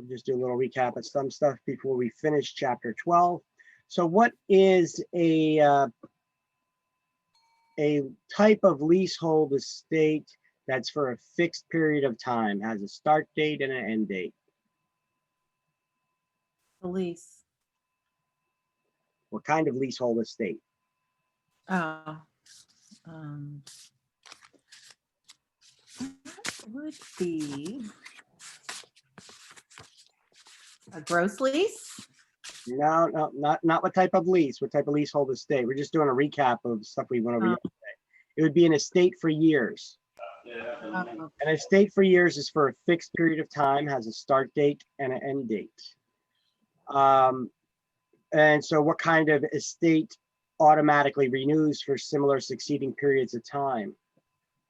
We'll just do a little recap of some stuff before we finish chapter 12. So what is a type of leasehold estate that's for a fixed period of time, has a start date and an end date? The lease. What kind of leasehold estate? Oh. um, Would be a gross lease? No, not what type of lease. What type of leasehold estate? We're just doing a recap of stuff we went over Oh. yesterday. It would be an estate for years. Oh, An estate for years is for a fixed period of time, has a start date and an end date. And so what kind of estate automatically renews for similar succeeding periods of time?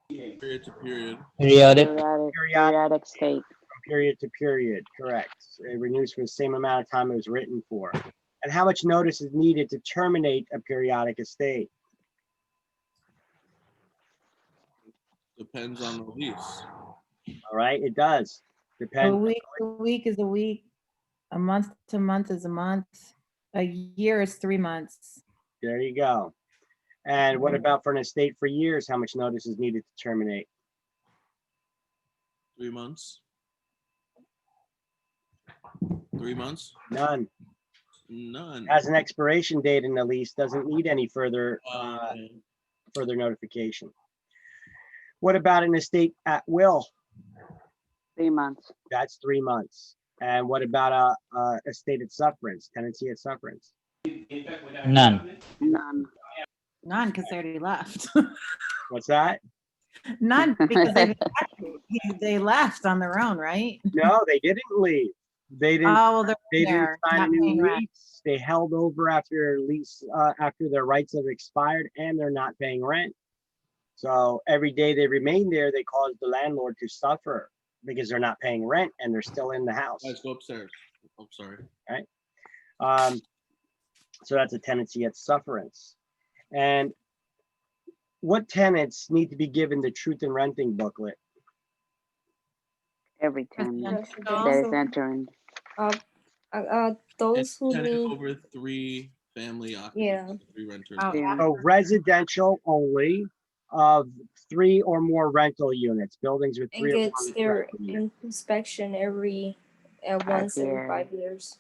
Period to period. Periodic. Periodic State. from period to period, correct. It renews for the same amount of time it was written for. And how much notice is needed to terminate a periodic estate? Depends on the lease. All right, it does. A Depends. week is a week. A month to month is a month. A year is 3 months. There you go. And what about for an estate for years? How much notice is needed to terminate? 3 months. 3 months? None. None. Has an expiration date in the lease, doesn't need any further further notification. What about an estate at will? 3 months. That's 3 months. And what about a estate at sufferance, tenancy at sufferance? None. None, because they already left. What's that? None, because they left on their own, right? No, they didn't leave. They didn't. Oh, well, they're They didn't there, sign a not paying new rent. lease. They held over after their lease, after their rights have expired, and they're not paying rent. So every day they remain there, they cause the landlord to suffer because they're not paying rent and they're still in the house. Guys, go upstairs. I'm sorry. So that's a tenancy at sufferance. And what tenants need to be given the truth in renting booklet? Every tenant Residential. that is entering. Those It's who tenant need, over 3 family occupants, Yeah. 3 renters. Oh, Yeah. So residential only of 3 or more rental units, buildings with 3 and or gets more their rental units. inspection once every 5 years.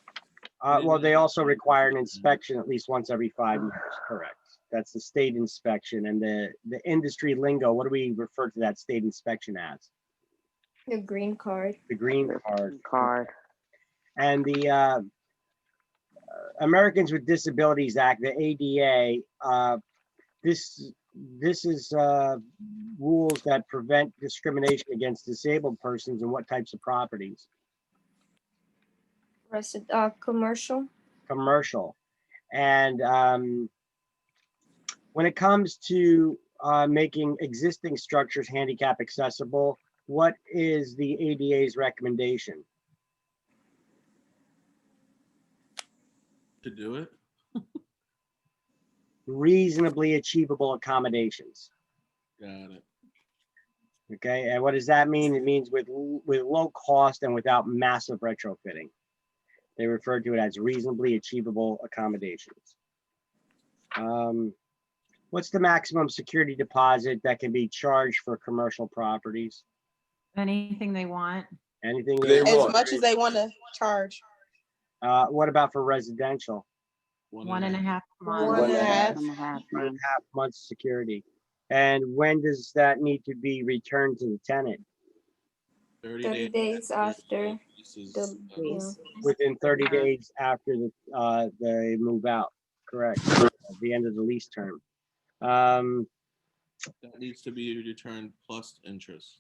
Well, they also require an inspection at least once every 5 years, correct? That's the state inspection. And the industry lingo, what do we refer to that state inspection as? The green card. The green card. Card. And the Americans with Disabilities Act, the ADA, this is rules that prevent discrimination against disabled persons and what types of properties? Commercial. Commercial. And when it comes to making existing structures handicap accessible, what is the ADA's recommendation? To do it? Reasonably achievable accommodations. Got it. Okay, and what does that mean? It means with low cost and without massive retrofitting. They refer to it as reasonably achievable accommodations. What's the maximum security deposit that can be charged for commercial properties? Anything they want. Anything? They they As want. much as they want to charge. What about for residential? 1.5 months. 1.5. 1.5 1.5 months. months security. And when does that need to be returned to the tenant? 30 days after leases, the lease. Within 30 days after they move out, correct? At the end of the lease term. that needs to be returned plus interest.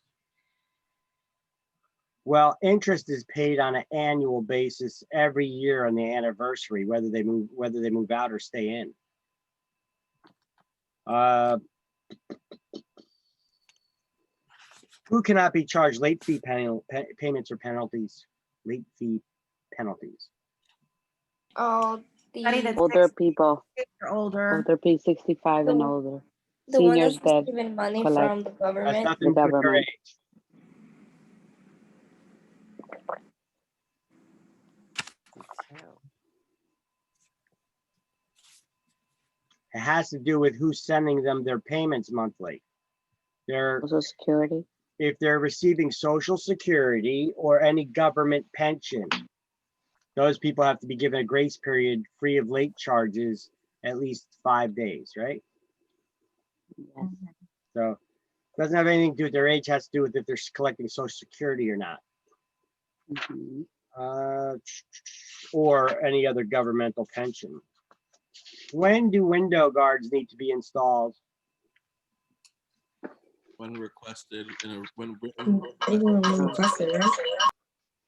Well, interest is paid on an annual basis every year on the anniversary, whether they move out or stay in. Who cannot be charged late fee payments or penalties? Late fee penalties. Oh, Anybody that's Older 60 people. or older. Older people 65 and The- older. the one Seniors that's that receiving money collect. from the That's government. nothing to do with their government. age. It has to do with who's sending them their payments monthly. They're, Social Security. if they're receiving Social Security or any government pension, those people have to be given a grace period free of late charges at least 5 days, right? Yes. So doesn't have anything to do with their age, has to do with if they're collecting Social Security or not, Mhm. or any other governmental pension. When do window guards need to be installed? When requested, when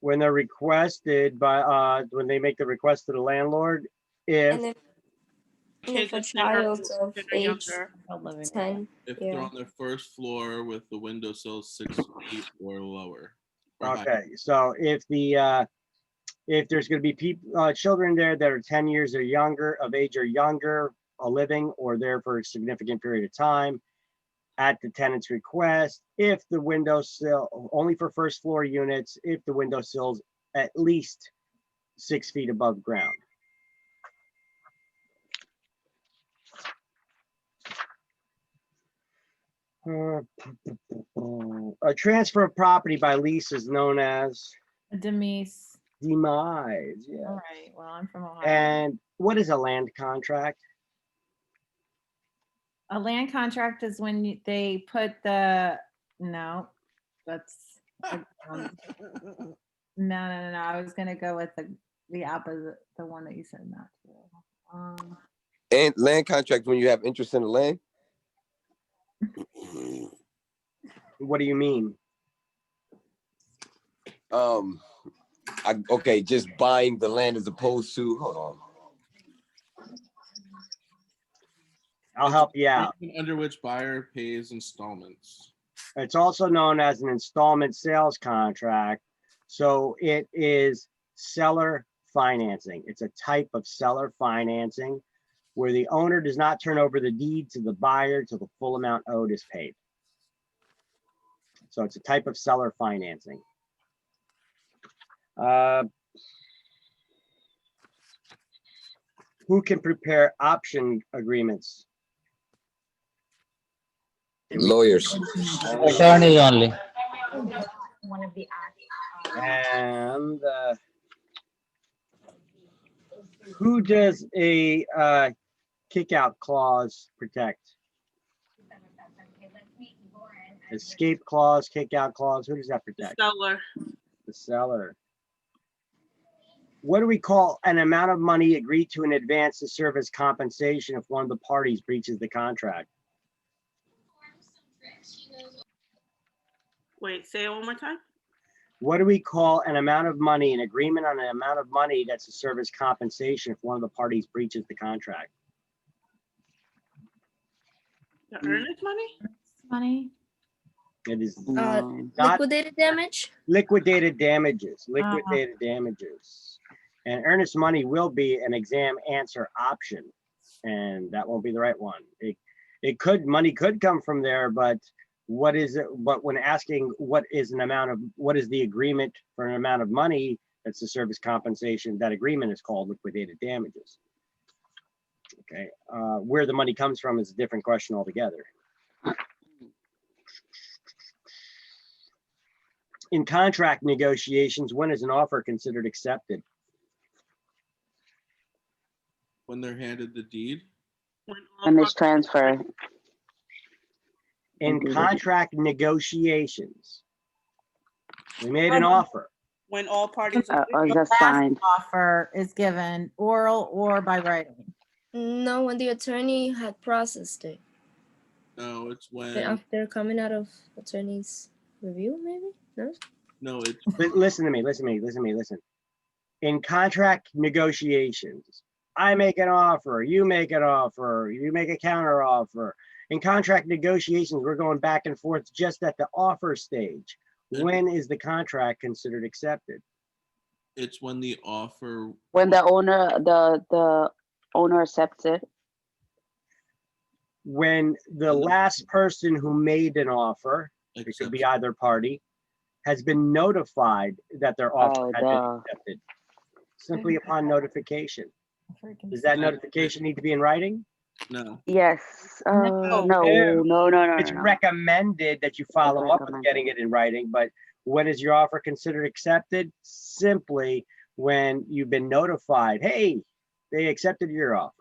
When they're requested by, when they make the request to the landlord, if, And if Kids a are younger, child of that are age younger. 10, if they're yeah. on their first floor with the windowsill 6 feet or lower. or higher. okay, so if the, if there's gonna be people, children there that are 10 years or younger, of age or younger, living or there for a significant period of time, at the tenant's request, if the windowsill, only for first floor units, if the windowsill's at least 6 feet above ground. A transfer of property by lease is known as Demise. demise, All yeah. right, well, I'm from Ohio. And what is a land contract? A land contract is when they put the, no, that's, no. I was gonna go with the opposite, the one that you said not to. And land contract when you have interest in the land. What do you mean? Okay, just buying the land as opposed to, hold on. I'll help you out. Under which buyer pays installments. It's also known as an installment sales contract. So it is seller financing. It's a type of seller financing where the owner does not turn over the deed to the buyer till the full amount owed is paid. So it's a type of seller financing. Who can prepare option agreements? Lawyers. Attorneys only. And who does a kick-out clause protect? Escape clause, kick-out clause, who does that protect? Seller. The seller. What do we call an amount of money agreed to in advance to serve as compensation if one of the parties breaches the contract? Wait, say it one more time. What do we call an amount of money, an agreement on an amount of money that's to serve as compensation if one of the parties breaches the contract? The earnest money? Money? It is No. not Liquidated damage? liquidated damages, liquidated damages. And earnest money will be an exam answer option, and that won't be the right one. It could, money could come from there, but what is it? But when asking what is an amount of, what is the agreement for an amount of money that's to serve as compensation, that agreement is called liquidated damages. Okay, where the money comes from is a different question altogether. In contract negotiations, when is an offer considered accepted? When they're handed the deed, When all And it's parties- transfer. In Mhm. contract negotiations, we made an offer. When all parties. Or agree. just Last signed. offer is given oral or by writing. No, when the attorney had processed it. no, it's when, After coming out of attorney's review, maybe? No? no, it's Listen to me, listen to me, listen to me, listen. In contract negotiations, I make an offer, you make an offer, you make a counter offer. In contract negotiations, we're going back and forth just at the offer stage. When is the contract considered accepted? it's when the offer. When the owner accepts it. When the last person who made an offer, it could be either party, has been notified that their offer Oh, had been duh. accepted. simply upon notification. Does that notification need to be in writing? No. Yes, No. no. It's recommended that you follow up with getting it in writing, but when is your offer considered accepted? Simply when you've been notified, hey, they accepted your offer.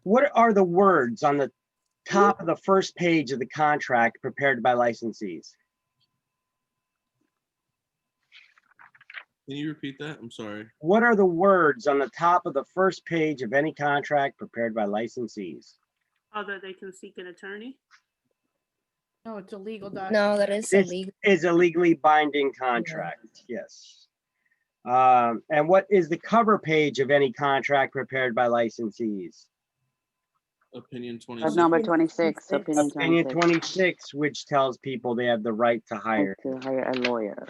What are the words on the top of the first page of the contract prepared by licensees? Can you repeat that? I'm sorry. What are the words on the top of the first page of any contract prepared by licensees? Other they can seek an attorney. No, it's a legal document. No, that is This illegal. is a legally binding contract, yes. And what is the cover page of any contract prepared by licensees? Opinion Number 26. 26, opinion Opinion 26. 26, which tells people they have the right to hire. To hire a lawyer.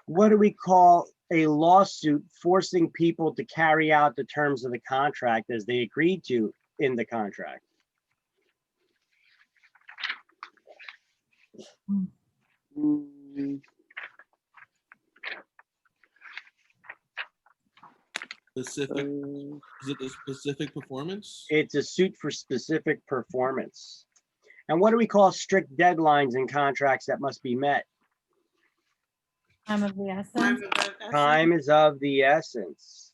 What do we call a lawsuit forcing people to carry out the terms of the contract as they agreed to in the contract? Mm, Specific, is it a specific performance? It's a suit for specific performance. And what do we call strict deadlines in contracts that must be met? Time of the essence. Time of the essence. Time is of the essence.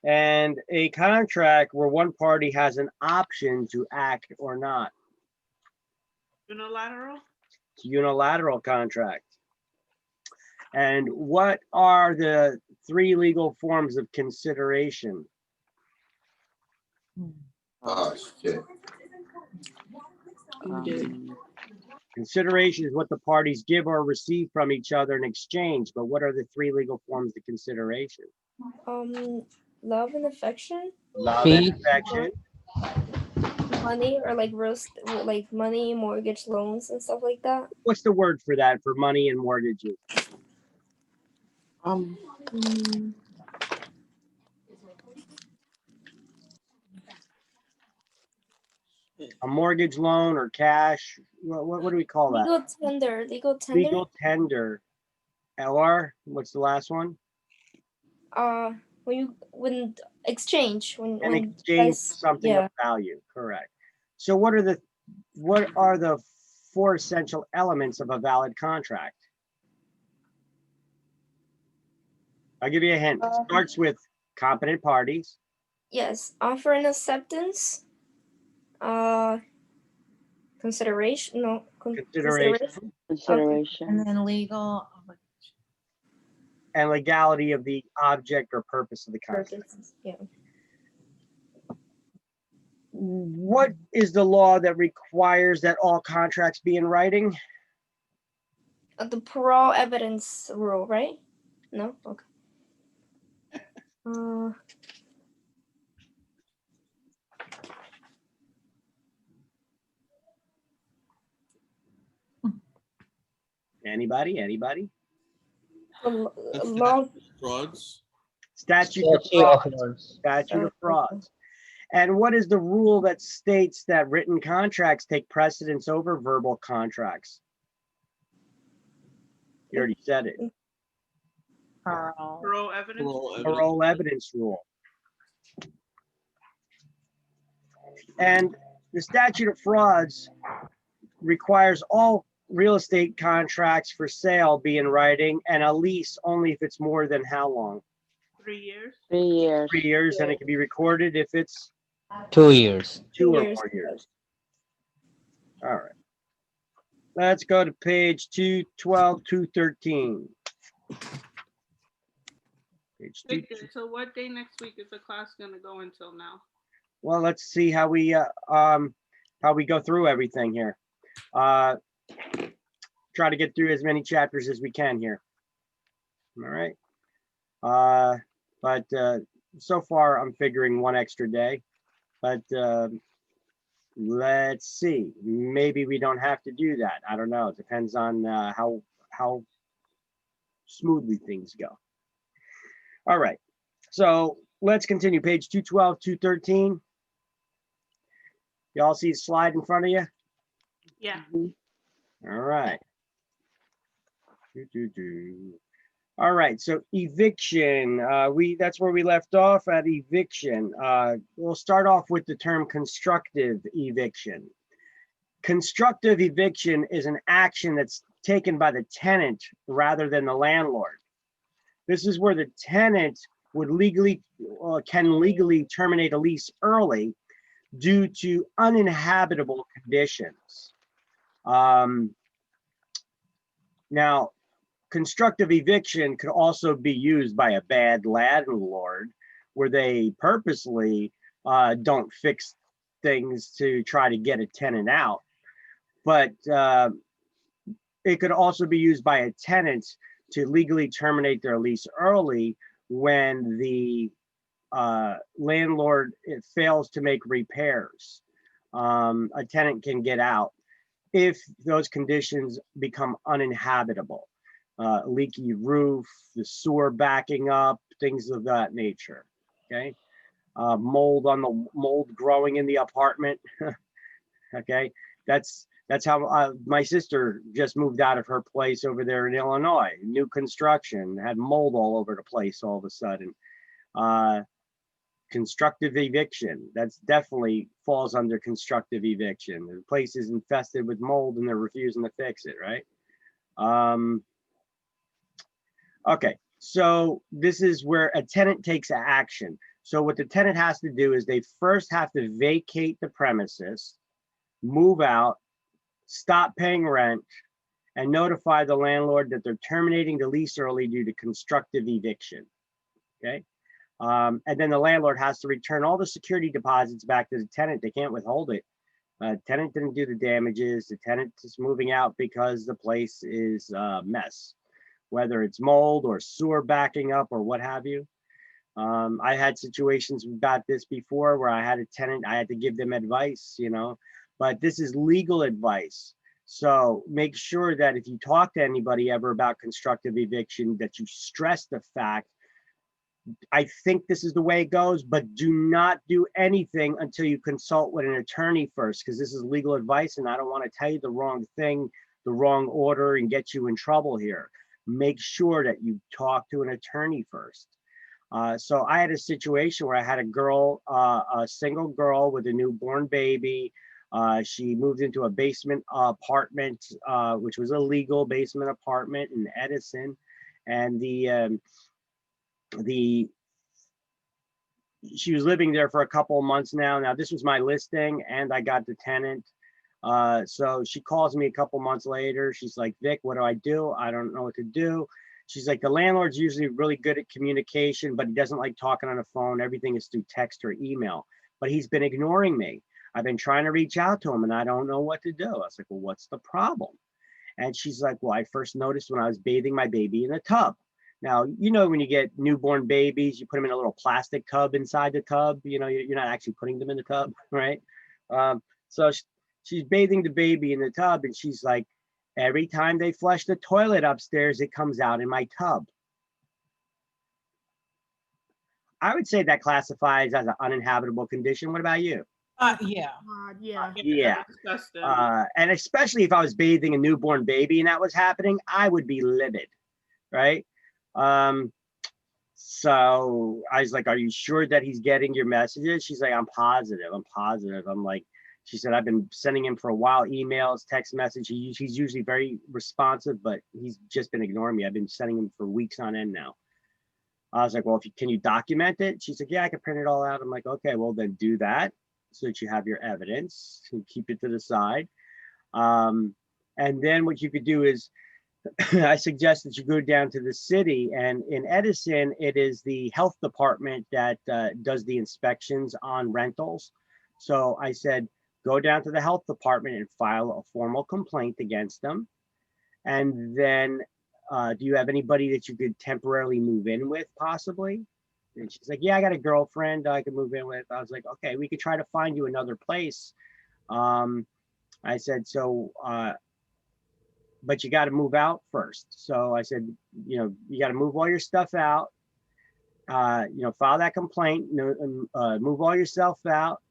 And a contract where one party has an option to act or not. Unilateral. It's a unilateral contract. And what are the three legal forms of consideration? Oh, shit. Consideration is what the parties give or receive from each other in exchange, but what are the three legal forms of consideration? Love and affection, Love and Fee. affection, money, or like like money, mortgage loans and stuff like that. what's the word for that, for money and mortgages? Mm, A mortgage loan or cash? What do we call that? legal tender. Legal tender. Or what's the last one? When exchange, An when exchange for guys- something yeah. of value, correct. So what are the four essential elements of a valid contract? I'll give you a hint. It starts with competent parties, Yes, offer and acceptance. Consideration. No, consideration, Consideration. And then legal. and legality of the object or purpose of the contract. Purposes. Yeah. What is the law that requires that all contracts be in writing? The parole evidence rule, right? No. Okay. Anybody? Long. Frauds. Statute of Statute of frauds. frauds. Statute of frauds. And what is the rule that states that written contracts take precedence over verbal contracts? You already said it. Parole. Parole evidence. Parole evidence. Parole evidence rule. And the statute of frauds requires all real estate contracts for sale be in writing, and a lease only if it's more than how long? 3 years. 3 years. 3 years, and it can be recorded if it's 2 years. 2 or more years. All right. Let's go to page 212, 213. Page two. Victor, so what day next week is the class gonna go until now? Well, let's see how we go through everything here. Try to get through as many chapters as we can here. All right. But so far I'm figuring one extra day, but let's see. Maybe we don't have to do that. I don't know. It depends on how smoothly things go. All right. So let's continue. Page 212, 213. Y'all see the slide in front of you? Yeah. All right. All All right, so eviction, that's where we left off at eviction. We'll start off with the term constructive eviction. Constructive eviction is an action that's taken by the tenant rather than the landlord. This is where the tenant would can legally terminate a lease early due to uninhabitable conditions. Now, constructive eviction could also be used by a bad landlord where they purposely don't fix things to try to get a tenant out. But it could also be used by a tenant to legally terminate their lease early when the landlord fails to make repairs. A tenant can get out if those conditions become uninhabitable. Leaky roof, the sewer backing up, things of that nature. Okay, mold growing in the apartment. Okay, that's how my sister just moved out of her place over there in Illinois. New construction, had mold all over the place all of a sudden. Constructive eviction, that's definitely falls under constructive eviction. The place is infested with mold and they're refusing to fix it, right? Okay, so this is where a tenant takes action. So what the tenant has to do is they first have to vacate the premises, move out, stop paying rent, and notify the landlord that they're terminating the lease early due to constructive eviction. Okay. And then the landlord has to return all the security deposits back to the tenant. They can't withhold it. Tenant didn't do the damages. The tenant is moving out because the place is a mess, whether it's mold or sewer backing up or what have you. I had situations about this before where I had a tenant, I had to give them advice, but this is legal advice. So make sure that if you talk to anybody ever about constructive eviction, that you stress the fact, I think this is the way it goes, but do not do anything until you consult with an attorney first, because this is legal advice and I don't want to tell you the wrong thing, the wrong order, and get you in trouble here. Make sure that you talk to an attorney first. So I had a situation where I had a girl, a single girl with a newborn baby. She moved into a basement apartment, which was a legal basement apartment in Edison. And she was living there for a couple of months now. Now this was my listing and I got the tenant. So she calls me a couple months later. She's like, Vic, what do I do? I don't know what to do. She's like, the landlord's usually really good at communication, but he doesn't like talking on the phone. Everything is through text or email, but he's been ignoring me. I've been trying to reach out to him and I don't know what to do. I was like, well, what's the problem? And she's like, well, I first noticed when I was bathing my baby in the tub. Now, when you get newborn babies, you put them in a little plastic tub inside the tub, you're not actually putting them in the tub, right? So she's bathing the baby in the tub and she's like, every time they flush the toilet upstairs, it comes out in my tub. I would say that classifies as an uninhabitable condition. What about you? Yeah. Yeah. Yeah. Disgusting. And especially if I was bathing a newborn baby and that was happening, I would be livid, right? So I was like, are you sure that he's getting your messages? She's like, I'm positive. I'm like, she said, I've been sending him for a while, emails, text message. He's usually very responsive, but he's just been ignoring me. I've been sending him for weeks on end now. I was like, well, can you document it? She's like, yeah, I can print it all out. I'm like, okay, well then do that so that you have your evidence and keep it to the side. And then what you could do is, I suggest that you go down to the city, and in Edison, it is the health department that does the inspections on rentals. So I said, go down to the health department and file a formal complaint against them. And then do you have anybody that you could temporarily move in with possibly? And she's like, yeah, I got a girlfriend I can move in with. I was like, okay, we could try to find you another place. I said, so, but you got to move out first. So I said, you got to move all your stuff out, file that complaint, move all your stuff out,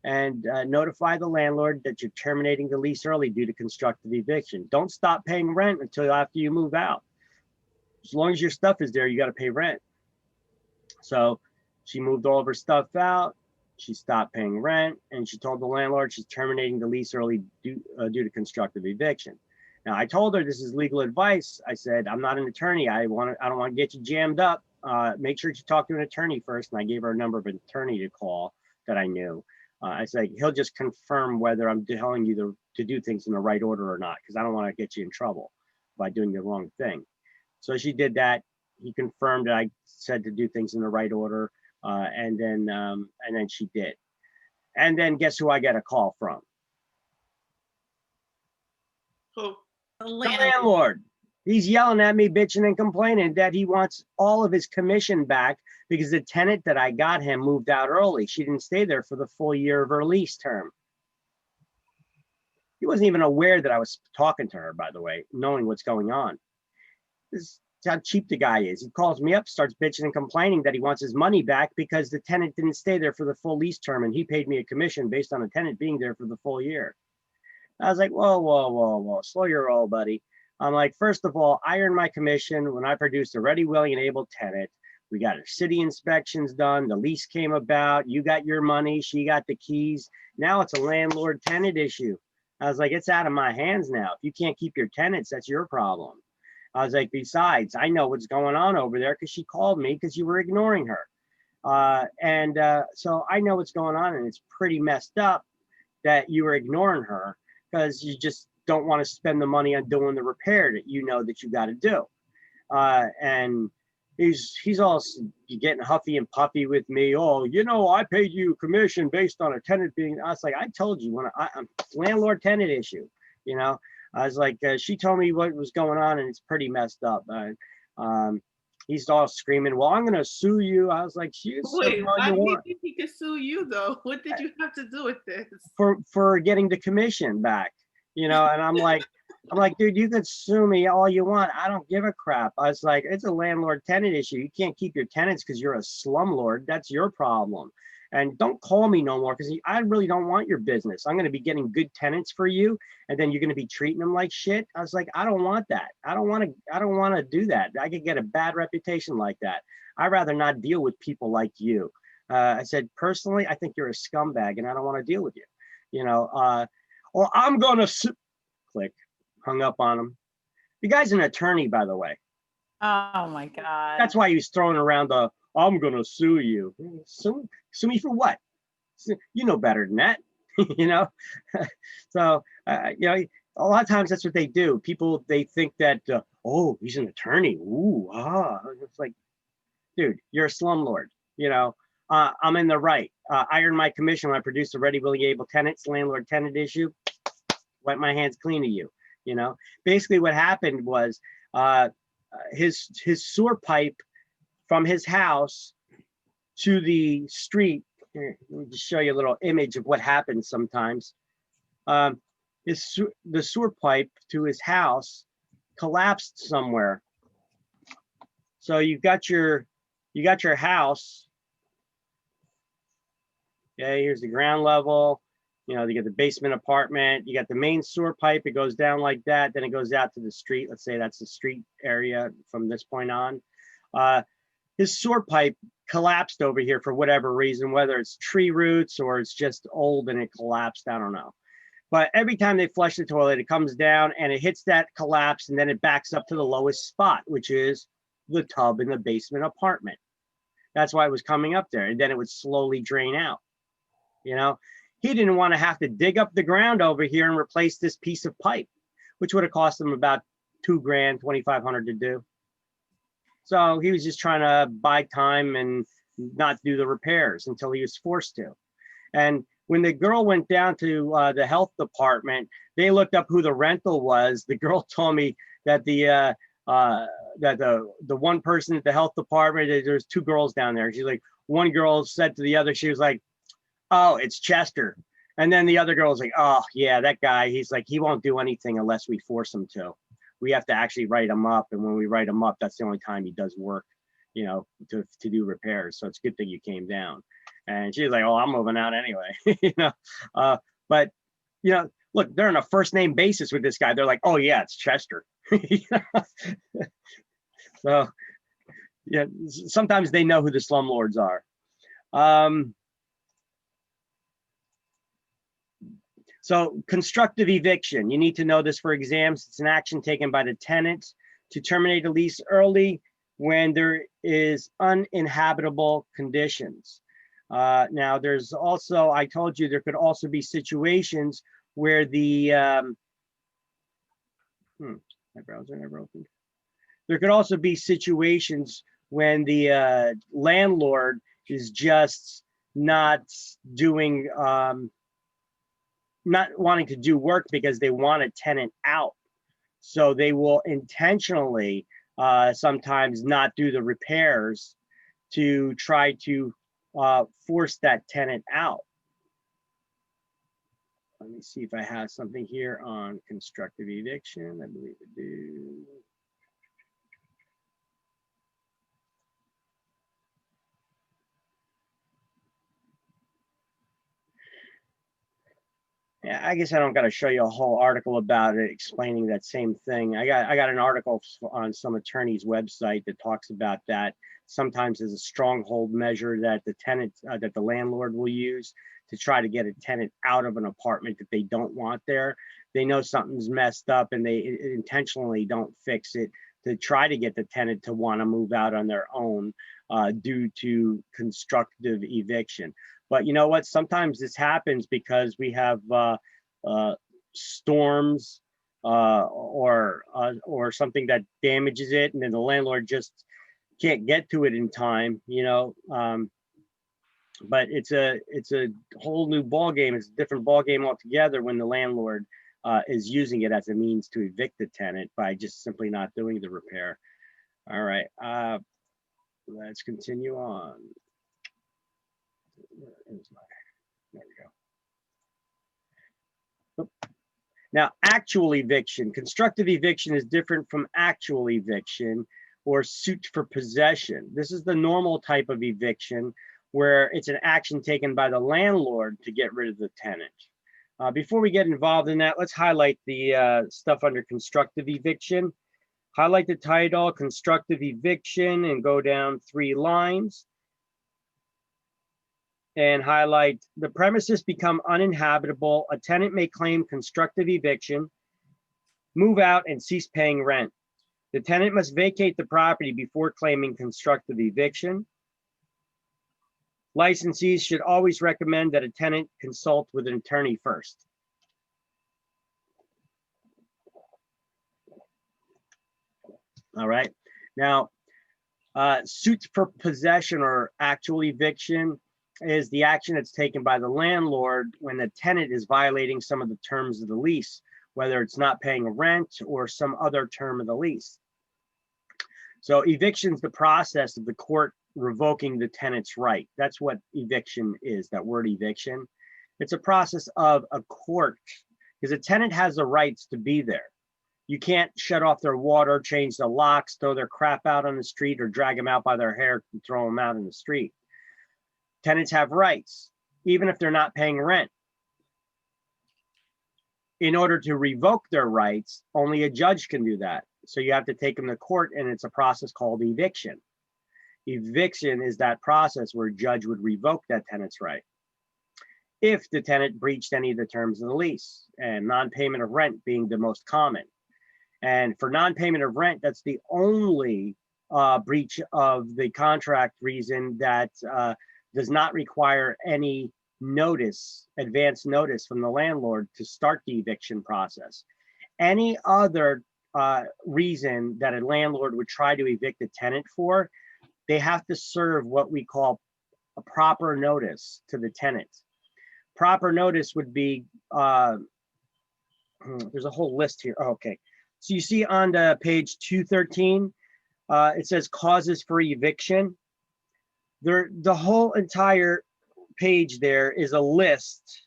and notify the landlord that you're terminating the lease early due to constructive eviction. Don't stop paying rent until after you move out. as long as your stuff is there, you got to pay rent. So she moved all of her stuff out. She stopped paying rent, and she told the landlord she's terminating the lease early due to constructive eviction. Now, I told her this is legal advice. I said, I'm not an attorney. I don't want to get you jammed up. Make sure you talk to an attorney first. And I gave her a number of an attorney to call that I knew. I said, he'll just confirm whether I'm telling you to do things in the right order or not, because I don't want to get you in trouble by doing the wrong thing. So she did that. He confirmed that I said to do things in the right order. And then she did. And then guess who I get a call from? Who? The landlord. He's yelling at me, bitching and complaining that he wants all of his commission back because the tenant that I got him moved out early. She didn't stay there for the full year of her lease term. He wasn't even aware that I was talking to her, by the way, knowing what's going on. This is how cheap the guy is. He calls me up, starts bitching and complaining that he wants his money back because the tenant didn't stay there for the full lease term and he paid me a commission based on the tenant being there for the full year. I was like, whoa, slow your roll, buddy. I'm like, first of all, I earned my commission when I produced a ready, willing, and able tenant. We got our city inspections done. The lease came about. You got your money. She got the keys. Now it's a landlord-tenant issue. I was like, it's out of my hands now. If you can't keep your tenants, that's your problem. I was like, besides, I know what's going on over there because she called me because you were ignoring her. So I know what's going on, and it's pretty messed up that you were ignoring her because you just don't want to spend the money on doing the repair that you know that you got to do. And he's all getting huffy and puffy with me. Oh, you know, I paid you commission based on a tenant being. I was like, I told you when I'm landlord tenant issue. You know, I was like, she told me what was going on, and it's pretty messed up. He's all screaming, well, I'm going to sue you. I was like, Wait, why do you think he could sue you though? What did you have to do with this? For getting the commission back, you know? And I'm like, dude, you could sue me all you want. I don't give a crap. I was like, it's a landlord tenant issue. You can't keep your tenants because you're a slumlord. That's your problem. And don't call me no more because I really don't want your business. I'm going to be getting good tenants for you, and then you're going to be treating them like shit. I was like, I don't want that. I don't want to do that. I could get a bad reputation like that. I'd rather not deal with people like you. I said, personally, I think you're a scumbag, and I don't want to deal with you. You know, or I'm going to click, hung up on him. The guy's an attorney, by the way. Oh my God. That's why he was throwing around the, I'm going to sue you. Sue me for what? You know better than that, you know? So, you know, a lot of times that's what they do. People, they think that, oh, he's an attorney. Ooh, it's like, dude, you're a slumlord, you know? I'm in the right. I earned my commission when I produced a ready, willing, able tenants, landlord tenant issue. Wipe my hands clean of you, you know? Basically what happened was his sewer pipe from his house to the street. Here, let me just show you a little image of what happens sometimes. The sewer pipe to his house collapsed somewhere. So you got your house. Okay, here's the ground level. You know, you get the basement apartment. You got the main sewer pipe. It goes down like that. Then it goes out to the street. Let's say that's the street area from this point on. His sewer pipe collapsed over here for whatever reason, whether it's tree roots or it's just old and it collapsed. I don't know. But every time they flush the toilet, it comes down and it hits that collapse and then it backs up to the lowest spot, which is the tub in the basement apartment. That's why it was coming up there. And then it would slowly drain out. You know, he didn't want to have to dig up the ground over here and replace this piece of pipe, which would have cost him about $2,000, $2,500 to do. So he was just trying to buy time and not do the repairs until he was forced to. And when the girl went down to the health department, they looked up who the rental was. The girl told me that the one person at the health department, there's two girls down there. She's like, one girl said to the other, she was like, oh, it's Chester. And then the other girl was like, oh yeah, that guy, he's like, he won't do anything unless we force him to. We have to actually write him up. And when we write him up, that's the only time he does work, you know, to do repairs. So it's a good thing you came down. And she's like, oh, I'm moving out anyway, you know. But, you know, look, they're on a first name basis with this guy. They're like, oh yeah, it's Chester. So, yeah, sometimes they know who the slumlords are. So constructive eviction, you need to know this for exams. It's an action taken by the tenant to terminate a lease early when there is uninhabitable conditions. Now, there's also, I told you, there could also be situations where the, my browser never opened. There could also be situations when the landlord is just not doing, not wanting to do work because they want a tenant out. So they will intentionally sometimes not do the repairs to try to force that tenant out. Let me see if I have something here on constructive eviction. I believe I do. Yeah, I guess I don't got to show you a whole article about it explaining that same thing. I got an article on some attorney's website that talks about that. Sometimes as a stronghold measure that the tenant, that the landlord will use to try to get a tenant out of an apartment that they don't want there. They know something's messed up and they intentionally don't fix it to try to get the tenant to want to move out on their own due to constructive eviction. But you know what? Sometimes this happens because we have storms or something that damages it, and then the landlord just can't get to it in time. You know, but it's a whole new ball game. It's a different ball game altogether when the landlord is using it as a means to evict the tenant by just simply not doing the repair. All right, let's continue on. There we go. Now, actual eviction. Constructive eviction is different from actual eviction or suit for possession. This is the normal type of eviction where it's an action taken by the landlord to get rid of the tenant. Before we get involved in that, let's highlight the stuff under constructive eviction. Highlight the title, constructive eviction, and go down 3 lines. And highlight the premises become uninhabitable. A tenant may claim constructive eviction, move out, and cease paying rent. The tenant must vacate the property before claiming constructive eviction. Licensees should always recommend that a tenant consult with an attorney first. All right. Now, suits for possession or actual eviction is the action that's taken by the landlord when the tenant is violating some of the terms of the lease, whether it's not paying rent or some other term of the lease. So eviction is the process of the court revoking the tenant's right. That's what eviction is, that word eviction. It's a process of a court because a tenant has the rights to be there. You can't shut off their water, change the locks, throw their crap out on the street, or drag them out by their hair and throw them out in the street. Tenants have rights, even if they're not paying rent. In order to revoke their rights, only a judge can do that. So you have to take them to court, and it's a process called eviction. Eviction is that process where a judge would revoke that tenant's right if the tenant breached any of the terms of the lease, and non-payment of rent being the most common. And for non-payment of rent, that's the only breach of the contract reason that does not require any notice, advance notice from the landlord to start the eviction process. Any other reason that a landlord would try to evict a tenant for, they have to serve what we call a proper notice to the tenant. Proper notice would be, there's a whole list here. Oh, okay. So you see on the page 213, it says causes for eviction. The whole entire page there is a list.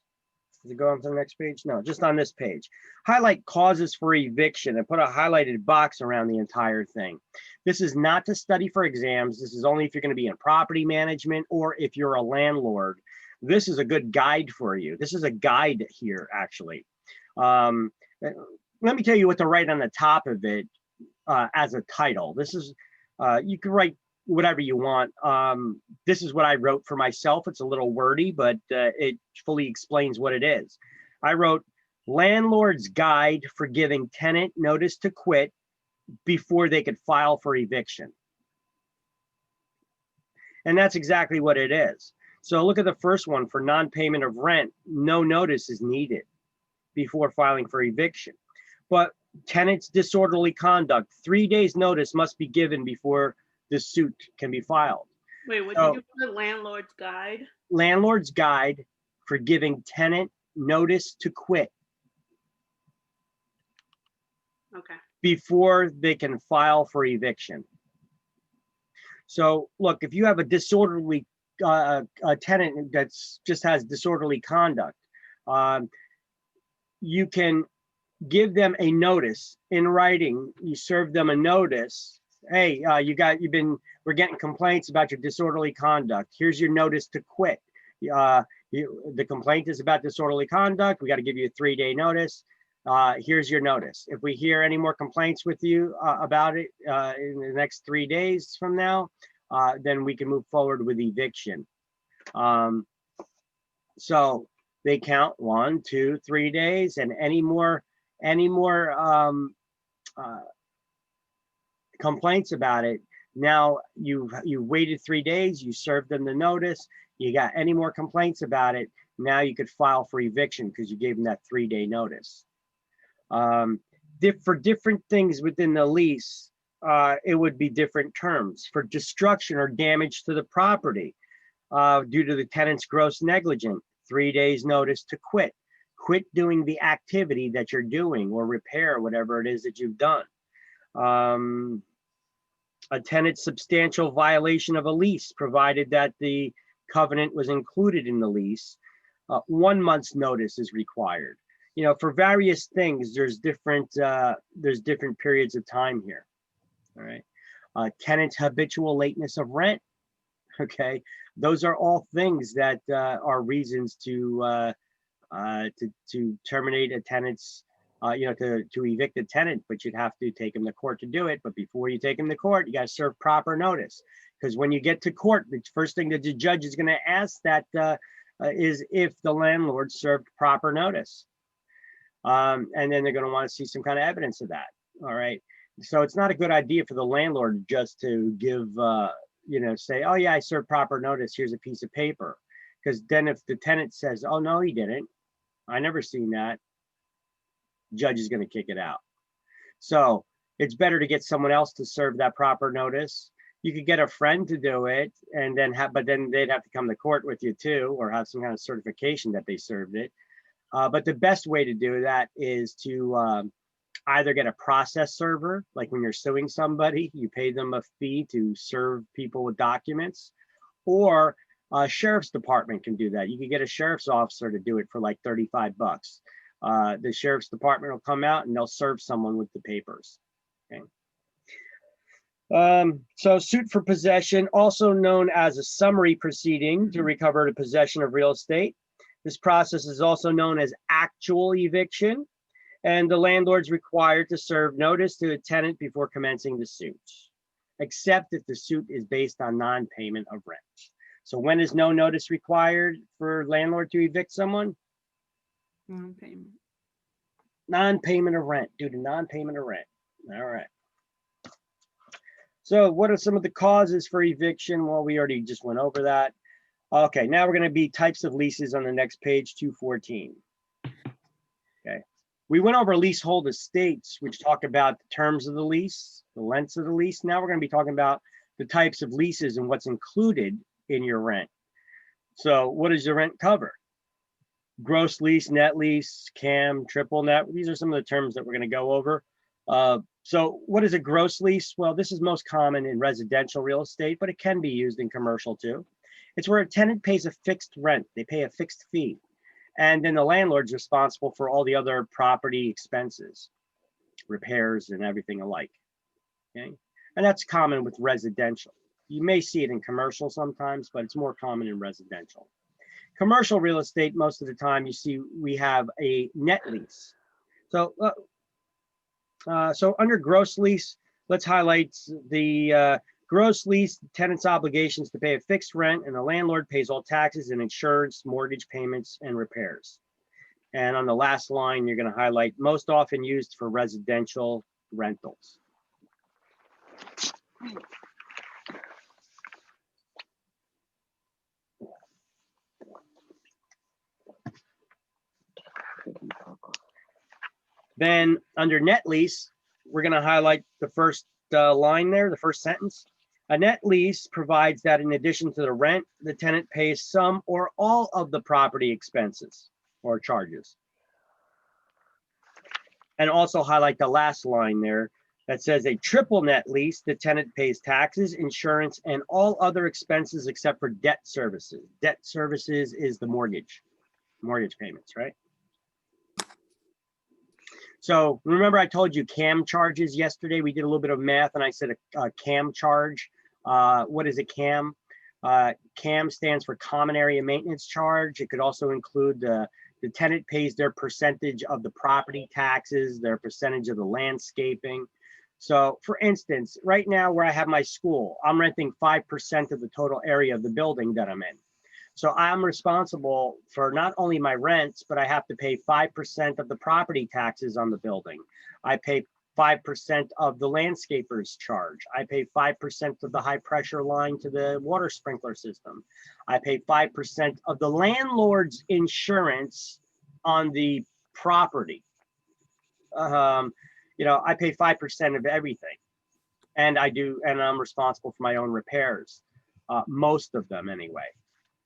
Does it go on to the next page? No, just on this page. Highlight causes for eviction and put a highlighted box around the entire thing. This is not to study for exams. This is only if you're going to be in property management or if you're a landlord. This is a good guide for you. This is a guide here, actually. Let me tell you what to write on the top of it as a title. This is You can write whatever you want. This is what I wrote for myself. It's a little wordy, but it fully explains what it is. I wrote landlord's guide for giving tenant notice to quit before they could file for eviction. And that's exactly what it is. So look at the first one for non-payment of rent. No notice is needed before filing for eviction. But tenant's disorderly conduct, 3 days notice must be given before the suit can be filed. Wait, what So- did you put? Landlord's guide? Landlord's guide for giving tenant notice to quit Okay. before they can file for eviction. So look, if you have a disorderly a tenant that's just has disorderly conduct, you can give them a notice in writing. You serve them a notice. Hey, we're getting complaints about your disorderly conduct. Here's your notice to quit. The complaint is about disorderly conduct. We got to give you a 3-day notice. Here's your notice. If we hear any more complaints with you about it in the next 3 days from now, then we can move forward with eviction. So they count 1, 2, 3 days, and any more complaints about it. Now you waited 3 days, you served them the notice, you got any more complaints about it, now you could file for eviction because you gave them that 3-day notice. For different things within the lease, it would be different terms. For destruction or damage to the property due to the tenant's gross negligence, 3 days notice to quit. Quit doing the activity that you're doing or repair whatever it is that you've done. A tenant's substantial violation of a lease, provided that the covenant was included in the lease, 1 month's notice is required. You know, for various things, there's different periods of time here. All right. Tenant's habitual lateness of rent. Okay, those are all things that are reasons to terminate a tenant's, to evict a tenant, but you'd have to take him to court to do it. But before you take him to court, you got to serve proper notice, because when you get to court, the first thing that the judge is going to ask that is if the landlord served proper notice. And then they're going to want to see some kind of evidence of that. All right. So it's not a good idea for the landlord just to give, say, oh yeah, I served proper notice, here's a piece of paper. Because then if the tenant says, oh no, he didn't, I never seen that, judge is going to kick it out. So it's better to get someone else to serve that proper notice. You could get a friend to do it, and then but then they'd have to come to court with you too, or have some kind of certification that they served it. But the best way to do that is to either get a process server, like when you're suing somebody, you pay them a fee to serve people with documents, or a sheriff's department can do that. You can get a sheriff's officer to do it for like 35 bucks. The sheriff's department will come out and they'll serve someone with the papers. Okay. So suit for possession, also known as a summary proceeding to recover the possession of real estate. This process is also known as actual eviction, and the landlord's required to serve notice to a tenant before commencing the suit, except if the suit is based on non-payment of rent. So when is no notice required for landlord to evict someone? Non-payment. Non-payment of rent, due to non-payment of rent. All right. So what are some of the causes for eviction? Well, we already just went over that. Okay, now we're going to be types of leases on the next page, 214. Okay, we went over leasehold estates, which talk about the terms of the lease, the lengths of the lease. Now we're going to be talking about the types of leases and what's included in your rent. So what does your rent cover? Gross lease, net lease, CAM, triple net. These are some of the terms that we're going to go over. So what is a gross lease? Well, this is most common in residential real estate, but it can be used in commercial too. It's where a tenant pays a fixed rent. They pay a fixed fee. And then the landlord's responsible for all the other property expenses, repairs and everything alike. Okay. And that's common with residential. You may see it in commercial sometimes, but it's more common in residential. Commercial real estate, most of the time you see we have a net lease. So under gross lease, let's highlight the Gross lease, tenant's obligations to pay a fixed rent, and the landlord pays all taxes and insurance, mortgage payments, and repairs. And on the last line, you're going to highlight most often used for residential rentals. Then under net lease, we're going to highlight the first line there, the first sentence. A net lease provides that in addition to the rent, the tenant pays some or all of the property expenses or charges. And also highlight the last line there that says a triple net lease, the tenant pays taxes, insurance, and all other expenses except for debt services. Debt services is the mortgage payments, right? So remember I told you CAM charges yesterday? We did a little bit of math and I said a CAM charge. What is a CAM? CAM stands for Common Area Maintenance Charge. It could also include the tenant pays their percentage of the property taxes, their percentage of the landscaping. So for instance, right now where I have my school, I'm renting 5% of the total area of the building that I'm in. So I'm responsible for not only my rents, but I have to pay 5% of the property taxes on the building. I pay 5% of the landscaper's charge. I pay 5% of the high pressure line to the water sprinkler system. I pay 5% of the landlord's insurance on the property. You know, I pay 5% of everything. And I'm responsible for my own repairs, most of them anyway.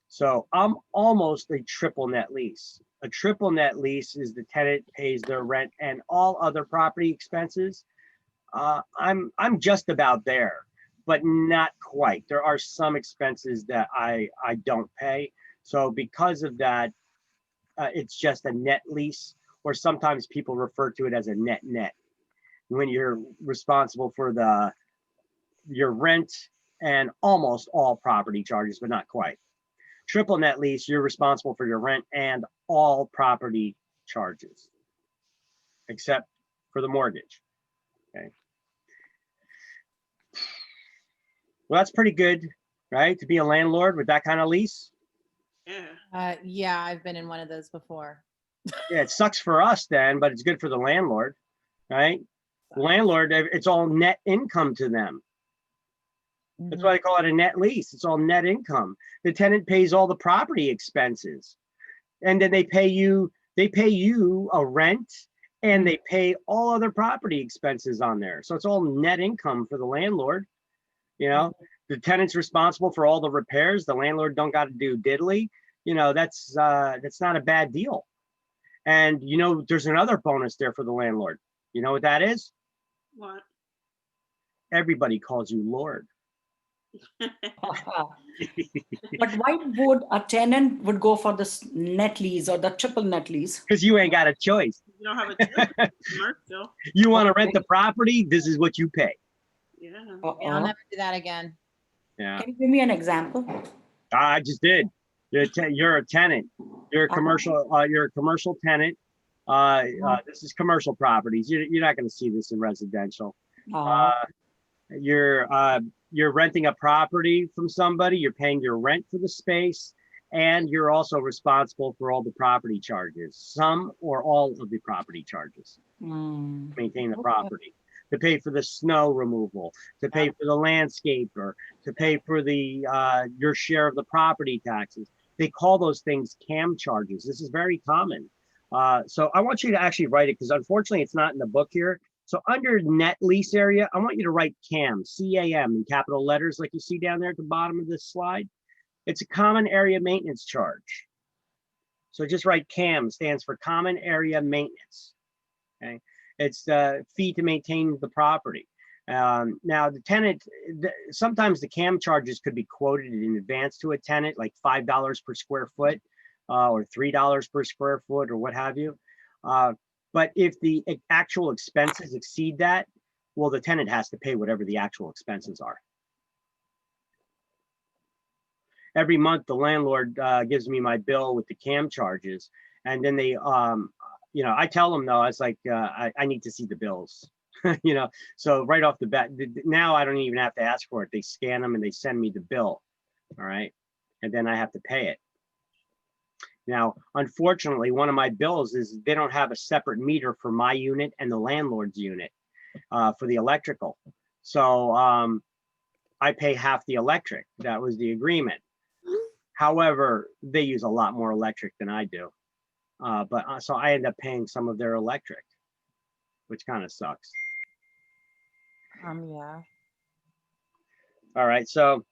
So I'm almost a triple net lease. A triple net lease is the tenant pays their rent and all other property expenses. I'm just about there, but not quite. There are some expenses that I don't pay. So because of that, it's just a net lease, or sometimes people refer to it as a net net, when you're responsible for your rent and almost all property charges, but not quite. Triple net lease, you're responsible for your rent and all property charges, except for the mortgage. Okay. Well, that's pretty good, right? To be a landlord with that kind of lease. Yeah. Yeah, I've been in one of those before. Yeah, it sucks for us then, but it's good for the landlord, right? The landlord, it's all net income to them. That's why they call it a net lease. It's all net income. The tenant pays all the property expenses, and then they pay you a rent, and they pay all other property expenses on there. So it's all net income for the landlord. You know, the tenant's responsible for all the repairs. The landlord don't got to do diddly. You know, that's not a bad deal. And you know, there's another bonus there for the landlord. You know what that is? What? Everybody calls you Lord. But why would a tenant would go for this net lease or the triple net lease? Because you ain't got a choice. You don't have a choice. Commercial. You want to rent the property, this is what you pay. Yeah. Yeah, I'll never do that again. Yeah, Can you give me an example? I just did. You're a tenant. You're a commercial tenant. This is commercial properties. You're not going to see this in residential. You're renting a property from somebody. You're paying your rent for the space, and you're also responsible for all the property charges, some or all of the property charges. Maintain the property, to pay for the snow removal, to pay for the landscaper, to pay for the your share of the property taxes. They call those things CAM charges. This is very common. So I want you to actually write it, because unfortunately it's not in the book here. So under net lease area, I want you to write CAM, C-A-M, in capital letters like you see down there at the bottom of this slide. It's a common area maintenance charge. So just write CAM, stands for common area maintenance. Okay, it's the fee to maintain the property. Now the tenant, sometimes the CAM charges could be quoted in advance to a tenant, like $5 per square foot or $3 per square foot or what have you. But if the actual expenses exceed that, well, the tenant has to pay whatever the actual expenses are. Every month, the landlord gives me my bill with the CAM charges. And then they, you know, I tell them though, it's like, I need to see the bills. You know, so right off the bat, now I don't even have to ask for it. They scan them and they send me the bill. All right. And then I have to pay it. Now, unfortunately, one of my bills is they don't have a separate meter for my unit and the landlord's unit for the electrical. So I pay half the electric. That was the agreement. However, they use a lot more electric than I do. So I end up paying some of their electric, which kind of sucks. Yeah. All right, so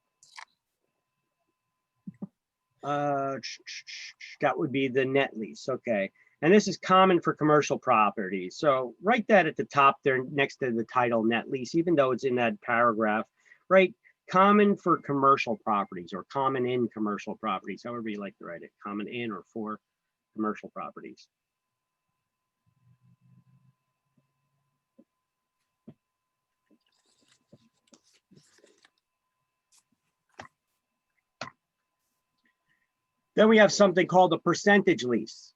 that would be the net lease. Okay. And this is common for commercial properties. So write that at the top there next to the title net lease, even though it's in that paragraph, right? Common for commercial properties or common in commercial properties, however you like to write it, common in or for commercial properties. Then we have something called a percentage lease.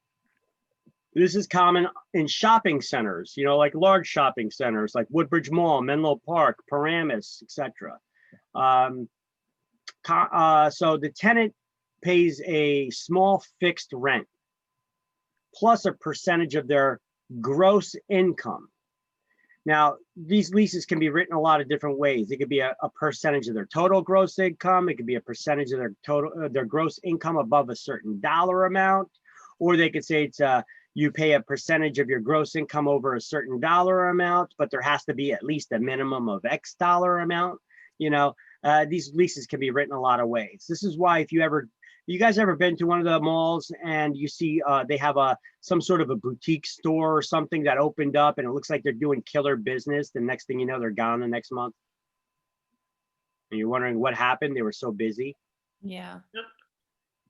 This is common in shopping centers, you know, like large shopping centers like Woodbridge Mall, Menlo Park, Paramus, etc. So the tenant pays a small fixed rent plus a percentage of their gross income. Now, these leases can be written a lot of different ways. It could be a percentage of their total gross income. It could be a percentage of their gross income above a certain dollar amount, or they could say it's you pay a percentage of your gross income over a certain dollar amount, but there has to be at least a minimum of X dollar amount. You know, these leases can be written a lot of ways. This is why if you guys ever been to one of the malls and you see they have some sort of a boutique store or something that opened up and it looks like they're doing killer business. The next thing you know, they're gone the next month. And you're wondering what happened. They were so busy. Yeah.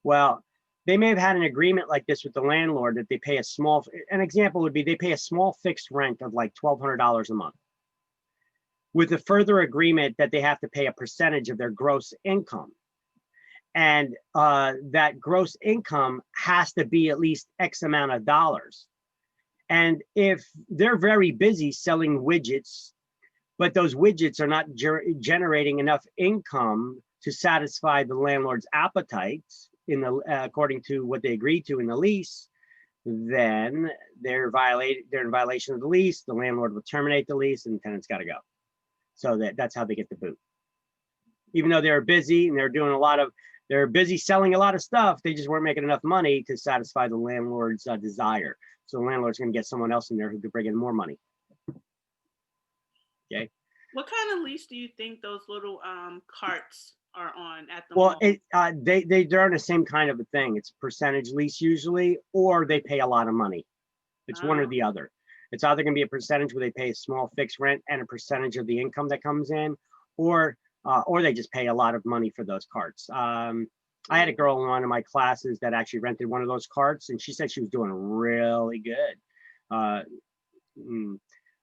Well, they may have had an agreement like this with the landlord that they pay an example would be they pay a small fixed rent of like $1,200 a month with a further agreement that they have to pay a percentage of their gross income. And that gross income has to be at least X amount of dollars. And if they're very busy selling widgets, but those widgets are not generating enough income to satisfy the landlord's appetites according to what they agreed to in the lease, then they're in violation of the lease. The landlord will terminate the lease and the tenant's got to go. So that's how they get the boot. Even though they're busy and they're busy selling a lot of stuff, they just weren't making enough money to satisfy the landlord's desire. So the landlord's going to get someone else in there who could bring in more money. Okay. What kind of lease do you think those little carts are on at the Well, mall? they're on the same kind of a thing. It's a percentage lease usually, or they pay a lot of money. It's one or the other. It's either going to be a percentage where they pay a small fixed rent and a percentage of the income that comes in, or they just pay a lot of money for those carts. I had a girl in one of my classes that actually rented one of those carts, and she said she was doing really good.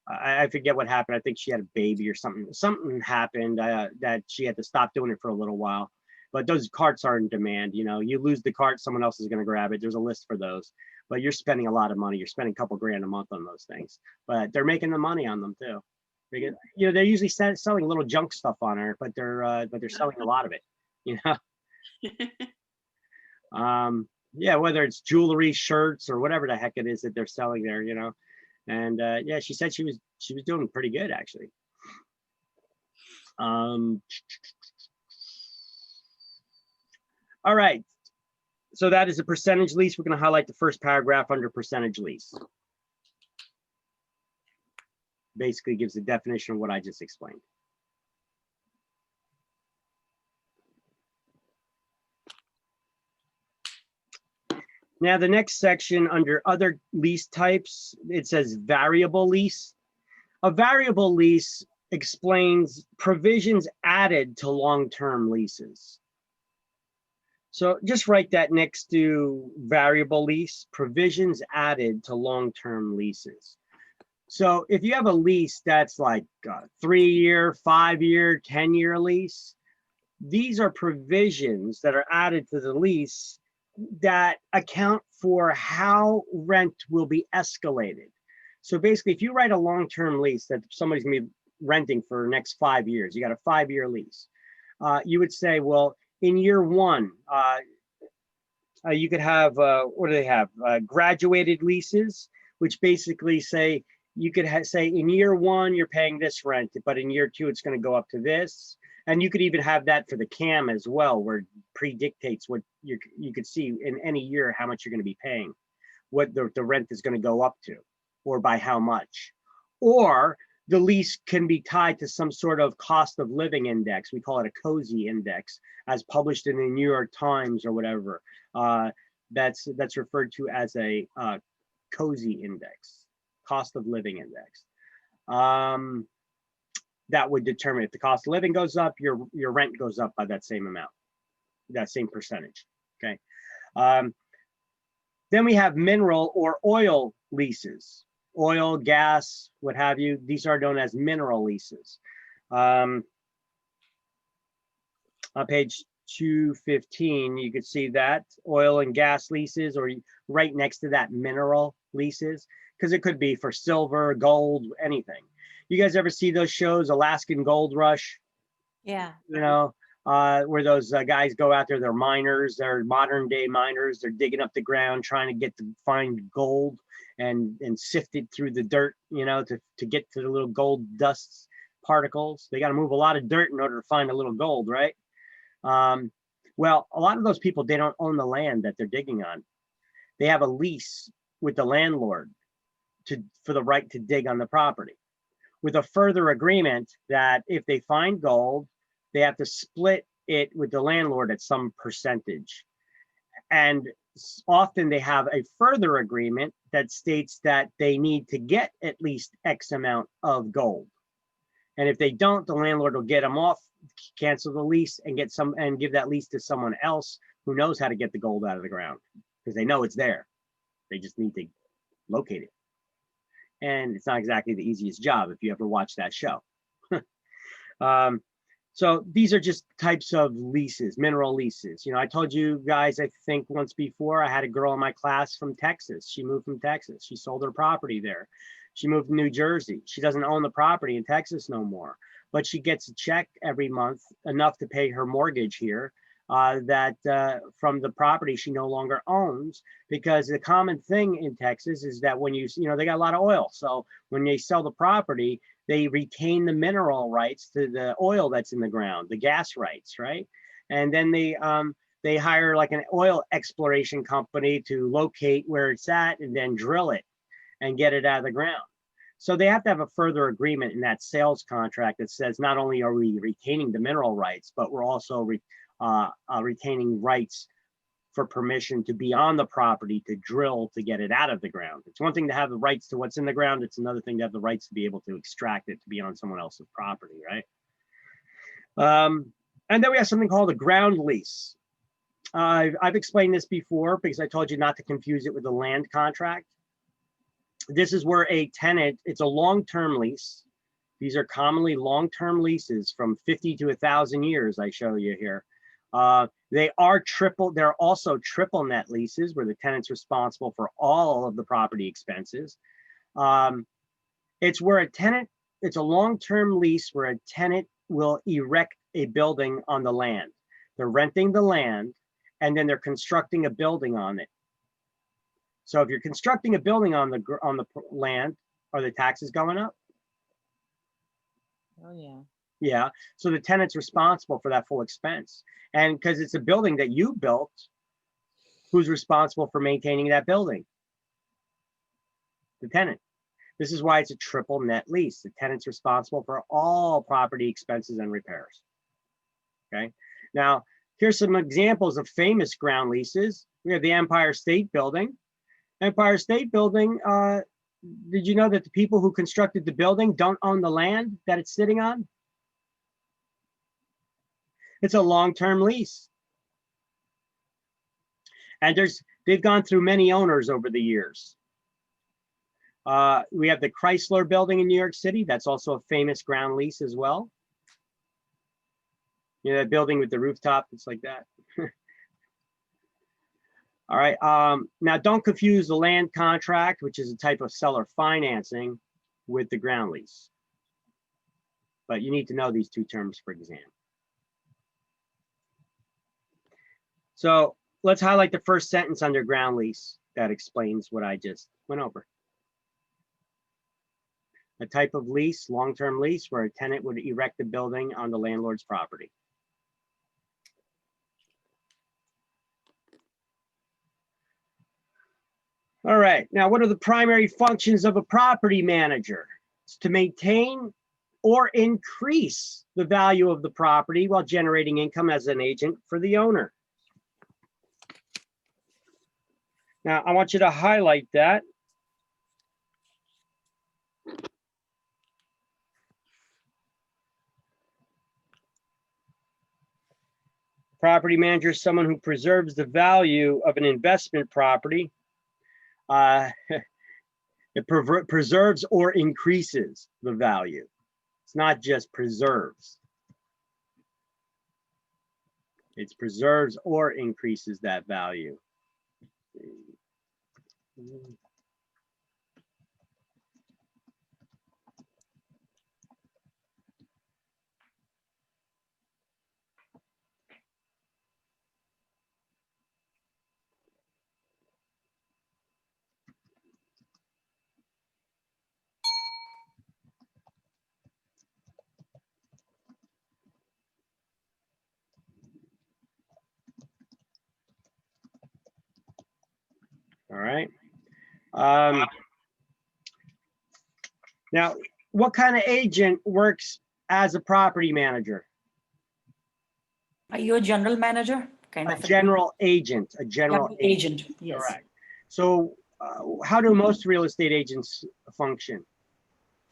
I forget what happened. I think she had a baby or something. Something happened that she had to stop doing it for a little while. But those carts are in demand. You know, you lose the cart, someone else is going to grab it. There's a list for those. But you're spending a lot of money. You're spending a couple grand a month on those things. But they're making the money on them too. Because, you know, they're usually selling little junk stuff on her, but they're selling a lot of it. You know. Yeah, whether it's jewelry, shirts, or whatever the heck it is that they're selling there. You know. And yeah, she said she was doing pretty good actually. All right, so that is a percentage lease. We're going to highlight the first paragraph under percentage lease. Basically gives the definition of what I just explained. Now, the next section under other lease types, it says variable lease. A variable lease explains provisions added to long-term leases. So just write that next to variable lease, provisions added to long-term leases. So if you have a lease that's like a 3-year, 5-year, 10-year lease, these are provisions that are added to the lease that account for how rent will be escalated. So basically, if you write a long-term lease that somebody's gonna be renting for the next 5 years, you got a 5-year lease. You would say, well, in year one, you could have, what do they have? Graduated leases, which basically say, you could say in year one, you're paying this rent, but in year two, it's going to go up to this. And you could even have that for the CAM as well, where it predictates what you could see in any year, how much you're going to be paying, what the rent is going to go up to, or by how much. Or the lease can be tied to some sort of cost of living index. We call it a COSI index, as published in the New York Times or whatever. That's referred to as a COSI index, cost of living index. That would determine if the cost of living goes up, your rent goes up by that same amount, that same percentage. Okay. Then we have mineral or oil leases. Oil, gas, what have you. These are known as mineral leases. On page 215, you could see that oil and gas leases, or right next to that, mineral leases, because it could be for silver, gold, anything. You guys ever see those shows, Alaskan Gold Rush? Yeah. You know, where those guys go out there, they're miners, they're modern day miners, they're digging up the ground, trying to find gold and sift it through the dirt, you know, to get to the little gold dust particles. They got to move a lot of dirt in order to find a little gold, right? Well, a lot of those people, they don't own the land that they're digging on. They have a lease with the landlord for the right to dig on the property, with a further agreement that if they find gold, they have to split it with the landlord at some percentage. And often they have a further agreement that states that they need to get at least X amount of gold. And if they don't, the landlord will get them off, cancel the lease, and give that lease to someone else who knows how to get the gold out of the ground, because they know it's there. They just need to locate it. And it's not exactly the easiest job if you ever watch that show. So these are just types of leases, mineral leases. You know, I told you guys, I think once before, I had a girl in my class from Texas. She moved from Texas. She sold her property there. She moved to New Jersey. She doesn't own the property in Texas no more, but she gets a check every month, enough to pay her mortgage here, from the property she no longer owns, because the common thing in Texas is that when you know, they got a lot of oil. So when they sell the property, they retain the mineral rights to the oil that's in the ground, the gas rights, right? And then they hire like an oil exploration company to locate where it's at and then drill it and get it out of the ground. So they have to have a further agreement in that sales contract that says not only are we retaining the mineral rights, but we're also retaining rights for permission to be on the property to drill to get it out of the ground. It's one thing to have the rights to what's in the ground. It's another thing to have the rights to be able to extract it to be on someone else's property, right? And then we have something called a ground lease. I've explained this before because I told you not to confuse it with a land contract. This is where a tenant, it's a long-term lease. These are commonly long-term leases from 50 to 1,000 years, I show you here. They're also triple net leases where the tenant's responsible for all of the property expenses. It's a long-term lease where a tenant will erect a building on the land. They're renting the land and then they're constructing a building on it. So if you're constructing a building on the land, are the taxes going up? Oh, yeah. Yeah, so the tenant's responsible for that full expense. And because it's a building that you built, who's responsible for maintaining that building? The tenant. This is why it's a triple net lease. The tenant's responsible for all property expenses and repairs. Okay, now here's some examples of famous ground leases. We have the Empire State Building. Empire State Building, did you know that the people who constructed the building don't own the land that it's sitting on? It's a long-term lease. And they've gone through many owners over the years. We have the Chrysler Building in New York City. That's also a famous ground lease as well. You know, that building with the rooftop, it's like that. All right, now don't confuse the land contract, which is a type of seller financing, with the ground lease. But you need to know these two terms for exam. So let's highlight the first sentence under ground lease that explains what I just went over. A type of lease, long-term lease, where a tenant would erect a building on the landlord's property. All right, now what are the primary functions of a property manager? It's to maintain or increase the value of the property while generating income as an agent for the owner. Now, I want you to highlight that. Property manager is someone who preserves the value of an investment property. It preserves or increases the value. It's not just preserves. It preserves or increases that value. All right. Now, what kind of agent works as a property manager? Are you a general manager? Kind A of general agent, a general general agent. agent. Yes. Correct. So how do most real estate agents function?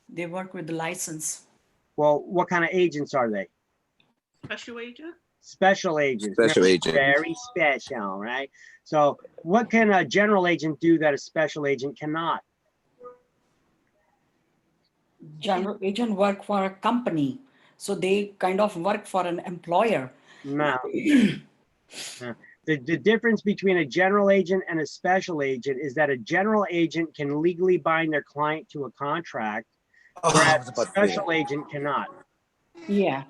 They work with the license. Well, what kind of agents are they? Special agent? Special agents. Special They're agent. Very special, right? So what can a general agent do that a special agent cannot? General agent work for a company, so they kind of work for an employer. No. No. The difference between a general agent and a special agent is that a general agent can legally bind their client to a contract, Oh, I whereas was a about to say special agent cannot. Yeah.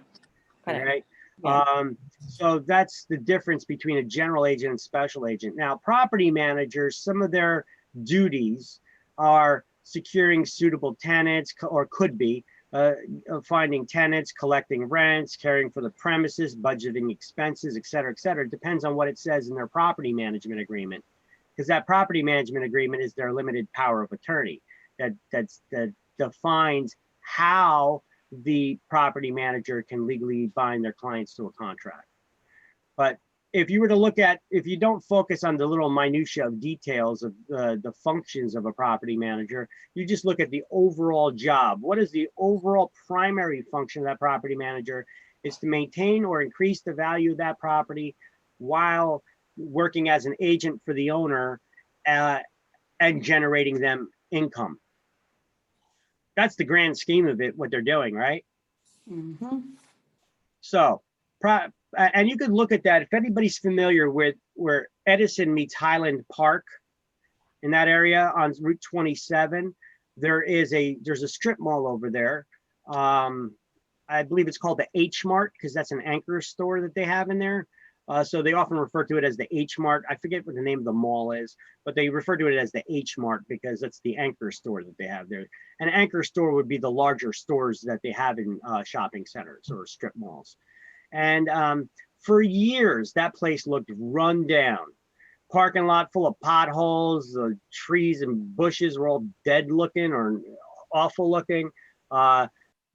All Correct. right. Yeah. So that's the difference between a general agent and special agent. Now, property managers, some of their duties are securing suitable tenants, or could be finding tenants, collecting rents, caring for the premises, budgeting expenses, et cetera, et cetera. It depends on what it says in their property management agreement, because that property management agreement is their limited power of attorney that defines how the property manager can legally bind their clients to a contract. But if you were to look at, if you don't focus on the little minutia of details of the functions of a property manager, you just look at the overall job. What is the overall primary function of that property manager? Is to maintain or increase the value of that property while working as an agent for the owner and generating them income. That's the grand scheme of it, what they're doing, right? Mm-hmm. So, and you could look at that. If anybody's familiar with where Edison meets Highland Park, in that area on Route 27, there's a strip mall over there. I believe it's called the H Mart, because that's an anchor store that they have in there. So they often refer to it as the H Mart. I forget what the name of the mall is, but they refer to it as the H Mart because that's the anchor store that they have there. An anchor store would be the larger stores that they have in shopping centers or strip malls. And for years, that place looked run down. Parking lot full of potholes, the trees and bushes were all dead looking or awful looking.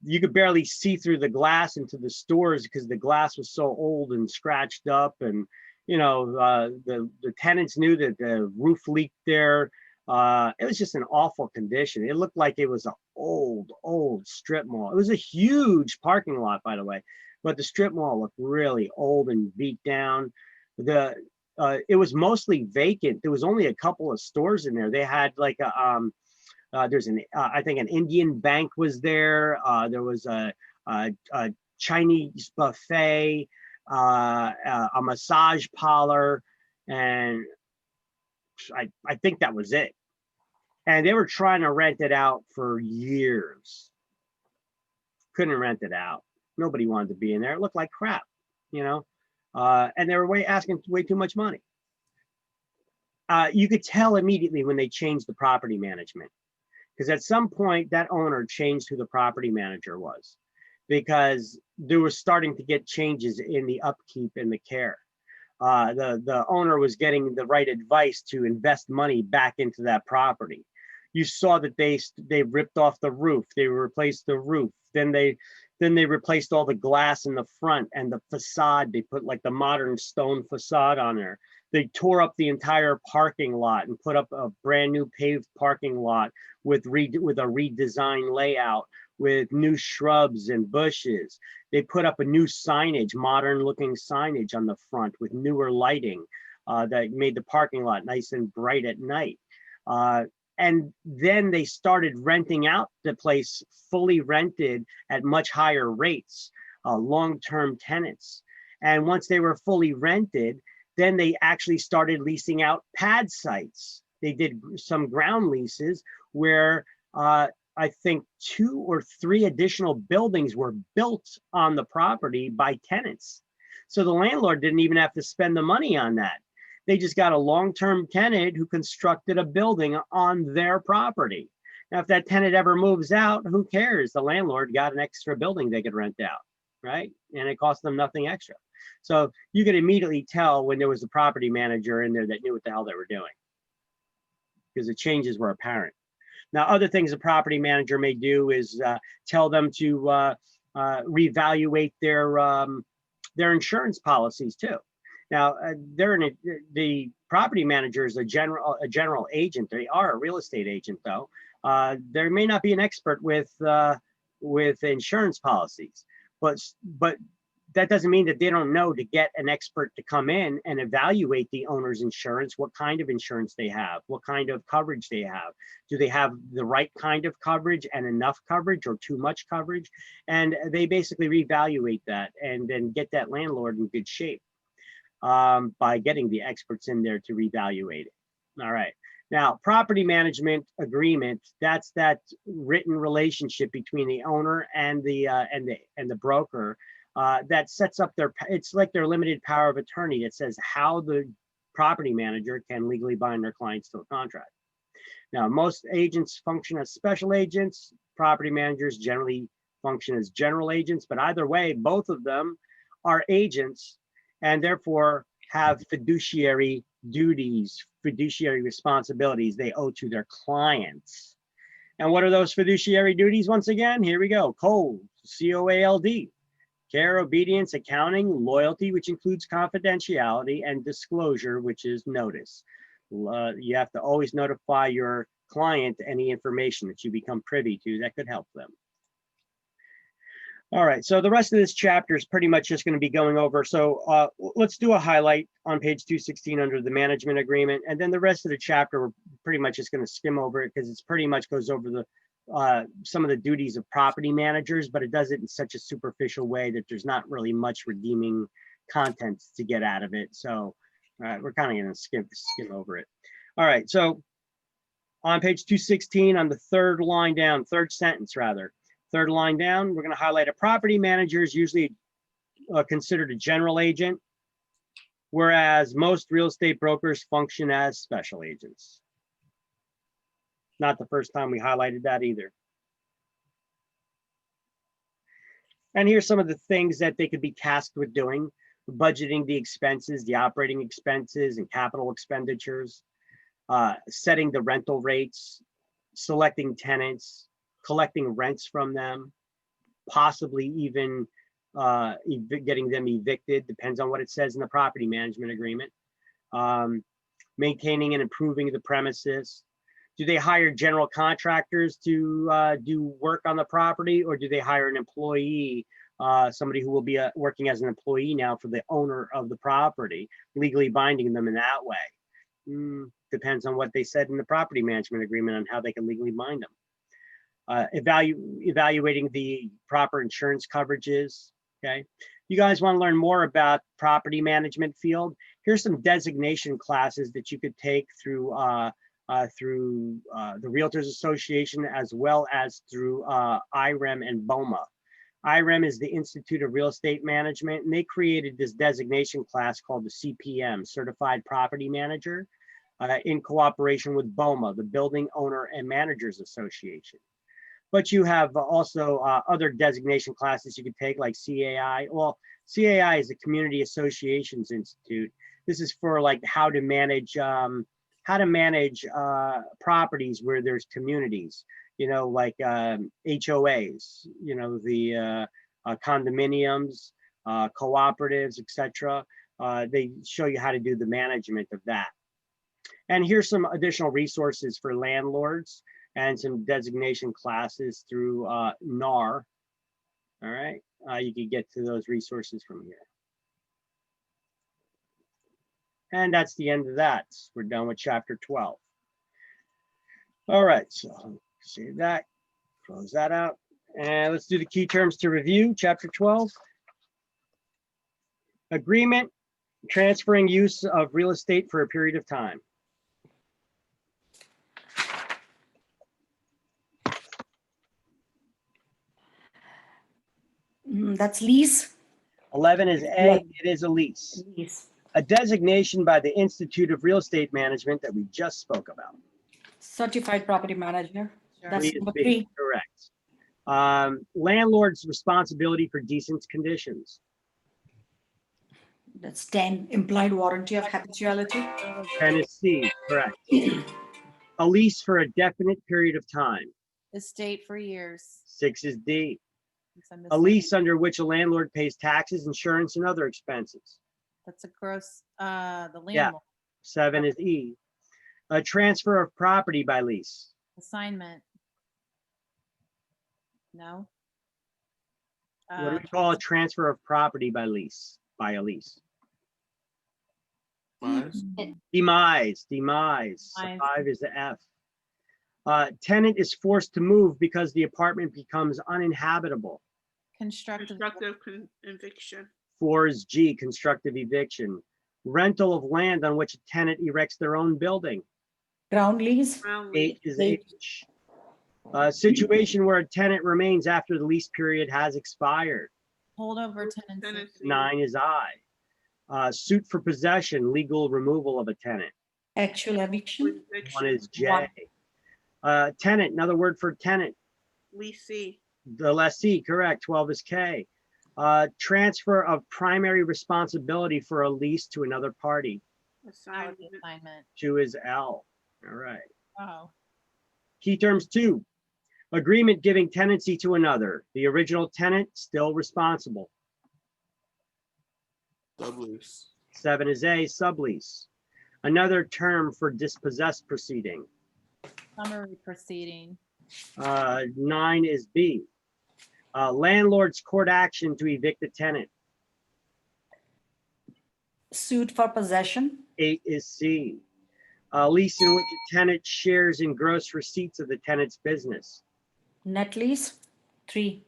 You could barely see through the glass into the stores because the glass was so old and scratched up. And, you know, the tenants knew that the roof leaked there. It was just an awful condition. It looked like it was an old strip mall. It was a huge parking lot, by the way, but the strip mall looked really old and beat down. It was mostly vacant. There was only a couple of stores in there. They had like a, I think an Indian bank was there. There was a Chinese buffet, a massage parlor, and I think that was it. And they were trying to rent it out for years. Couldn't rent it out. Nobody wanted to be in there. It looked like crap, you know? And they were asking way too much money. You could tell immediately when they changed the property management, because at some point that owner changed who the property manager was, because there was starting to get changes in the upkeep and the care. The owner was getting the right advice to invest money back into that property. You saw that they ripped off the roof, they replaced the roof, then they replaced all the glass in the front and the facade. They put like the modern stone facade on there. They tore up the entire parking lot and put up a brand new paved parking lot with a redesigned layout with new shrubs and bushes. They put up a new signage, modern looking signage on the front with newer lighting that made the parking lot nice and bright at night. And then they started renting out the place fully rented at much higher rates, long-term tenants. And once they were fully rented, then they actually started leasing out pad sites. They did some ground leases where I think 2 or 3 additional buildings were built on the property by tenants. So the landlord didn't even have to spend the money on that. They just got a long-term tenant who constructed a building on their property. Now, if that tenant ever moves out, who cares? The landlord got an extra building they could rent out, right? And it cost them nothing extra. So you could immediately tell when there was a property manager in there that knew what the hell they were doing, because the changes were apparent. Now, other things a property manager may do is tell them to reevaluate their insurance policies too. Now, the property manager is a general agent. They are a real estate agent, though. They may not be an expert with insurance policies, but that doesn't mean that they don't know to get an expert to come in and evaluate the owner's insurance, what kind of insurance they have, what kind of coverage they have. Do they have the right kind of coverage and enough coverage or too much coverage? And they basically reevaluate that and then get that landlord in good shape by getting the experts in there to reevaluate it. All right. Now, property management agreement, that's that written relationship between the owner and the broker. That sets up it's like their limited power of attorney that says how the property manager can legally bind their clients to a contract. Now, most agents function as special agents. Property managers generally function as general agents, but either way, both of them are agents and therefore have fiduciary duties, fiduciary responsibilities they owe to their clients. And what are those fiduciary duties? Once again, here we go. COLD, C-O-A-L-D. Care, obedience, accounting, loyalty, which includes confidentiality, and disclosure, which is notice. You have to always notify your client any information that you become privy to that could help them. All right, so the rest of this chapter is pretty much just going to be going over. So let's do a highlight on page 216 under the management agreement. And then the rest of the chapter, we're pretty much just going to skim over it because it's pretty much goes over the some of the duties of property managers, but it does it in such a superficial way that there's not really much redeeming content to get out of it. So we're kind of going to skim over it. All right, so on page 216, on the third sentence, third line down, we're going to highlight a property manager is usually considered a general agent, whereas most real estate brokers function as special agents. Not the first time we highlighted that either. And here's some of the things that they could be tasked with doing: budgeting the expenses, the operating expenses and capital expenditures, setting the rental rates, selecting tenants, collecting rents from them, possibly even getting them evicted, depends on what it says in the property management agreement, maintaining and improving the premises. Do they hire general contractors to do work on the property, or do they hire an employee, somebody who will be working as an employee now for the owner of the property, legally binding them in that way? Depends on what they said in the property management agreement on how they can legally bind them. Evaluating the proper insurance coverages, okay? you guys want to learn more about property management field, here's some designation classes that you could take through the Realtors Association as well as through IREM and BOMA. IREM is the Institute of Real Estate Management, and they created this designation class called the CPM, Certified Property Manager, in cooperation with BOMA, the Building Owner and Managers Association. But you have also other designation classes you could take, like CAI. Well, CAI is the Community Associations Institute. This is for like how to manage properties where there's communities, you know, like HOAs, you know, the condominiums, cooperatives, etc. They show you how to do the management of that. And here's some additional resources for landlords and some designation classes through NAR. All right, you can get to those resources from here. And that's the end of that. We're done with chapter 12. All right, so save that, close that out. And let's do the key terms to review, chapter 12. Agreement, transferring use of real estate for a period of time. That's lease. 11 is A, it is a lease. Lease. A designation by the Institute of Real Estate Management that we just spoke about. Certified property manager. Sure. That's Three is number B, 3. correct. Landlord's responsibility for decent conditions. That's 10. Implied warranty of habituality. 10 is C, correct. A lease for a definite period of time. Estate for years. 6 is D. Since I'm A missing- lease under which a landlord pays taxes, insurance, and other expenses. That's a gross, the Yeah. landlord 7 is E. A transfer of property by lease. assignment. No? What do we call a transfer of property by lease, by a lease? Demise. Demise. So Demise. 5 is the F. Tenant is forced to move because the apartment becomes uninhabitable. Constructive. Eviction. 4 is G, constructive eviction. Rental of land on which a tenant erects their own building. Ground lease. 8 is Eight. H. A situation where a tenant remains after the lease period has expired. Holdover tenancy. 9 is I. Suit for possession, legal removal of a tenant. Actual eviction. 1 is J. One. Tenant, another word for tenant. Leasee. The lessee, correct. 12 is K. Transfer of primary responsibility for a lease to another party. That would be assignment. 2 is L. All right. Oh, Key terms 2. Agreement giving tenancy to another. The original tenant still responsible. Sublease. 7 is A, sublease. Another term for dispossessed proceeding. summary proceeding. 9 is B. Landlord's court action to evict a tenant. Suit for possession. 8 is C. Lease in which a tenant shares in gross receipts of the tenant's business. Net lease. 3.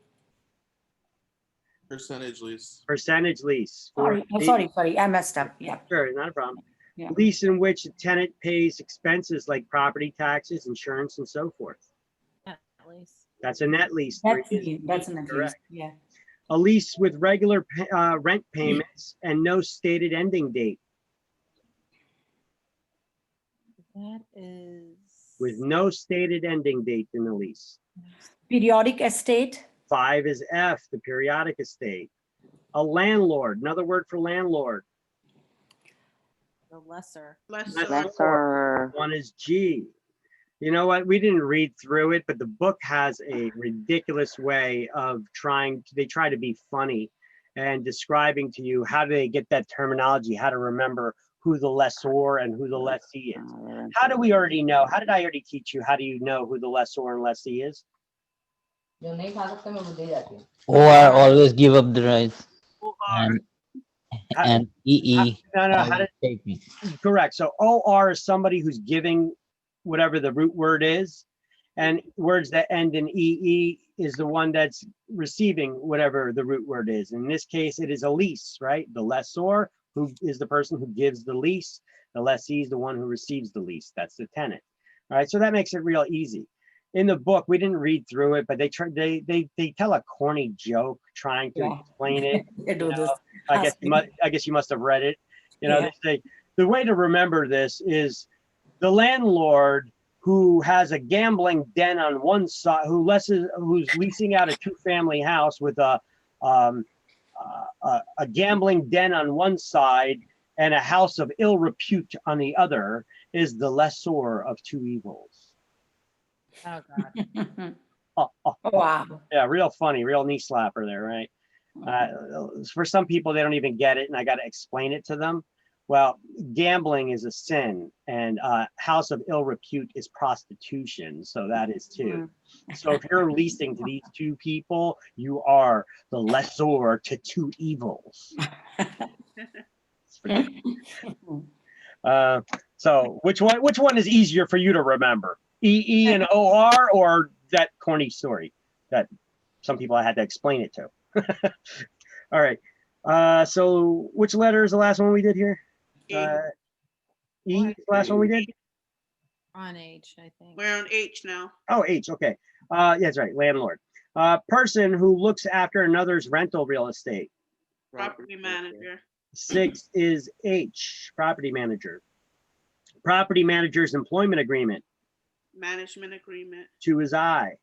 Percentage lease. Percentage lease. 4 is B. Sorry. I messed up. Yeah. Sure, not a problem. Yeah. Lease in which a tenant pays expenses like property taxes, insurance, and so forth. At least. That's a net lease. That's 3 is a net lease. correct. Yeah. A lease with regular rent payments and no stated ending date. That is. With no stated ending date in the lease. Periodic estate. 5 is F, the periodic estate. A landlord, another word for landlord. The lesser. Lesser. 1 is G. You know what? We didn't read through it, but the book has a ridiculous way of they try to be funny and describing to you how do they get that terminology, how to remember who the lessor and who the lessee is. How do we already know? How did I already teach you? How do you know who the lessor and lessee is? OR always give up the rights. And How- and EE. No, how always did, take me. correct. So OR is somebody who's giving whatever the root word is. And words that end in EE is the one that's receiving whatever the root word is. In this case, it is a lease, right? The lessor, who is the person who gives the lease. The lessee is the one who receives the lease. That's the tenant. All right, so that makes it real easy. In the book, we didn't read through it, but they tell a corny joke trying to Yeah. explain it. They do You this. know, I guess you must have read it. You know, Yeah. they say the way to remember this is the landlord who has a gambling den on one side, who's leasing out a two-family house with a gambling den on one side and a house of ill repute on the other, is the lessor of two evils. Oh, God. Wow. Yeah, real funny, real knee slapper there, right? For some people, they don't even get it, and I got to explain it to them. Well, gambling is a sin, and house of ill repute is prostitution, so that is too. So if you're leasing to these two people, you are the lessor to two evils. So which one is easier for you to remember? E and OR, or that corny story that some people I had to explain it to? All right. So which letter is the last one we did here? E is the last one we did? On H, I think. We're on H now. Oh, H, okay. Yeah, that's right, landlord. Person who looks after another's rental real estate. Property manager. 6 is H, property manager. Property manager's employment agreement. Management agreement. 2 is I.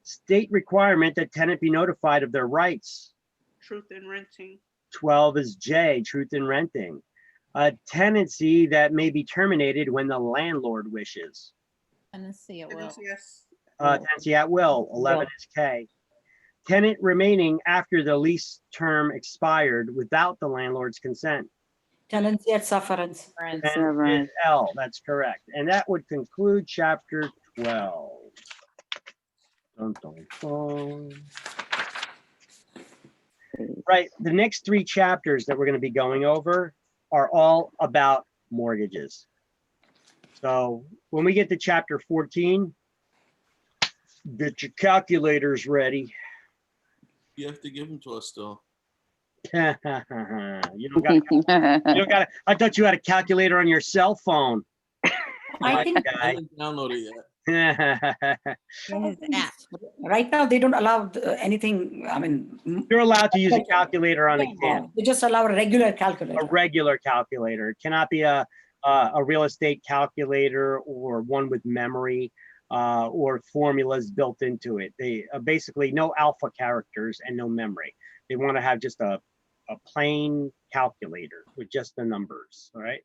State requirement that tenant be notified of their rights. Truth in renting. 12 is J, truth in renting. A tenancy that may be terminated when the landlord wishes. Tenancy at will. Yes. Tenancy at will. 11 is K. Tenant remaining after the lease term expired without the landlord's consent. Tenancy at sufferance. Friends. And is L, that's correct. And that would conclude chapter 12. Dun, dun, dun. Right, the next 3 chapters that we're going to be going over are all about mortgages. So when we get to chapter 14, get your calculators ready. You have to give them to us still. You don't got. I thought you had a calculator on your cell phone. I think I Guy. didn't download it yet. His app. right now they don't allow anything. I mean, You're allowed to use a calculator on the yeah, kid. they just allow a regular calculator. A regular calculator. It cannot be a real estate calculator or one with memory or formulas built into it. They basically no alpha characters and no memory. They want to have just a plain calculator with just the numbers. All right.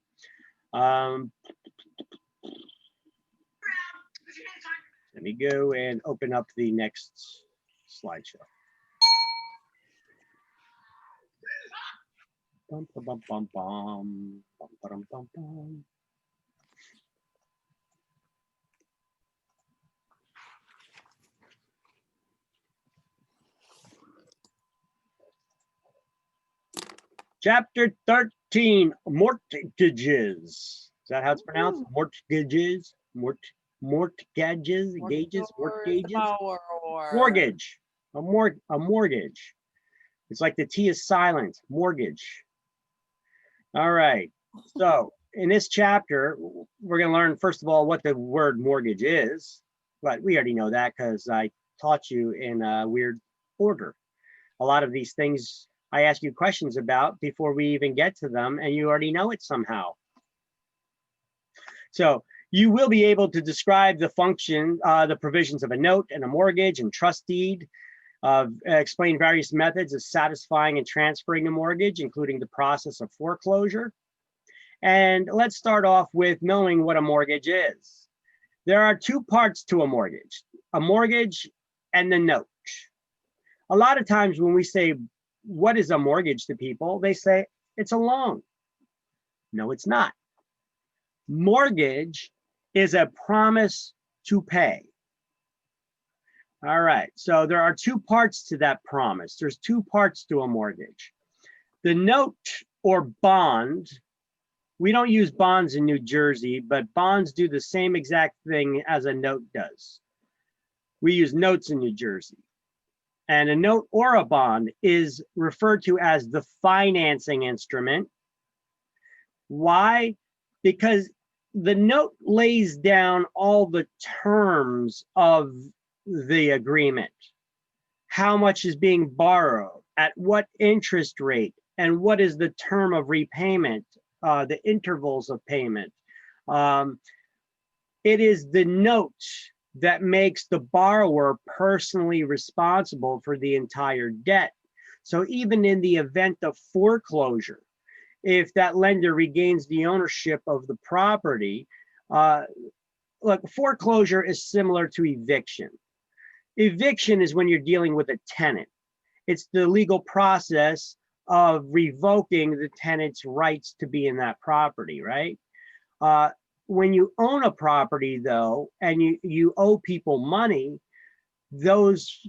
Let me go and open up the next slideshow. Bum, bum, bum, bum, bum, bum, bum, bum, bum. Chapter 13, mortgages. Is that how it's pronounced? Mortgages, mortgages, gauges, mortgages. Mortgage, a mortgage. It's like the T is silent, mortgage. All right, so in this chapter, we're gonna learn, first of all, what the word mortgage is, but we already know that because I taught you in a weird order. A lot of these things I ask you questions about before we even get to them, and you already know it somehow. So you will be able to describe the function, the provisions of a note and a mortgage and trust deed, explain various methods of satisfying and transferring a mortgage, including the process of foreclosure. And let's start off with knowing what a mortgage is. There are 2 parts to a mortgage and the note. A lot of times when we say, what is a mortgage to people, they say it's a loan. No, it's not. Mortgage is a promise to pay. All right, so there are 2 parts to that promise. There's 2 parts to a mortgage. The note or bond, we don't use bonds in New Jersey, but bonds do the same exact thing as a note does. We use notes in New Jersey. And a note or a bond is referred to as the financing instrument. Why? Because the note lays down all the terms of the agreement. How much is being borrowed, at what interest rate, and what is the term of repayment, the intervals of payment. It is the note that makes the borrower personally responsible for the entire debt. So even in the event of foreclosure, if that lender regains the ownership of the property, look, foreclosure is similar to eviction. Eviction is when you're dealing with a tenant. It's the legal process of revoking the tenant's rights to be in that property, right? When you own a property though, and you owe people money, those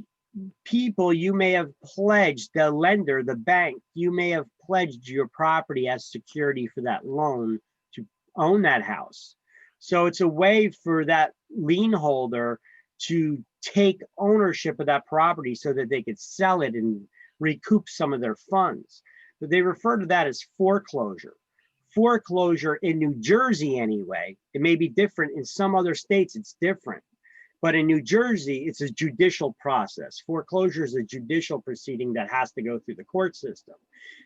people you may have pledged, the lender, the bank, you may have pledged your property as security for that loan to own that house. So it's a way for that lien holder to take ownership of that property so that they could sell it and recoup some of their funds. But they refer to that as foreclosure. Foreclosure in New Jersey anyway, it may be different in some other states, it's different. But in New Jersey, it's a judicial process. Foreclosure is a judicial proceeding that has to go through the court system.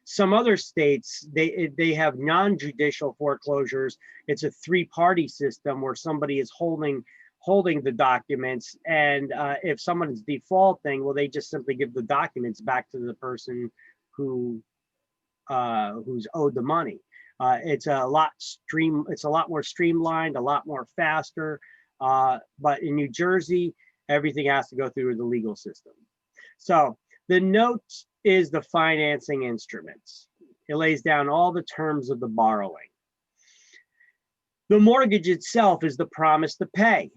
Some other states, they have non-judicial foreclosures. It's a three-party system where somebody is holding the documents, and if someone is defaulting, well, they just simply give the documents back to the person who's owed the money. It's a lot more streamlined, a lot more faster. But in New Jersey, everything has to go through the legal system. So the note is the financing instruments. It lays down all the terms of the borrowing. The mortgage itself is the promise to pay.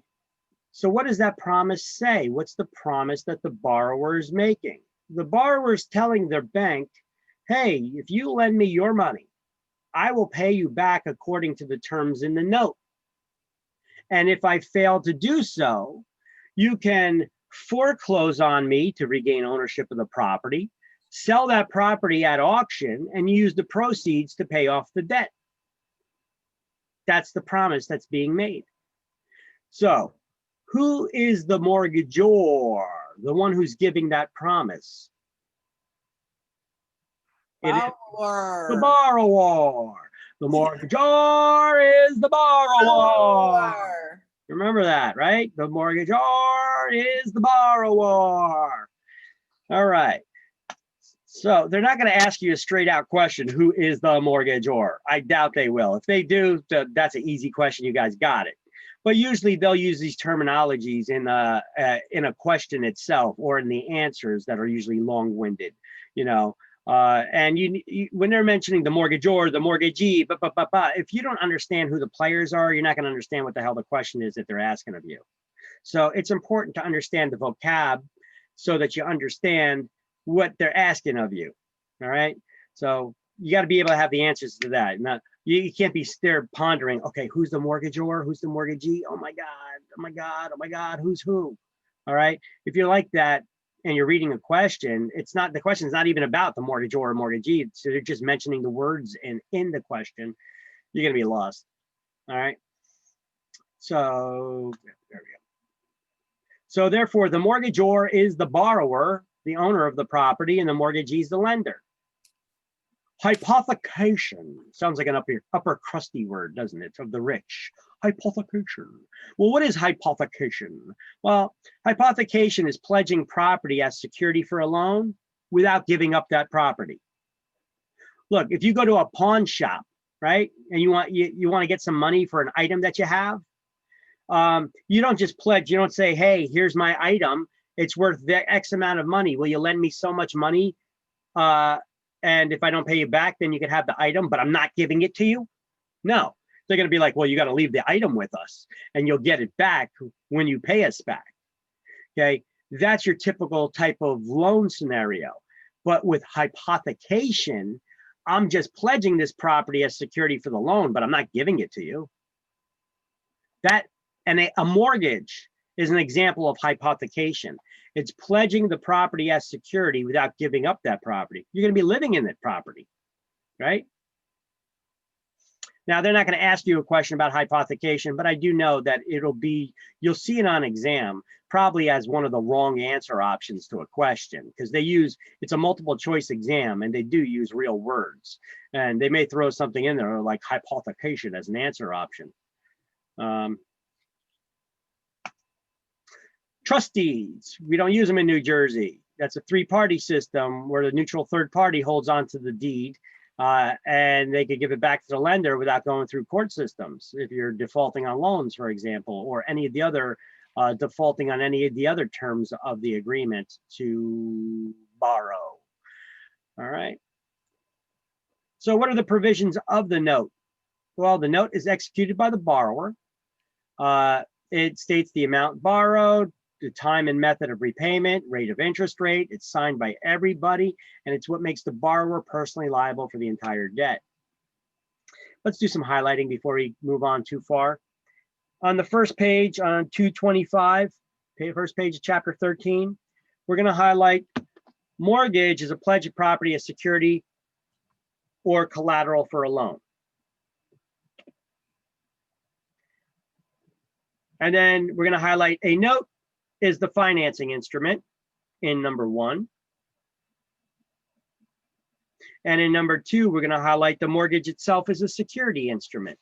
So what does that promise say? What's the promise that the borrower is making? The borrower is telling their bank, hey, if you lend me your money, I will pay you back according to the terms in the note. And if I fail to do so, you can foreclose on me to regain ownership of the property, sell that property at auction, and use the proceeds to pay off the debt. That's the promise that's being made. So who is the mortgagor, the one who's giving that promise? It is the borrower. The mortgagor is the borrower. Remember that, right? The mortgagor is the borrower. All right. So they're not going to ask you a straight out question, who is the mortgagor? I doubt they will. If they do, that's an easy question. You guys got it. But usually they'll use these terminologies in a question itself or in the answers that are usually long-winded, you know. And when they're mentioning the mortgagor, the mortgagee, if you don't understand who the players are, you're not going to understand what the hell the question is that they're asking of you. So it's important to understand the vocab so that you understand what they're asking of you. All right. So you got to be able to have the answers to that. Now, you can't be there pondering, okay, who's the mortgagor? Who's the mortgagee? Oh my God, oh my God, oh my God, who's who? All right. If you're like that, and you're reading a question, the question's not even about the mortgagor or mortgagee. So they're just mentioning the words in the question. You're going to be lost. All right. So there we go. So therefore, the mortgagor is the borrower, the owner of the property, and the mortgagee is the lender. Hypothecation sounds like an upper crusty word, doesn't it? Of the rich. Hypothecation. Well, what is hypothecation? Well, hypothecation is pledging property as security for a loan without giving up that property. Look, if you go to a pawn shop, right, and you want to get some money for an item that you have, you don't just pledge. You don't say, hey, here's my item. It's worth X amount of money. Will you lend me so much money? And if I don't pay you back, then you can have the item, but I'm not giving it to you. No, they're going to be like, well, you got to leave the item with us and you'll get it back when you pay us back. Okay. That's your typical type of loan scenario. But with hypothecation, I'm just pledging this property as security for the loan, but I'm not giving it to you. That and a mortgage is an example of hypothecation. It's pledging the property as security without giving up that property. You're going to be living in that property, right? Now, they're not going to ask you a question about hypothecation, but I do know that you'll see it on exam, probably as one of the wrong answer options to a question, because it's a multiple choice exam and they do use real words. And they may throw something in there like hypothecation as an answer option. Trustees, we don't use them in New Jersey. That's a three-party system where the neutral third party holds onto the deed. And they could give it back to the lender without going through court systems. If you're defaulting on loans, for example, or any of the other defaulting on any of the other terms of the agreement to borrow. All right. So what are the provisions of the note? Well, the note is executed by the borrower. It states the amount borrowed, the time and method of repayment, rate of interest rate. It's signed by everybody, and it's what makes the borrower personally liable for the entire debt. Let's do some highlighting before we move on too far. On the first page, on 225, first page of chapter 13, we're going to highlight mortgage is a pledge of property as security or collateral for a loan. And then we're going to highlight a note is the financing instrument in number 1. And in number 2, we're going to highlight the mortgage itself as a security instrument.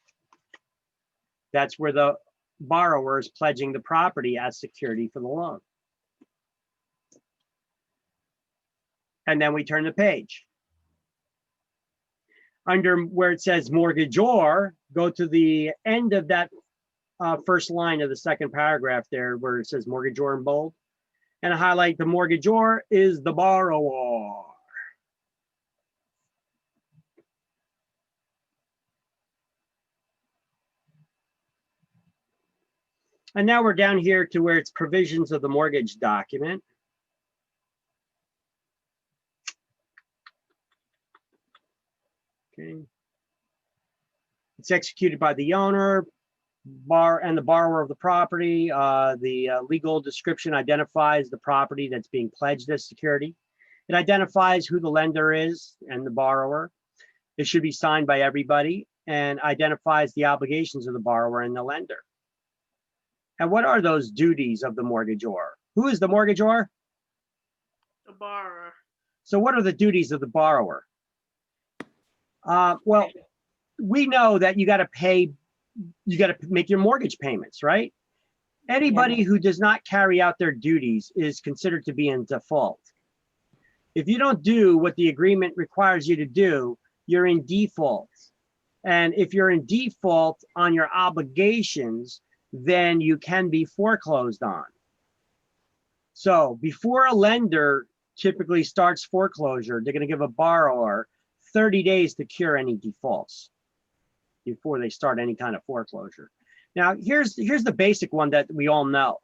That's where the borrower is pledging the property as security for the loan. And then we turn the page. Under where it says mortgagor, go to the end of that first line of the second paragraph there where it says mortgagor in bold, and highlight the mortgagor is the borrower. And now we're down here to where it's provisions of the mortgage document. Okay. It's executed by the owner, and the borrower of the property. The legal description identifies the property that's being pledged as security. It identifies who the lender is and the borrower. It should be signed by everybody and identifies the obligations of the borrower and the lender. And what are those duties of the mortgagor? Who is the mortgagor? The borrower. So what are the duties of the borrower? Well, we know that you got to make your mortgage payments, right? Anybody who does not carry out their duties is considered to be in default. If you don't do what the agreement requires you to do, you're in default. And if you're in default on your obligations, then you can be foreclosed on. So before a lender typically starts foreclosure, they're going to give a borrower 30 days to cure any defaults before they start any kind of foreclosure. Now, here's the basic one that we all know.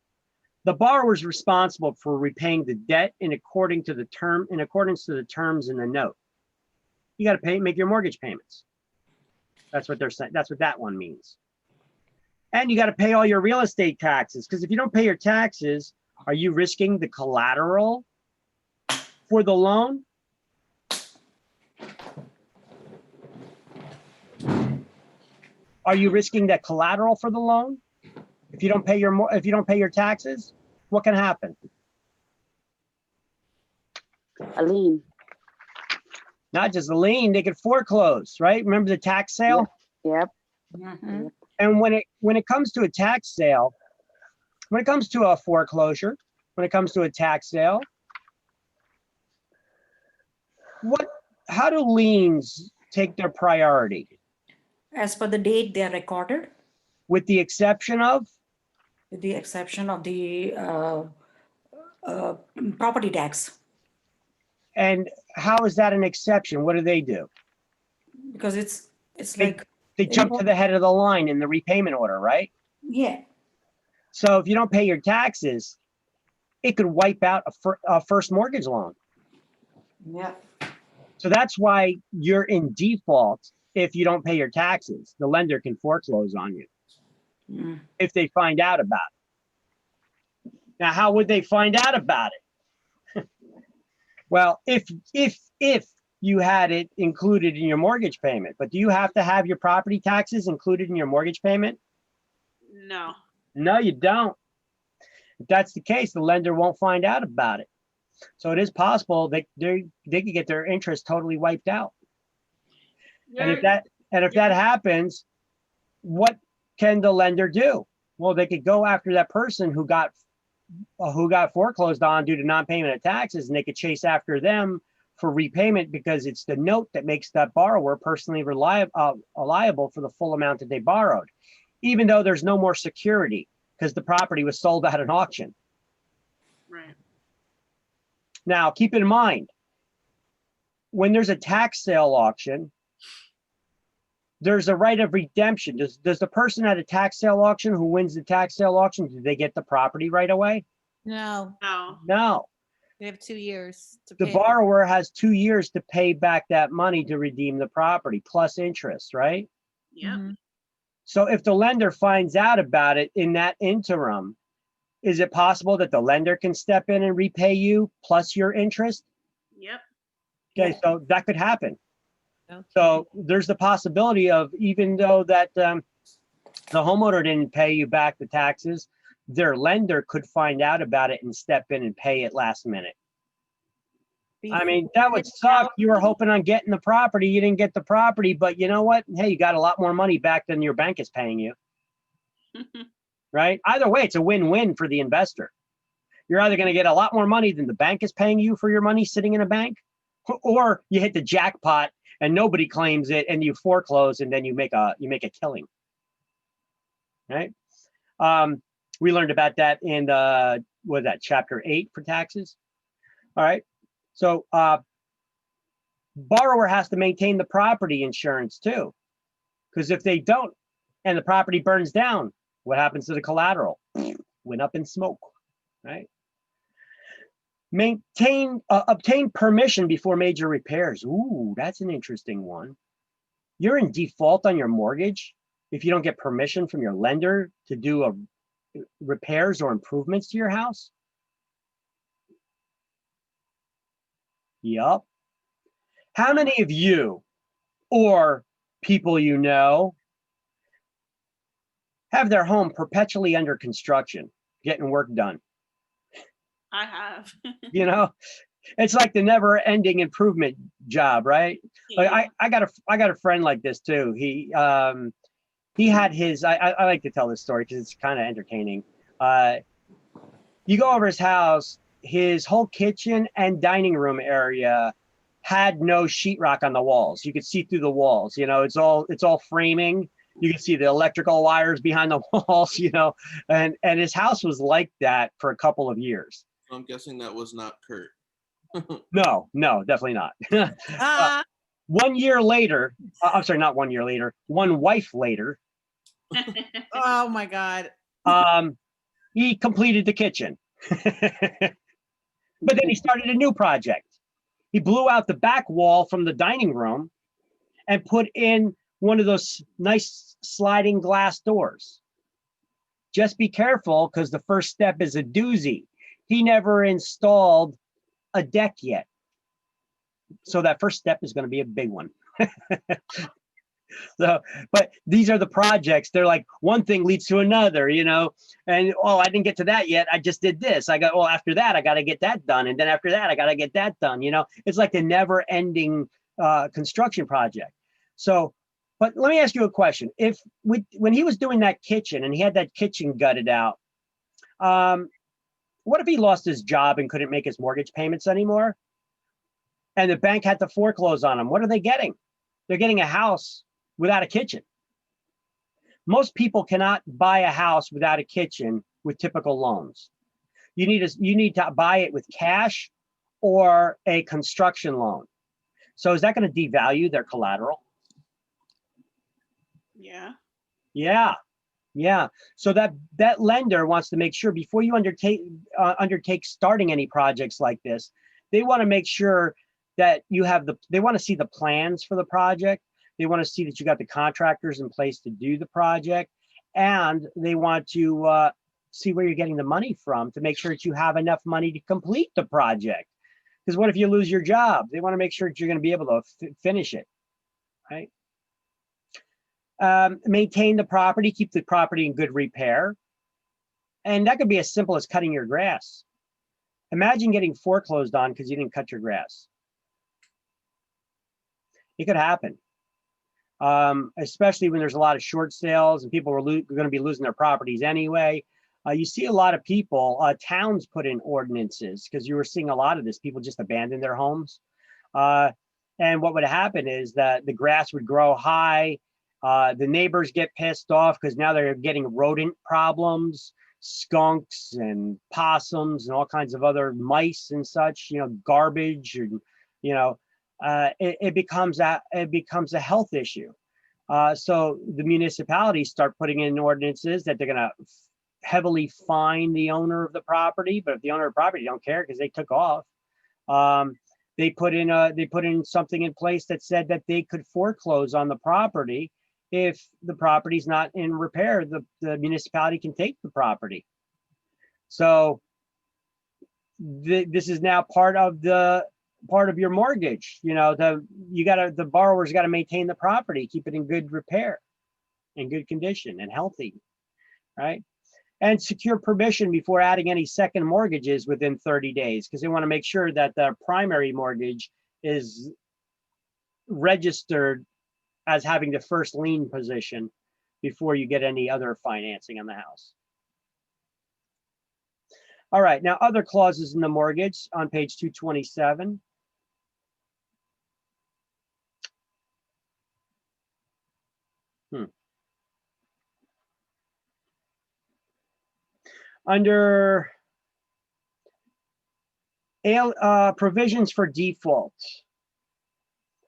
The borrower is responsible for repaying the debt in accordance to the terms in the note. You got to make your mortgage payments. That's what they're saying. That's what that one means. And you got to pay all your real estate taxes, because if you don't pay your taxes, are you risking the collateral for the loan? Are you risking that collateral for the loan? If you don't pay your taxes, what can happen? A lien. Not just a lien, they could foreclose, right? Remember the tax sale? Yep. Mhm. And when it comes to a tax sale, when it comes to a foreclosure, when it comes to a tax sale, how do liens take their priority? As per the date they are recorded, With the exception of? with the exception of the property tax, And how is that an exception? What do they do? because it's They- like, They jump to the head of the line in the repayment order, right? yeah, So if you don't pay your taxes, it could wipe out a first mortgage loan. yeah. So that's why you're in default if you don't pay your taxes. The lender can foreclose on you Mm. if they find out about it. Now, how would they find out about it? Well, if you had it included in your mortgage payment, but do you have to have your property taxes included in your mortgage payment? No. No, you don't. If that's the case, the lender won't find out about it. So it is possible that they could get their interest totally wiped out. And if that happens, what can the lender do? Well, they could go after that person who got foreclosed on due to non-payment of taxes, and they could chase after them for repayment because it's the note that makes that borrower personally liable for the full amount that they borrowed, even though there's no more security because the property was sold at an auction. Right. Now, keep in mind, when there's a tax sale auction, there's a right of redemption. Does the person at a tax sale auction who wins the tax sale auction, do they get the property right away? No, No. No. they have 2 years to The pay. borrower has 2 years to pay back that money to redeem the property plus interest, right? Yep. Mhm. So if the lender finds out about it in that interim, is it possible that the lender can step in and repay you plus your interest? Yep. Okay, so that could happen. Okay. So there's the possibility of, even though that the homeowner didn't pay you back the taxes, their lender could find out about it and step in and pay it last minute. I mean, that would suck. You were hoping on getting the property, you didn't get the property, but you know what? Hey, you got a lot more money back than your bank is paying you, right? Either way, it's a win-win for the investor. You're either going to get a lot more money than the bank is paying you for your money sitting in a bank, or you hit the jackpot and nobody claims it and you foreclose and then you make a killing, right? We learned about that in what was that, chapter 8 for taxes. All right. So borrower has to maintain the property insurance too, because if they don't and the property burns down, what happens to the collateral? Went up in smoke, right? Obtain permission before major repairs. Ooh, that's an interesting one. You're in default on your mortgage if you don't get permission from your lender to do repairs or improvements to your house. Yup. How many of you or people you know have their home perpetually under construction, getting work done? I have. You know, it's like the never ending improvement job, right? Like I got a friend like this too. He had his, I like to tell this story because it's kind of entertaining. You go over his house, his whole kitchen and dining room area had no sheetrock on the walls. You could see through the walls, you know, it's all framing. You can see the electrical wires behind the walls, you know, and his house was like that for a couple of years. I'm guessing that was not Kurt. No, definitely not. 1 year later, I'm sorry, not 1 year later, one wife later, Oh my God. he completed the kitchen. But then he started a new project. He blew out the back wall from the dining room and put in one of those nice sliding glass doors. Just be careful, because the first step is a doozy. He never installed a deck yet. So that first step is going to be a big one. So, but these are the projects. They're like one thing leads to another, you know, and I didn't get to that yet. I just did this. After that, I got to get that done. And then after that, I got to get that done. You know, it's like a never ending construction project. So, but let me ask you a question. When he was doing that kitchen and he had that kitchen gutted out, what if he lost his job and couldn't make his mortgage payments anymore? And the bank had to foreclose on him. What are they getting? They're getting a house without a kitchen. Most people cannot buy a house without a kitchen with typical loans. You need to buy it with cash or a construction loan. So is that going to devalue their collateral? Yeah. Yeah. So that lender wants to make sure before you undertake starting any projects like this, they want to make sure that you have they want to see the plans for the project. They want to see that you got the contractors in place to do the project, and they want to see where you're getting the money from to make sure that you have enough money to complete the project. Because what if you lose your job? They want to make sure that you're going to be able to finish it, right? Maintain the property, keep the property in good repair. And that could be as simple as cutting your grass. Imagine getting foreclosed on because you didn't cut your grass. It could happen, especially when there's a lot of short sales and people are going to be losing their properties anyway. You see a lot of people, towns put in ordinances because you were seeing a lot of this. People just abandon their homes. And what would happen is that the grass would grow high. The neighbors get pissed off because now they're getting rodent problems, skunks and possums and all kinds of other mice and such, garbage, and, it becomes a health issue. So the municipalities start putting in ordinances that they're going to heavily fine the owner of the property, but if the owner of the property don't care because they took off, they put in something in place that said that they could foreclose on the property. If the property's not in repair, the municipality can take the property. So this is now part of your mortgage. The borrower's got to maintain the property, keep it in good repair, in good condition and healthy, right? And secure permission before adding any second mortgages within 30 days, because they want to make sure that the primary mortgage is registered as having the first lien position before you get any other financing on the house. All right, now other clauses in the mortgage on page 227. Under provisions for default,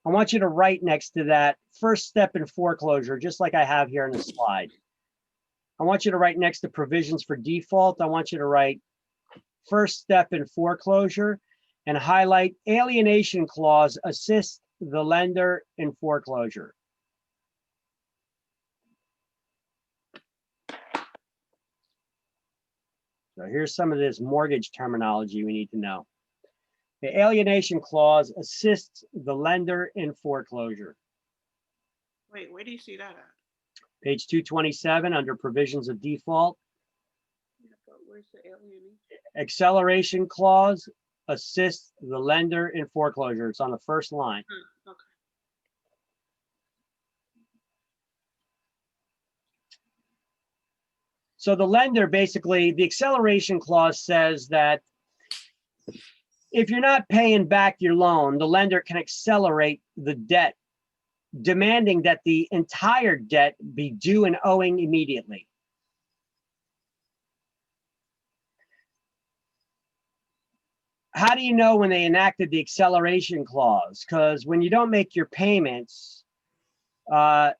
I want you to write next to that first step in foreclosure, just like I have here in the slide. I want you to write next to provisions for default. I want you to write first step in foreclosure and highlight alienation clause assists the lender in foreclosure. So here's some of this mortgage terminology we need to know. The alienation clause assists the lender in foreclosure. Wait, where do you see that at? Page 227 under provisions of default. Yeah, but where's the alienation? Acceleration clause assists the lender in foreclosure. It's on the first line. Okay. So the lender basically, the acceleration clause says that if you're not paying back your loan, the lender can accelerate the debt, demanding that the entire debt be due and owing immediately. How do you know when they enacted the acceleration clause? Because when you don't make your payments, there's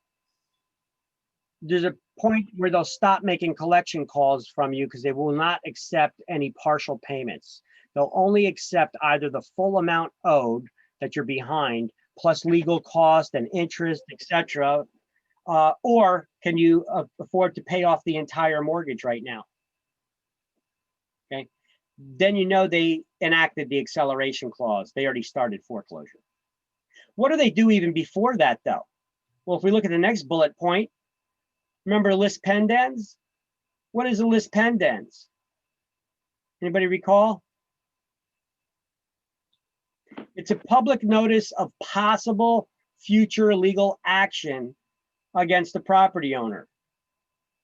a point where they'll stop making collection calls from you because they will not accept any partial payments. They'll only accept either the full amount owed that you're behind, plus legal cost and interest, etc., or can you afford to pay off the entire mortgage right now? Okay, then you know they enacted the acceleration clause. They already started foreclosure. What do they do even before that, though? Well, if we look at the next bullet point, remember lis pendens? What is a lis pendens? Anybody recall? It's a public notice of possible future legal action against the property owner.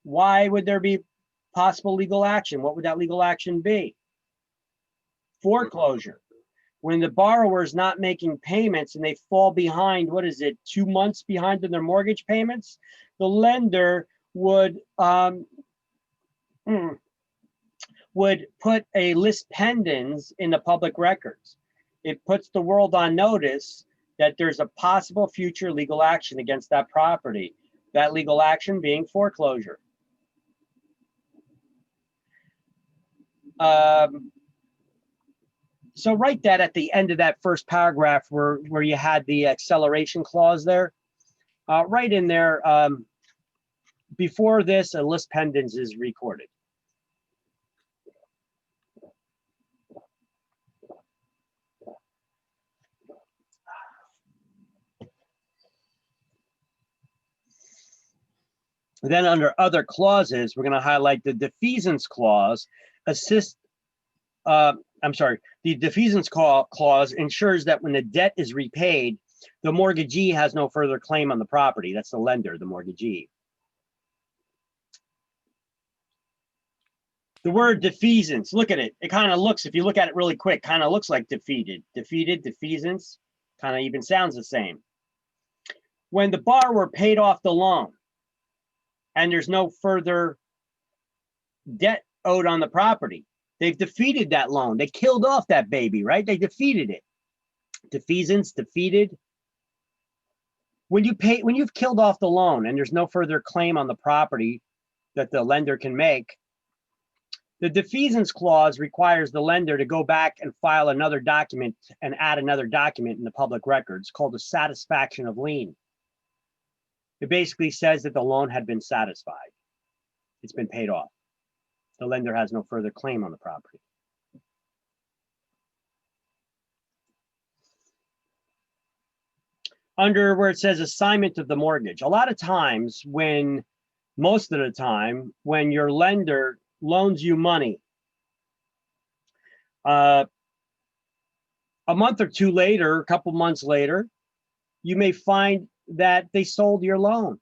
Why would there be possible legal action? What would that legal action be? Foreclosure. When the borrower is not making payments and they fall behind, what is it, 2 months behind in their mortgage payments, the lender would put a lis pendens in the public records. It puts the world on notice that there's a possible future legal action against that property, that legal action being foreclosure. So write that at the end of that first paragraph where you had the acceleration clause there. Right in there, before this, a lis pendens is recorded. Then under other clauses, we're going to highlight the defeasance clause. The defeasance clause ensures that when the debt is repaid, the mortgagee has no further claim on the property. That's the lender, the mortgagee. The word defeasance, look at it. It kind of looks, if you look at it really quick, kind of looks like defeated. Defeated, defeasance, kind of even sounds the same. When the borrower paid off the loan and there's no further debt owed on the property, they've defeated that loan. They killed off that baby, right? They defeated it. Defeasance, defeated. When you've killed off the loan and there's no further claim on the property that the lender can make, the defeasance clause requires the lender to go back and file another document and add another document in the public records called a satisfaction of lien. It basically says that the loan had been satisfied. It's been paid off. The lender has no further claim on the property. Under where it says assignment of the mortgage, a lot of times most of the time, when your lender loans you money, a month or two later, a couple months later, you may find that they sold your loan.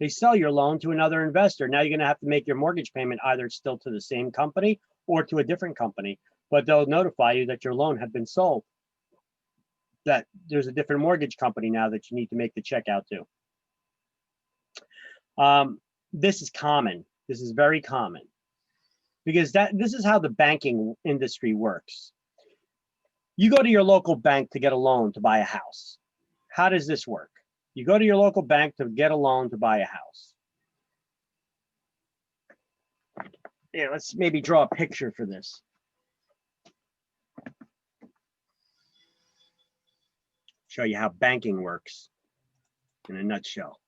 They sell your loan to another investor. Now you're going to have to make your mortgage payment either still to the same company or to a different company, but they'll notify you that your loan had been sold, that there's a different mortgage company now that you need to make the check out to. This is common. This is very common because this is how the banking industry works. You go to your local bank to get a loan to buy a house. How does this work? You go to your local bank to get a loan to buy a house. Yeah, let's maybe draw a picture for this. Show you how banking works in a nutshell.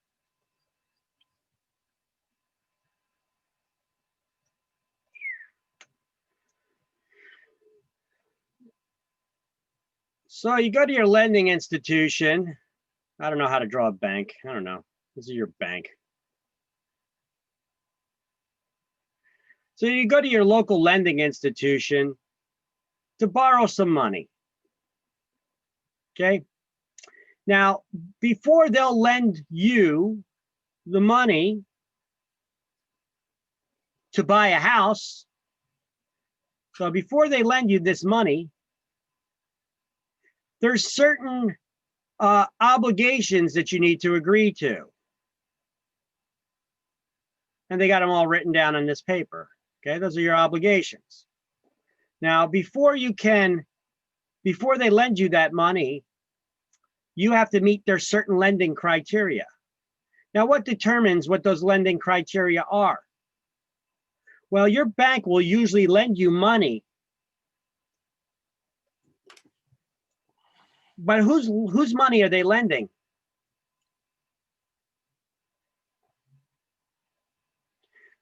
So you go to your lending institution. I don't know how to draw a bank. I don't know. This is your bank. So you go to your local lending institution to borrow some money. Okay. Now, before they'll lend you the money to buy a house, so before they lend you this money, there's certain obligations that you need to agree to. And they got them all written down on this paper. Okay, those are your obligations. Now, before they lend you that money, you have to meet their certain lending criteria. Now, what determines what those lending criteria are? Well, your bank will usually lend you money. But whose money are they lending?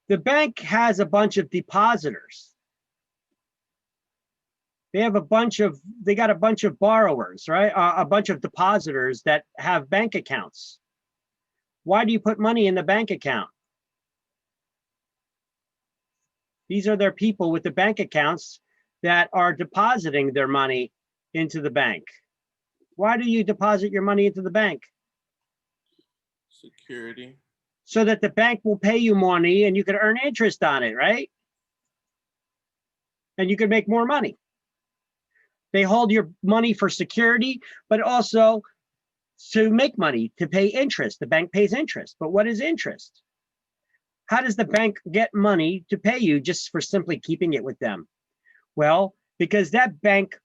The bank has a bunch of depositors. They got a bunch of borrowers, right? A bunch of depositors that have bank accounts. Why do you put money in the bank account? These are their people with the bank accounts that are depositing their money into the bank. Why do you deposit your money into the bank? Security. So that the bank will pay you money and you can earn interest on it, right? And you can make more money. They hold your money for security, but also to make money, to pay interest. The bank pays interest. But what is interest? How does the bank get money to pay you just for simply keeping it with them? Well, because that bank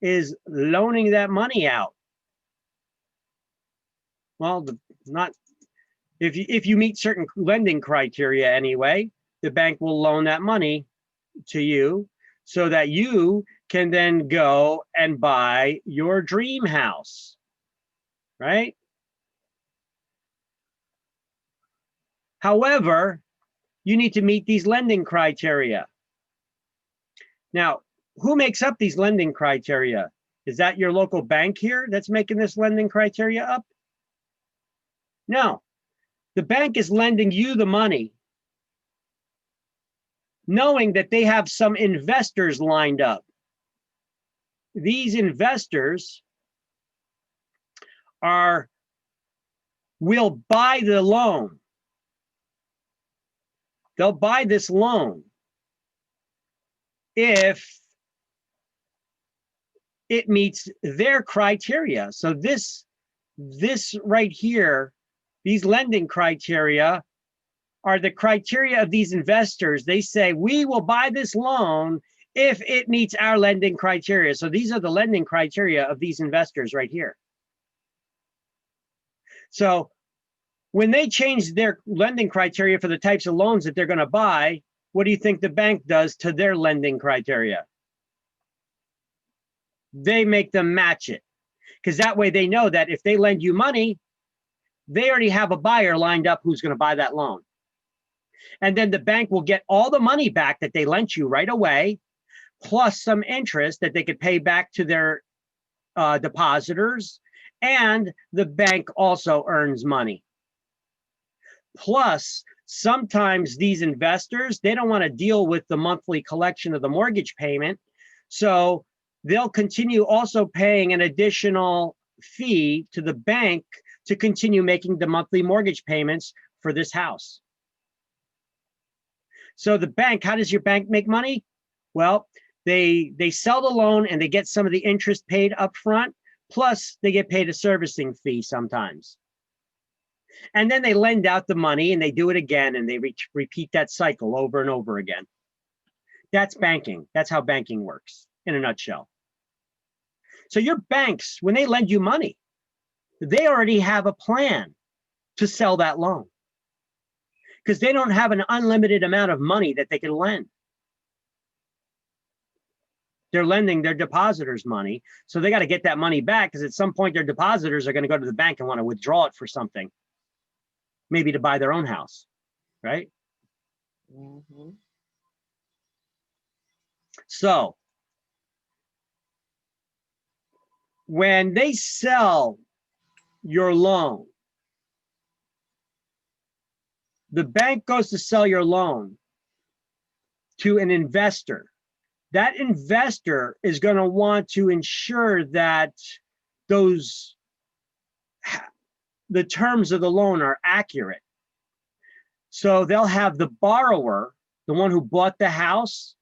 is loaning that money out. Well, if you meet certain lending criteria anyway, the bank will loan that money to you so that you can then go and buy your dream house, right? However, you need to meet these lending criteria. Now, who makes up these lending criteria? Is that your local bank here that's making this lending criteria up? No, the bank is lending you the money, knowing that they have some investors lined up. These investors will buy the loan. They'll buy this loan if it meets their criteria. So this right here, these lending criteria are the criteria of these investors. They say, we will buy this loan if it meets our lending criteria. So these are the lending criteria of these investors right here. So when they change their lending criteria for the types of loans that they're going to buy, what do you think the bank does to their lending criteria? They make them match it, because that way they know that if they lend you money, they already have a buyer lined up who's going to buy that loan. And then the bank will get all the money back that they lent you right away, plus some interest that they could pay back to their depositors. And the bank also earns money. Plus, sometimes these investors, they don't want to deal with the monthly collection of the mortgage payment. So they'll continue also paying an additional fee to the bank to continue making the monthly mortgage payments for this house. So the bank, how does your bank make money? Well, they sell the loan and they get some of the interest paid up front, plus they get paid a servicing fee sometimes. And then they lend out the money and they do it again, and they repeat that cycle over and over again. That's banking. That's how banking works in a nutshell. So your banks, when they lend you money, they already have a plan to sell that loan, because they don't have an unlimited amount of money that they can lend. They're lending their depositors money, so they got to get that money back, because at some point their depositors are going to go to the bank and want to withdraw it for something, maybe to buy their own house, right? Mhm. So when they sell your loan, the bank goes to sell your loan to an investor. That investor is going to want to ensure that the terms of the loan are accurate. So they'll have the borrower, the one who bought the house,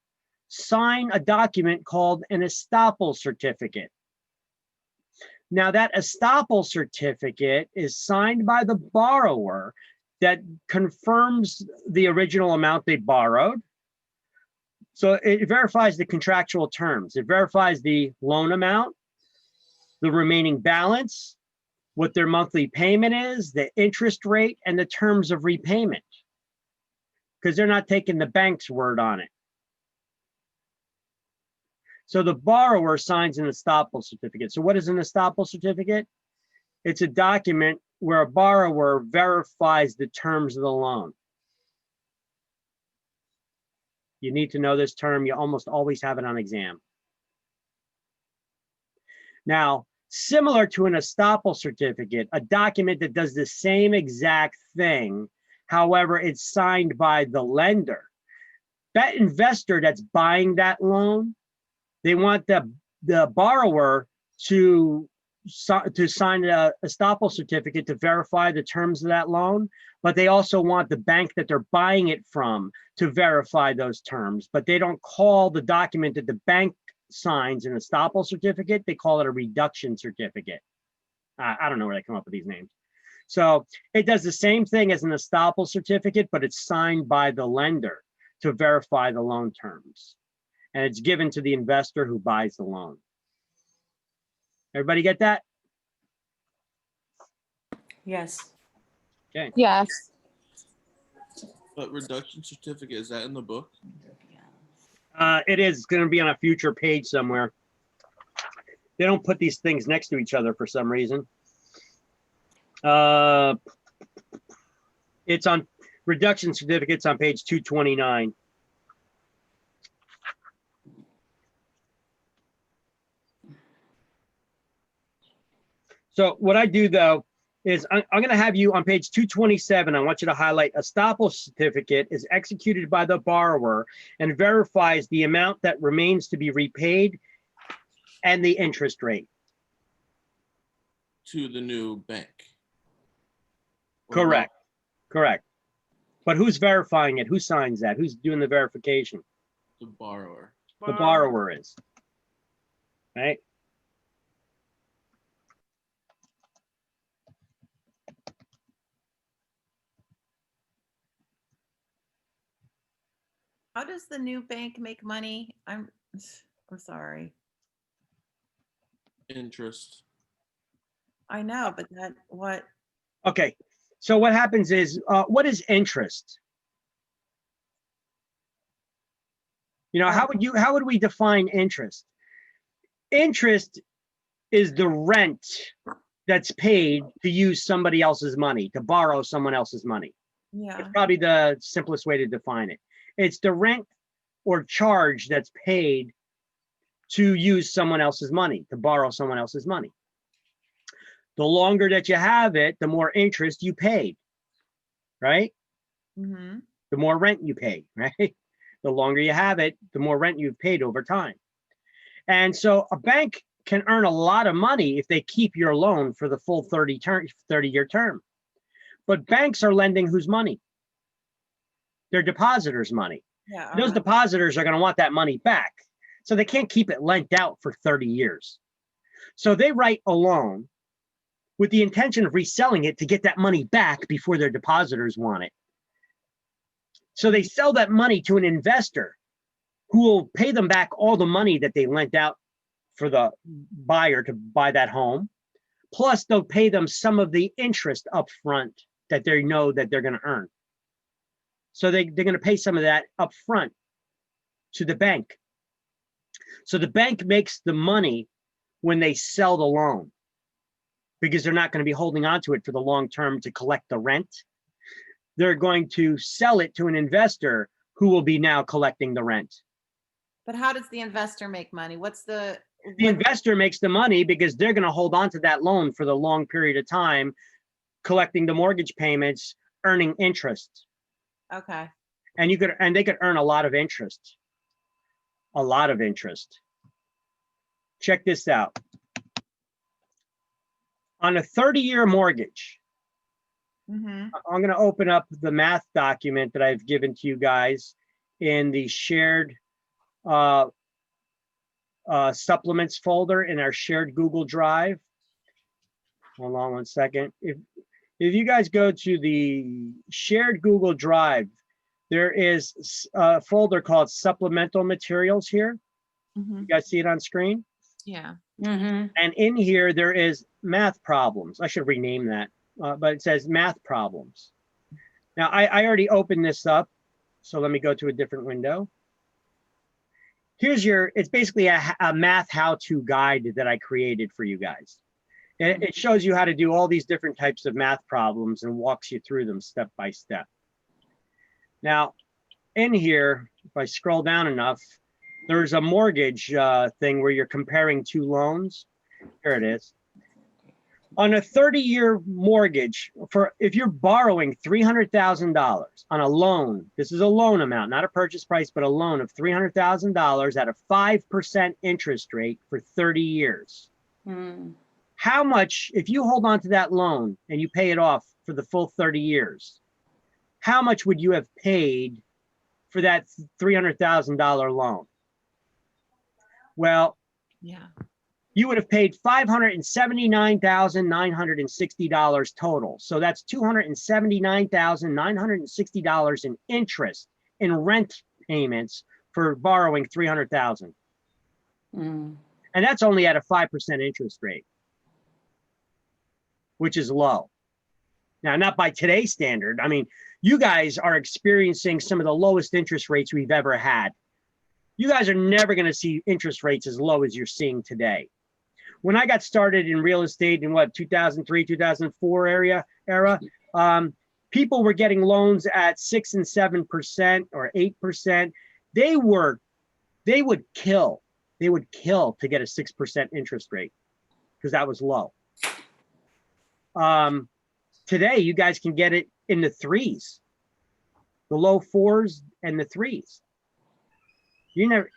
sign a document called an estoppel certificate. Now that estoppel certificate is signed by the borrower that confirms the original amount they borrowed. So it verifies the contractual terms. It verifies the loan amount, the remaining balance, what their monthly payment is, the interest rate, and the terms of repayment, because they're not taking the bank's word on it. So the borrower signs an estoppel certificate. So what is an estoppel certificate? It's a document where a borrower verifies the terms of the loan. You need to know this term. You almost always have it on exam. Now, similar to an estoppel certificate, a document that does the same exact thing, however, it's signed by the lender. That investor that's buying that loan, they want the borrower to sign a estoppel certificate to verify the terms of that loan, but they also want the bank that they're buying it from to verify those terms. But they don't call the document that the bank signs an estoppel certificate, they call it a reduction certificate. I don't know where they come up with these names. So it does the same thing as an estoppel certificate, but it's signed by the lender to verify the loan terms. And it's given to the investor who buys the loan. Everybody get that? Yes. Okay. Yes. But reduction certificate, is that in the book? It is going to be on a future page somewhere. They don't put these things next to each other for some reason. It's on reduction certificates on page 229. So what I do though is I'm going to have you on page 227. I want you to highlight estoppel certificate is executed by the borrower and verifies the amount that remains to be repaid and the interest rate. To the new bank. Or Correct. Correct. But who's verifying it? Who signs that? Who's doing the verification? The borrower. The borrower is. Right? How does the new bank make money? I'm sorry. Interest. I know, but what? Okay. So what happens is, what is interest? You know, how would we define interest? Interest is the rent that's paid to use somebody else's money, to borrow someone else's money. Yeah. It's probably the simplest way to define it. It's the rent or charge that's paid to use someone else's money, to borrow someone else's money. The longer that you have it, the more interest you paid, right? Mm-hmm. The more rent you pay, right? The longer you have it, the more rent you've paid over time. And so a bank can earn a lot of money if they keep your loan for the full 30-year term. But banks are lending whose money? Their depositors' money. Yeah. Those depositors are going to want that money back. So they can't keep it lent out for 30 years. So they write a loan with the intention of reselling it to get that money back before their depositors want it. So they sell that money to an investor who will pay them back all the money that they lent out for the buyer to buy that home. Plus, they'll pay them some of the interest up front that they know that they're going to earn. So they're going to pay some of that up front to the bank. So the bank makes the money when they sell the loan, because they're not going to be holding on to it for the long term to collect the rent. They're going to sell it to an investor who will be now collecting the rent. But how does the investor make money? What's the investor makes the money because they're going to hold on to that loan for the long period of time, collecting the mortgage payments, earning interest. Okay. And they could earn a lot of interest. A lot of interest. Check this out. On a 30-year mortgage, Mm-hmm. I'm going to open up the math document that I've given to you guys in the shared supplements folder in our shared Google Drive. Hold on one second. If you guys go to the shared Google Drive, there is a folder called supplemental materials here. Mm-hmm. You guys see it on screen? Yeah. Mm-hmm. And in here, there is math problems. I should rename that, but it says math problems. Now, I already opened this up, so let me go to a different window. Here's it's basically a math how-to guide that I created for you guys. And it shows you how to do all these different types of math problems and walks you through them step by step. Now, in here, if I scroll down enough, there's a mortgage thing where you're comparing two loans. Here it is. On a 30-year mortgage, if you're borrowing $300,000 on a loan, this is a loan amount, not a purchase price, but a loan of $300,000 at a 5% interest rate for 30 years. Mm. How much, if you hold on to that loan and you pay it off for the full 30 years, how much would you have paid for that $300,000 loan? Well, Yeah. you would have paid $579,960 total. So that's $279,960 in interest in rent payments for borrowing $300,000. Mm. And that's only at a 5% interest rate, which is low. Now, not by today's standard. I mean, you guys are experiencing some of the lowest interest rates we've ever had. You guys are never going to see interest rates as low as you're seeing today. When I got started in real estate in 2003, 2004 era, people were getting loans at 6 and 7% or 8%. They would kill to get a 6% interest rate because that was low. Today, you guys can get it in the 3s, the low 4s and the 3s. You never,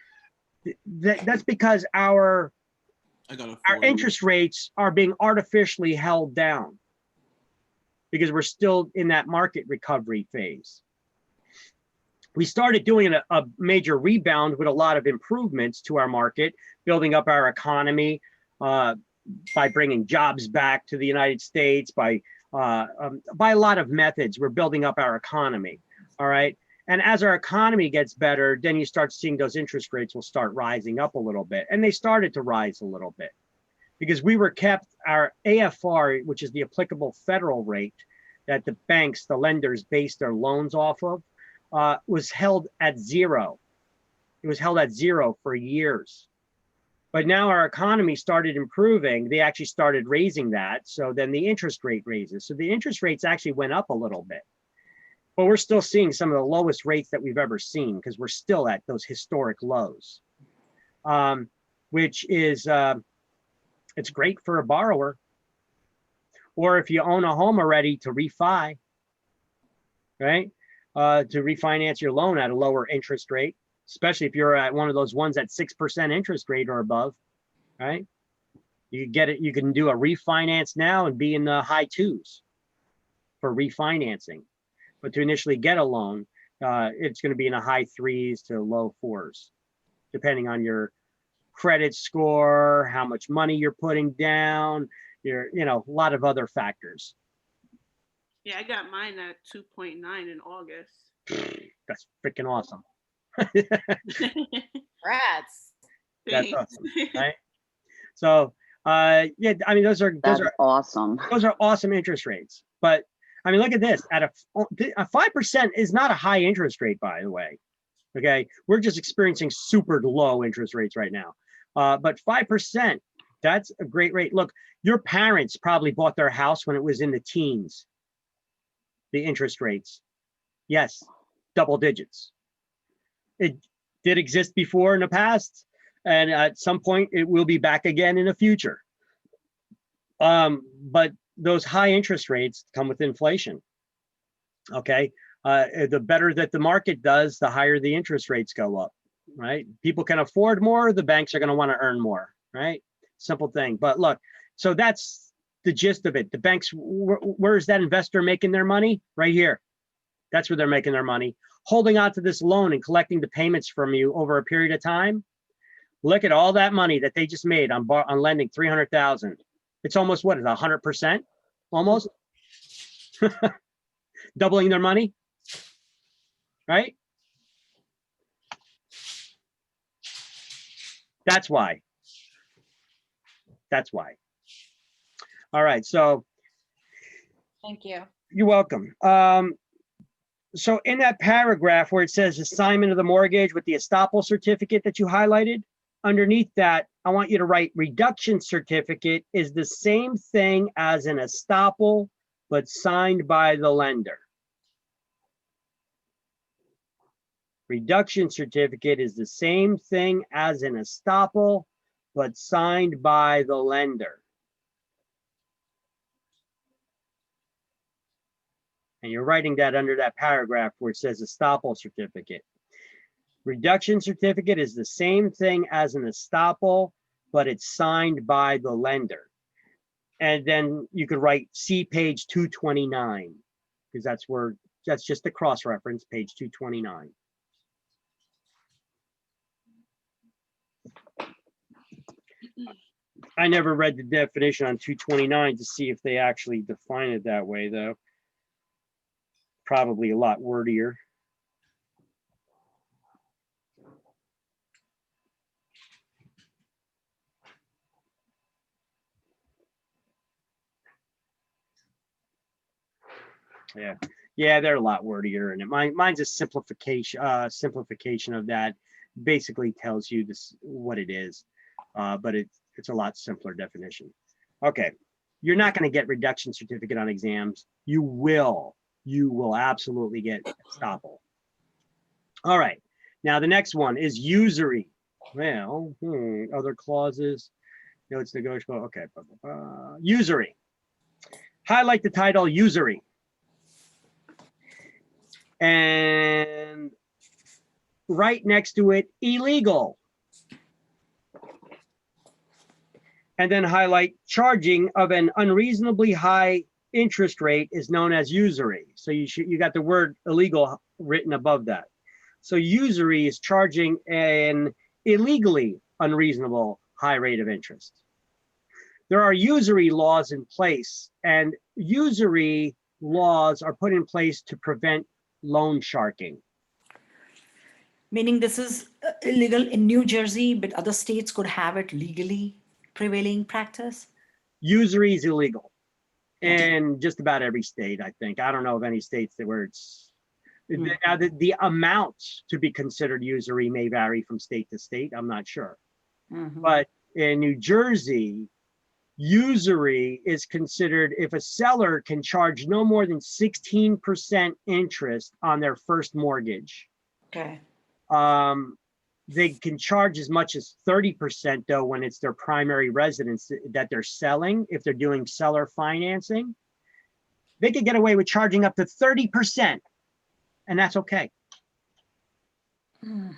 that's because our I got a our 40. interest rates are being artificially held down because we're still in that market recovery phase. We started doing a major rebound with a lot of improvements to our market, building up our economy by bringing jobs back to the United States, by a lot of methods. We're building up our economy. All right. And as our economy gets better, then you start seeing those interest rates will start rising up a little bit. And they started to rise a little bit because we were kept, our AFR, which is the applicable federal rate that the banks, the lenders base their loans off of, was held at 0. It was held at 0 for years. But now our economy started improving. They actually started raising that. So then the interest rate raises. So the interest rates actually went up a little bit. But we're still seeing some of the lowest rates that we've ever seen because we're still at those historic lows, which is, it's great for a borrower. Or if you own a home already to refi, right? To refinance your loan at a lower interest rate, especially if you're at one of those ones at 6% interest rate or above, right? You get it. You can do a refinance now and be in the high 2s for refinancing. But to initially get a loan, it's going to be in the high 3s to low 4s, depending on your credit score, how much money you're putting down, a lot of other factors. Yeah, I got mine at 2.9 in August. That's freaking awesome. Rats. That's Thanks. awesome, right? So, yeah, I mean, those are awesome. Those are awesome interest rates. But I mean, look at this. At a 5% is not a high interest rate, by the way. Okay, we're just experiencing super low interest rates right now. But 5%, that's a great rate. Look, your parents probably bought their house when it was in the teens. The interest rates, yes, double digits. It did exist before in the past, and at some point it will be back again in the future. But those high interest rates come with inflation. Okay, the better that the market does, the higher the interest rates go up, right? People can afford more, the banks are going to want to earn more, right? Simple thing. But look, so that's the gist of it. The banks, where is that investor making their money? Right here. That's where they're making their money. Holding on to this loan and collecting the payments from you over a period of time. Look at all that money that they just made on lending 300,000. It's almost, what is it, 100%? Almost. Doubling their money, right? That's why. That's why. All right, so Thank you. you're welcome. So in that paragraph where it says assignment of the mortgage with the estoppel certificate that you highlighted, underneath that, I want you to write reduction certificate is the same thing as an estoppel, but signed by the lender. Reduction certificate is the same thing as an estoppel, but signed by the lender. And you're writing that under that paragraph where it says estoppel certificate. Reduction certificate is the same thing as an estoppel, but it's signed by the lender. And then you could write see page 229, because that's just the cross reference, page 229. I never read the definition on 229 to see if they actually define it that way, though. Probably a lot wordier. Yeah, they're a lot wordier, and mine's a simplification of that. Basically tells you this what it is, but it's a lot simpler definition. Okay, you're not going to get reduction certificate on exams. You will absolutely get estoppel. All right, now the next one is usury. Well, other clauses, notes negotiable. Okay, usury. highlight the title usury. And right next to it, illegal. And then highlight charging of an unreasonably high interest rate is known as usury. So you got the word illegal written above that. So usury is charging an illegally unreasonable high rate of interest. There are usury laws in place, and usury laws are put in place to prevent loan sharking. Meaning this is illegal in New Jersey, but other states could have it legally prevailing practice? Usury is illegal in just about every state, I think. I don't know of any states that where it's, now the amount to be considered usury may vary from state to state, I'm not sure. But in New Jersey, usury is considered if a seller can charge no more than 16% interest on their first mortgage. Okay. They can charge as much as 30% though when it's their primary residence that they're selling. If they're doing seller financing, they could get away with charging up to 30%, and that's okay.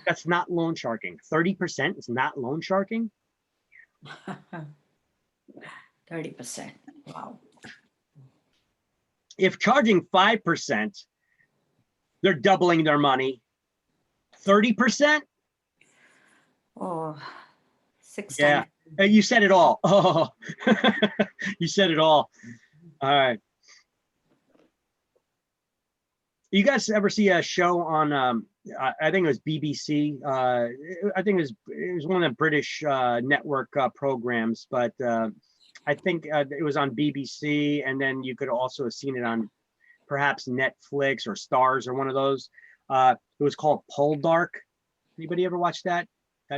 That's not loan sharking. 30% is not loan sharking. 30%. Wow. If charging 5%, they're doubling their money. 30%? Oh, 6 Yeah. times. You said it all. Oh, you said it all. All right. You guys ever see a show on, I think it was BBC. I think it was one of the British network programs, but I think it was on BBC, and then you could also have seen it on perhaps Netflix or Stars or one of those. It was called Poldark. Anybody ever watch that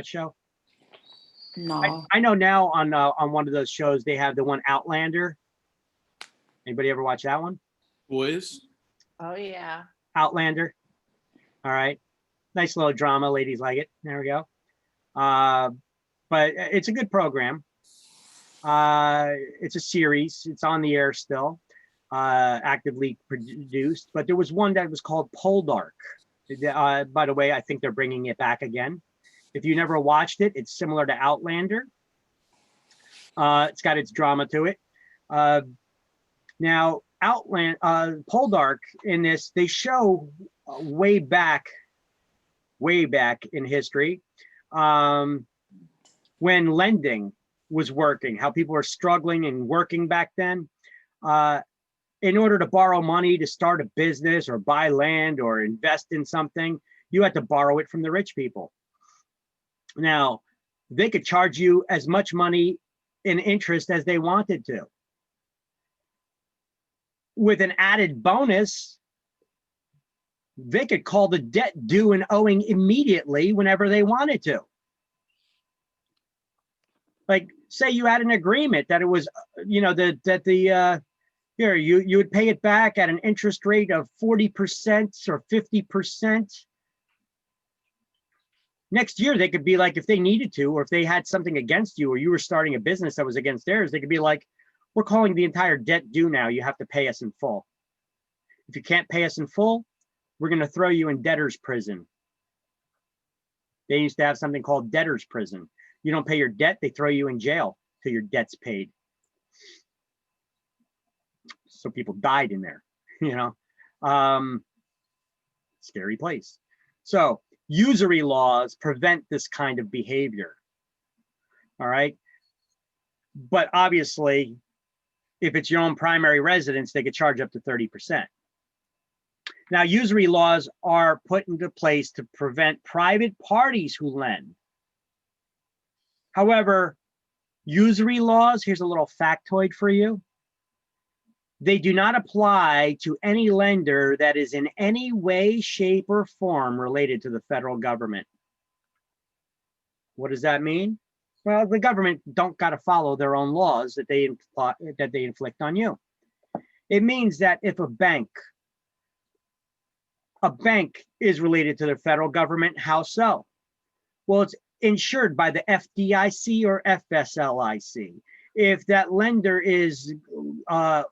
show? No. I know now on one of those shows they have the one Outlander. Anybody ever watch that one? Boys. Oh, yeah. Outlander. All right. Nice little drama. Ladies like it. There we go. But it's a good program. It's a series. It's on the air still, actively produced. But there was one that was called Poldark. By the way, I think they're bringing it back again. If you never watched it, it's similar to Outlander. It's got its drama to it. Now, Poldark in this, they show way back in history when lending was working, how people were struggling and working back then. In order to borrow money to start a business or buy land or invest in something, you had to borrow it from the rich people. Now, they could charge you as much money in interest as they wanted to, with an added bonus. They could call the debt due and owing immediately whenever they wanted to. Like, say you had an agreement that it was, you know, you would pay it back at an interest rate of 40% or 50%. Next year, they could be like, if they needed to, or if they had something against you, or you were starting a business that was against theirs, they could be like, we're calling the entire debt due now. You have to pay us in full. If you can't pay us in full, we're going to throw you in debtor's prison. They used to have something called debtor's prison. You don't pay your debt, they throw you in jail till your debt's paid. So people died in there, you know. Scary place. So usury laws prevent this kind of behavior. All right. But obviously, if it's your own primary residence, they could charge up to 30%. Now, usury laws are put into place to prevent private parties who lend. However, usury laws, here's a little factoid for you. They do not apply to any lender that is in any way, shape, or form related to the federal government. What does that mean? Well, the government don't got to follow their own laws that they inflict on you. It means that if a bank is related to the federal government, how so? Well, it's insured by the FDIC or FSLIC. if that lender is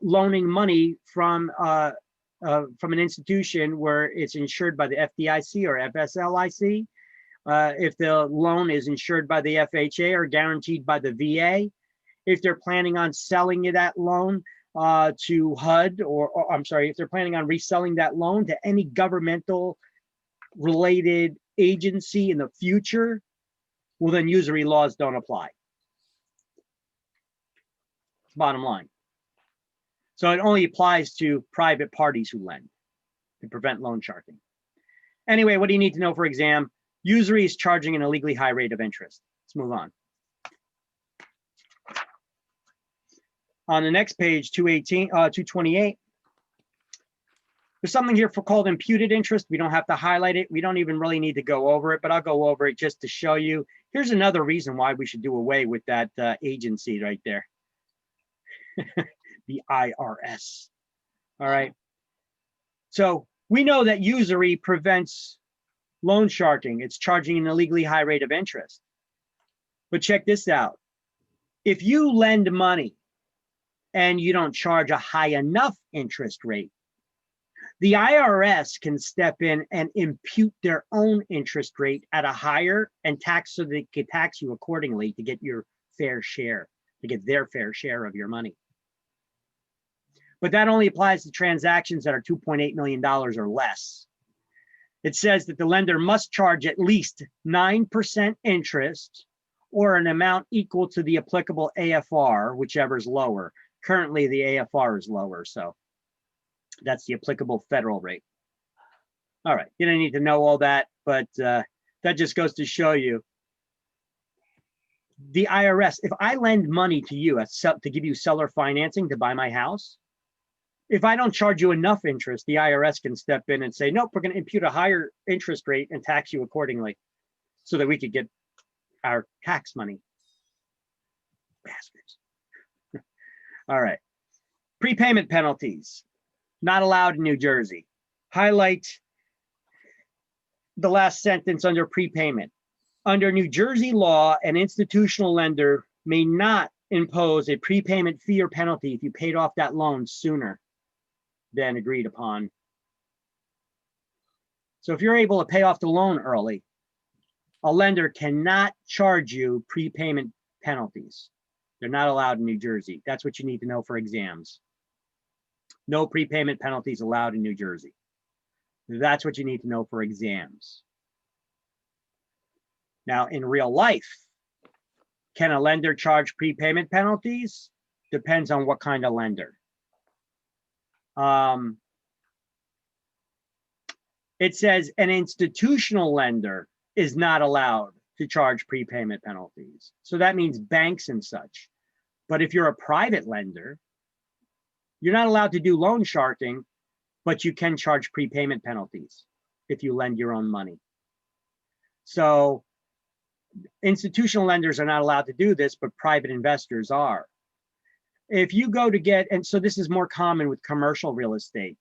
loaning money from an institution where it's insured by the FDIC or FSLIC, if the loan is insured by the FHA or guaranteed by the VA, if they're planning on selling that loan to HUD, or I'm sorry, if they're planning on reselling that loan to any governmental related agency in the future, well, then usury laws don't apply. Bottom line. So it only applies to private parties who lend to prevent loan sharking. Anyway, what do you need to know for exam? Usury is charging an illegally high rate of interest. Let's move on. On the next page, 228, there's something here called imputed interest. We don't have to highlight it. We don't even really need to go over it, but I'll go over it just to show you. Here's another reason why we should do away with that agency right there. The IRS. All right. So we know that usury prevents loan sharking. It's charging an illegally high rate of interest. But check this out. If you lend money and you don't charge a high enough interest rate, the IRS can step in and impute their own interest rate at a higher and tax, so they can tax you accordingly to get your fair share, to get their fair share of your money. But that only applies to transactions that are $2.8 million or less. It says that the lender must charge at least 9% interest or an amount equal to the applicable AFR, whichever is lower. Currently, the AFR is lower, so that's the applicable federal rate. All right, you don't need to know all that, but that just goes to show you the IRS. If I lend money to you to give you seller financing to buy my house, if I don't charge you enough interest, the IRS can step in and say, nope, we're going to impute a higher interest rate and tax you accordingly so that we could get our tax money. Bastards. All right. Prepayment penalties, not allowed in New Jersey. Highlight the last sentence under prepayment. Under New Jersey law, an institutional lender may not impose a prepayment fee or penalty if you paid off that loan sooner than agreed upon. So if you're able to pay off the loan early, a lender cannot charge you prepayment penalties. They're not allowed in New Jersey. That's what you need to know for exams. No prepayment penalties allowed in New Jersey. That's what you need to know for exams. Now, in real life, can a lender charge prepayment penalties? Depends on what kind of lender. It says an institutional lender is not allowed to charge prepayment penalties. So that means banks and such. But if you're a private lender, you're not allowed to do loan sharking, but you can charge prepayment penalties if you lend your own money. So institutional lenders are not allowed to do this, but private investors are. If you go to get, and so this is more common with commercial real estate.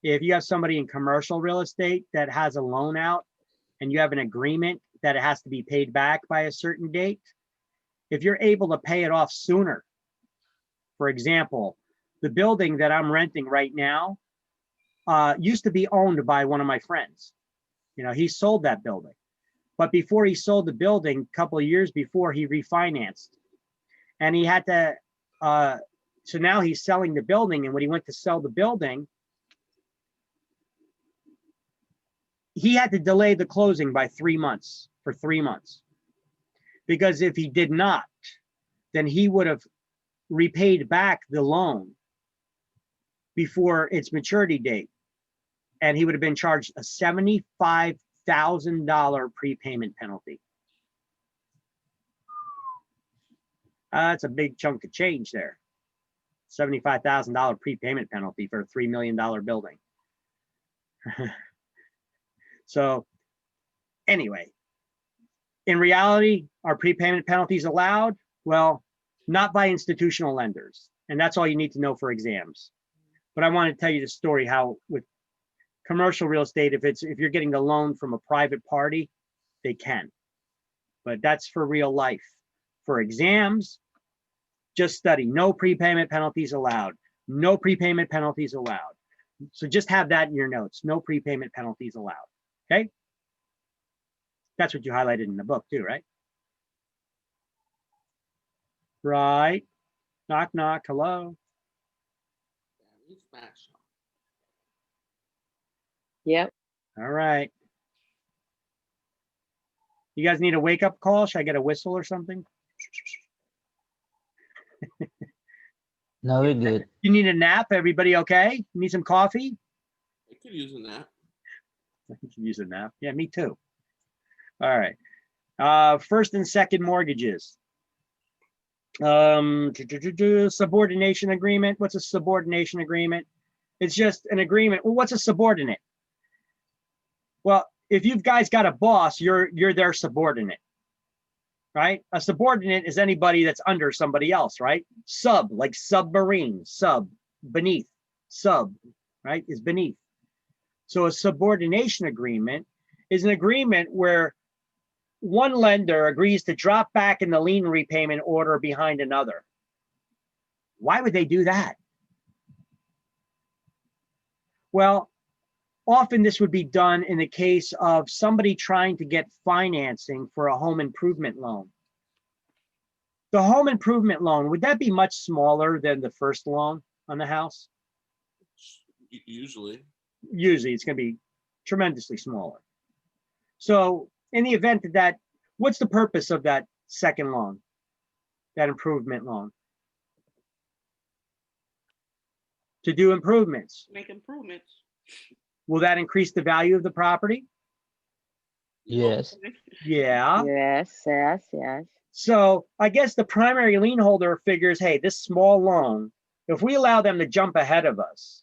If you have somebody in commercial real estate that has a loan out and you have an agreement that it has to be paid back by a certain date, if you're able to pay it off sooner, for example, the building that I'm renting right now used to be owned by one of my friends. You know, he sold that building. But before he sold the building, a couple of years before, he refinanced. And he had to, so now he's selling the building. And when he went to sell the building, he had to delay the closing by 3 months, for 3 months. Because if he did not, then he would have repaid back the loan before its maturity date. And he would have been charged a $75,000 prepayment penalty. That's a big chunk of change there. $75,000 prepayment penalty for a $3 million building. So anyway, in reality, are prepayment penalties allowed? Well, not by institutional lenders. And that's all you need to know for exams. But I want to tell you the story how with commercial real estate, if you're getting the loan from a private party, they can. But that's for real life. For exams, Just study, no prepayment penalties allowed. No prepayment penalties allowed. So just have that in your notes. No prepayment penalties allowed. Okay? That's what you highlighted in the book too, right? Right. Knock, knock, hello. He's smashed. Yep. All right. You guys need a wake-up call? Should I get a whistle or something? No, we're good. You need a nap? Everybody okay? Need some coffee? I could use a nap. I could use a nap. Yeah, me too. All right. First and second mortgages. Subordination agreement. What's a subordination agreement? It's just an agreement. Well, what's a subordinate? Well, if you guys got a boss, you're their subordinate, right? A subordinate is anybody that's under somebody else, right? Sub, like submarine, sub, beneath, sub, right, is beneath. So a subordination agreement is an agreement where one lender agrees to drop back in the lien repayment order behind another. Why would they do that? Well, often this would be done in the case of somebody trying to get financing for a home improvement loan. The home improvement loan, would that be much smaller than the first loan on the house? Usually. Usually it's going to be tremendously smaller. So in the event that, what's the purpose of that second loan, that improvement loan? To do improvements. Make improvements. Will that increase the value of the property? Yes. Yeah. Yes, yes, yes. So I guess the primary lien holder figures, hey, this small loan, if we allow them to jump ahead of us,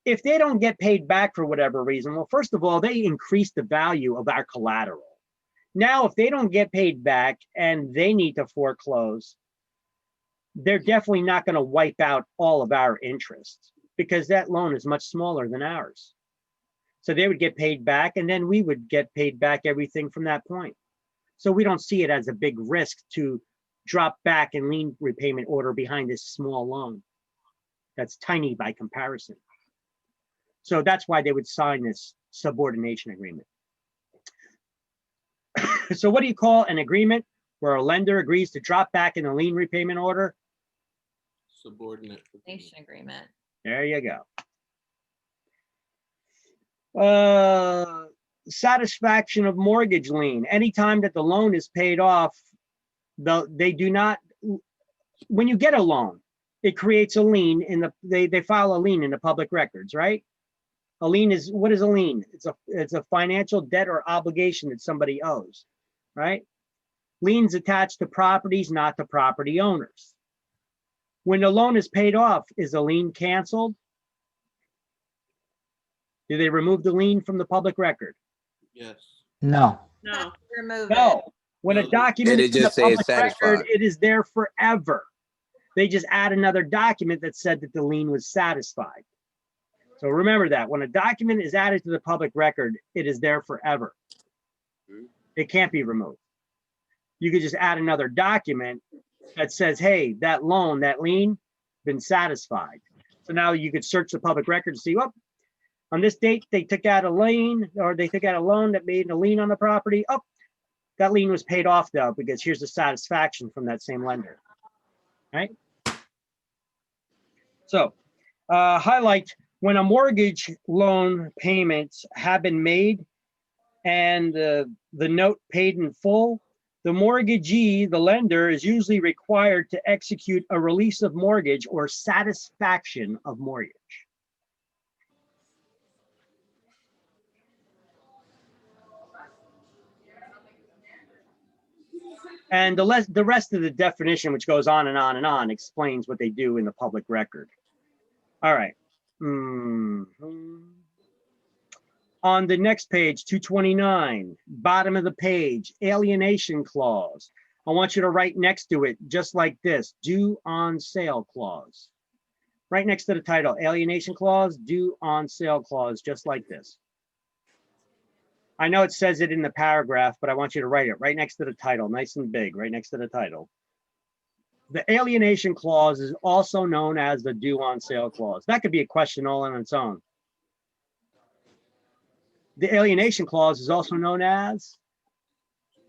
if they don't get paid back for whatever reason, well, first of all, they increase the value of our collateral. Now, if they don't get paid back and they need to foreclose, they're definitely not going to wipe out all of our interest because that loan is much smaller than ours. So they would get paid back and then we would get paid back everything from that point. So we don't see it as a big risk to drop back in lien repayment order behind this small loan. That's tiny by comparison. So that's why they would sign this subordination agreement. So what do you call an agreement where a lender agrees to drop back in the lien repayment order? Subordinate. Nation agreement. There you go. Satisfaction of mortgage lien. Anytime that the loan is paid off, they do not, when you get a loan, it creates a lien in the, they file a lien in the public records, right? A lien is, what is a lien? It's a financial debt or obligation that somebody owes, right? Liens attached to properties, not to property owners. When the loan is paid off, is the lien canceled? Do they remove the lien from the public record? Yes. No. No. Remove it. No. When a No. document They is in the just say it's public record, satisfied. it is there forever. They just add another document that said that the lien was satisfied. So remember that when a document is added to the public record, it is there forever. It can't be removed. You could just add another document that says, hey, that loan, that lien, been satisfied. So now you could search the public record to see, well, on this date, they took out a lien or they took out a loan that made a lien on the property. Oh, that lien was paid off though, because here's the satisfaction from that same lender, right? So highlight when a mortgage loan payments have been made and the note paid in full, the mortgagee, the lender, is usually required to execute a release of mortgage or satisfaction of mortgage. And the rest of the definition, which goes on and on and on, explains what they do in the public record. All right. On the next page, 229, bottom of the page, alienation clause. I want you to write next to it, just like this, due on sale clause. Right next to the title, alienation clause, due on sale clause, just like this. I know it says it in the paragraph, but I want you to write it right next to the title, nice and big, right next to the title. The alienation clause is also known as the due on sale clause. That could be a question all on its own. The alienation clause is also known as,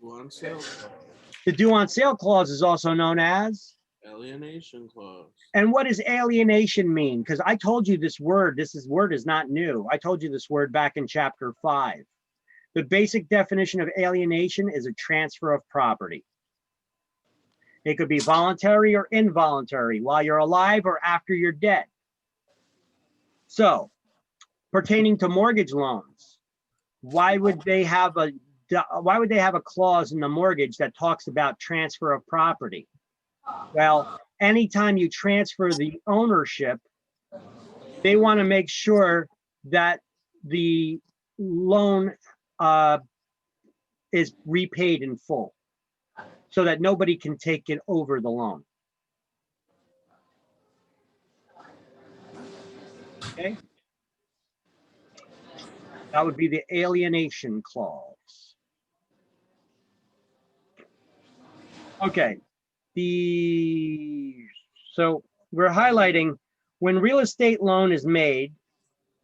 One sale, the due on sale clause is also known as, alienation clause. and what does alienation mean? Because I told you this word is not new. I told you this word back in chapter 5. The basic definition of alienation is a transfer of property. It could be voluntary or involuntary, while you're alive or after you're dead. So, pertaining to mortgage loans, why would they have a clause in the mortgage that talks about transfer of property? Well, anytime you transfer the ownership, they want to make sure that the loan is repaid in full, so that nobody can take it over the loan. Okay? That would be the alienation clause. Okay. So we're highlighting when real estate loan is made,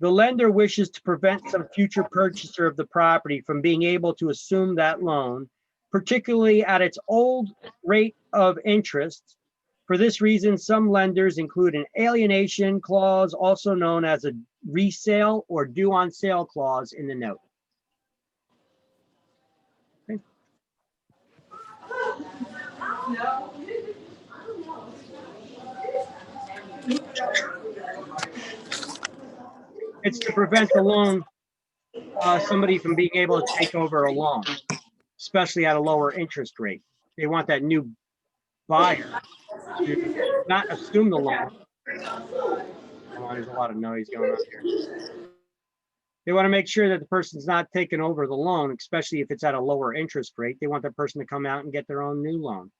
the lender wishes to prevent some future purchaser of the property from being able to assume that loan, particularly at its old rate of interest. For this reason, some lenders include an alienation clause, also known as a resale or due on sale clause, in the note. Okay. It's to prevent the loan, somebody from being able to take over a loan, especially at a lower interest rate. They want that new buyer to not assume the loan. Hold on, there's a lot of noise going on here. They want to make sure that the person's not taking over the loan, especially if it's at a lower interest rate. They want that person to come out and get their own new loan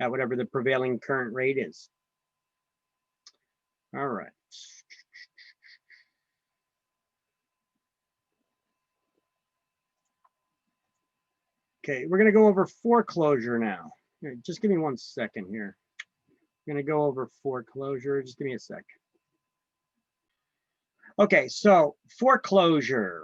at whatever the prevailing current rate is. All right. Okay, we're going to go over foreclosure now. Here, just give me 1 second here. I'm going to go over foreclosure. Just give me a sec. Okay, so foreclosure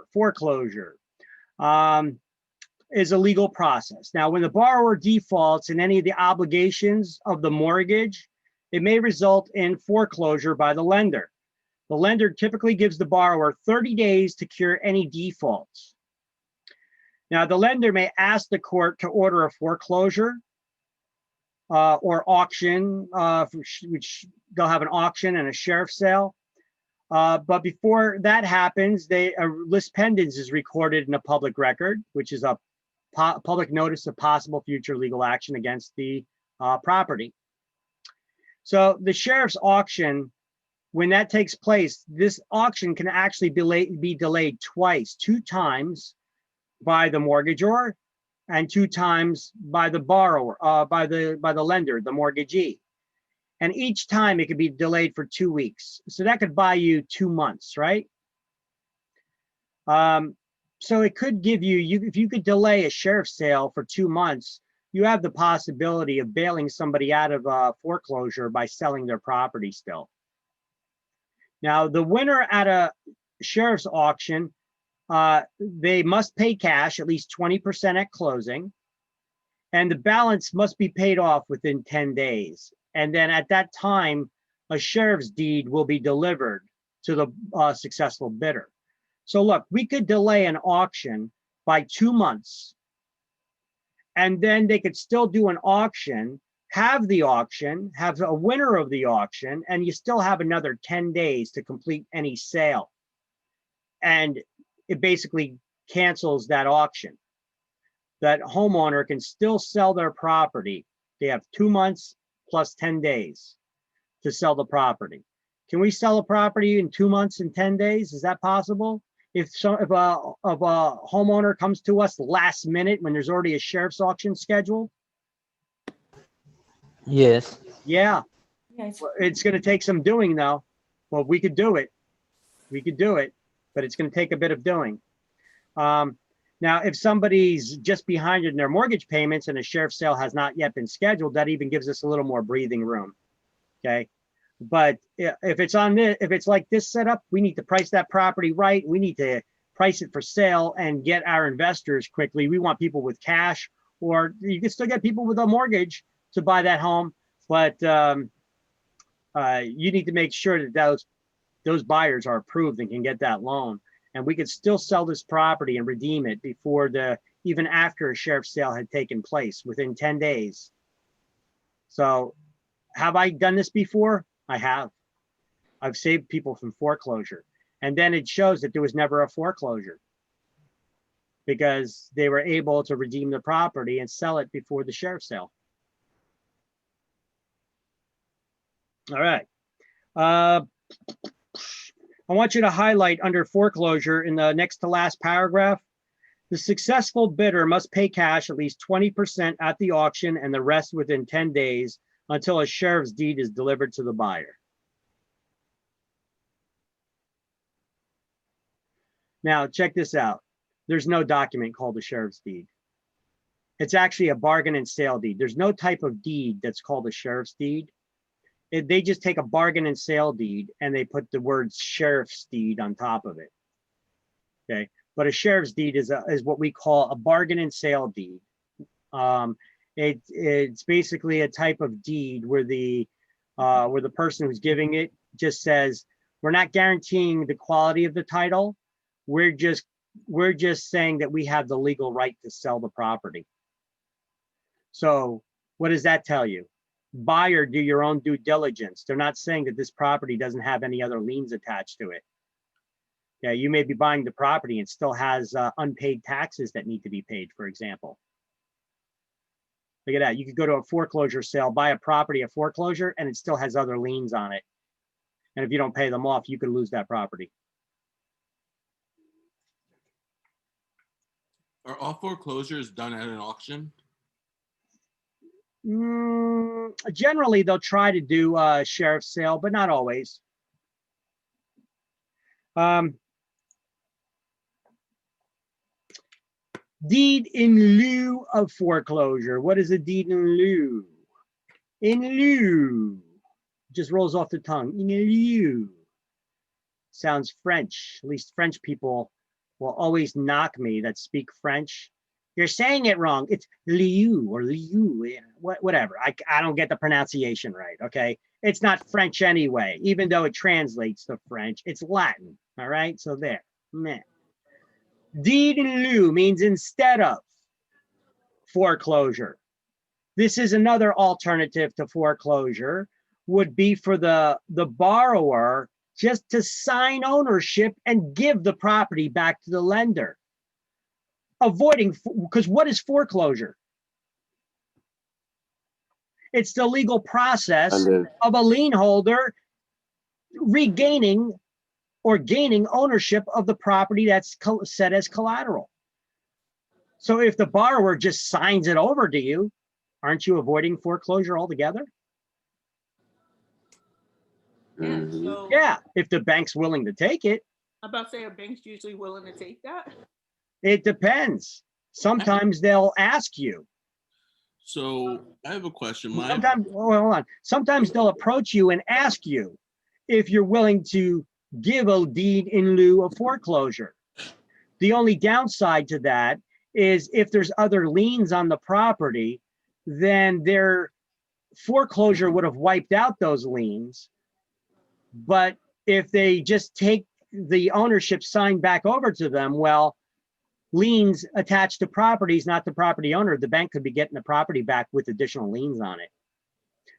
is a legal process. Now, when the borrower defaults in any of the obligations of the mortgage, it may result in foreclosure by the lender. The lender typically gives the borrower 30 days to cure any defaults. Now, the lender may ask the court to order a foreclosure or auction, which they'll have an auction and a sheriff's sale. But before that happens, a lis pendens is recorded in a public record, which is a public notice of possible future legal action against the property. So the sheriff's auction, when that takes place, this auction can actually be delayed twice, 2 times by the mortgagor and 2 times by the borrower, by the lender, the mortgagee. And each time it could be delayed for 2 weeks. So that could buy you 2 months, right? So it could give you, if you could delay a sheriff's sale for 2 months, you have the possibility of bailing somebody out of foreclosure by selling their property still. Now, the winner at a sheriff's auction, they must pay cash, at least 20% at closing, and the balance must be paid off within 10 days. And then at that time, a sheriff's deed will be delivered to the successful bidder. So look, we could delay an auction by 2 months, and then they could still do an auction, have the auction, have a winner of the auction, and you still have another 10 days to complete any sale. And it basically cancels that auction. That homeowner can still sell their property. They have 2 months plus 10 days to sell the property. Can we sell a property in 2 months and 10 days? Is that possible? If a homeowner comes to us last minute when there's already a sheriff's auction scheduled? Yes. Yeah, Yeah, it's going to take some doing though. Well, we could do it. We could do it, but it's going to take a bit of doing. Now, if somebody's just behind in their mortgage payments and a sheriff's sale has not yet been scheduled, that even gives us a little more breathing room. Okay. But if it's on this, if it's like this setup, we need to price that property right. We need to price it for sale and get our investors quickly. We want people with cash, or you can still get people with a mortgage to buy that home. But you need to make sure that those buyers are approved and can get that loan. And we could still sell this property and redeem it before even after a sheriff's sale had taken place within 10 days. So have I done this before? I have. I've saved people from foreclosure. And then it shows that there was never a foreclosure because they were able to redeem the property and sell it before the sheriff's sale. All right. I want you to highlight under foreclosure in the next to last paragraph, the successful bidder must pay cash at least 20% at the auction and the rest within 10 days until a sheriff's deed is delivered to the buyer. Now, check this out. There's no document called a sheriff's deed. It's actually a bargain and sale deed. There's no type of deed that's called a sheriff's deed. They just take a bargain and sale deed and they put the word sheriff's deed on top of it. Okay, but a sheriff's deed is what we call a bargain and sale deed. It's basically a type of deed where the person who's giving it just says, we're not guaranteeing the quality of the title. We're just saying that we have the legal right to sell the property. So what does that tell you? Buyer, do your own due diligence. They're not saying that this property doesn't have any other liens attached to it. Yeah, you may be buying the property and still has unpaid taxes that need to be paid, for example. Look at that. You could go to a foreclosure sale, buy a property at foreclosure, and it still has other liens on it. And if you don't pay them off, you could lose that property. Are all foreclosures done at an auction? Generally, they'll try to do a sheriff's sale, but not always. Deed in lieu of foreclosure. What is a deed in lieu? In lieu. Just rolls off the tongue. In lieu. Sounds French. At least French people will always knock me that speak French. You're saying it wrong. It's lieu or lieu, whatever. I don't get the pronunciation right, okay? It's not French anyway, even though it translates to French. It's Latin, all right? So there, meh. Deed in lieu means instead of foreclosure. This is another alternative to foreclosure, would be for the borrower just to sign ownership and give the property back to the lender. Avoiding, because what is foreclosure? It's the legal process of a lien holder regaining or gaining ownership of the property that's set as collateral. So if the borrower just signs it over to you, aren't you avoiding foreclosure altogether? Yeah, so Yeah, if the bank's willing to take it. I'm about to say, are banks usually willing to take that? It depends. Sometimes they'll ask you. So I have a question. Sometimes, hold on. Sometimes they'll approach you and ask you if you're willing to give a deed in lieu of foreclosure. The only downside to that is if there's other liens on the property, then their foreclosure would have wiped out those liens. But if they just take the ownership signed back over to them, well, liens attached to properties, not the property owner, the bank could be getting the property back with additional liens on it.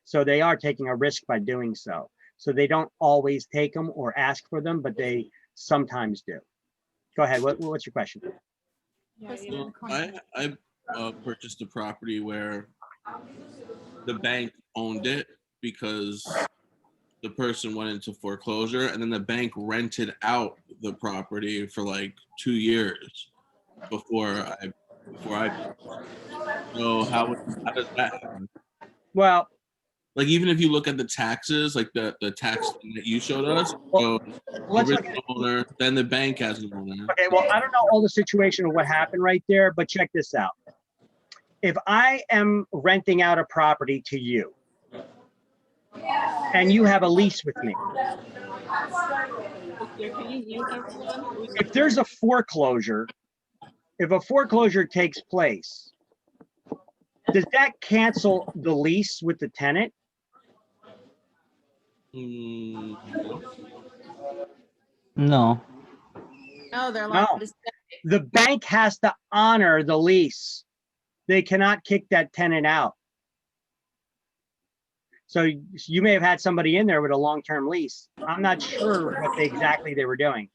So they are taking a risk by doing so. So they don't always take them or ask for them, but they sometimes do. Go ahead. What's your question? So I purchased a property where the bank owned it because the person went into foreclosure, and then the bank rented out the property for like 2 years before I so how does that happen? Well, like even if you look at the taxes, like the tax thing that you showed us, so Let's look at original owner, then the bank has an owner. Okay, well, I don't know all the situation of what happened right there, but check this out. If I am renting out a property to you and you have a lease with me, Can you mute everyone? if there's a foreclosure, if a foreclosure takes place, does that cancel the lease with the tenant? No. No. No, they're No. allowed to The bank has to honor the lease. They cannot kick that tenant out. So you may have had somebody in there with a long-term lease. I'm not sure what exactly they were doing.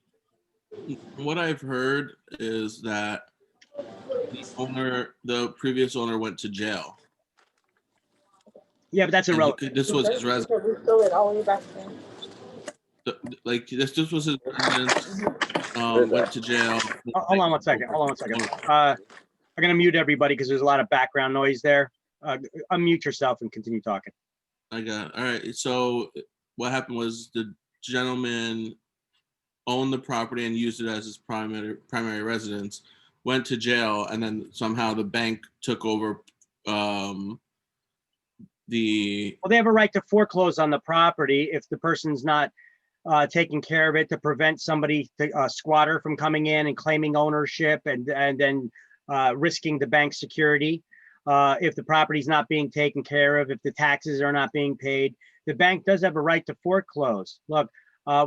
What I've heard is that the previous owner went to jail. Yeah, but that's And irrelevant. this was his residence. Like this was his residence. Went to jail. Hold on one second. Hold on one second. I'm gonna mute everybody because there's a lot of background noise there. Unmute yourself and continue talking. I got it. All right. So what happened was the gentleman owned the property and used it as his primary residence, went to jail, and then somehow the bank took over Well, they have a right to foreclose on the property if the person's not taking care of it, to prevent somebody, a squatter, from coming in and claiming ownership and then risking the bank's security. If the property's not being taken care of, if the taxes are not being paid, the bank does have a right to foreclose. Look,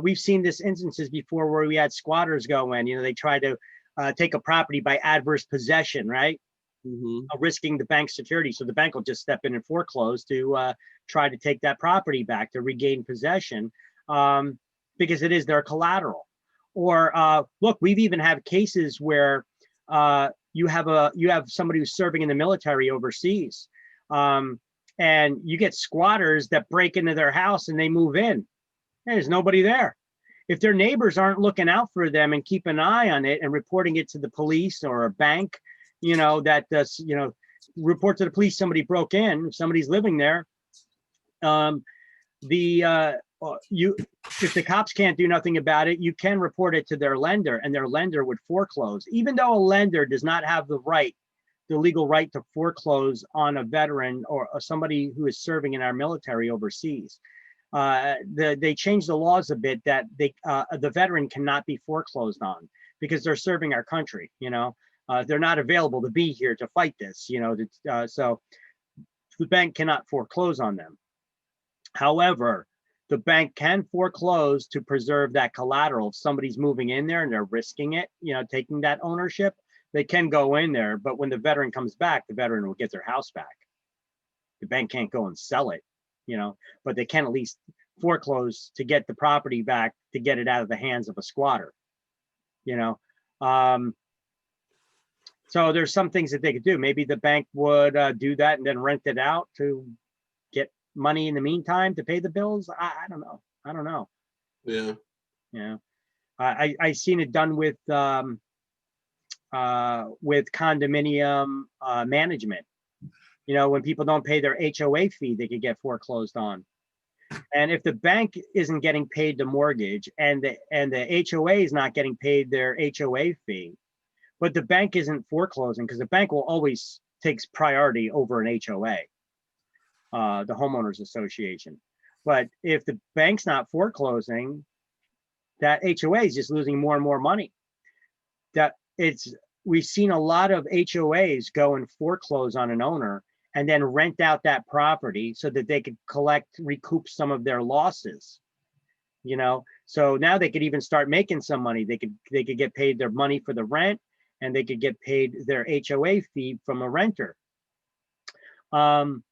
we've seen this instances before where we had squatters go in, they try to take a property by adverse possession, right? Risking the bank's security. So the bank will just step in and foreclose to try to take that property back, to regain possession, because it is their collateral. Or look, we've even had cases where you have somebody who's serving in the military overseas, and you get squatters that break into their house and they move in. There's nobody there. If their neighbors aren't looking out for them and keep an eye on it and reporting it to the police or a bank, report to the police somebody broke in, if somebody's living there, if the cops can't do nothing about it, you can report it to their lender, and their lender would foreclose. Even though a lender does not have the legal right to foreclose on a veteran or somebody who is serving in our military overseas, they changed the laws a bit that the veteran cannot be foreclosed on because they're serving our country. They're not available to be here to fight this. So the bank cannot foreclose on them. However, the bank can foreclose to preserve that collateral. If somebody's moving in there and they're risking it, taking that ownership, they can go in there. But when the veteran comes back, the veteran will get their house back. The bank can't go and sell it, but they can at least foreclose to get the property back, to get it out of the hands of a squatter, So there's some things that they could do. Maybe the bank would do that and then rent it out to get money in the meantime to pay the bills. I don't know. Yeah. I seen it done with condominium management. When people don't pay their HOA fee, they could get foreclosed on. And if the bank isn't getting paid the mortgage and the HOA is not getting paid their HOA fee, but the bank isn't foreclosing, because the bank will always takes priority over an HOA, the homeowners association. But if the bank's not foreclosing, that HOA is just losing more and more money. We've seen a lot of HOAs go and foreclose on an owner and then rent out that property so that they could recoup some of their losses. So now they could even start making some money. They could get paid their money for the rent, and they could get paid their HOA fee from a renter. But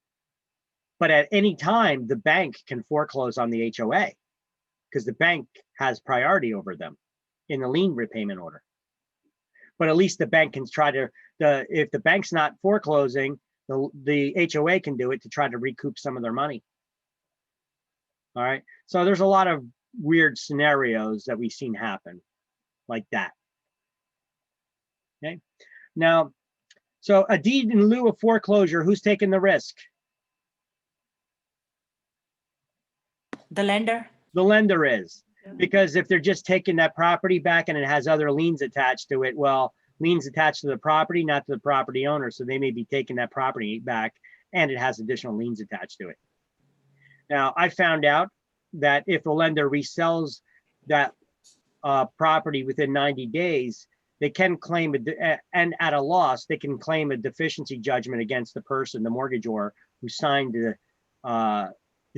at any time, the bank can foreclose on the HOA because the bank has priority over them in the lien repayment order. But at least the bank can try to, if the bank's not foreclosing, the HOA can do it to try to recoup some of their money. All right. So there's a lot of weird scenarios that we've seen happen like that. Okay. Now, so a deed in lieu of foreclosure, who's taking the risk? The lender? The lender is, because if they're just taking that property back and it has other liens attached to it, well, liens attached to the property, not to the property owner. So they may be taking that property back and it has additional liens attached to it. Now, I found out that if the lender resells that property within 90 days, they can claim, and at a loss, they can claim a deficiency judgment against the person, the mortgagor, who signed the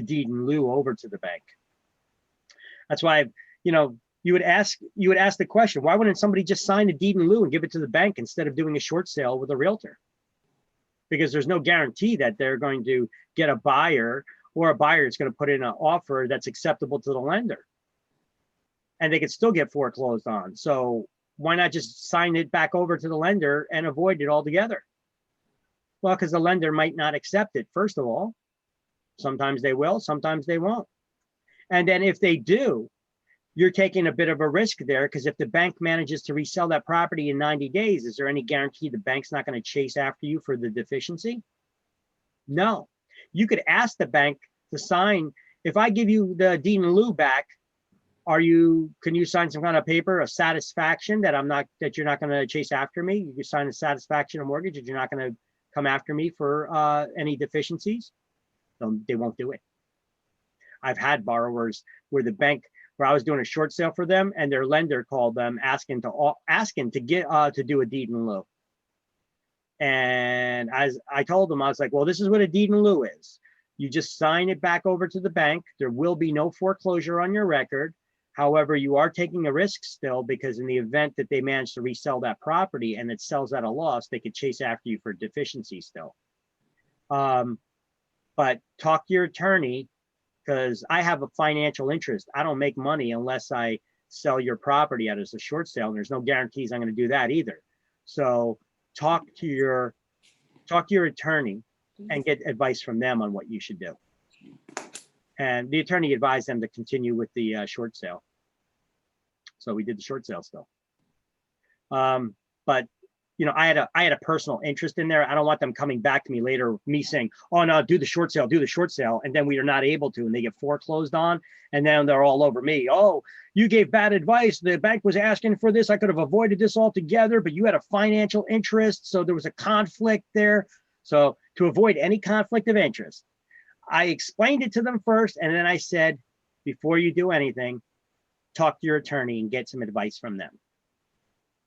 deed in lieu over to the bank. That's why, you know, you would ask the question, why wouldn't somebody just sign a deed in lieu and give it to the bank instead of doing a short sale with a realtor? Because there's no guarantee that they're going to get a buyer, or a buyer is going to put in an offer that's acceptable to the lender. And they could still get foreclosed on. So why not just sign it back over to the lender and avoid it altogether? Well, because the lender might not accept it, first of all. Sometimes they will, sometimes they won't. And then if they do, you're taking a bit of a risk there, because if the bank manages to resell that property in 90 days, is there any guarantee the bank's not going to chase after you for the deficiency? No. You could ask the bank to sign, if I give you the deed in lieu back, can you sign some kind of paper, a satisfaction that you're not going to chase after me? You can sign a satisfaction of mortgage that you're not going to come after me for any deficiencies? No, they won't do it. I've had borrowers where I was doing a short sale for them, and their lender called them asking to do a deed in lieu. And as I told them, I was like, well, this is what a deed in lieu is. You just sign it back over to the bank. There will be no foreclosure on your record. However, you are taking a risk still, because in the event that they manage to resell that property and it sells at a loss, they could chase after you for deficiency still. But talk to your attorney, because I have a financial interest. I don't make money unless I sell your property as a short sale, and there's no guarantees I'm going to do that either. So talk to your attorney and get advice from them on what you should do. And the attorney advised them to continue with the short sale. So we did the short sale still. But you know, I had a personal interest in there. I don't want them coming back to me later, me saying, oh no, do the short sale, and then we are not able to, and they get foreclosed on, and then they're all over me. Oh, you gave bad advice. The bank was asking for this. I could have avoided this altogether, but you had a financial interest, so there was a conflict there. So to avoid any conflict of interest, I explained it to them first, and then I said, before you do anything, talk to your attorney and get some advice from them,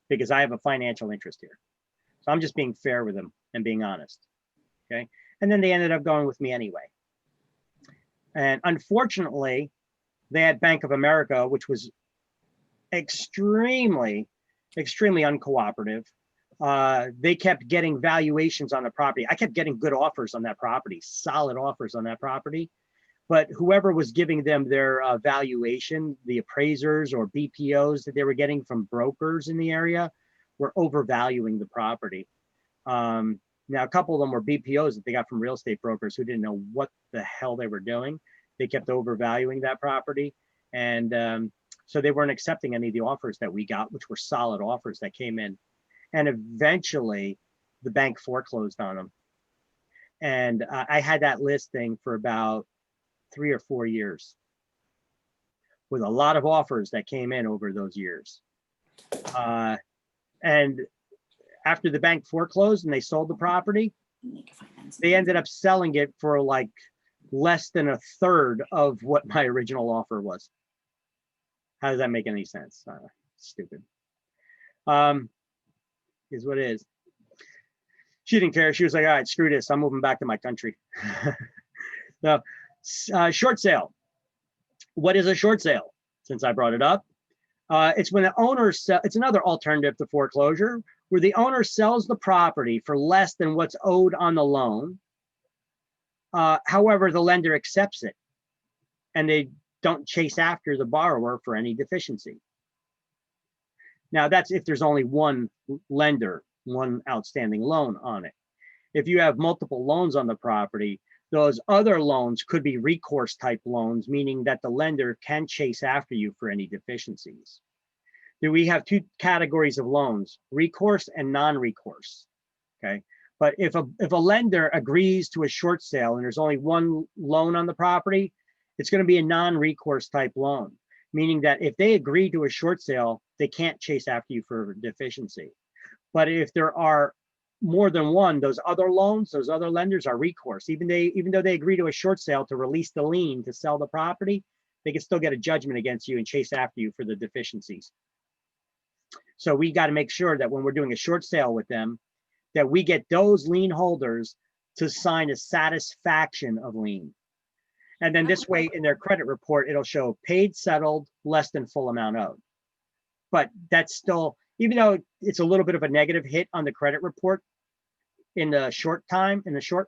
because I have a financial interest here. So I'm just being fair with them and being honest, okay? And then they ended up going with me anyway. And unfortunately, they had Bank of America, which was extremely, extremely uncooperative. They kept getting valuations on the property. I kept getting good offers on that property, solid offers on that property. But whoever was giving them their valuation, the appraisers or BPOs that they were getting from brokers in the area, were overvaluing the property. Now, a couple of them were BPOs that they got from real estate brokers who didn't know what the hell they were doing. They kept overvaluing that property. And so they weren't accepting any of the offers that we got, which were solid offers that came in. And eventually, the bank foreclosed on them. And I had that listing for about 3 or 4 years, with a lot of offers that came in over those years. And after the bank foreclosed and they sold the property, they ended up selling it for like less than a third of what my original offer was. How does that make any sense? Stupid. Is what it is. She didn't care. She was like, all right, screw this. I'm moving back to my country. So, short sale. What is a short sale? Since I brought it up, it's when the owner it's another alternative to foreclosure, where the owner sells the property for less than what's owed on the loan. However, the lender accepts it, and they don't chase after the borrower for any deficiency. Now, that's if there's only one lender, one outstanding loan on it. If you have multiple loans on the property, those other loans could be recourse type loans, meaning that the lender can chase after you for any deficiencies. We have two categories of loans, recourse and non-recourse, okay? But if a lender agrees to a short sale and there's only one loan on the property, It's going to be a non-recourse type loan, meaning that if they agree to a short sale, they can't chase after you for deficiency. But if there are more than one, those other loans, those other lenders are recourse. Even though they agree to a short sale to release the lien to sell the property, they can still get a judgment against you and chase after you for the deficiencies. So we got to make sure that when we're doing a short sale with them, that we get those lien holders to sign a satisfaction of lien. And then this way in their credit report, it'll show paid, settled, less than full amount owed. But that's still, even though it's a little bit of a negative hit on the credit report in the short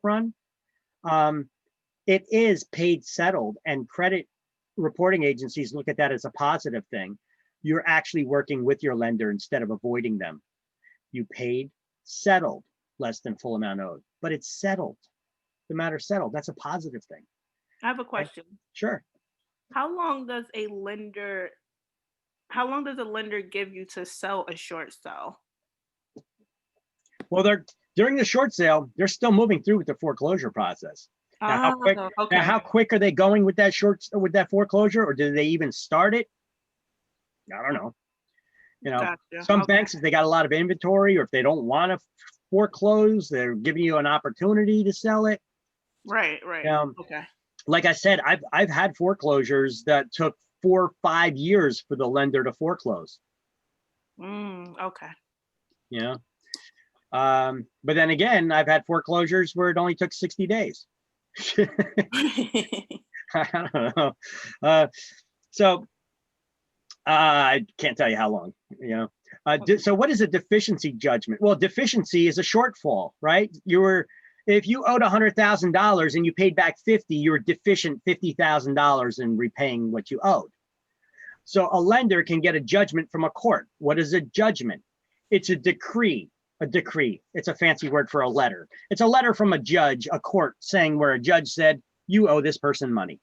run, it is paid, settled, and credit reporting agencies look at that as a positive thing. You're actually working with your lender instead of avoiding them. You paid, settled, less than full amount owed, but it's settled. The matter settled. That's a positive thing. I have a question. Sure. How long does a lender give you to sell a short sale? Well, during the short sale, they're still moving through with the foreclosure process. Now, how quick are they going with that foreclosure, or do they even start it? I don't know. Gotcha. Some banks, if they got a lot of inventory, or if they don't want to foreclose, they're giving you an opportunity to sell it. Right. Okay. Like I said, I've had foreclosures that took 4 or 5 years for the lender to foreclose. Okay. But then again, I've had foreclosures where it only took 60 days. I don't know. So I can't tell you how long, so what is a deficiency judgment? Well, deficiency is a shortfall, right? If you owed $100,000 and you paid back 50, you were deficient $50,000 in repaying what you owed. So a lender can get a judgment from a court. What is a judgment? It's a decree. A decree. It's a fancy word for a letter. It's a letter from a judge, a court, saying where a judge said, you owe this person money.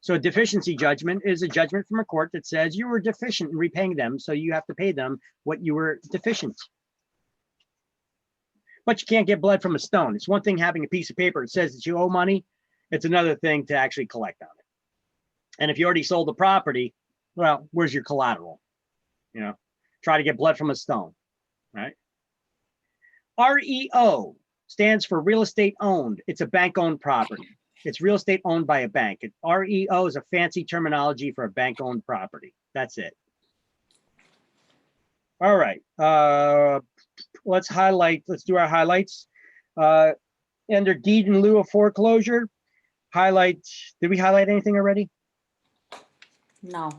So a deficiency judgment is a judgment from a court that says you were deficient in repaying them, so you have to pay them what you were deficient. But you can't get blood from a stone. It's one thing having a piece of paper that says that you owe money. It's another thing to actually collect on it. And if you already sold the property, well, where's your collateral? Try to get blood from a stone, right? REO stands for real estate owned. It's a bank-owned property. It's real estate owned by a bank. REO is a fancy terminology for a bank-owned property. That's it. All right. Let's do our highlights. Under deed in lieu of foreclosure, did we highlight anything already? No.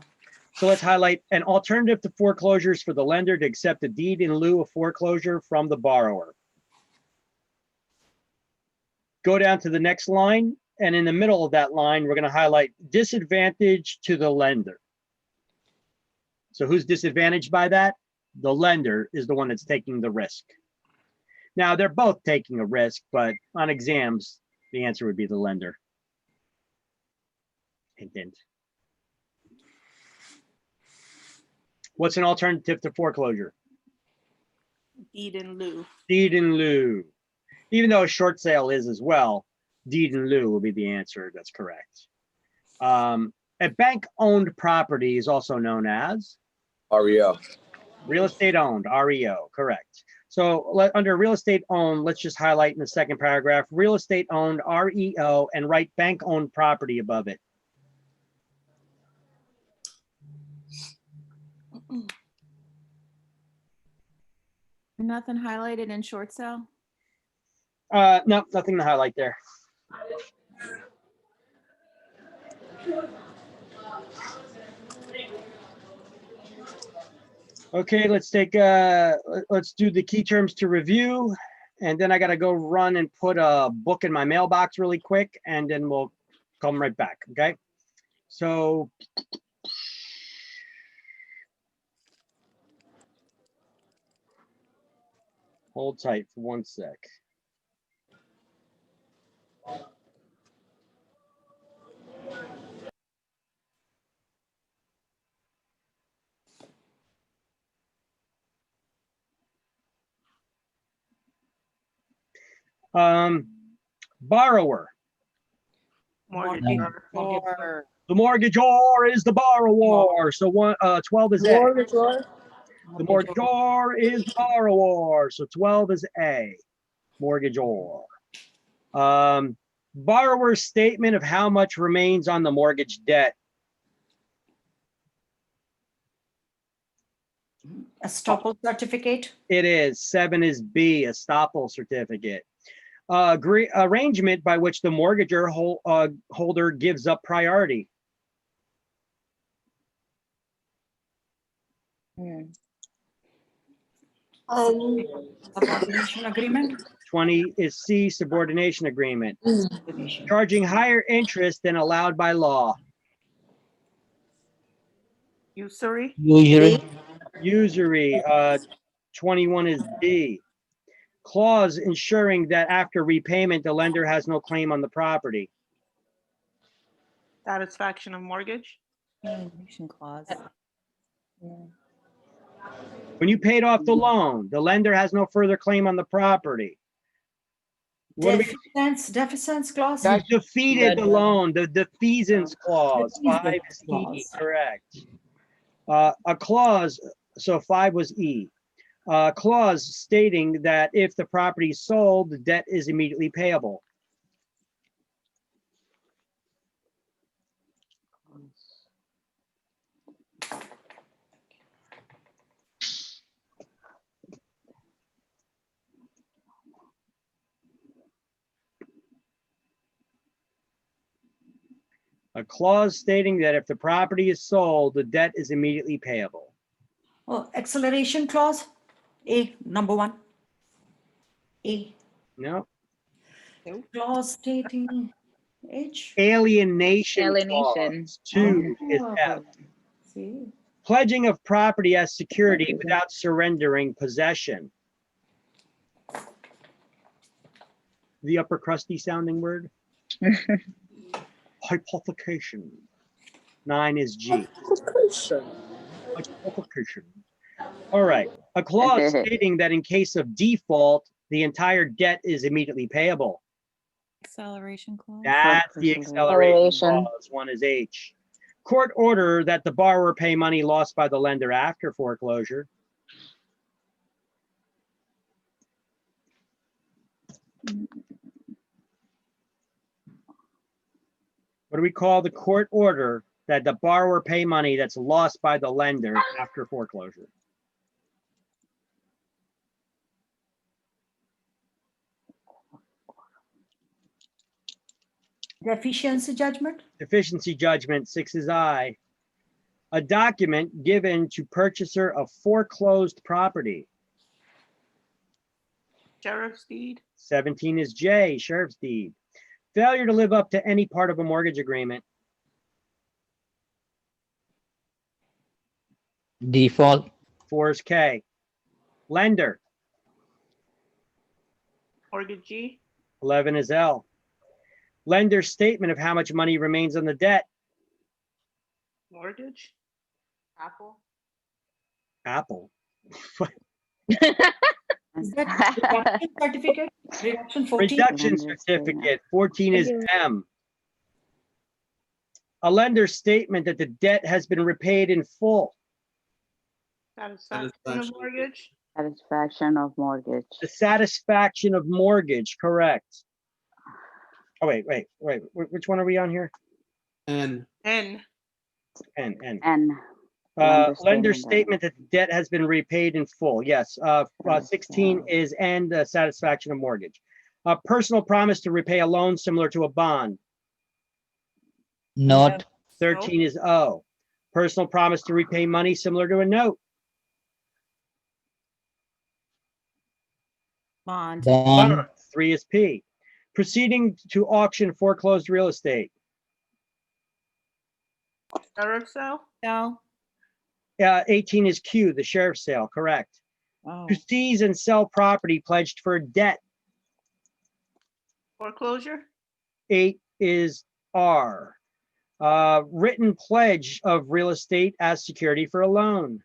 So let's highlight an alternative to foreclosures for the lender to accept a deed in lieu of foreclosure from the borrower. Go down to the next line, and in the middle of that line, we're going to highlight disadvantage to the lender. So who's disadvantaged by that? The lender is the one that's taking the risk. Now, they're both taking a risk, but on exams, the answer would be the lender. Hint, hint. What's an alternative to foreclosure? Deed in lieu. Deed in lieu. Even though a short sale is as well, deed in lieu will be the answer. That's correct. A bank-owned property is also known as? REO. Real estate owned, REO, correct. So under real estate owned, let's just highlight in the second paragraph, real estate owned, REO, and write bank-owned property above it. Nothing highlighted in short sale? No, nothing to highlight there. Okay, let's do the key terms to review, and then I gotta go run and put a book in my mailbox really quick, and then we'll come right back, okay? So hold tight for 1 sec. Borrower. Mortgagor. Mortgage. The mortgagor is the borrower. So 12 is A. Mortgage or The mortgagor is the borrower. So 12 is A. Mortgagor. Borrower's statement of how much remains on the mortgage debt. Estoppel certificate. It is. 7 is B, estoppel certificate. Arrangement by which the mortgager holder gives up priority. Subordination agreement. 20 is C, subordination agreement. Subordination. Charging higher interest than allowed by law. Usury. Usury. Usury, 21 is D. Clause ensuring that after repayment, the lender has no claim on the property. Satisfaction of mortgage. Termination clause. When you paid off the loan, the lender has no further claim on the property. What do we Deficiency clause. You defeated the loan, the defeasance clause, Defeasance 5 is E, clause. correct. A clause, so 5 was E. Clause stating that if the property is sold, the debt is immediately payable. A clause stating that if the property is sold, the debt is immediately payable. Oh, acceleration clause. A, number 1. A. No, Clause stating H. alienation Alienation. clause, 2 is F. See. Pledging of property as security without surrendering possession. The upper crusty sounding word. Hypothecation. 9 is G. Hypothecation. All right. A clause stating that in case of default, the entire debt is immediately payable. Acceleration clause. That's the acceleration Acceleration. clause. 1 is H. Court order that the borrower pay money lost by the lender after foreclosure. What do we call the court order that the borrower pay money that's lost by the lender after foreclosure? Deficiency judgment. Deficiency judgment, 6 is I. A document given to purchaser of foreclosed property. Sheriff's deed. 17 is J, sheriff's deed. Failure to live up to any part of a mortgage agreement. Default. 4 is K. Lender, Mortgagee. 11 is L. Lender's statement of how much money remains on the debt. Mortgage. Apple. Apple. Is that reduction certificate? Reduction 14. Reduction certificate, 14 is M. A lender's statement that the debt has been repaid in full. Satisfaction of Satisfaction. mortgage. Satisfaction of mortgage. The satisfaction of mortgage, correct. Oh, wait. Which one are we on here? And N. N. And Lender statement that the debt has been repaid in full. Yes. 16 is and the satisfaction of mortgage. A personal promise to repay a loan similar to a bond. Note. 13 is O. Personal promise to repay money similar to a note. Bond. Bond. 3 is P. Proceeding to auction foreclosed real estate. Sheriff sale. Sell. 18 is Q, the sheriff's sale, correct. Oh. To seize and sell property pledged for debt. Foreclosure. 8 is R. Written pledge of real estate as security for a loan.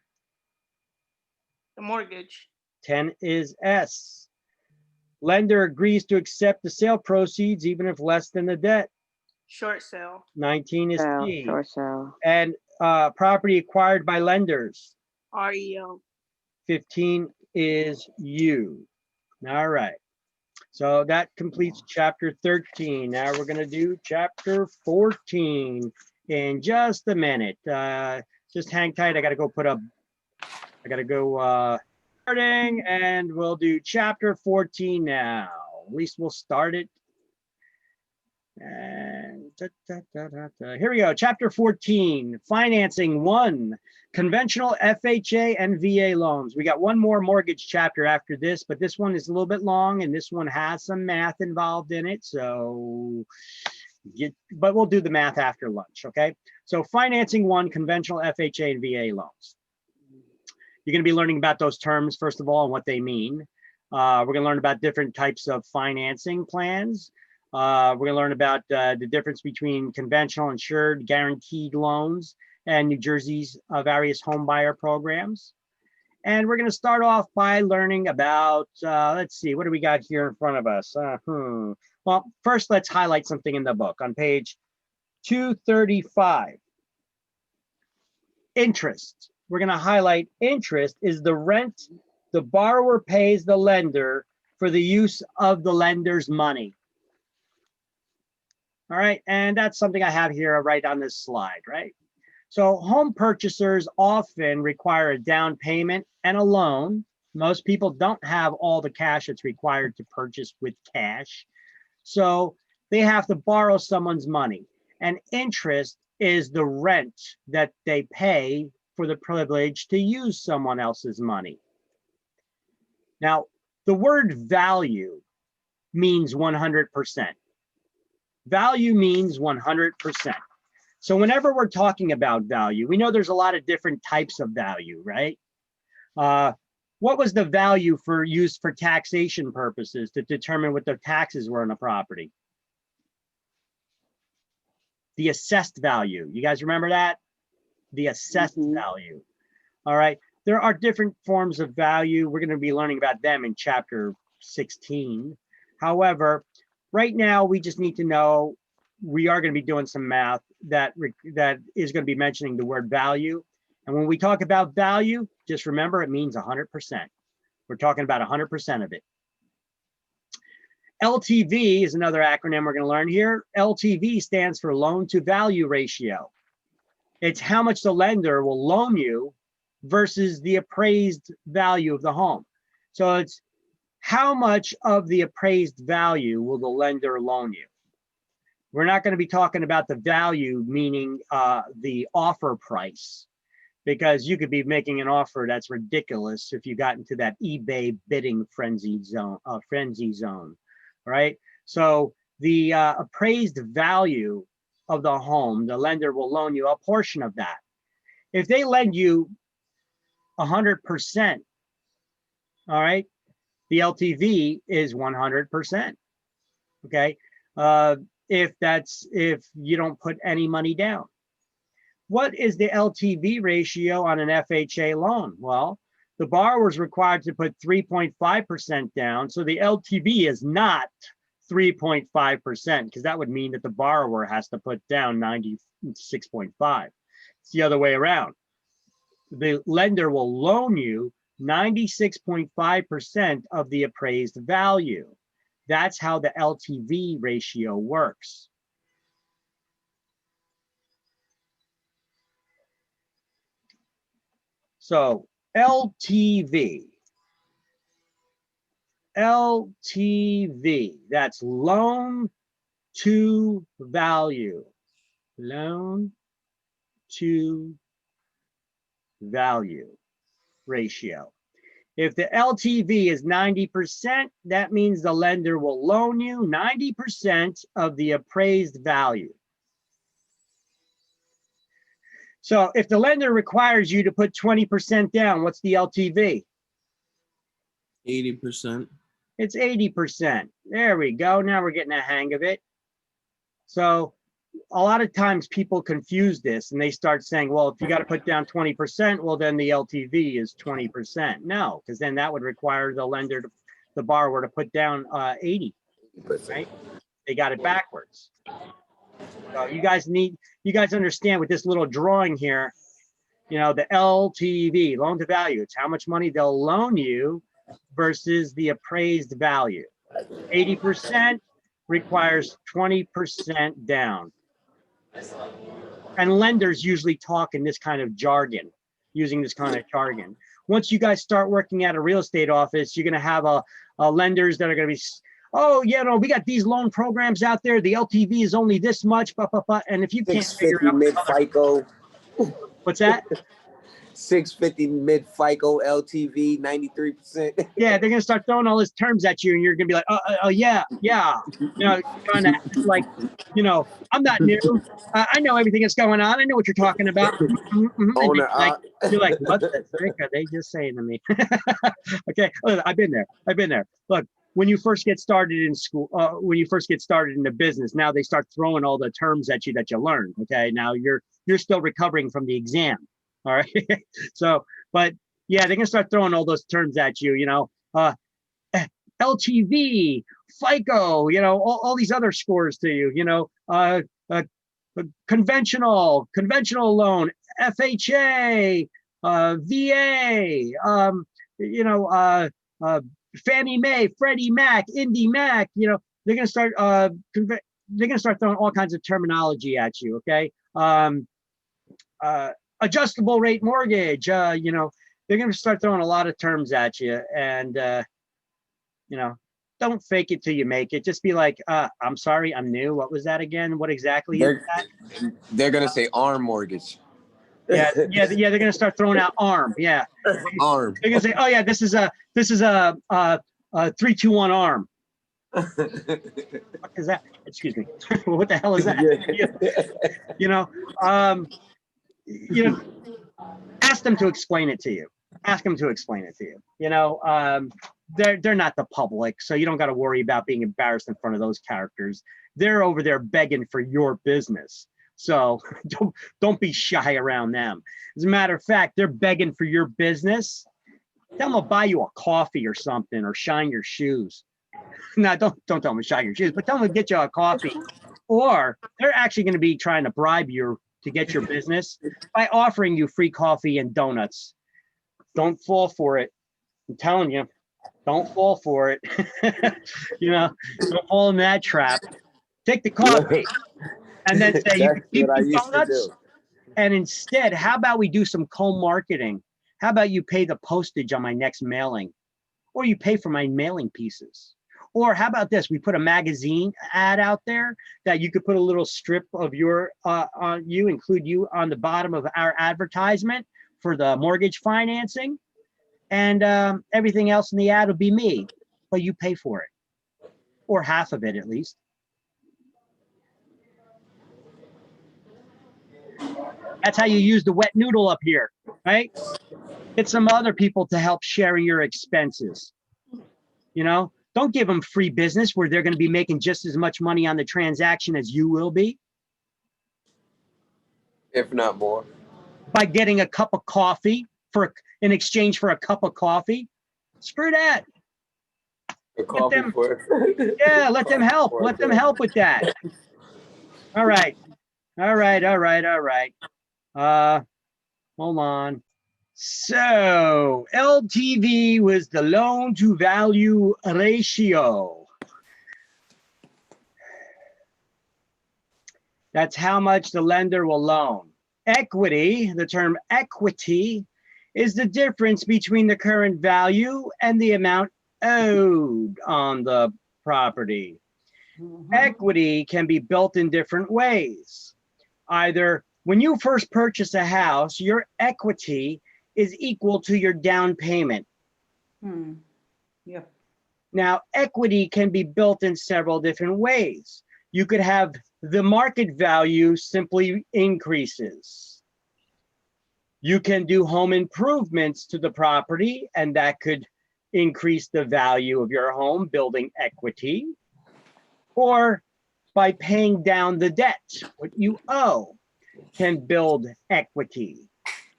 The mortgage. 10 is S. Lender agrees to accept the sale proceeds even if less than the debt. Short sale. 19 is Sell, T. short sell. And property acquired by lenders. REO. 15 is U. All right. So that completes chapter 13. Now we're going to do chapter 14 in just a minute. Just hang tight. I got to go starting, and we'll do chapter 14 now. At least we'll start it. And here we go. Chapter 14, financing 1, conventional FHA and VA loans. We got one more mortgage chapter after this, but this one is a little bit long and this one has some math involved in it. So, but we'll do the math after lunch, okay? So financing 1, conventional FHA and VA loans. You're going to be learning about those terms, first of all, and what they mean. We're going to learn about different types of financing plans. We're going to learn about the difference between conventional insured guaranteed loans and New Jersey's various home buyer programs. And we're going to start off by learning about, let's see, what do we got here in front of us? Well, first, let's highlight something in the book on page 235. Interest. We're going to highlight interest is the rent the borrower pays the lender for the use of the lender's money. All right, and that's something I have here right on this slide, right? So home purchasers often require a down payment and a loan. Most people don't have all the cash that's required to purchase with cash. So they have to borrow someone's money. And interest is the rent that they pay for the privilege to use someone else's money. Now, the word value means 100%. Value means 100%. So whenever we're talking about value, we know there's a lot of different types of value, right? What was the value used for taxation purposes to determine what the taxes were on a property? The assessed value. You guys remember that? The assessed value. All right. There are different forms of value. We're going to be learning about them in chapter 16. However, right now, we just need to know we are going to be doing some math that is going to be mentioning the word value. And when we talk about value, just remember it means 100%. We're talking about 100% of it. LTV is another acronym we're going to learn here. LTV stands for loan to value ratio. It's how much the lender will loan you versus the appraised value of the home. So it's how much of the appraised value will the lender loan you? We're not going to be talking about the value, meaning the offer price, because you could be making an offer that's ridiculous if you got into that eBay bidding frenzy zone, right? So the appraised value of the home, the lender will loan you a portion of that. If they lend you 100%, all right, the LTV is 100%. Okay, if you don't put any money down. What is the LTV ratio on an FHA loan? Well, the borrower is required to put 3.5% down, so the LTV is not 3.5%, because that would mean that the borrower has to put down 96.5. It's the other way around. The lender will loan you 96.5% of the appraised value. That's how the LTV ratio works. So LTV, that's loan to value, loan to value ratio. If the LTV is 90%, that means the lender will loan you 90% of the appraised value. So if the lender requires you to put 20% down, what's the LTV? 80%. It's 80%. There we go. Now we're getting a hang of it. So a lot of times people confuse this and they start saying, well, if you got to put down 20%, well, then the LTV is 20%. No, because then that would require the borrower to put down 80, right? They got it backwards. So you guys understand with this little drawing here, you know, the LTV, loan to value, it's how much money they'll loan you versus the appraised value. 80% requires 20% down. And lenders usually talk in this kind of jargon, using this kind of jargon. Once you guys start working at a real estate office, you're going to have a lenders that are going to be, oh, yeah, no, we got these loan programs out there. The LTV is only this much, and if you can't figure 650 out, mid FICO, what's that? 650 mid FICO, LTV 93%. Yeah, they're gonna start throwing all these terms at you, and you're gonna be like, oh yeah, you know, trying to act like, you know, I'm not new. I know everything that's going on. I know what you're talking about. And Owner, you're like, what the frick are they just saying to me? Okay, look, I've been there. Look, when you first get started in school, when you first get started in the business, now they start throwing all the terms at you that you learned. Okay, now you're still recovering from the exam. All right, so, but yeah, they're gonna start throwing all those terms at you, you know, LTV, FICO, you know, all these other scores to you, you know, conventional loan, FHA, VA, you know, Fannie Mae, Freddie Mac, Indy Mac, you know, they're gonna start throwing all kinds of terminology at you. Okay, adjustable rate mortgage, you know, they're going to start throwing a lot of terms at you, and you know, don't fake it till you make it. Just be like, I'm sorry, I'm new. What was that again? What exactly is that? They're gonna say ARM mortgage. Yeah, they're going to start throwing out ARM. Yeah, ARM. they're going to say, oh yeah, this is a 3-2-1 ARM. What is that? Excuse me. What the hell is that? You know, ask them to explain it to you. You know, they're not the public, so you don't got to worry about being embarrassed in front of those characters. They're over there begging for your business, so don't be shy around them. As a matter of fact, they're begging for your business. Tell them to buy you a coffee or something, or shine your shoes. No, don't tell them to shine your shoes, but tell them to get you a coffee. Or they're actually going to be trying to bribe you to get your business by offering you free coffee and donuts. Don't fall for it. I'm telling you, don't fall for it. You know, don't fall in that trap. Take the coffee and then say you can keep the donuts. And instead, how about we do some co-marketing? How about you pay the postage on my next mailing, or you pay for my mailing pieces? Or how about this? We put a magazine ad out there that you could put a little strip of your include you on the bottom of our advertisement for the mortgage financing, and everything else in the ad will be me, but you pay for it, or half of it at least. That's how you use the wet noodle up here, right? Get some other people to help sharing your expenses. You know, don't give them free business where they're going to be making just as much money on the transaction as you will be. If not more. By getting a cup of coffee in exchange for a cup of coffee. Screw that. Let them help. Let them help with that. All right. Hold on. So LTV was the loan to value ratio. That's how much the lender will loan. Equity, the term equity, is the difference between the current value and the amount owed on the property. Equity can be built in different ways. Either when you first purchase a house, your equity is equal to your down payment. Yep. Now, equity can be built in several different ways. You could have the market value simply increases. You can do home improvements to the property, and that could increase the value of your home, building equity. Or by paying down the debt, what you owe can build equity.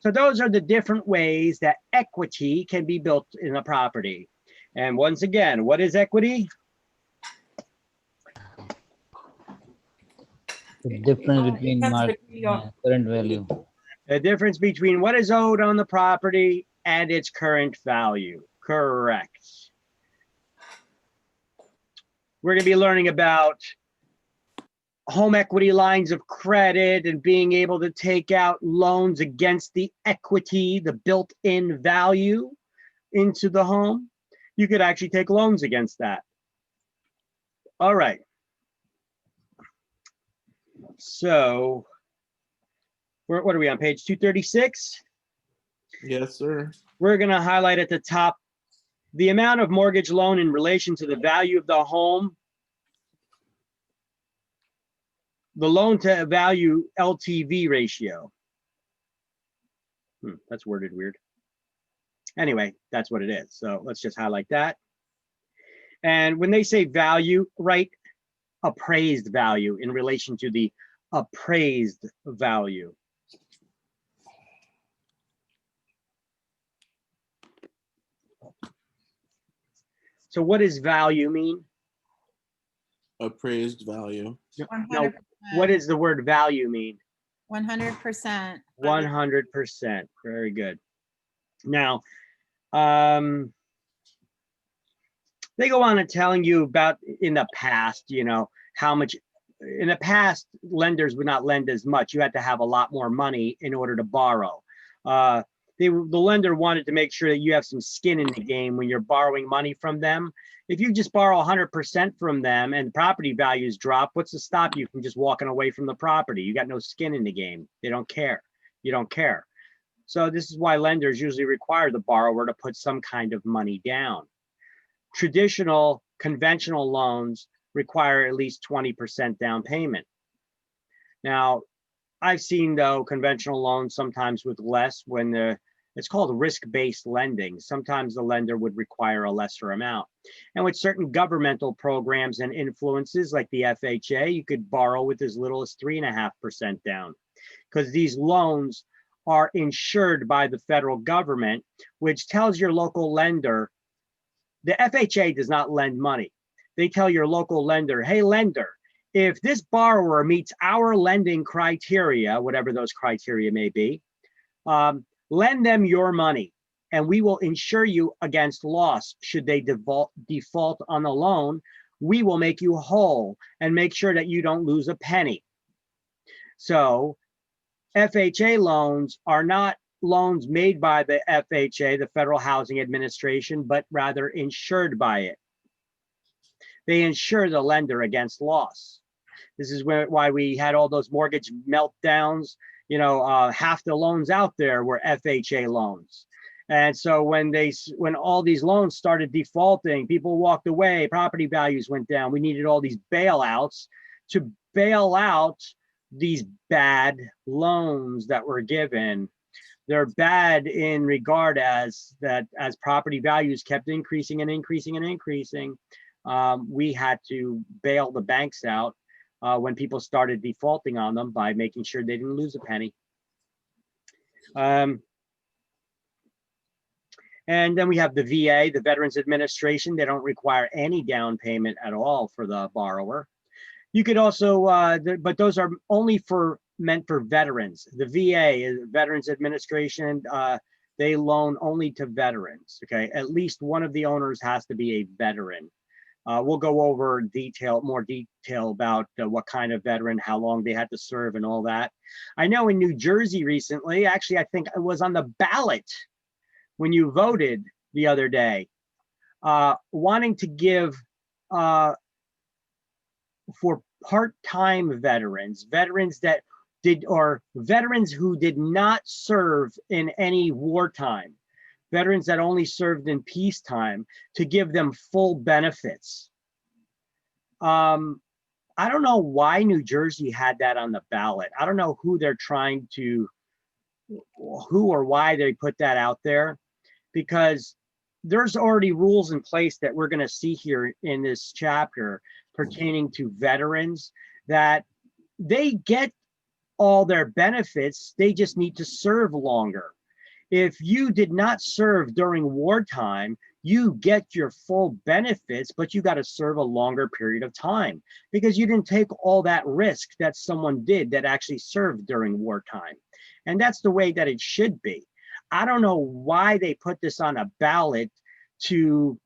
So those are the different ways that equity can be built in a property. And once again, what is equity? The difference between Difference market between your- and current value. The difference between what is owed on the property and its current value. Correct. We're going to be learning about home equity lines of credit and being able to take out loans against the equity, the built-in value into the home. You could actually take loans against that. All right. So, what are we on, page 236? Yes, sir. We're going to highlight at the top the amount of mortgage loan in relation to the value of the home. The loan to value LTV ratio. That's worded weird. Anyway, that's what it is. So let's just highlight that. And when they say value, write appraised value in relation to the appraised value. So what does value mean? Appraised value. No, what does the word value mean? 100%. 100%. Very good. Now, they go on and telling you about in the past, you know, how much in the past lenders would not lend as much. You had to have a lot more money in order to borrow. The lender wanted to make sure that you have some skin in the game when you're borrowing money from them. If you just borrow 100% from them and property values drop, what's to stop you from just walking away from the property? You got no skin in the game. They don't care. You don't care. So this is why lenders usually require the borrower to put some kind of money down. Traditional conventional loans require at least 20% down payment. Now, I've seen though conventional loans sometimes with less when it's called risk-based lending. Sometimes the lender would require a lesser amount. And with certain governmental programs and influences like the FHA, you could borrow with as little as 3.5% down, because these loans are insured by the federal government, which tells your local lender. The FHA does not lend money. They tell your local lender, hey, lender, if this borrower meets our lending criteria, whatever those criteria may be, lend them your money and we will insure you against loss. Should they default on the loan, we will make you whole and make sure that you don't lose a penny. So FHA loans are not loans made by the FHA, the Federal Housing Administration, but rather insured by it. They insure the lender against loss. This is why we had all those mortgage meltdowns. You know, half the loans out there were FHA loans. And so when all these loans started defaulting, people walked away, property values went down. We needed all these bailouts to bail out these bad loans that were given. They're bad in regard as property values kept increasing and increasing and increasing. We had to bail the banks out when people started defaulting on them by making sure they didn't lose a penny. And then we have the VA, the Veterans Administration. They don't require any down payment at all for the borrower. You could also, but those are only meant for veterans. The VA, Veterans Administration, they loan only to veterans. Okay, at least one of the owners has to be a veteran. We'll go over more detail about what kind of veteran, how long they had to serve and all that. I know in New Jersey recently, actually, I think it was on the ballot when you voted the other day, wanting to give for part-time veterans, veterans who did not serve in any wartime, veterans that only served in peacetime, to give them full benefits. I don't know why New Jersey had that on the ballot. I don't know who or why they put that out there, because there's already rules in place that we're going to see here in this chapter pertaining to veterans, that they get all their benefits. They just need to serve longer. If you did not serve during wartime, you get your full benefits, but you got to serve a longer period of time because you didn't take all that risk that someone did that actually served during wartime. And that's the way that it should be. I don't know why they put this on a ballot to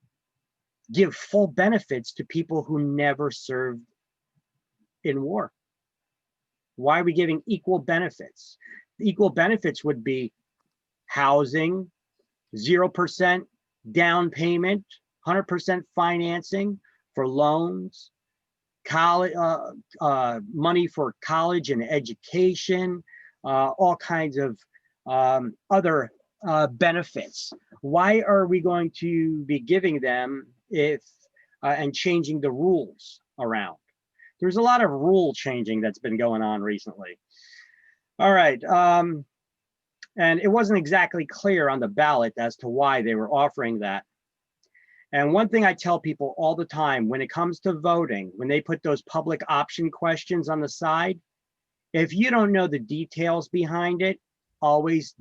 give full benefits to people who never served in war. Why are we giving equal benefits? Equal benefits would be housing, 0% down payment, 100% financing for loans, college, money for college and education, all kinds of other benefits. Why are we going to be giving them if and changing the rules around? There's a lot of rule changing that's been going on recently. All right. And it wasn't exactly clear on the ballot as to why they were offering that. And one thing I tell people all the time when it comes to voting, when they put those public option questions on the side, if you don't know the details behind it, always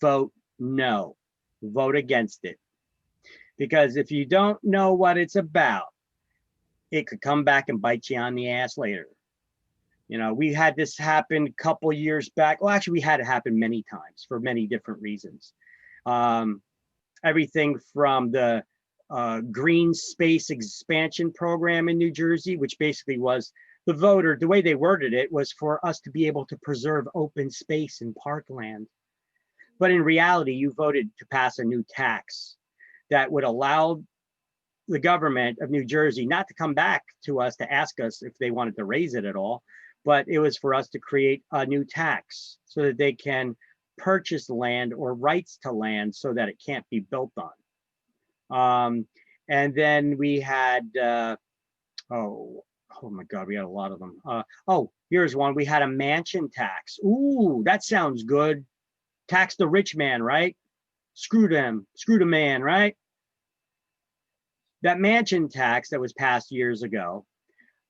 vote no, vote against it. Because if you don't know what it's about, it could come back and bite you on the ass later. You know, we had this happen a couple years back. Well, actually, we had it happen many times for many different reasons. Everything from the green space expansion program in New Jersey, which basically was the voter, the way they worded it was for us to be able to preserve open space and parkland. But in reality, you voted to pass a new tax that would allow the government of New Jersey not to come back to us to ask us if they wanted to raise it at all, but it was for us to create a new tax so that they can purchase land or rights to land so that it can't be built on. And then we had, oh my God, we had a lot of them. Oh, here's one. We had a mansion tax. Ooh, that sounds good. Tax the rich man, right? Screw them, screw the man, right? That mansion tax that was passed years ago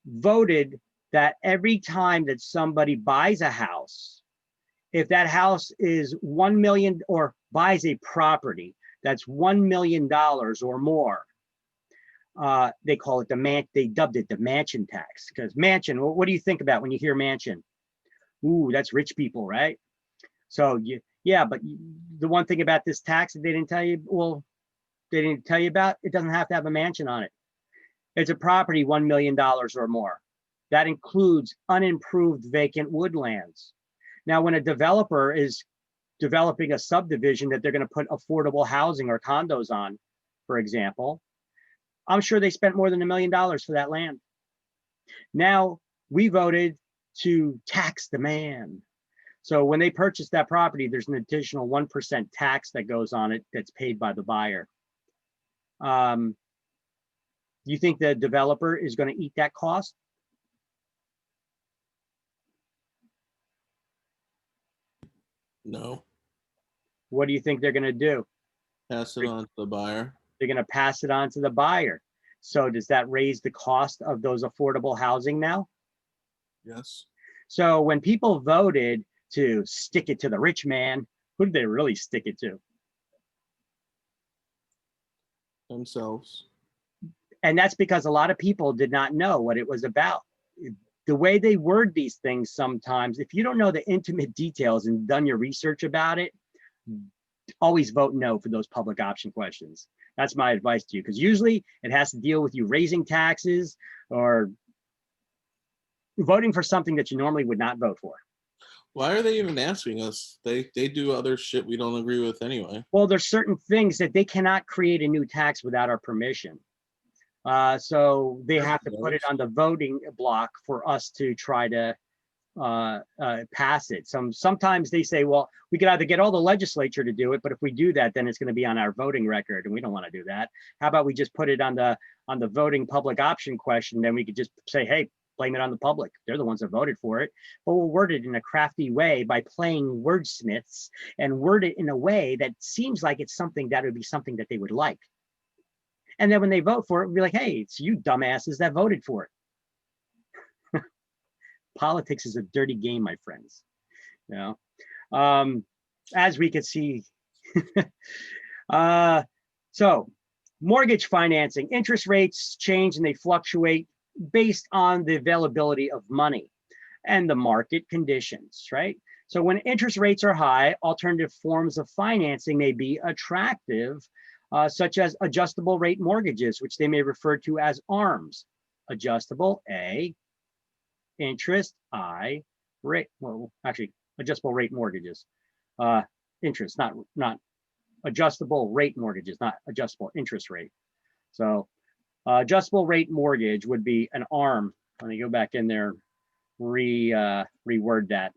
voted that every time that somebody buys a house, if that house is 1 million or buys a property that's $1 million or more, they call it they dubbed it the mansion tax. Because mansion, what do you think about when you hear mansion? Ooh, that's rich people, right? So yeah, but the one thing about this tax that they didn't tell you, well, they didn't tell you about, it doesn't have to have a mansion on it. It's a property $1 million or more. That includes unimproved vacant woodlands. Now, when a developer is developing a subdivision that they're going to put affordable housing or condos on, for example, I'm sure they spent more than $1 million for that land. Now, we voted to tax the man. So when they purchase that property, there's an additional 1% tax that goes on it that's paid by the buyer. You think the developer is going to eat that cost? No, What do you think they're going to do? pass it on to the buyer. They're going to pass it on to the buyer. So does that raise the cost of those affordable housing now? Yes. So when people voted to stick it to the rich man, who did they really stick it to? Themselves. And that's because a lot of people did not know what it was about. The way they word these things sometimes, if you don't know the intimate details and done your research about it, always vote no for those public option questions. That's my advice to you, because usually it has to deal with you raising taxes or voting for something that you normally would not vote for. Why are they even asking us? They do other shit we don't agree with anyway. Well, there's certain things that they cannot create a new tax without our permission. So they have to put it on the voting block for us to try to pass it. Sometimes they say, well, we could either get all the legislature to do it, but if we do that, then it's going to be on our voting record, and we don't want to do that. How about we just put it on the voting public option question? Then we could just say, hey, blame it on the public. They're the ones that voted for it. But we'll word it in a crafty way by playing wordsmiths and word it in a way that seems like it's something that would be something that they would like. And then when they vote for it, we'll be like, hey, it's you dumbasses that voted for it. Politics is a dirty game, my friends. You know, as we could see. So mortgage financing, interest rates change and they fluctuate based on the availability of money and the market conditions, right? So when interest rates are high, alternative forms of financing may be attractive, such as adjustable rate mortgages, which they may refer to as ARMs. Adjustable A, interest I, rate, well, actually adjustable rate mortgages. Interest, not adjustable rate mortgages, not adjustable interest rate. So adjustable rate mortgage would be an ARM. Let me go back in there, reword that.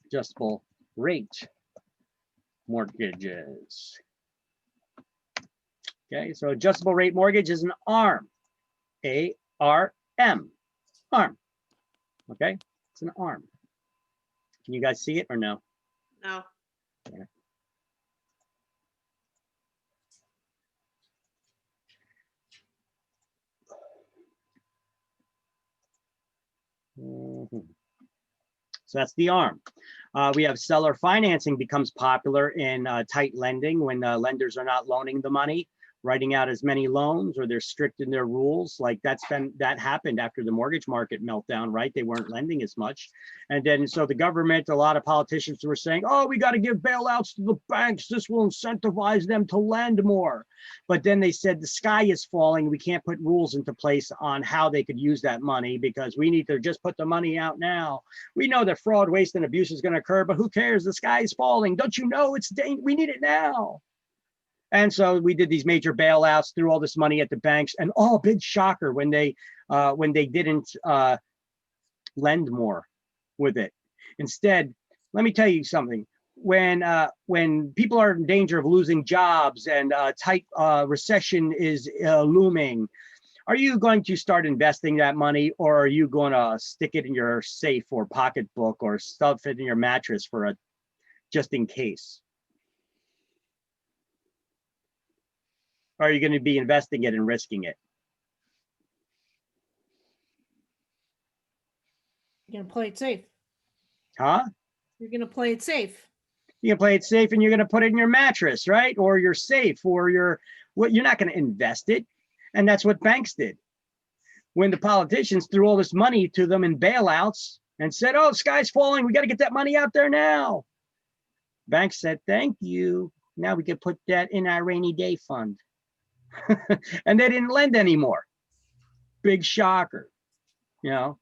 Adjustable rate mortgages. Okay, so adjustable rate mortgage is an ARM. A-R-M, ARM. Okay, it's an ARM. Can you guys see it or no? No. Okay. So that's the ARM. We have seller financing becomes popular in tight lending when lenders are not loaning the money, writing out as many loans, or they're strict in their rules. Like that happened after the mortgage market meltdown, right? They weren't lending as much. And then so the government, a lot of politicians were saying, oh, we got to give bailouts to the banks. This will incentivize them to lend more. But then they said the sky is falling. We can't put rules into place on how they could use that money because we need to just put the money out now. We know that fraud, waste, and abuse is going to occur, but who cares? The sky is falling. Don't you know we need it now? And so we did these major bailouts, threw all this money at the banks, and oh, big shocker when they didn't lend more with it. Instead, let me tell you something. When people are in danger of losing jobs and tight recession is looming, are you going to start investing that money, or are you going to stick it in your safe or pocketbook or stuff it in your mattress for a just in case? Or are you going to be investing it and risking it? You're gonna play it safe. Huh? You're gonna play it safe. You can play it safe and you're going to put it in your mattress, right? Or your safe, or you're not going to invest it. And that's what banks did. When the politicians threw all this money to them in bailouts and said, oh, sky's falling, we got to get that money out there now. Banks said, thank you. Now we can put that in our rainy day fund. And they didn't lend anymore. Big shocker, you know.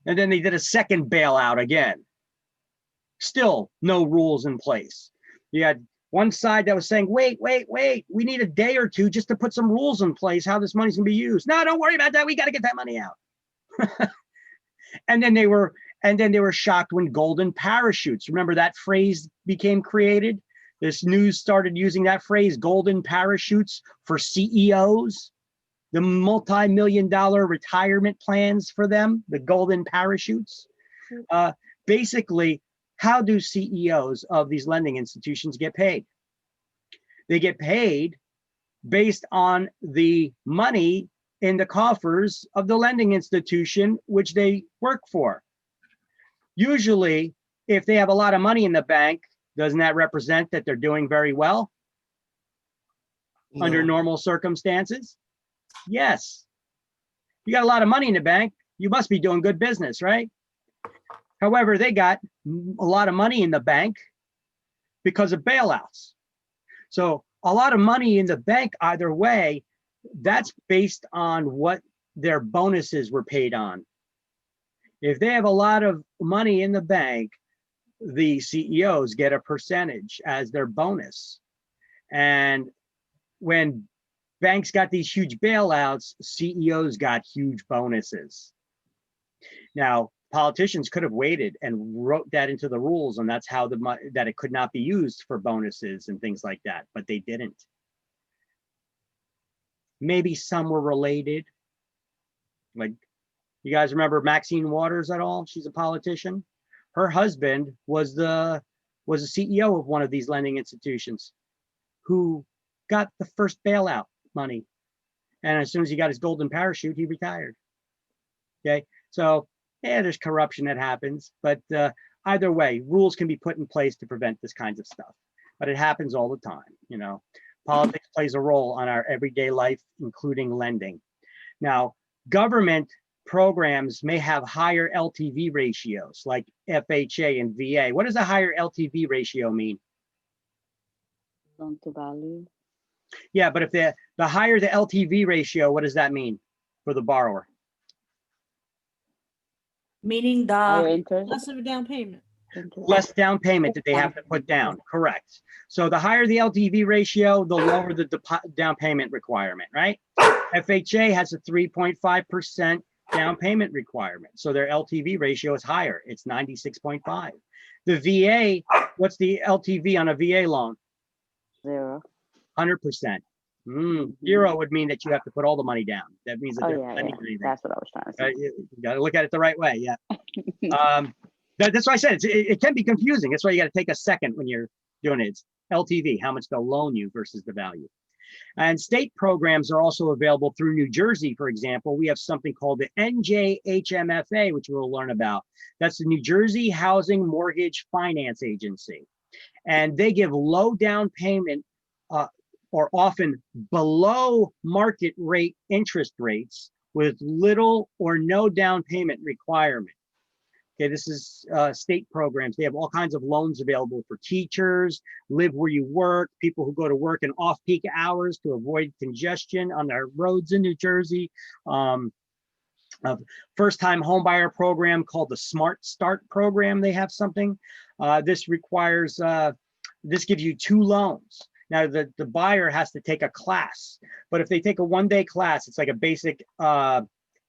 And then they did a second bailout again. Still no rules in place. You had one side that was saying, wait, we need a day or two just to put some rules in place how this money's gonna be used. No, don't worry about that. We got to get that money out. And then they were shocked when golden parachutes. Remember that phrase became created? This news started using that phrase, golden parachutes, for CEOs, the multi-million-dollar retirement plans for them, the golden parachutes. Basically, how do CEOs of these lending institutions get paid? They get paid based on the money in the coffers of the lending institution which they work for. Usually, if they have a lot of money in the bank, doesn't that represent that they're doing very well under normal circumstances? Yes. You got a lot of money in the bank, you must be doing good business, right? However, they got a lot of money in the bank because of bailouts. So a lot of money in the bank either way, that's based on what their bonuses were paid on. If they have a lot of money in the bank, the CEOs get a percentage as their bonus. And when banks got these huge bailouts, CEOs got huge bonuses. Now, politicians could have waited and wrote that into the rules, and that's how that it could not be used for bonuses and things like that, but they didn't. Maybe some were related. Like, you guys remember Maxine Waters at all? She's a politician. Her husband was a CEO of one of these lending institutions who got the first bailout money. And as soon as he got his golden parachute, he retired. Okay, so yeah, there's corruption that happens, but either way, rules can be put in place to prevent this kinds of stuff. but it happens all the time, you know. Politics plays a role on our everyday life, including lending. Now, government programs may have higher LTV ratios like FHA and VA. What does a higher LTV ratio mean? Loan to value. Yeah, but if the higher the LTV ratio, what does that mean for the borrower? Meaning Higher the interest. Less of a down payment. Less down payment that they have to put down, correct. So the higher the LTV ratio, the lower the down payment requirement, right? FHA has a 3.5% down payment requirement. So their LTV ratio is higher. It's 96.5. The VA, what's the LTV on a VA loan? 0. 100%. Zero would mean that you have to put all the money down. That means that Oh they're yeah, lending yeah. anything. That's what I was trying to say. You got to look at it the right way. Yeah. That's why I said it can be confusing. That's why you got to take a second when you're doing it. It's LTV, how much they'll loan you versus the value. And state programs are also available through New Jersey, for example. We have something called the NJHMFA, which we'll learn about. That's the New Jersey Housing Mortgage Finance Agency. And they give low down payment or often below market rate interest rates with little or no down payment requirement. Okay, this is state programs. They have all kinds of loans available for teachers, live where you work, people who go to work in off-peak hours to avoid congestion on our roads in New Jersey. A first-time homebuyer program called the Smart Start program. They have something. This requires, this gives you 2 loans. Now, the buyer has to take a class, but if they take a one-day class, it's like a basic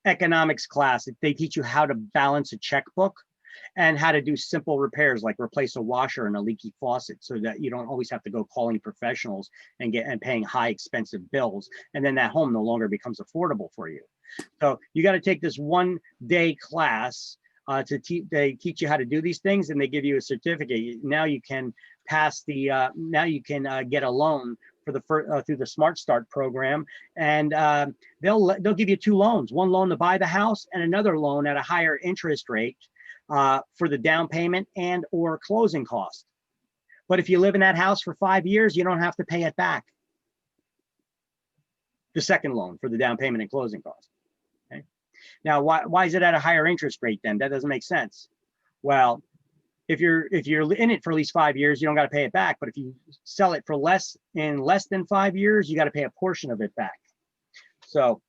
economics class. They teach you how to balance a checkbook and how to do simple repairs like replace a washer and a leaky faucet so that you don't always have to go calling professionals and paying high expensive bills. And then that home no longer becomes affordable for you. So you got to take this one-day class they teach you how to do these things, and they give you a certificate. Now you can pass the get a loan for the through the Smart Start program, and they'll give you 2 loans, one loan to buy the house and another loan at a higher interest rate for the down payment and or closing cost. But if you live in that house for 5 years, you don't have to pay it back. The second loan for the down payment and closing cost. Okay. Now, why is it at a higher interest rate then? That doesn't make sense. Well, if you're in it for at least 5 years, you don't got to pay it back. But if you sell it for less than 5 years, you got to pay a portion of it back. So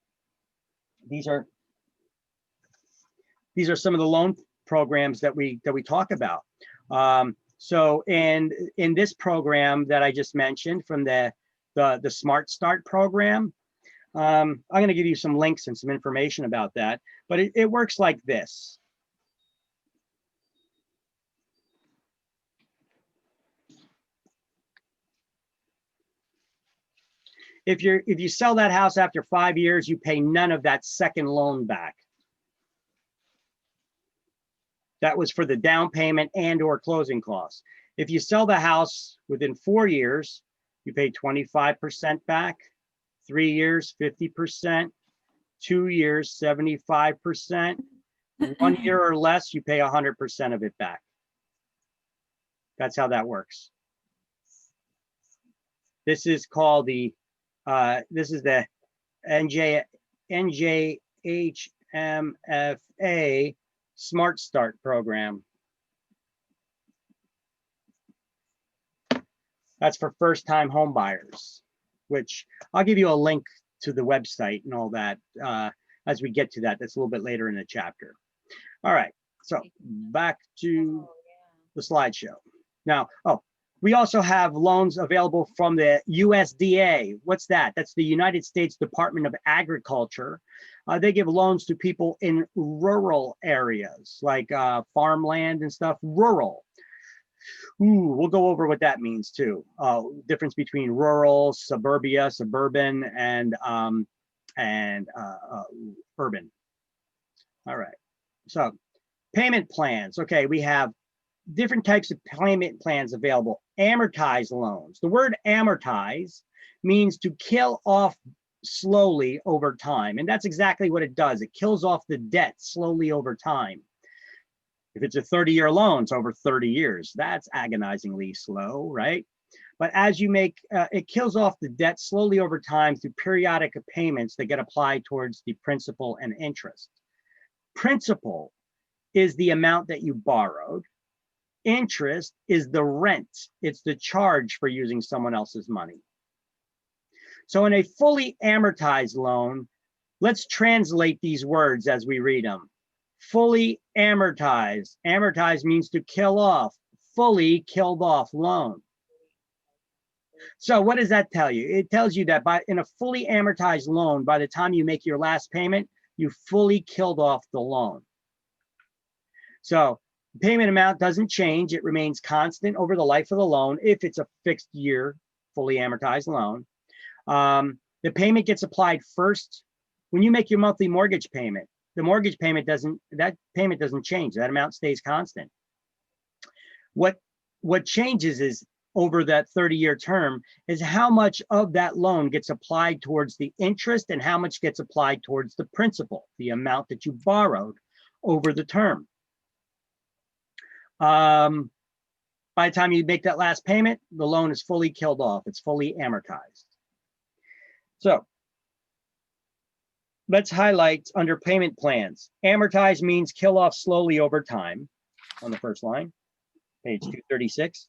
these are some of the loan programs that we talk about. So in this program that I just mentioned from the Smart Start program, I'm going to give you some links and some information about that, but it works like this. If you sell that house after 5 years, you pay none of that second loan back. That was for the down payment and or closing costs. If you sell the house within 4 years, you pay 25% back, 3 years, 50%, 2 years, 75%, 1 year or less, you pay 100% of it back. That's how that works. This is called the NJHMFA Smart Start program. That's for first-time home buyers, which I'll give you a link to the website and all that as we get to that. That's a little bit later in the chapter. All right, so back to the slideshow. Now, we also have loans available from the USDA. What's that? That's the United States Department of Agriculture. They give loans to people in rural areas like farmland and stuff, rural. Ooh, we'll go over what that means too. Difference between rural, suburban, and urban. All right, so payment plans. Okay, we have different types of payment plans available. Amortized loans. The word amortize means to kill off slowly over time. And that's exactly what it does. It kills off the debt slowly over time. If it's a 30-year loan, it's over 30 years. That's agonizingly slow, right? But as you make, it kills off the debt slowly over time through periodic payments that get applied towards the principal and interest. Principal is the amount that you borrowed. Interest is the rent. It's the charge for using someone else's money. So in a fully amortized loan, let's translate these words as we read them. Fully amortized. Amortized means to kill off. Fully killed off loan. So what does that tell you? It tells you that in a fully amortized loan, by the time you make your last payment, you fully killed off the loan. So the payment amount doesn't change. It remains constant over the life of the loan if it's a fixed year, fully amortized loan. The payment gets applied first when you make your monthly mortgage payment. The mortgage payment doesn't change. That amount stays constant. What changes is over that 30-year term is how much of that loan gets applied towards the interest and how much gets applied towards the principal, the amount that you borrowed over the term. By the time you make that last payment, the loan is fully killed off. It's fully amortized. So let's highlight under payment plans. Amortize means kill off slowly over time on the first line, page 236.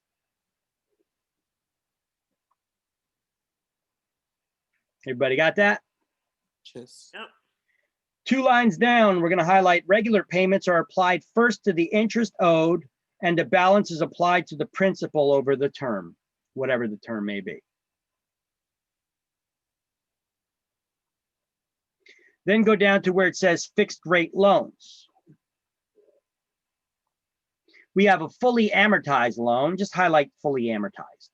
Everybody got that? Yes. Yep. 2 lines down, we're going to highlight regular payments are applied first to the interest owed and the balance is applied to the principal over the term, whatever the term may be. Then go down to where it says fixed rate loans. We have a fully amortized loan, just highlight fully amortized.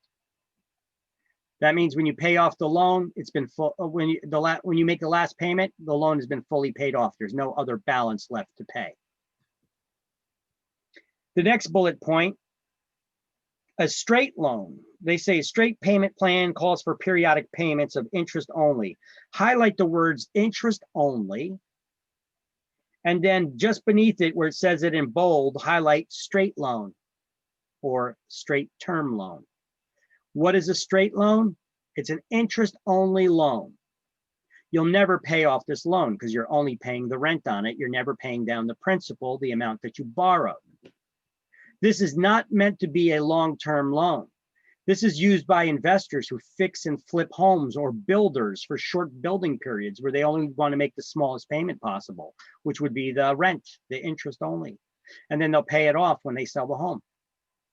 That means when you pay off the loan, it's been full. When you make the last payment, the loan has been fully paid off. There's no other balance left to pay. The next bullet point, a straight loan. They say a straight payment plan calls for periodic payments of interest only. Highlight the words interest only. And then just beneath it, where it says it in bold, highlight straight loan or straight term loan. What is a straight loan? It's an interest-only loan. You'll never pay off this loan because you're only paying the rent on it. You're never paying down the principal, the amount that you borrowed. This is not meant to be a long-term loan. This is used by investors who fix and flip homes or builders for short building periods where they only want to make the smallest payment possible, which would be the rent, the interest only. And then they'll pay it off when they sell the home.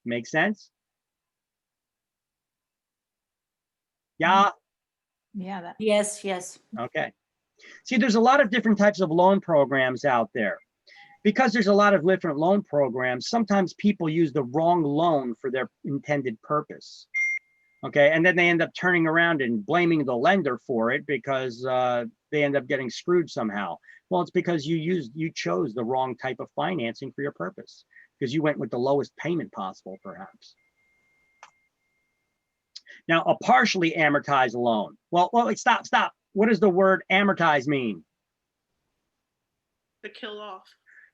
Make sense? Yeah. Yeah. That, Yes, yes. Okay. See, there's a lot of different types of loan programs out there. Because there's a lot of different loan programs, sometimes people use the wrong loan for their intended purpose. Okay, and then they end up turning around and blaming the lender for it because they end up getting screwed somehow. Well, it's because you chose the wrong type of financing for your purpose because you went with the lowest payment possible, perhaps. Now, a partially amortized loan. Well, wait, stop. What does the word amortize mean? To kill off.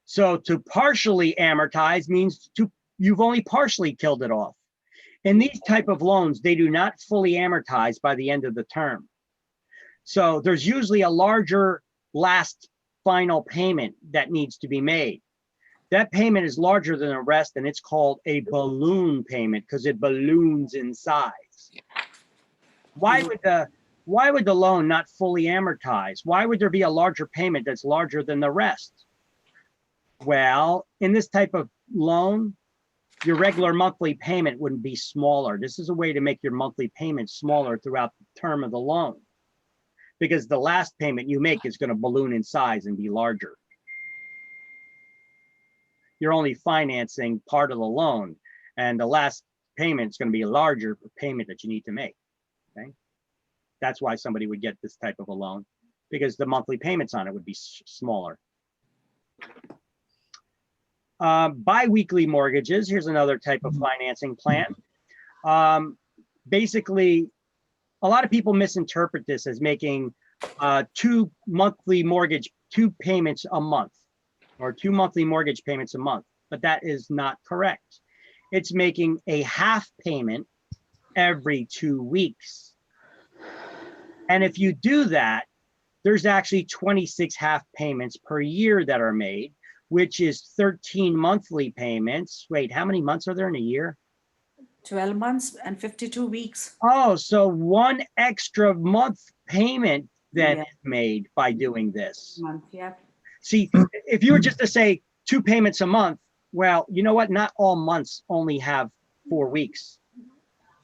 So to partially amortize means you've only partially killed it off. In these type of loans, they do not fully amortize by the end of the term. So there's usually a larger last final payment that needs to be made. That payment is larger than the rest, and it's called a balloon payment because it balloons in size. Why would the loan not fully amortize? Why would there be a larger payment that's larger than the rest? Well, in this type of loan, your regular monthly payment wouldn't be smaller. This is a way to make your monthly payment smaller throughout the term of the loan because the last payment you make is going to balloon in size and be larger. You're only financing part of the loan and the last payment is going to be a larger payment that you need to make. Okay, that's why somebody would get this type of a loan because the monthly payments on it would be smaller. Bi-weekly mortgages. Here's another type of financing plan. Basically, a lot of people misinterpret this as making two payments a month or 2 monthly mortgage payments a month, but that is not correct. It's making a half payment every 2 weeks. And if you do that, there's actually 26 half payments per year that are made, which is 13 monthly payments. Wait, how many months are there in a year? 12 months and 52 weeks. Oh, so one extra month payment then Yeah. is made by doing this. Month, yeah. See, if you were just to say 2 payments a month, well, you know what? Not all months only have 4 weeks.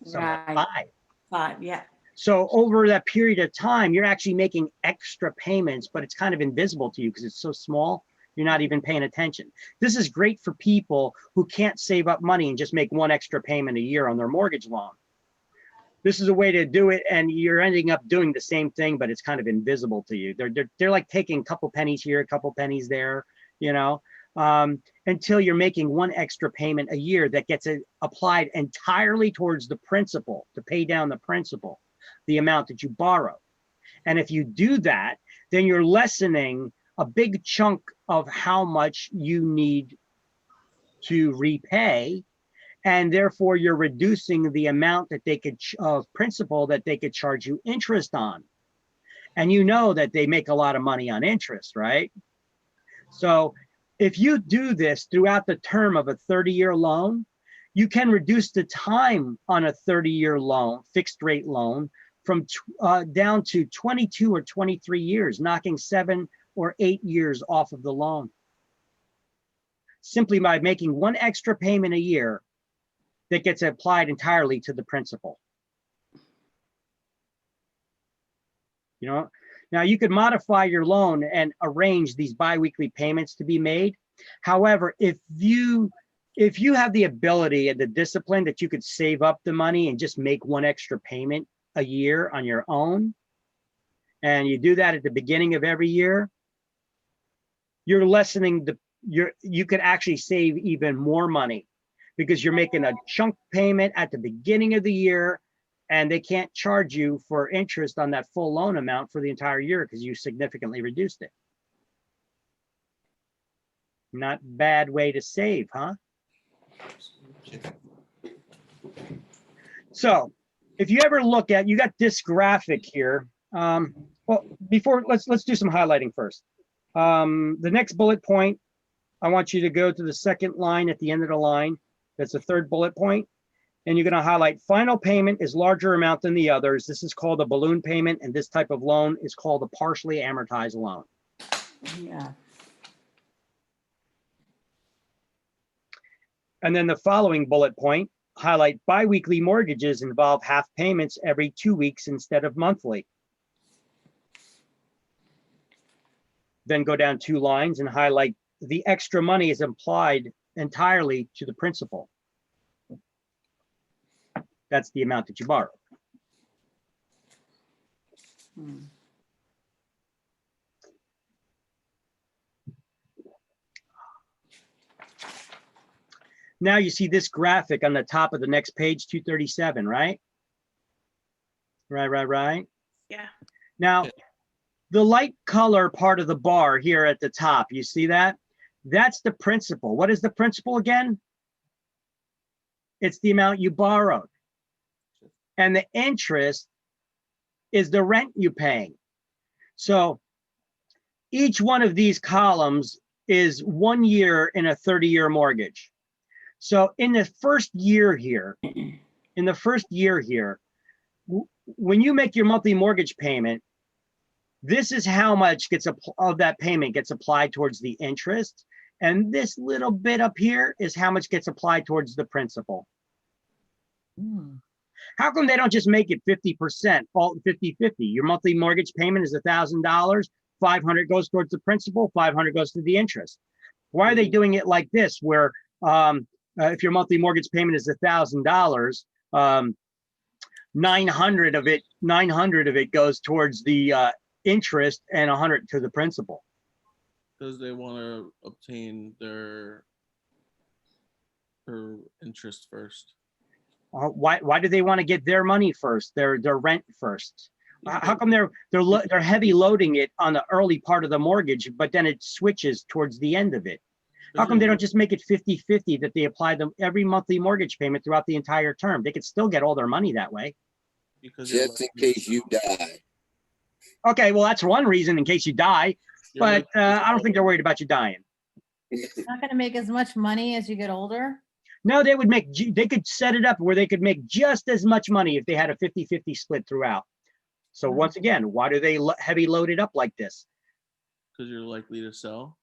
Some have Right. 5. 5, yeah. So over that period of time, you're actually making extra payments, but it's kind of invisible to you because it's so small, you're not even paying attention. This is great for people who can't save up money and just make one extra payment a year on their mortgage loan. This is a way to do it, and you're ending up doing the same thing, but it's kind of invisible to you. They're like taking a couple pennies here, a couple pennies there, you know, until you're making one extra payment a year that gets applied entirely towards the principal to pay down the principal, the amount that you borrow. And if you do that, then you're lessening a big chunk of how much you need to repay. And therefore you're reducing the amount that they could, of principal that they could charge you interest on. And you know that they make a lot of money on interest, right? So if you do this throughout the term of a 30-year loan, you can reduce the time on a 30-year loan, fixed rate loan, from down to 22 or 23 years, knocking 7 or 8 years off of the loan. Simply by making one extra payment a year that gets applied entirely to the principal. You know, now you could modify your loan and arrange these biweekly payments to be made. However, if you have the ability and the discipline that you could save up the money and just make one extra payment a year on your own, and you do that at the beginning of every year, you're lessening you could actually save even more money because you're making a chunk payment at the beginning of the year, and they can't charge you for interest on that full loan amount for the entire year because you significantly reduced it. Not bad way to save, huh? So if you ever look at, you got this graphic here. Well, before, let's do some highlighting first. The next bullet point, I want you to go to the second line at the end of the line. That's the third bullet point. And you're going to highlight final payment is larger amount than the others. This is called a balloon payment, and this type of loan is called a partially amortized loan. Yeah. And then the following bullet point, highlight biweekly mortgages involve half payments every 2 weeks instead of monthly. Then go down 2 lines and highlight the extra money is applied entirely to the principal. That's the amount that you borrow. Now you see this graphic on the top of the next page, 237, right? Right. Yeah. Now, the light color part of the bar here at the top, you see that? That's the principal. What is the principal again? It's the amount you borrowed. And the interest is the rent you're paying. So each one of these columns is 1 year in a 30-year mortgage. So in the first year here, when you make your monthly mortgage payment, this is how much of that payment gets applied towards the interest. And this little bit up here is how much gets applied towards the principal. How come they don't just make it 50%, all 50-50? Your monthly mortgage payment is $1,000, 500 goes towards the principal, 500 goes to the interest. Why are they doing it like this, where if your monthly mortgage payment is $1,000, 900 of it goes towards the interest and 100 to the principal? Because they want to obtain their interest first. Why do they want to get their money first, their rent first? How come they're heavy loading it on the early part of the mortgage, but then it switches towards the end of it? How come they don't just make it 50-50 that they apply them every monthly mortgage payment throughout the entire term? They could still get all their money that way. Because you're Just in likely- case you die. Okay, well, that's one reason in case you die, you're but likely- I don't think they're worried about you dying. Not gonna make as much money as you get older? No, they could set it up where they could make just as much money if they had a 50-50 split throughout. So Wow. once again, why do they heavy load it up like this? because you're likely to sell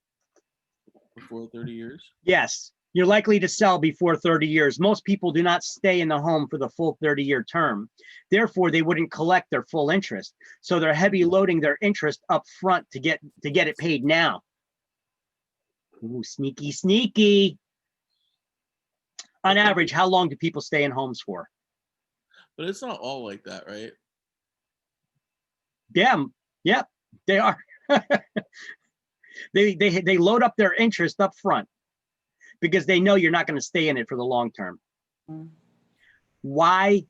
before 30 years. Yes, you're likely to sell before 30 years. Most people do not stay in the home for the full 30-year term. Therefore, they wouldn't collect their full interest. So they're heavy loading their interest up front to get it paid now. Ooh, sneaky, sneaky. On average, how long do people stay in homes for? But it's not all like that, right? Yeah, yep, they are. They load up their interest up front because they know you're not going to stay in it for the long term. Mm. Why?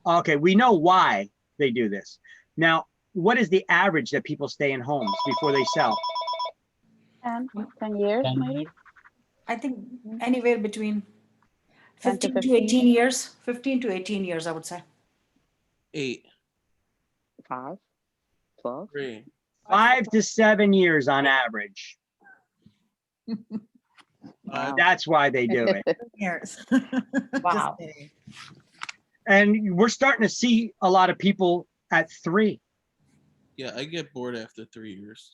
Okay, we know why they do this. Now, what is the average that people stay in homes before they sell? 10 years, 10 maybe? I think anywhere between 10 to 15 to 15. 18 years, 15 to 18 years, I would say. 8, 5, 12. 3. 5 to 7 years on average. Wow. That's why they do it. Years. Wow. Just kidding. And we're starting to see a lot of people at 3. Yeah, I get bored after 3 years.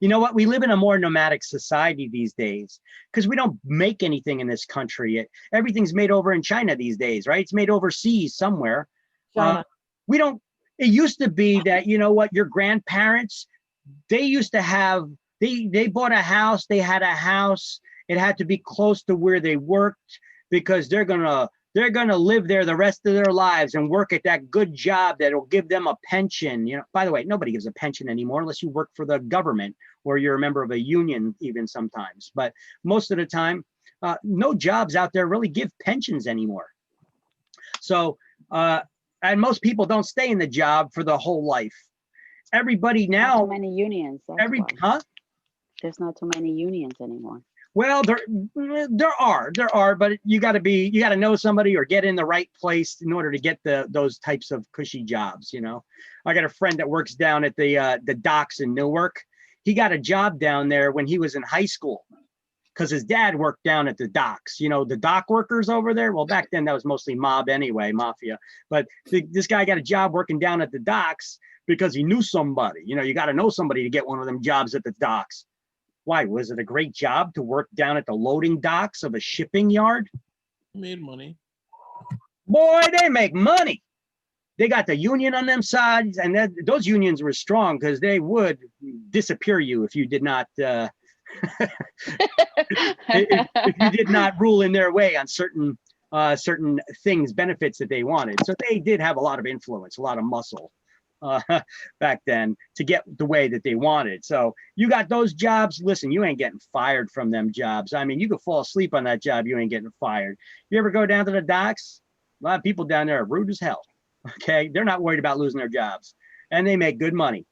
You know what? We live in a more nomadic society these days because we don't make anything in this country. Everything's made over in China these days, right? It's made overseas somewhere. China. We don't, it used to be that, you know what, your grandparents, they used to have, they bought a house, they had a house. It had to be close to where they worked because they're gonna live there the rest of their lives and work at that good job that'll give them a pension. You know, by the way, nobody gives a pension anymore unless you work for the government or you're a member of a union even sometimes. But most of the time, no jobs out there really give pensions anymore. So, and most people don't stay in the job for the whole life. Everybody Not now, too many unions. That's why. There's not too many unions anymore. Well, there are, but you got to know somebody or get in the right place in order to get those types of cushy jobs. You know, I got a friend that works down at the docks in Newark. He got a job down there when he was in high school because his dad worked down at the docks. You know, the dock workers over there. Well, back then that was mostly mob anyway, mafia. But this guy got a job working down at the docks because he knew somebody. You know, you got to know somebody to get one of them jobs at the docks. Why? Was it a great job to work down at the loading docks of a shipping yard? Made money. Boy, they make money. They got the union on them sides, and those unions were strong because they would disappear you if you did not if you did not rule in their way on certain things, benefits that they wanted. So they did have a lot of influence, a lot of muscle back then to get the way that they wanted. So you got those jobs. Listen, you ain't getting fired from them jobs. I mean, you could fall asleep on that job. You ain't getting fired. You ever go down to the docks? A lot of people down there are rude as hell. Okay. They're not worried about losing their jobs and they make good money.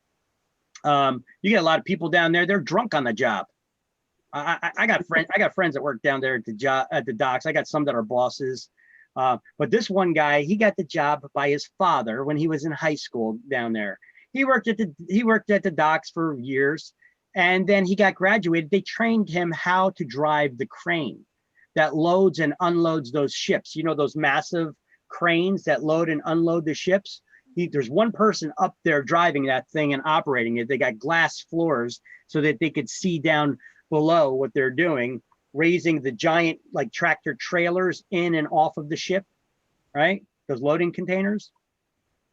You get a lot of people down there. They're drunk on the job. I got friends that work down there at the docks. I got some that are bosses. But this one guy, he got the job by his father when he was in high school down there. He worked at the docks for years, and then he got graduated. They trained him how to drive the crane that loads and unloads those ships. You know, those massive cranes that load and unload the ships. There's one person up there driving that thing and operating it. They got glass floors so that they could see down below what they're doing, raising the giant like tractor trailers in and off of the ship, right? Those loading containers.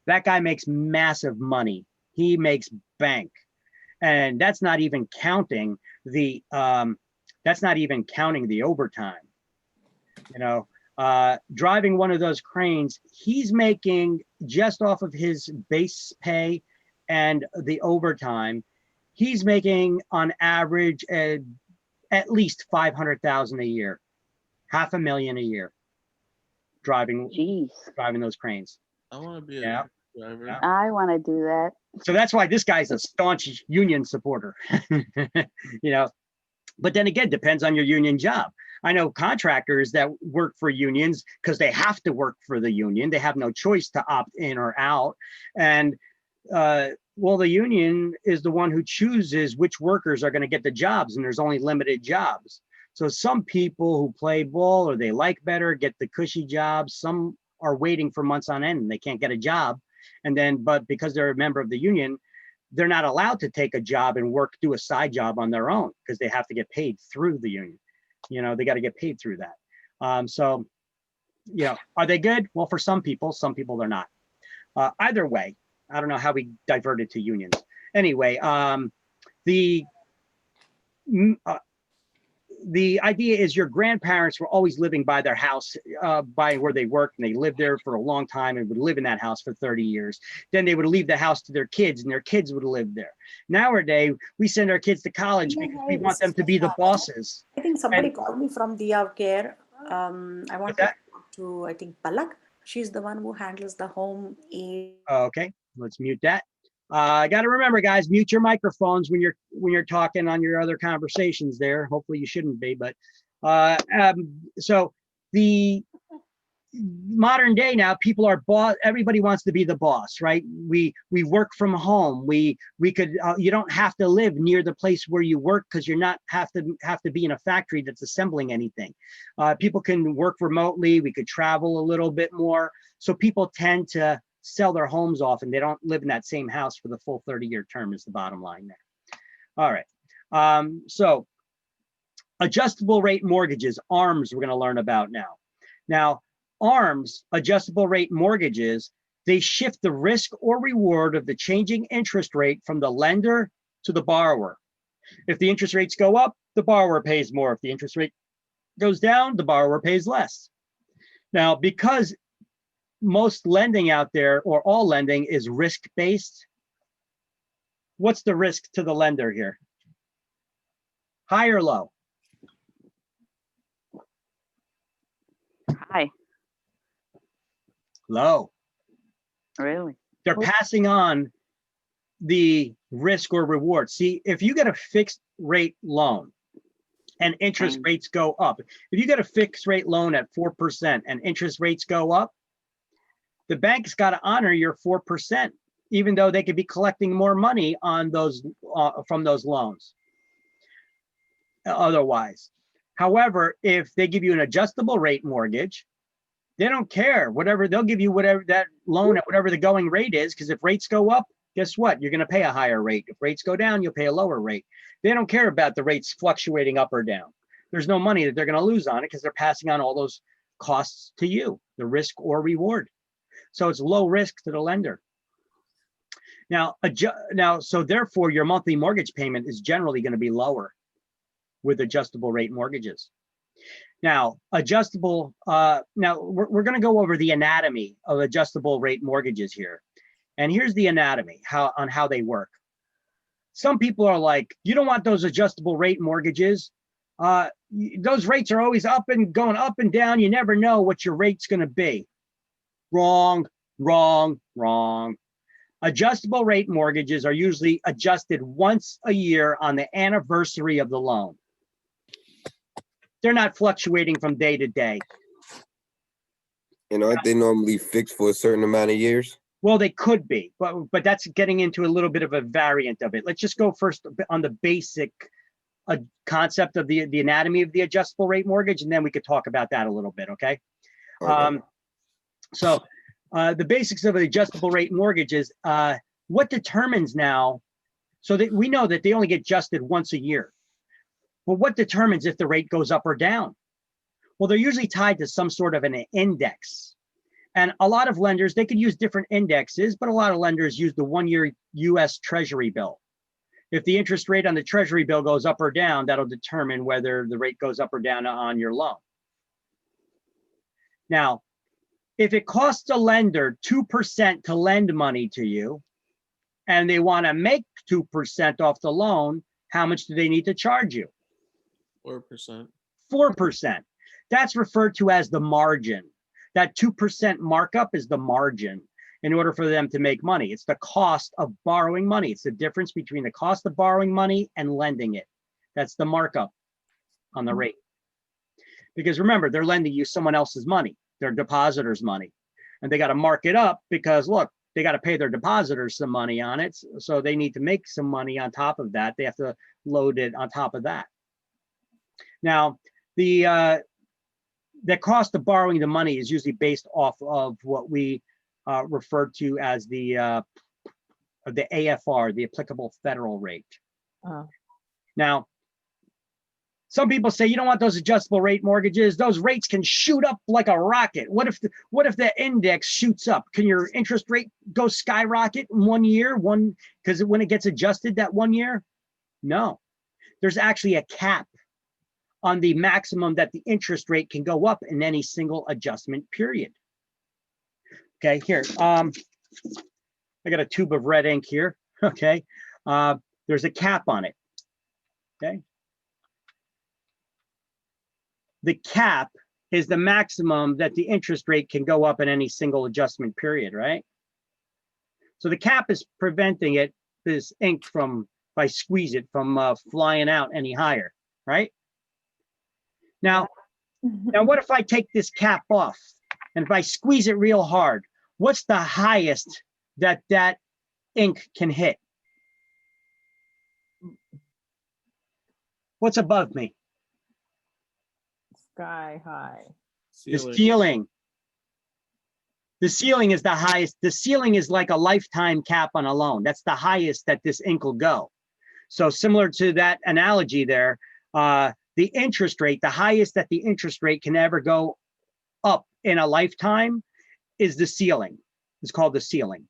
That guy makes massive money. He makes bank. And that's not even counting the overtime. You know, driving one of those cranes, he's making just off of his base pay and the overtime, he's making on average at least 500,000 a year, $500,000 a year, driving those cranes. I want to be a Yeah. driver. Yeah. I want to do that. So that's why this guy's a staunch union supporter. You know, But then again, depends on your union job. I know contractors that work for unions because they have to work for the union. They have no choice to opt in or out. And well, the union is the one who chooses which workers are going to get the jobs, and there's only limited jobs. So some people who play ball or they like better get the cushy jobs. Some are waiting for months on end and they can't get a job. And then, but because they're a member of the union, they're not allowed to take a job and do a side job on their own because they have to get paid through the union. You know, they got to get paid through that. So, you know, are they good? Well, for some people they're not. Either way, I don't know how we diverted to unions. Anyway, the idea is your grandparents were always living by their house, by where they worked, and they lived there for a long time and would live in that house for 30 years. Then they would leave the house to their kids and their kids would live there. Nowadays, we send our kids to college because we want them to be the bosses. I think somebody And- called me from DR Care. I want to that? talk to, I think, Palak. She's the one who handles the home aid. Okay, let's mute that. I got to remember, guys, mute your microphones when you're talking on your other conversations there. Hopefully you shouldn't be, but so the modern day now, people are boss. Everybody wants to be the boss, right? We work from home. We could you don't have to live near the place where you work because you're not have to be in a factory that's assembling anything. People can work remotely. We could travel a little bit more. So people tend to sell their homes off and they don't live in that same house for the full 30-year term is the bottom line there. All right. So adjustable rate mortgages, ARMs, we're going to learn about now. Now, ARMs, adjustable rate mortgages, they shift the risk or reward of the changing interest rate from the lender to the borrower. If the interest rates go up, the borrower pays more. If the interest rate goes down, the borrower pays less. Now, because most lending out there, or all lending, is risk-based, what's the risk to the lender here? High or low? Hi, Low. really? They're passing on the risk or reward. See, if you get a fixed rate loan and interest rates go up, if you get a fixed rate loan at 4% and interest rates go up, the bank's got to honor your 4%, even though they could be collecting more money on those from those loans otherwise. However, if they give you an adjustable rate mortgage, they don't care. Whatever, they'll give you whatever that loan at whatever the going rate is, because if rates go up, guess what? You're going to pay a higher rate. If rates go down, you'll pay a lower rate. They don't care about the rates fluctuating up or down. There's no money that they're going to lose on it because they're passing on all those costs to you, the risk or reward. So it's low risk to the lender. Now, so therefore, your monthly mortgage payment is generally going to be lower with adjustable rate mortgages. Now, adjustable, now we're going to go over the anatomy of adjustable rate mortgages here. And here's the anatomy on how they work. Some people are like, you don't want those adjustable rate mortgages. Those rates are always up and going up and down. You never know what your rate's going to be. Wrong, wrong, wrong. Adjustable rate mortgages are usually adjusted once a year on the anniversary of the loan. They're not fluctuating from day to day. And aren't they normally fixed for a certain amount of years? Well, they could be, but that's getting into a little bit of a variant of it. Let's just go first on the basic concept of the anatomy of the adjustable rate mortgage, and then we could talk about that a little bit, okay? Okay. So the basics of an adjustable rate mortgage is what determines now, so that we know that they only get adjusted once a year. But what determines if the rate goes up or down? Well, they're usually tied to some sort of an index. And a lot of lenders, they could use different indexes, but a lot of lenders use the 1-year US Treasury bill. If the interest rate on the Treasury bill goes up or down, that'll determine whether the rate goes up or down on your loan. Now, if it costs a lender 2% to lend money to you, and they want to make 2% off the loan, how much do they need to charge you? 4%. 4%. That's referred to as the margin. That 2% markup is the margin in order for them to make money. It's the cost of borrowing money. It's the difference between the cost of borrowing money and lending it. That's the markup. on the rate. Because remember, they're lending you someone else's money, their depositors' money. And they got to mark it up because look, they got to pay their depositors some money on it. So they need to make some money on top of that. They have to load it on top of that. Now, the cost of borrowing the money is usually based off of what we refer to as the AFR, the applicable federal rate. Now, some people say you don't want those adjustable rate mortgages. Those rates can shoot up like a rocket. What if the index shoots up? Can your interest rate go skyrocket in 1 year? Because when it gets adjusted that 1 year? No. There's actually a cap on the maximum that the interest rate can go up in any single adjustment period. Okay, here. I got a tube of red ink here. Okay. There's a cap on it. Okay. The cap is the maximum that the interest rate can go up in any single adjustment period, right? So the cap is preventing it, this ink from, if I squeeze it, from flying out any higher, right? Now what if I take this cap off and if I squeeze it real hard, what's the highest that ink can hit? What's above me? Sky high. The ceiling. The ceiling is the highest. The ceiling is like a lifetime cap on a loan. That's the highest that this ink will go. So similar to that analogy there, the interest rate, the highest that the interest rate can ever go up in a lifetime is the ceiling. It's called the ceiling.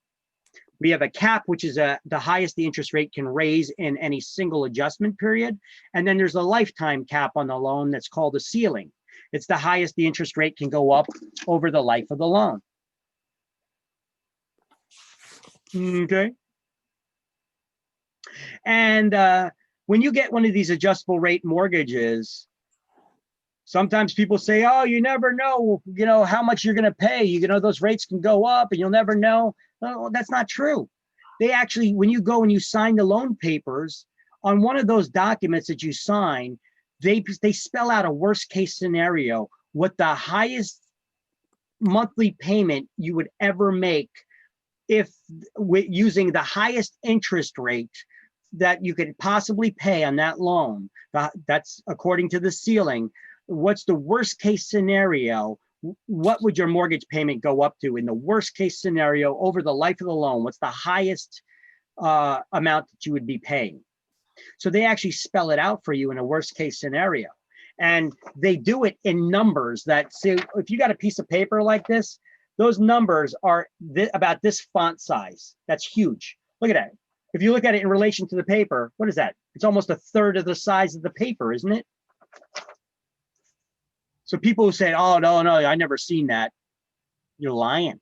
We have a cap, which is the highest the interest rate can raise in any single adjustment period. And then there's a lifetime cap on the loan that's called a ceiling. It's the highest the interest rate can go up over the life of the loan. Okay. And when you get one of these adjustable rate mortgages, sometimes people say, oh, you never know, how much you're going to pay. Those rates can go up and you'll never know. No, that's not true. They actually, when you go and you sign the loan papers, on one of those documents that you sign, they spell out a worst case scenario, what the highest monthly payment you would ever make if using the highest interest rate that you could possibly pay on that loan. That's according to the ceiling. What's the worst case scenario? What would your mortgage payment go up to in the worst case scenario over the life of the loan? What's the highest amount that you would be paying? So they actually spell it out for you in a worst case scenario. And they do it in numbers that say, if you got a piece of paper like this, those numbers are about this font size. That's huge. Look at that. If you look at it in relation to the paper, what is that? It's almost a third of the size of the paper, isn't it? So people who say, oh, no, I never seen that. You're lying.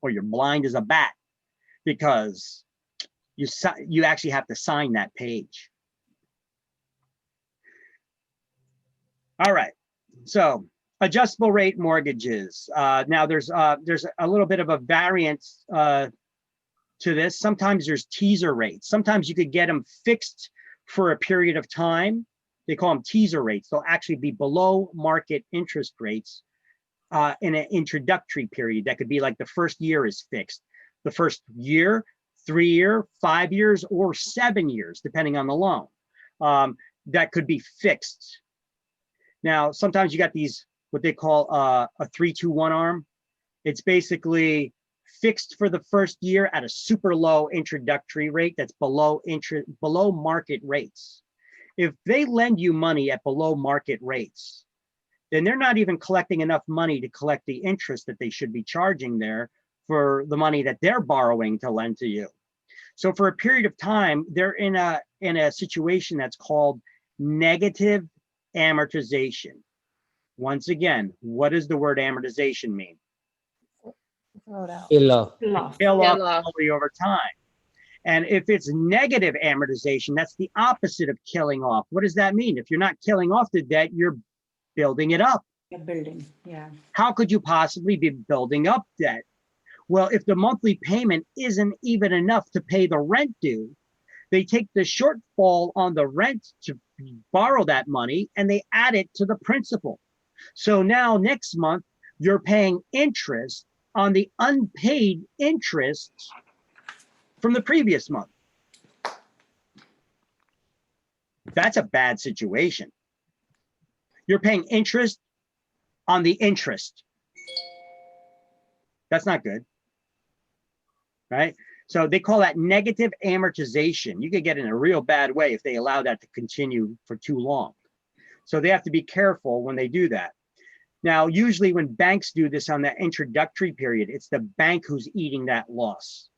Or you're blind as a bat because you actually have to sign that page. All right. So adjustable rate mortgages. Now there's a little bit of a variance to this. Sometimes there's teaser rates. Sometimes you could get them fixed for a period of time. They call them teaser rates. They'll actually be below market interest rates in an introductory period. That could be like the first year is fixed. The first year, 3 year, 5 years, or 7 years, depending on the loan. That could be fixed. Now, sometimes you got these, what they call a 3-2-1 arm. It's basically fixed for the first year at a super low introductory rate that's below market rates. If they lend you money at below market rates, then they're not even collecting enough money to collect the interest that they should be charging there for the money that they're borrowing to lend to you. So for a period of time, they're in a situation that's called negative amortization. Once again, what does the word amortization mean? Kill off. Kill off slowly over time. And if it's negative amortization, that's the opposite of killing off. What does that mean? If you're not killing off the debt, you're building it up. You're building, yeah. How could you possibly be building up debt? Well, if the monthly payment isn't even enough to pay the rent due, they take the shortfall on the rent borrow that money and they add it to the principal. So now next month, you're paying interest on the unpaid interest from the previous month. That's a bad situation. You're paying interest on the interest. That's not good, right? So they call that negative amortization. You could get in a real bad way if they allow that to continue for too long. So they have to be careful when they do that. Now, usually when banks do this on that introductory period, it's the bank who's eating that loss.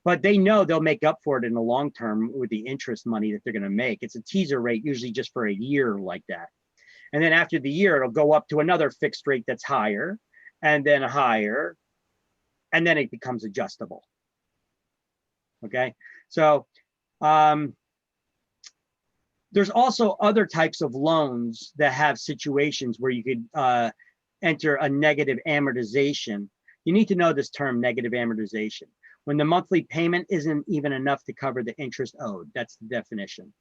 But they know they'll make up for it in the long term with the interest money that they're going to make. It's a teaser rate, usually just for a year like that. And then after the year, it'll go up to another fixed rate that's higher, and then higher, and then it becomes adjustable. Okay, so there's also other types of loans that have situations where you could enter a negative amortization. You need to know this term, negative amortization. When the monthly payment isn't even enough to cover the interest owed. That's the definition.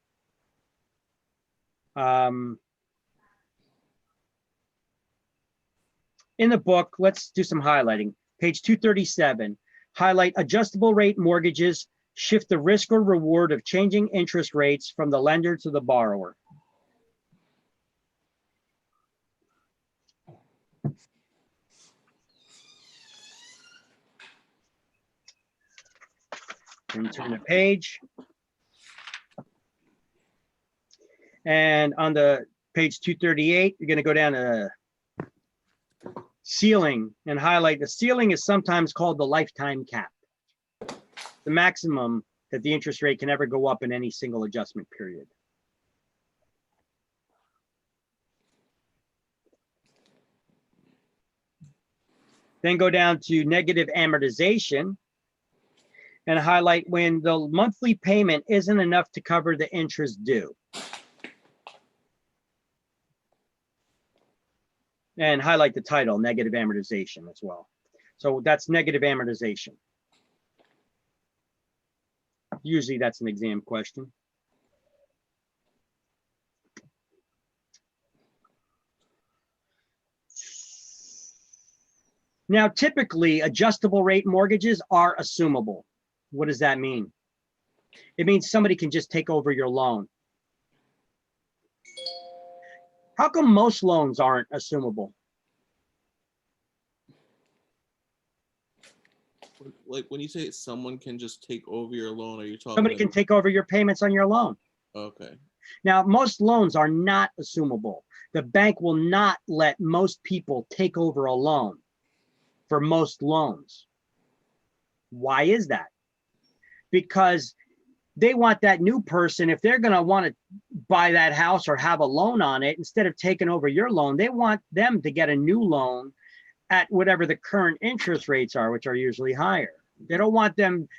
In the book, let's do some highlighting. Page 237, highlight adjustable rate mortgages, shift the risk or reward of changing interest rates from the lender to the borrower. And turn the page. And on the page 238, you're going to go down to ceiling and highlight the ceiling is sometimes called the lifetime cap, the maximum that the interest rate can ever go up in any single adjustment period. Then go down to negative amortization and highlight when the monthly payment isn't enough to cover the interest due. And highlight the title, negative amortization as well. So that's negative amortization. Usually that's an exam question. Now, typically adjustable rate mortgages are assumable. What does that mean? It means somebody can just take over your loan. How come most loans aren't assumable? Like when you say someone can just take over your loan, are you talking Somebody can take over your payments on your loan. Okay. Now, most loans are not assumable. The bank will not let most people take over a loan for most loans. Why is that? Because they want that new person, if they're going to want to buy that house or have a loan on it, instead of taking over your loan, they want them to get a new loan at whatever the current interest rates are, which are usually higher. They don't want them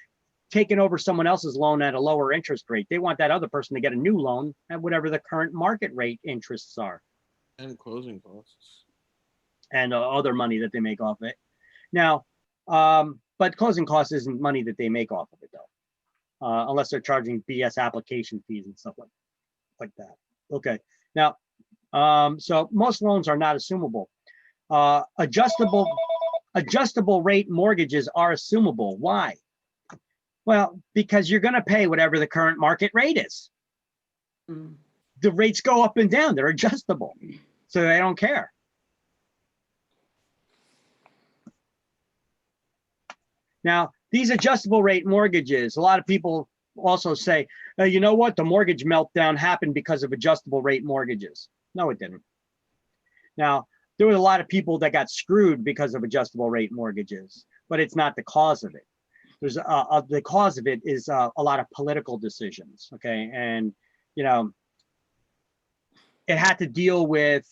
taking over someone else's loan at a lower interest rate. They want that other person to get a new loan at whatever the current market rate interests are. And closing costs. And other money that they make off it. Now, but closing costs isn't money that they make off of it though. Unless they're charging BS application fees and stuff like that. Okay. Now, so most loans are not assumable. Adjustable rate mortgages are assumable. Why? Well, because you're going to pay whatever the current market rate is. The rates go up and down. They're adjustable. So they don't care. Now, these adjustable rate mortgages, a lot of people also say, you know what? The mortgage meltdown happened because of adjustable rate mortgages. No, it didn't. Now, there were a lot of people that got screwed because of adjustable rate mortgages, but it's not the cause of it. There's the cause of it is a lot of political decisions. Okay. And, you know, it had to deal with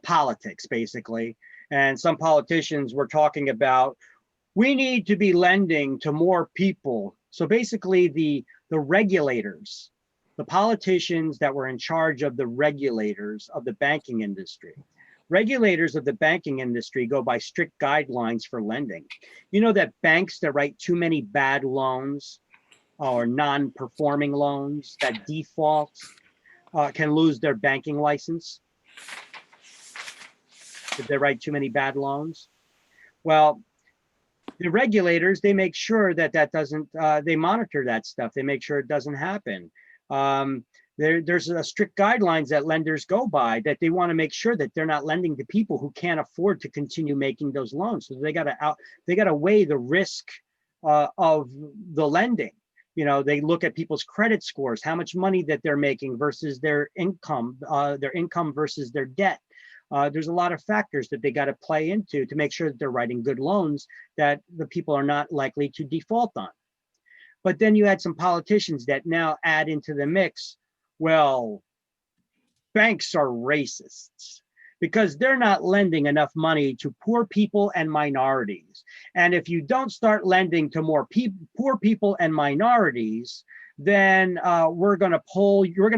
politics basically. And some politicians were talking about, we need to be lending to more people. So basically the regulators, the politicians that were in charge of the regulators of the banking industry. Regulators of the banking industry go by strict guidelines for lending. You know that banks that write too many bad loans or non-performing loans that default, can lose their banking license if they write too many bad loans. Well, the regulators, they make sure that that doesn't, they monitor that stuff. They make sure it doesn't happen. There's a strict guidelines that lenders go by, that they want to make sure that they're not lending to people who can't afford to continue making those loans. So they got to weigh the risk of the lending. You know, they look at people's credit scores, how much money that they're making versus their income versus their debt. There's a lot of factors that they got to play into to make sure that they're writing good loans that the people are not likely to default on. But then you had some politicians that now add into the mix, well, banks are racists because they're not lending enough money to poor people and minorities. And if you don't start lending to more poor people and minorities, then you're going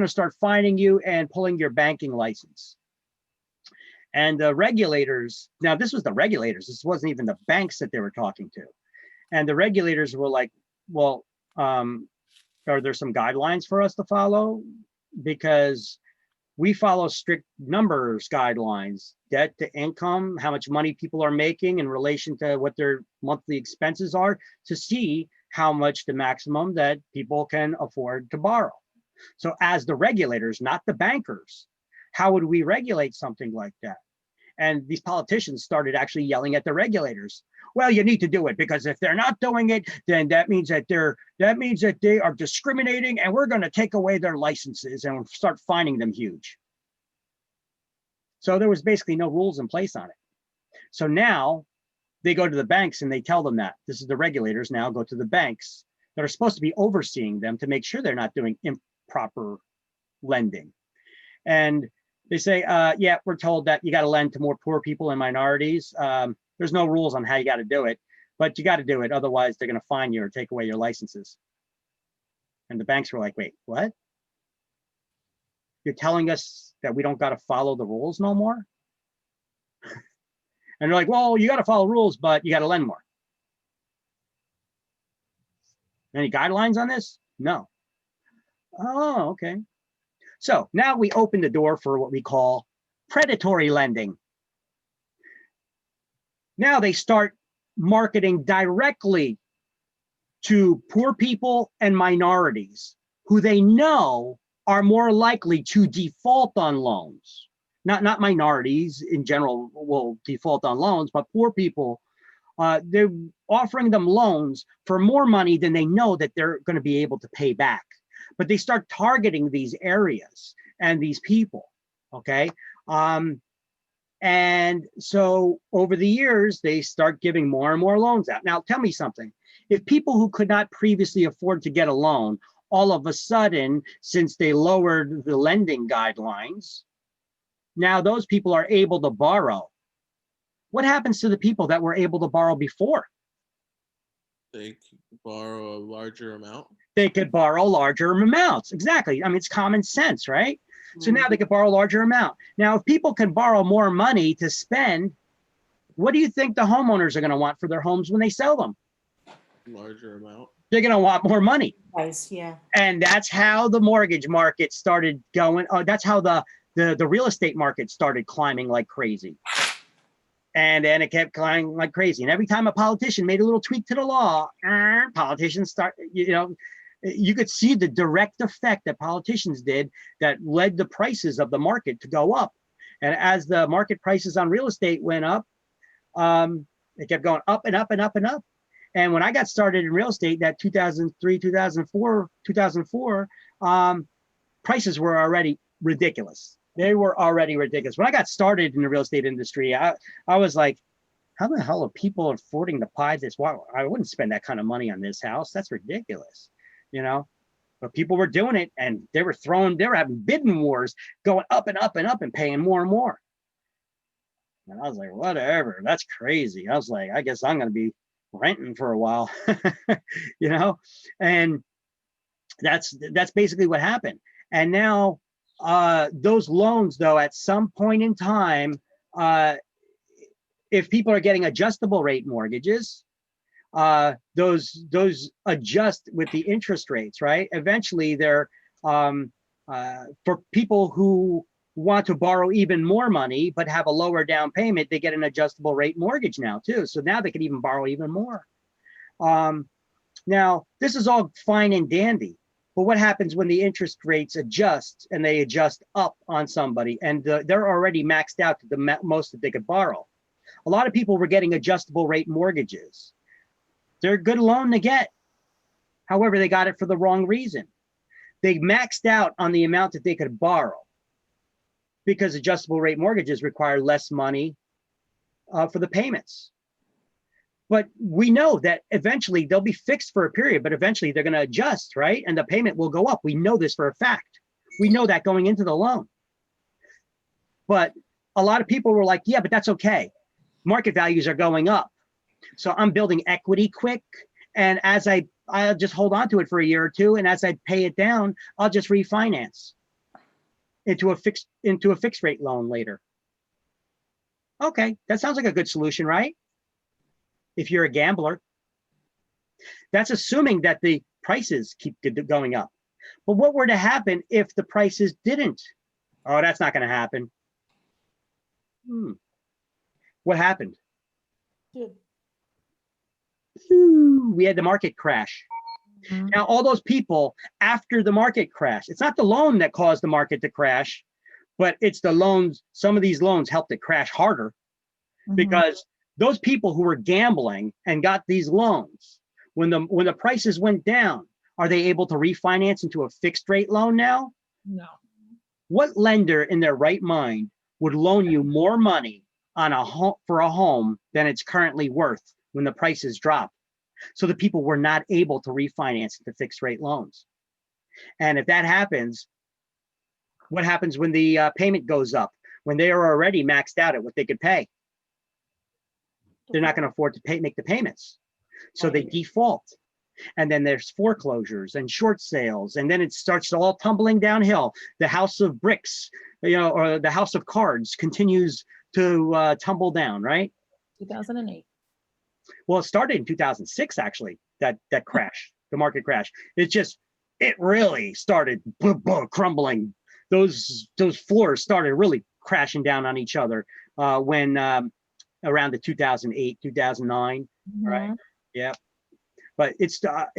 to start fining you and pulling your banking license. And the regulators, now this was the regulators, this wasn't even the banks that they were talking to. And the regulators were like, well, are there some guidelines for us to follow? Because we follow strict numbers guidelines, debt to income, how much money people are making in relation to what their monthly expenses are, to see how much the maximum that people can afford to borrow. So as the regulators, not the bankers, how would we regulate something like that? And these politicians started actually yelling at the regulators. Well, you need to do it because if they're not doing it, then that means that they are discriminating, and we're going to take away their licenses and start fining them huge. So there was basically no rules in place on it. So now they go to the banks and they tell them that this is the regulators now go to the banks that are supposed to be overseeing them to make sure they're not doing improper lending. And they say, yeah, we're told that you got to lend to more poor people and minorities. There's no rules on how you got to do it, but you got to do it. Otherwise, they're going to fine you or take away your licenses. And the banks were like, wait, what? You're telling us that we don't got to follow the rules no more? And they're like, well, you got to follow rules, but you got to lend more. Any guidelines on this? No. Oh, okay. So now we open the door for what we call predatory lending. Now they start marketing directly to poor people and minorities who they know are more likely to default on loans. Not minorities in general will default on loans, but poor people, they're offering them loans for more money than they know that they're going to be able to pay back. But they start targeting these areas and these people, okay? And so over the years, they start giving more and more loans out. Now, tell me something. If people who could not previously afford to get a loan, all of a sudden, since they lowered the lending guidelines, now those people are able to borrow. What happens to the people that were able to borrow before? They could borrow a larger amount. They could borrow larger amounts. Exactly. I mean, it's common sense, right? So now they could borrow a larger amount. Now, if people can borrow more money to spend, what do you think the homeowners are going to want for their homes when they sell them? Larger amount. They're going to want more money. Nice, yeah. And that's how the mortgage market started going. That's how the real estate market started climbing like crazy. And then it kept climbing like crazy. And every time a politician made a little tweak to the law, politicians start, you could see the direct effect that politicians did that led the prices of the market to go up. And as the market prices on real estate went up, it kept going up and up and up and up. And when I got started in real estate, that 2003, 2004, prices were already ridiculous. They were already ridiculous. When I got started in the real estate industry, I was like, how the hell are people affording to buy this? Wow, I wouldn't spend that kind of money on this house. That's ridiculous, But people were doing it, and they were having bidding wars, going up and up and up and paying more and more. And I was like, whatever, that's crazy. I was like, I guess I'm going to be renting for a while, and that's basically what happened. And now those loans, though, at some point in time, if people are getting adjustable rate mortgages, those adjust with the interest rates, right? Eventually, they're For people who want to borrow even more money but have a lower down payment, they get an adjustable rate mortgage now too. So now they can even borrow even more. Now, this is all fine and dandy, but what happens when the interest rates adjust and they adjust up on somebody and they're already maxed out to the most that they could borrow? A lot of people were getting adjustable rate mortgages. They're a good loan to get. However, they got it for the wrong reason. They maxed out on the amount that they could borrow because adjustable rate mortgages require less money for the payments. But we know that eventually they'll be fixed for a period, but eventually they're going to adjust, right? And the payment will go up. We know this for a fact. We know that going into the loan. But a lot of people were like, yeah, but that's okay. Market values are going up. So I'm building equity quick. And as I'll just hold on to it for a year or two. And as I pay it down, I'll just refinance into a fixed rate loan later. Okay, that sounds like a good solution, right? If you're a gambler, that's assuming that the prices keep going up. But what were to happen if the prices didn't? Oh, that's not going to happen. What happened? Good. We had the market crash. Now, all those people after the market crash, it's not the loan that caused the market to crash, but it's the loans. Some of these loans helped it crash harder because those people who were gambling and got these loans, when the prices went down, are they able to refinance into a fixed rate loan now? No. What lender in their right mind would loan you more money on for a home than it's currently worth when the prices drop? So the people were not able to refinance into fixed rate loans. And if that happens, what happens when the payment goes up? When they are already maxed out at what they could pay? They're not going to afford to make the payments. So they default. And then there's foreclosures and short sales. And then it starts all tumbling downhill. The house of bricks, or the house of cards continues to tumble down, right? 2008. Well, it started in 2006, actually, that crash, the market crash. It really started crumbling. Those floors started really crashing down on each other when around the 2008, 2009, right? Yeah. But it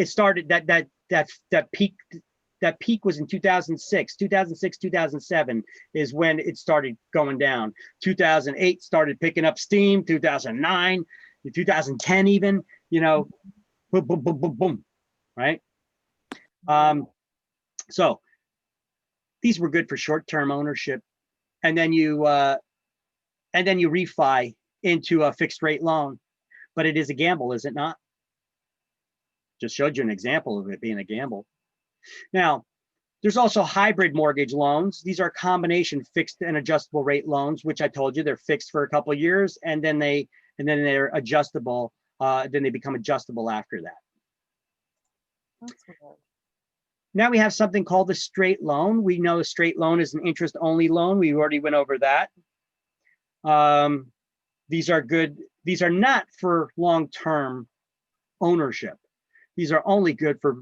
started that peak was in 2006, 2007 is when it started going down. 2008 started picking up steam, 2009, 2010 even, boom, boom, boom, boom, boom, right? So these were good for short-term ownership. And then you refi into a fixed rate loan, but it is a gamble, is it not? Just showed you an example of it being a gamble. Now, there's also hybrid mortgage loans. These are combination fixed and adjustable rate loans, which I told you they're fixed for a couple of years, and then they're adjustable. Then they become adjustable after that. That's weird. Now we have something called the straight loan. We know a straight loan is an interest-only loan. We already went over that. These are good. These are not for long-term ownership. These are only good for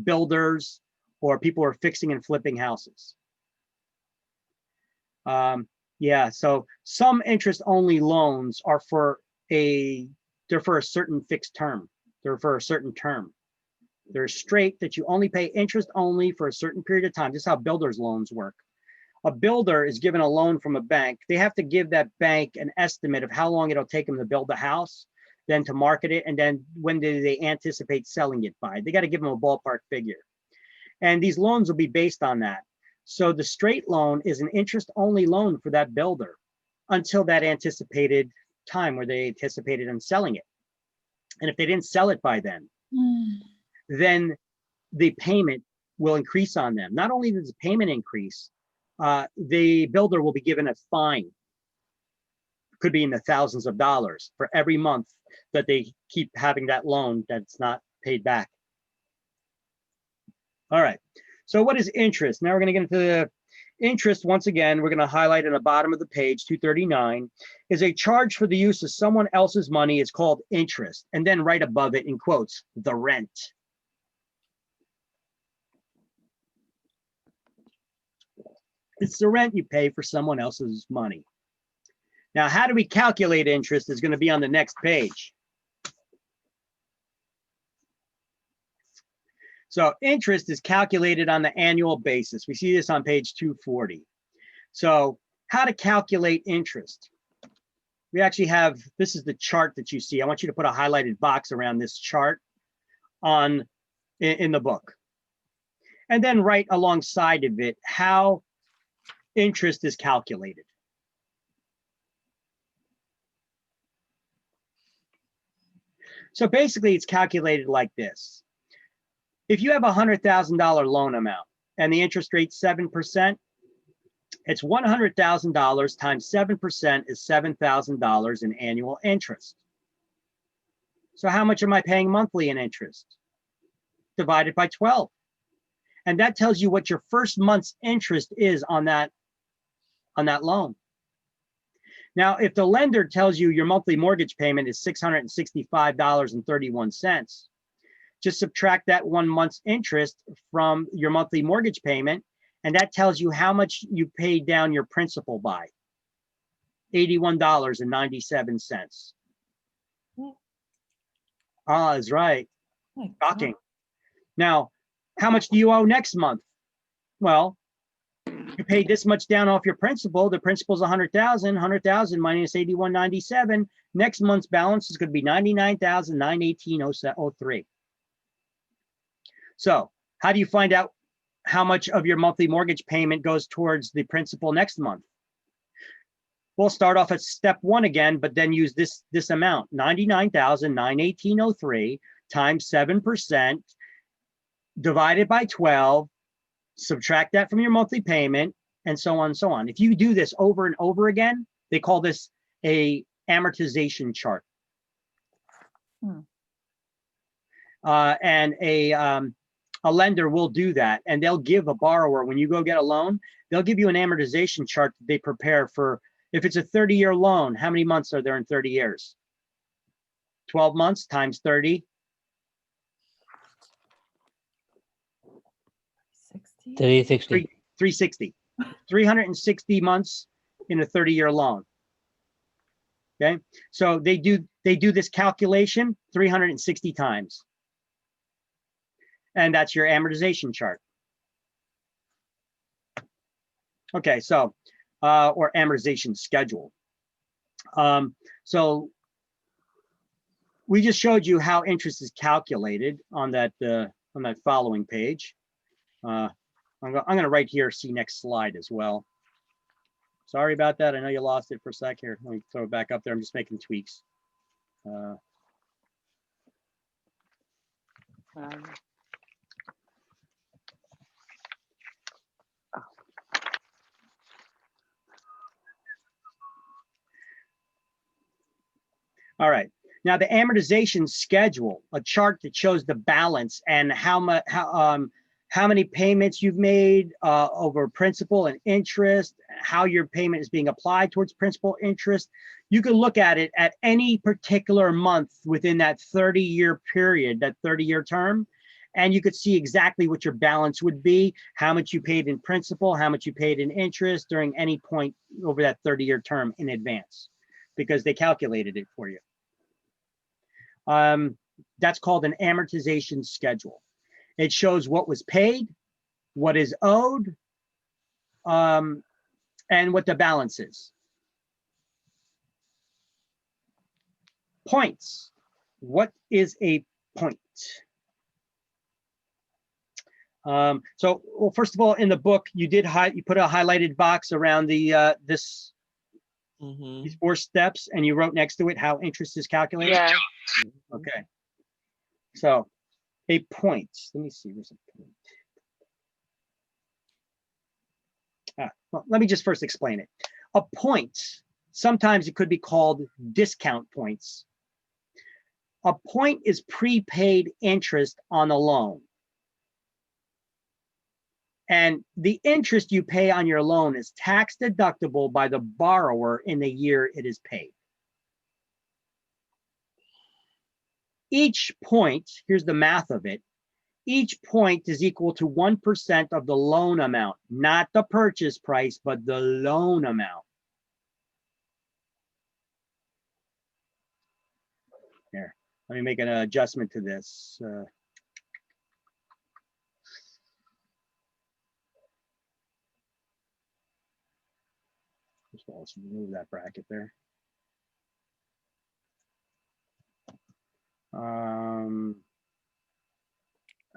builders or people who are fixing and flipping houses. Yeah, so some interest-only loans are they're for a certain fixed term. They're for a certain term. They're straight that you only pay interest only for a certain period of time. This is how builders loans work. A builder is given a loan from a bank. They have to give that bank an estimate of how long it'll take them to build the house, then to market it, and then when do they anticipate selling it by. They got to give them a ballpark figure. And these loans will be based on that. So the straight loan is an interest-only loan for that builder until that anticipated time where they anticipated them selling it. And if they didn't sell it by then the payment will increase on them. Not only does the payment increase, the builder will be given a fine. Could be in the thousands of dollars for every month that they keep having that loan that's not paid back. All right, so what is interest? Now we're going to get into the interest. Once again, we're going to highlight at the bottom of the page, 239, is a charge for the use of someone else's money. It's called interest. And then right above it, in quotes, the rent. It's the rent you pay for someone else's money. Now, how do we calculate interest is going to be on the next page. So interest is calculated on the annual basis. We see this on page 240. So how to calculate interest? We actually have, this is the chart that you see. I want you to put a highlighted box around this chart in the book. And then right alongside of it, how interest is calculated. So basically it's calculated like this. If you have a $100,000 loan amount and the interest rate 7%, it's $100,000 times 7% is $7,000 in annual interest. So how much am I paying monthly in interest? Divided by 12. And that tells you what your first month's interest is on that loan. Now, if the lender tells you your monthly mortgage payment is $665.31, just subtract that 1 month's interest from your monthly mortgage payment, and that tells you how much you paid down your principal by, $81.97. Ah, that's right. Shocking. Now, how much do you owe next month? Well, you paid this much down off your principal. The principal's 100,000. 100,000 minus 81.97. Next month's balance is going to be 99,918.03. So, how do you find out how much of your monthly mortgage payment goes towards the principal next month? We'll start off at step 1 again, but then use this amount, 99,918.03 times 7% divided by 12. Subtract that from your monthly payment, and so on and so on. If you do this over and over again, they call this a amortization chart. And a lender will do that, and they'll give a borrower, when you go get a loan, they'll give you an amortization chart that they prepare for. If it's a 30-year loan, how many months are there in 30 years? 12 months times 30. 360. 360. 360 months in a 30-year loan. Okay, so they do this calculation 360 times. And that's your amortization chart. Okay, so or amortization schedule. So we just showed you how interest is calculated on that following page. I'm going to write here, see next slide as well. Sorry about that. I know you lost it for a sec here. Let me throw it back up there. I'm just making tweaks. All right. Now the amortization schedule, a chart that shows the balance and how many payments you've made over principal and interest, how your payment is being applied towards principal interest. You can look at it at any particular month within that 30-year period, that 30-year term, and you could see exactly what your balance would be, how much you paid in principal, how much you paid in interest during any point over that 30-year term in advance, because they calculated it for you. That's called an amortization schedule. It shows what was paid, what is owed, and what the balance is. Points. What is a point? Well, first of all, in the book, you put a highlighted box around the these 4 steps, and you wrote next to it how interest is calculated. Yeah. Okay. So a point. Let me see. Where's a point? Well, let me just first explain it. A point, sometimes it could be called discount points. A point is prepaid interest on a loan. And the interest you pay on your loan is tax deductible by the borrower in the year it is paid. Each point, here's the math of it, each point is equal to 1% of the loan amount, not the purchase price, but the loan amount. Here, let me make an adjustment to this. First of all, let's remove that bracket there.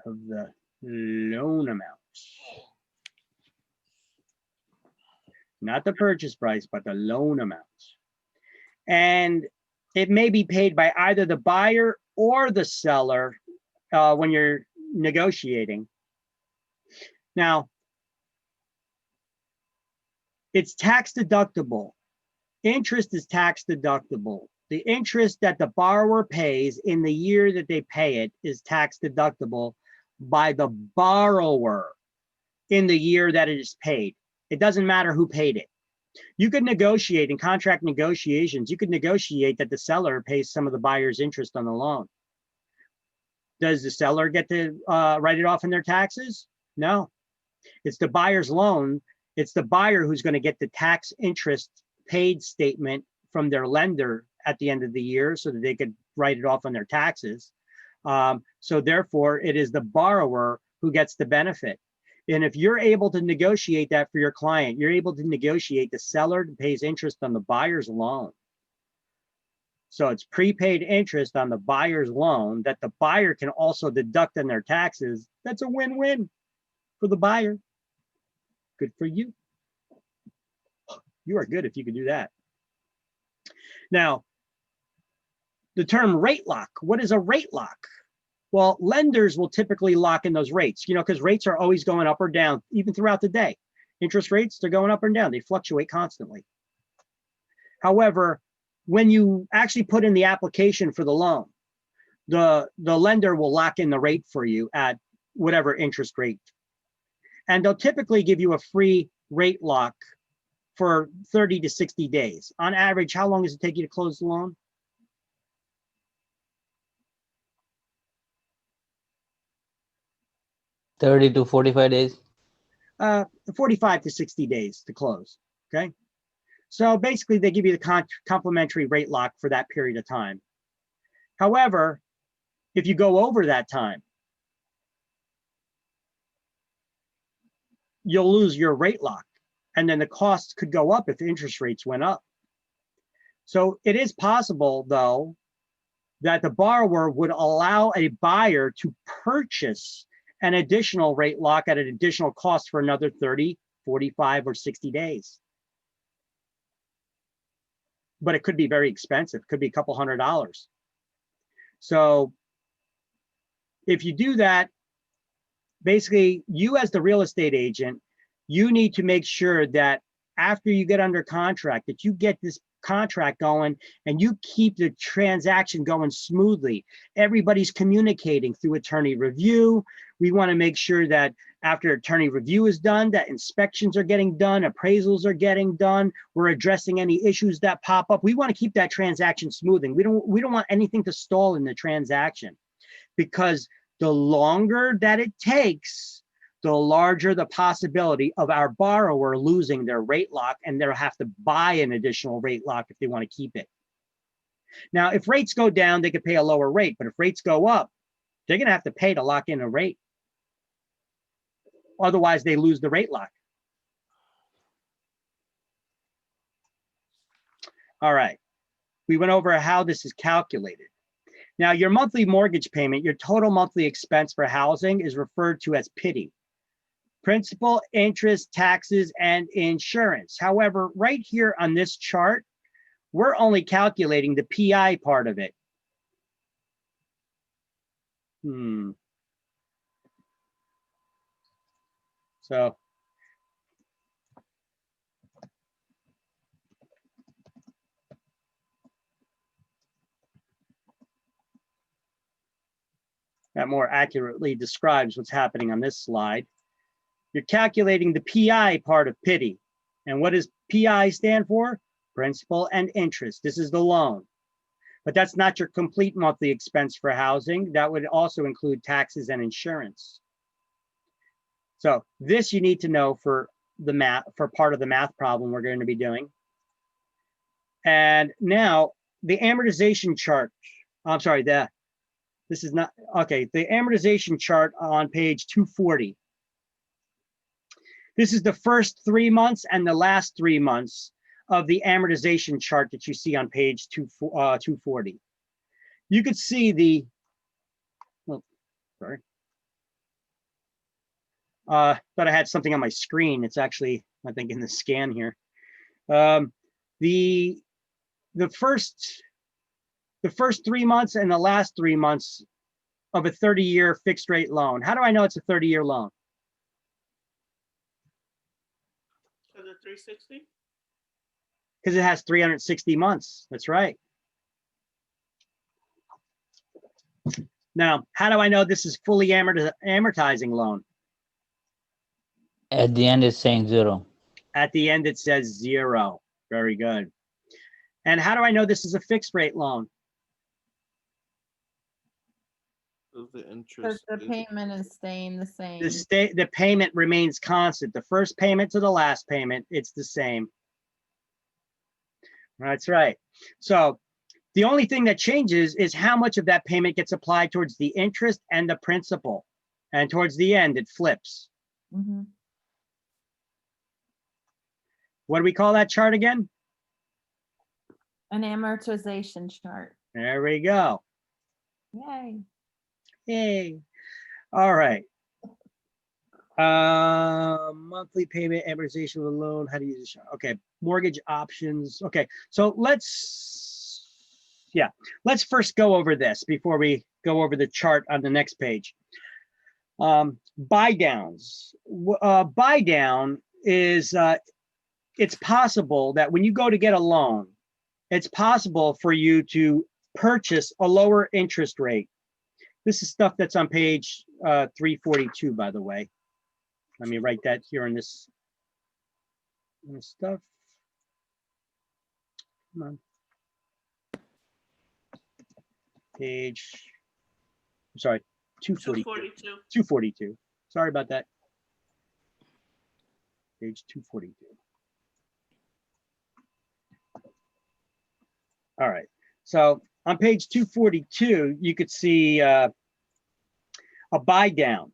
Of the loan amount, not the purchase price, but the loan amount. And it may be paid by either the buyer or the seller when you're negotiating. Now, it's tax deductible. Interest is tax deductible. The interest that the borrower pays in the year that they pay it is tax deductible by the borrower in the year that it is paid. It doesn't matter who paid it. You could negotiate in contract negotiations, you could negotiate that the seller pays some of the buyer's interest on the loan. Does the seller get to write it off in their taxes? No. It's the buyer's loan. It's the buyer who's going to get the tax interest paid statement from their lender at the end of the year so that they could write it off on their taxes. So therefore, it is the borrower who gets the benefit. And if you're able to negotiate that for your client, you're able to negotiate the seller pays interest on the buyer's loan. So it's prepaid interest on the buyer's loan that the buyer can also deduct in their taxes. That's a win-win for the buyer. Good for you. You are good if you could do that. Now, the term rate lock, what is a rate lock? Well, lenders will typically lock in those rates, because rates are always going up or down, even throughout the day. Interest rates, they're going up and down. They fluctuate constantly. However, when you actually put in the application for the loan, the lender will lock in the rate for you at whatever interest rate. And they'll typically give you a free rate lock for 30 to 60 days. On average, how long does it take you to close the loan? $30 to 45 days. 45 to 60 days to close, okay? So basically they give you the complimentary rate lock for that period of time. However, if you go over that time, you'll lose your rate lock, and then the costs could go up if interest rates went up. So it is possible, though, that the borrower would allow a buyer to purchase an additional rate lock at an additional cost for another 30, 45, or 60 days. But it could be very expensive, could be a couple $100. So if you do that, basically you as the real estate agent, you need to make sure that after you get under contract, that you get this contract going and you keep the transaction going smoothly. Everybody's communicating through attorney review. We want to make sure that after attorney review is done, that inspections are getting done, appraisals are getting done. We're addressing any issues that pop up. We want to keep that transaction smoothing. We don't want anything to stall in the transaction, because the longer that it takes, the larger the possibility of our borrower losing their rate lock, and they'll have to buy an additional rate lock if they want to keep it. Now, if rates go down, they could pay a lower rate, but if rates go up, they're going to have to pay to lock in a rate. Otherwise, they lose the rate lock. All right. We went over how this is calculated. Now, your monthly mortgage payment, your total monthly expense for housing, is referred to as PITI. Principal, interest, taxes, and insurance. However, right here on this chart, we're only calculating the PI part of it. So that more accurately describes what's happening on this slide. You're calculating the PI part of PITI. And what does PI stand for? Principal and interest. This is the loan. But that's not your complete monthly expense for housing. That would also include taxes and insurance. So this you need to know for the math, for part of the math problem we're going to be doing. And now the amortization chart, I'm sorry, this is not, okay, the amortization chart on page 240. This is the first 3 months and the last 3 months of the amortization chart that you see on page 240. You could see the, oh, sorry. Thought I had something on my screen. It's actually, I think, in the scan here. The first 3 months and the last 3 months of a 30-year fixed rate loan. How do I know it's a 30-year loan? For the 360? Because it has 360 months. That's right. Now, how do I know this is fully amortizing loan? At the end, it's saying 0. At the end, it says 0. Very good. And how do I know this is a fixed rate loan? Of the Because interest. the payment is staying the same. The payment remains constant. The first payment to the last payment, it's the same. That's right. So the only thing that changes is how much of that payment gets applied towards the interest and the principal. And towards the end, it flips. Mhm. What do we call that chart again? An amortization chart. There we go. Yay. Yay. All right. Monthly payment, amortization of the loan, how to use it. Okay, mortgage options. Okay, so let's first go over this before we go over the chart on the next page. Buy downs. Buy down is, it's possible that when you go to get a loan, it's possible for you to purchase a lower interest rate. This is stuff that's on page 342, by the way. Let me write that here in this stuff. Come on. Page, I'm sorry, 242. 242. Sorry about that. Page 242. All right. So on page 242, you could see a buy down.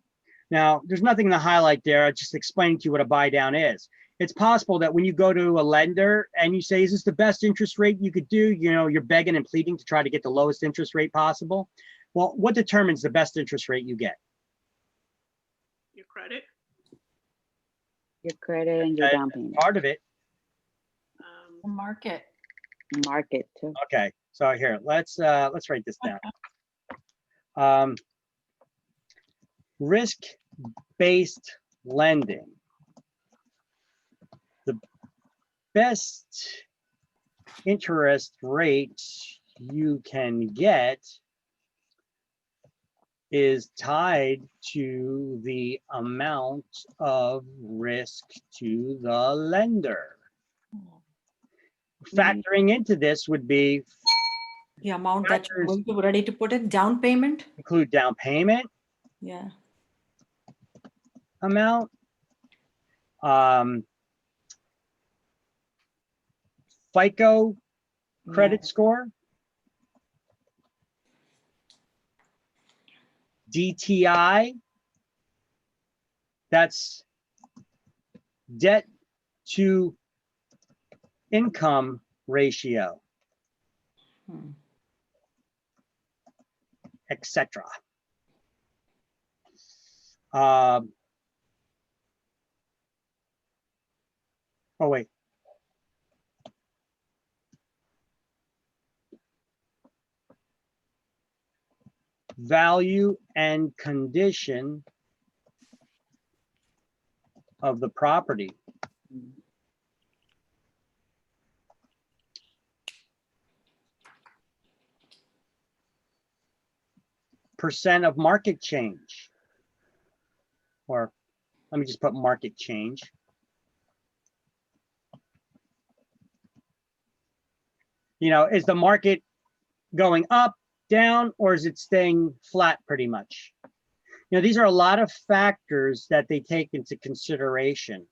Now, there's nothing to highlight there. I just explained to you what a buy down is. It's possible that when you go to a lender and you say, is this the best interest rate you could do? You know, you're begging and pleading to try to get the lowest interest rate possible. Well, what determines the best interest rate you get? Your credit? Your credit and your down payment. Part of it. The market. Market too. Okay, so here, let's write this down. Risk-based lending. The best interest rate you can get is tied to the amount of risk to the lender. Factoring into this would be The amount that you're going to be ready to put in down payment. include down payment Yeah. amount, FICO credit score, DTI, that's debt to income ratio, etc. Oh, wait. Value and condition of the property. Percent of market change. Or let me just put market change. You know, is the market going up, down, or is it staying flat pretty much? You know, these are a lot of factors that they take into consideration.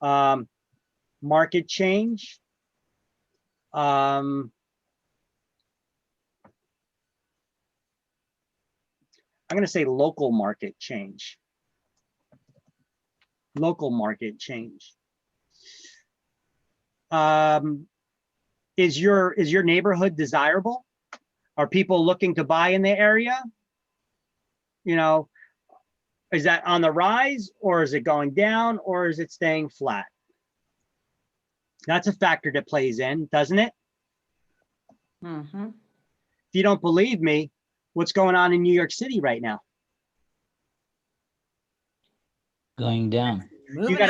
Market change. I'm going to say local market change. Local market change. Is your neighborhood desirable? Are people looking to buy in the area? You know, is that on the rise, or is it going down, or is it staying flat? That's a factor that plays in, doesn't it? Mm-hmm. If you don't believe me, what's going on in New York City right now? Going down. You got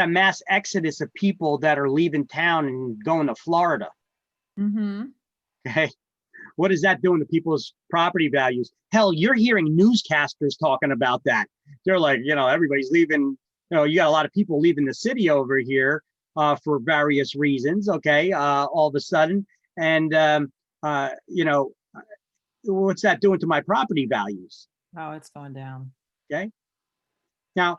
a mass exodus of people that are leaving town and going to Florida. Mm-hmm. Okay. What is that doing to people's property values? Hell, you're hearing newscasters talking about that. They're like, you know, everybody's leaving, you know, you got a lot of people leaving the city over here for various reasons. Okay. All of a sudden. And, you know, what's that doing to my property values? Oh, it's going down. Okay. Now,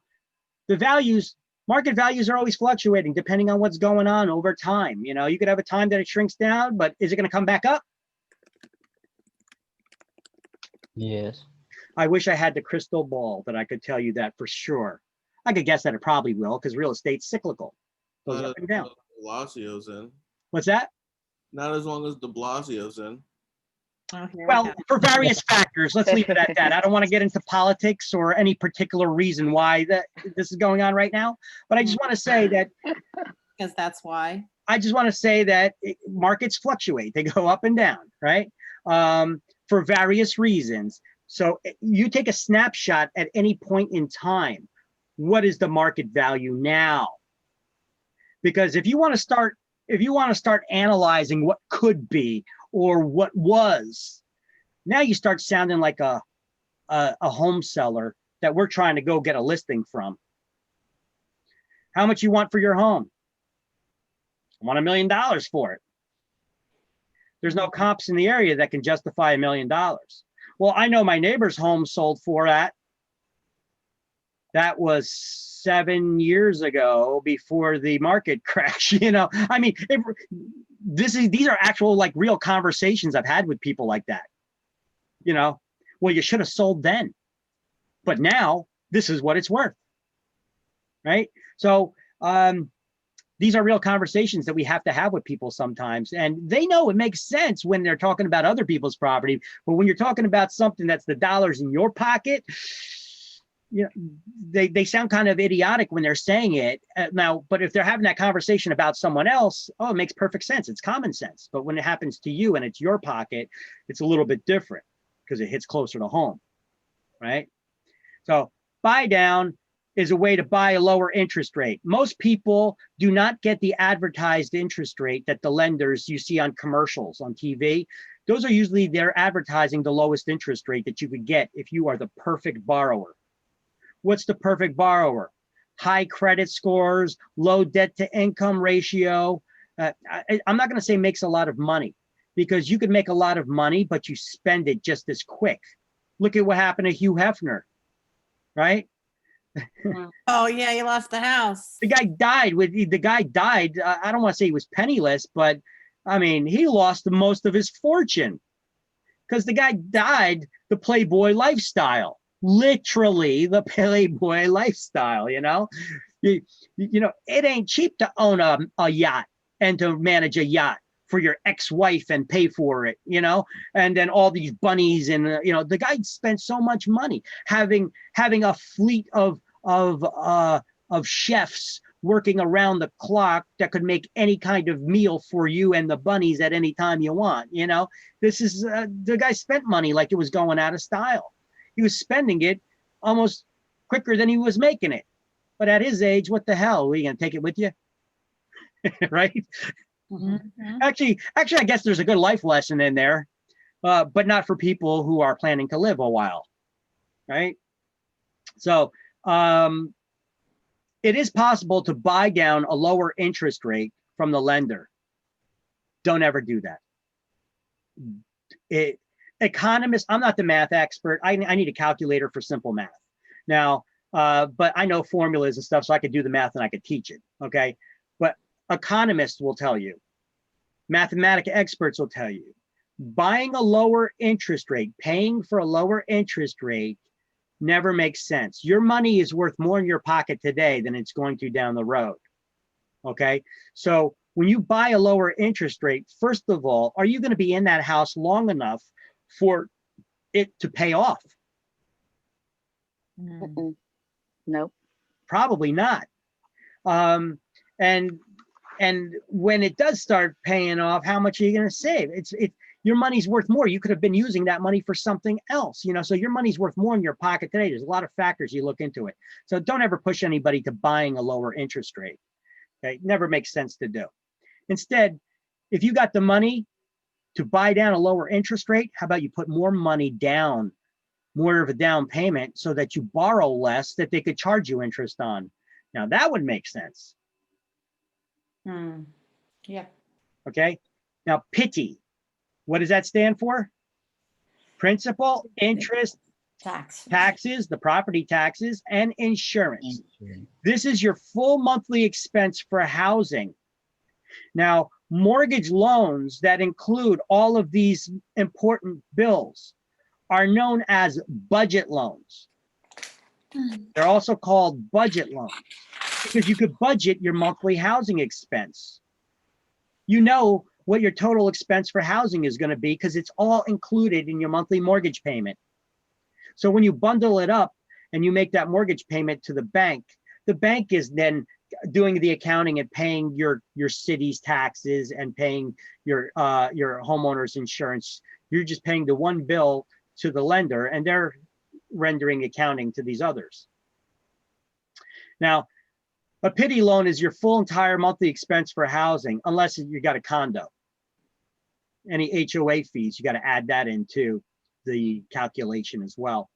the values, market values are always fluctuating depending on what's going on over time. You know, you could have a time that it shrinks down, but is it going to come back up? Yes. I wish I had the crystal ball that I could tell you that for sure. I could guess that it probably will because real estate's cyclical. Goes up and down. De Blasio's in. What's that? Not as long as De Blasio's in. Oh, here we Well, go. for various factors, let's leave it at that. I don't want to get into politics or any particular reason why this is going on right now, but I just want to say that Because that's why. I just want to say that markets fluctuate. They go up and down, right? For various reasons. So you take a snapshot at any point in time. What is the market value now? Because if you want to start analyzing what could be or what was, now you start sounding like a home seller that we're trying to go get a listing from. How much you want for your home? I want $1 million for it. There's no comps in the area that can justify $1 million. Well, I know my neighbor's home sold for that. That was 7 years ago before the market crash. You know, I mean, these are actual like real conversations I've had with people like that. You know, well, you should have sold then, but now this is what it's worth. Right. So, these are real conversations that we have to have with people sometimes. And they know it makes sense when they're talking about other people's property. But when you're talking about something that's the dollars in your pocket, you know, they sound kind of idiotic when they're saying it. Now, but if they're having that conversation about someone else, oh, it makes perfect sense. It's common sense. But when it happens to you and it's your pocket, it's a little bit different because it hits closer to home, right? So buy down is a way to buy a lower interest rate. Most people do not get the advertised interest rate that the lenders you see on commercials on TV. Those are usually they're advertising the lowest interest rate that you could get if you are the perfect borrower. What's the perfect borrower? High credit scores, low debt to income ratio. I'm not going to say makes a lot of money because you could make a lot of money, but you spend it just as quick. Look at what happened to Hugh Hefner, right? Oh yeah, he lost the house. The guy died. I don't want to say he was penniless, but I mean, he lost most of his fortune because the guy died the Playboy lifestyle, literally the Playboy lifestyle. You know, you know, it ain't cheap to own a yacht and to manage a yacht for your ex-wife and pay for it, you know, and then all these bunnies and, you know, the guy spent so much money having a fleet of chefs working around the clock that could make any kind of meal for you and the bunnies at any time you want. You know, this is, the guy spent money like it was going out of style. He was spending it almost quicker than he was making it. But at his age, what the hell? Are you going to take it with you? Right? Mm-hmm. Actually, I guess there's a good life lesson in there, but not for people who are planning to live a while, right? So it is possible to buy down a lower interest rate from the lender. Don't ever do that. Economists, I'm not the math expert. I need a calculator for simple math. Now, but I know formulas and stuff, so I could do the math and I could teach it, okay? But economists will tell you, mathematic experts will tell you, buying a lower interest rate, paying for a lower interest rate never makes sense. Your money is worth more in your pocket today than it's going to down the road, okay? So when you buy a lower interest rate, first of all, are you going to be in that house long enough for it to pay off? Mm-mm. Nope. Probably not. And when it does start paying off, how much are you going to save? It's your money's worth more. You could have been using that money for something else, you know, so your money's worth more in your pocket today. There's a lot of factors you look into it. So don't ever push anybody to buying a lower interest rate. Okay, never makes sense to do. Instead, if you got the money to buy down a lower interest rate, how about you put more money down, more of a down payment, so that you borrow less that they could charge you interest on? Now that would make sense. Yeah. Okay. Now PITI, what does that stand for? Principal, interest, taxes, the property taxes, and insurance. This is your full monthly expense for housing. Now, mortgage loans that include all of these important bills are known as budget loans. They're also called budget loans because you could budget your monthly housing expense. You know what your total expense for housing is going to be because it's all included in your monthly mortgage payment. So when you bundle it up and you make that mortgage payment to the bank is then doing the accounting and paying your city's taxes and paying your homeowner's insurance. You're just paying the one bill to the lender and they're rendering accounting to these others. Now, a PITI loan is your full entire monthly expense for housing, unless you got a condo. Any HOA fees, you got to add that into the calculation as well,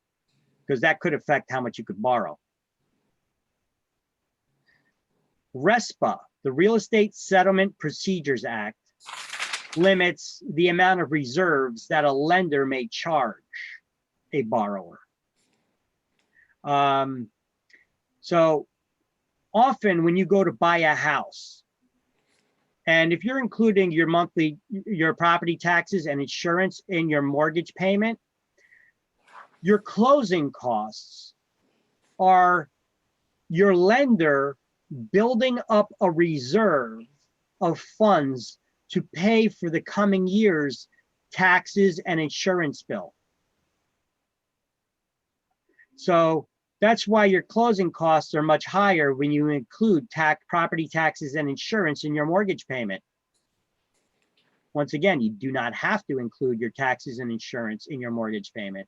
because that could affect how much you could borrow. RESPA, the Real Estate Settlement Procedures Act, limits the amount of reserves that a lender may charge a borrower. So often when you go to buy a house, and if you're including your property taxes and insurance in your mortgage payment, your closing costs are your lender building up a reserve of funds to pay for the coming year's taxes and insurance bill. So that's why your closing costs are much higher when you include property taxes and insurance in your mortgage payment. Once again, you do not have to include your taxes and insurance in your mortgage payment.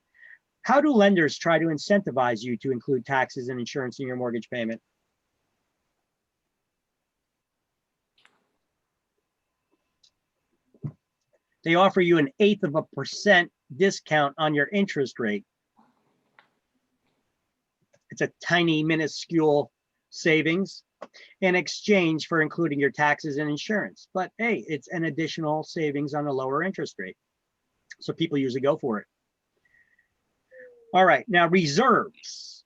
How do lenders try to incentivize you to include taxes and insurance in your mortgage payment? They offer you an 0.8% discount on your interest rate. It's a tiny, minuscule savings in exchange for including your taxes and insurance. But hey, it's an additional savings on a lower interest rate. So people usually go for it. All right, now reserves.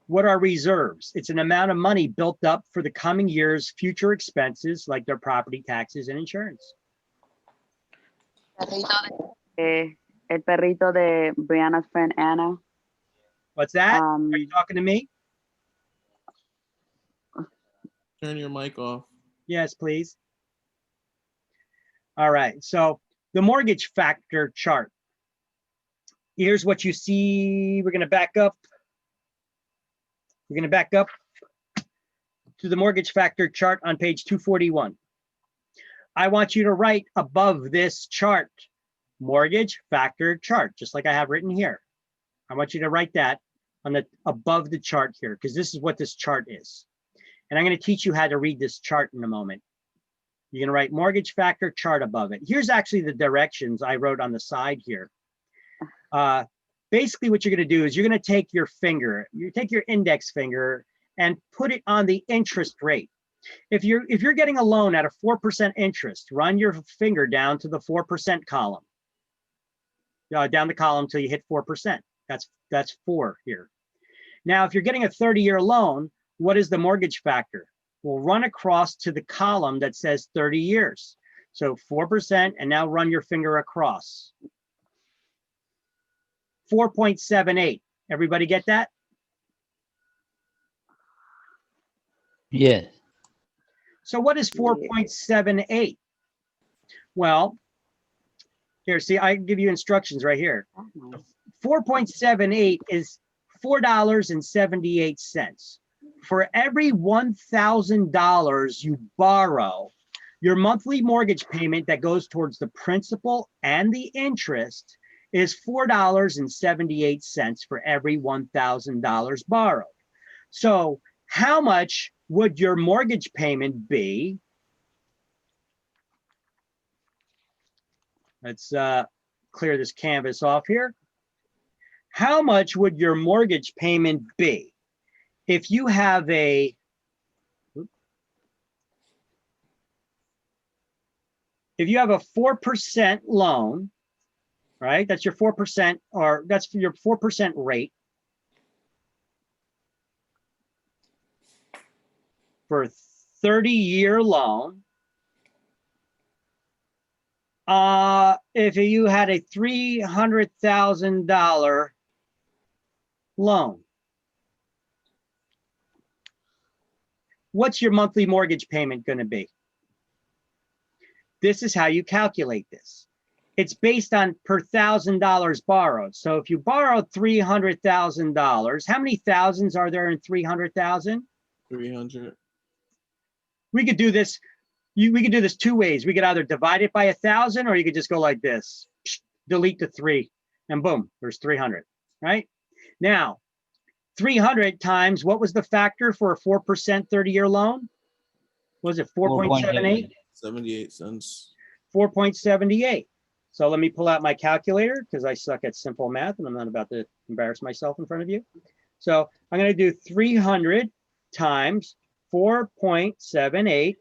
What are reserves? It's an amount of money built up for the coming year's future expenses, like their property taxes and insurance. El perrito de Brianna's friend Anna. What's that? Are you talking to me? Turn your mic off. Yes, please. All right, so the mortgage factor chart. Here's what you see. We're going to back up. We're going to back up to the mortgage factor chart on page 241. I want you to write above this chart, mortgage factor chart, just like I have written here. I want you to write that on the above the chart here, because this is what this chart is. And I'm going to teach you how to read this chart in a moment. You're going to write mortgage factor chart above it. Here's actually the directions I wrote on the side here. Basically what you're going to do is you're going to take your finger, you take your index finger and put it on the interest rate. If you're getting a loan at a 4% interest, run your finger down to the 4% column. down the column till you hit 4%. That's 4 here. Now, if you're getting a 30-year loan, what is the mortgage factor? We'll run across to the column that says 30 years. So 4%, and now run your finger across. 4.78. Everybody get that? Yes. So what is 4.78? Well, here, see, I can give you instructions right here. 4.78 is $4.78. For every $1,000 you borrow, your monthly mortgage payment that goes towards the principal and the interest is $4.78 for every $1,000 borrowed. So how much would your mortgage payment be? Let's clear this canvas off here. How much would your mortgage payment be if you have a if you have a 4% loan, right? That's your 4%, or that's for your 4% rate for a 30-year loan. If you had a $300,000 loan, what's your monthly mortgage payment going to be? This is how you calculate this. It's based on per $1,000 borrowed. So if you borrowed $300,000, how many thousands are there in 300,000? 300. We could do this. We could do this 2 ways. We could either divide it by 1,000, or you could just go like this, delete the 3, and boom, there's 300, right? Now, 300 times, what was the factor for a 4% 30-year loan? Was it 4.78? 78 cents. 4.78. So let me pull out my calculator because I suck at simple math and I'm not about to embarrass myself in front of you. So I'm going to do 300 times 4.78.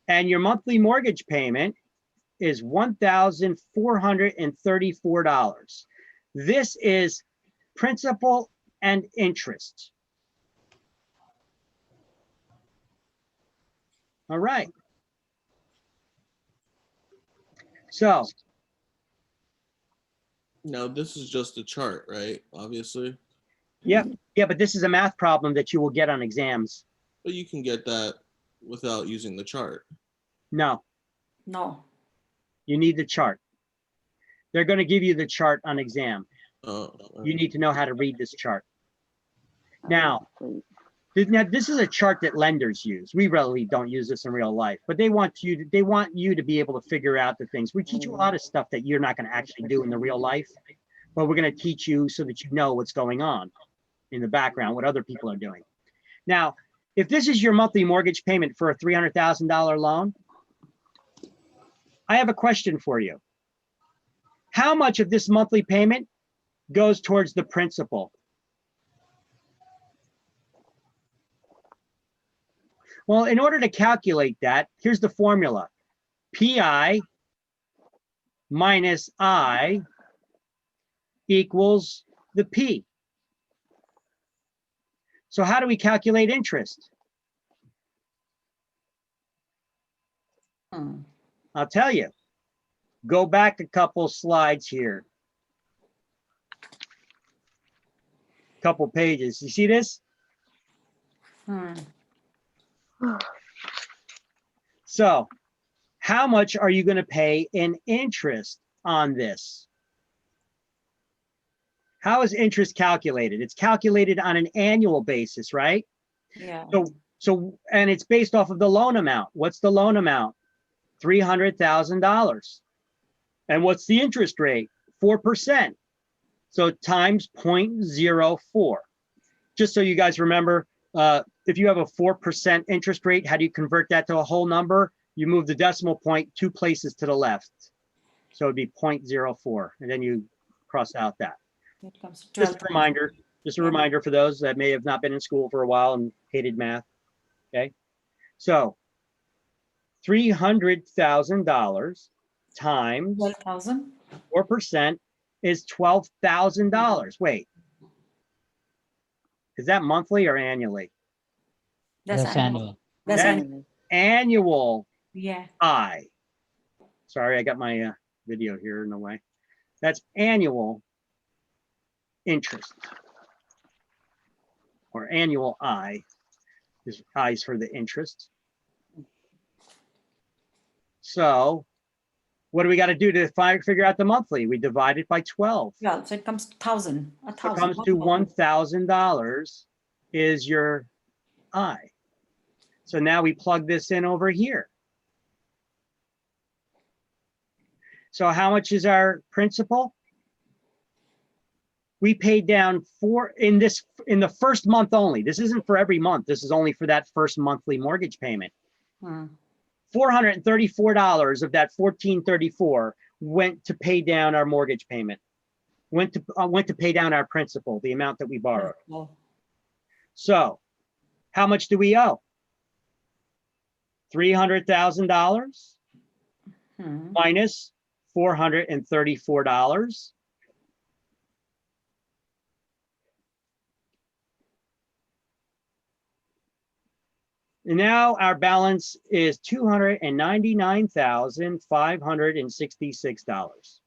And your monthly mortgage payment is $1,434. This is principal and interest. All right. So Now, this is just a chart, right? Obviously. yeah, but this is a math problem that you will get on exams. But you can get that without using the chart. No, No. you need the chart. They're going to give you the chart on exam. Oh, You need to know how to read this chart. Now, this is a chart that lenders use. We really don't use this in real life, but they want you to be able to figure out the things. We teach you a lot of stuff that you're not going to actually do in the real life, but we're going to teach you so that you know what's going on in the background, what other people are doing. Now, if this is your monthly mortgage payment for a $300,000 loan, I have a question for you. How much of this monthly payment goes towards the principal? Well, in order to calculate that, here's the formula. PI minus I equals the P. So how do we calculate interest? I'll tell you. Go back a couple slides here. Couple pages. You see this? So how much are you going to pay in interest on this? How is interest calculated? It's calculated on an annual basis, right? Yeah. So and it's based off of the loan amount. What's the loan amount? $300,000. And what's the interest rate? 4%. So times 0.04. Just so you guys remember, if you have a 4% interest rate, how do you convert that to a whole number? You move the decimal point 2 places to the left. So it'd be 0.04, and then you cross out that. It comes to Just a reminder, for those that may have not been in school for a while and hated math. Okay, so $300,000 times 12,000. 4% is $12,000. Wait. Is that monthly or annually? That's That's annual. annual. That's That- annual. Annual Yeah. I. Sorry, I got my video here in the way. That's annual interest. Or annual I. Is I's for the interest. So what do we got to do to figure out the monthly? We divide it by 12. Yeah, so it comes to 1,000. So it comes to $1,000 is your I. So now we plug this in over here. So how much is our principal? We paid down in the first month only. This isn't for every month. This is only for that first monthly mortgage payment. $434 of that $1,434 went to pay down our mortgage payment. Went to pay down our principal, the amount that we borrowed. So how much do we owe? $300,000 minus $434. And now our balance is $299,566.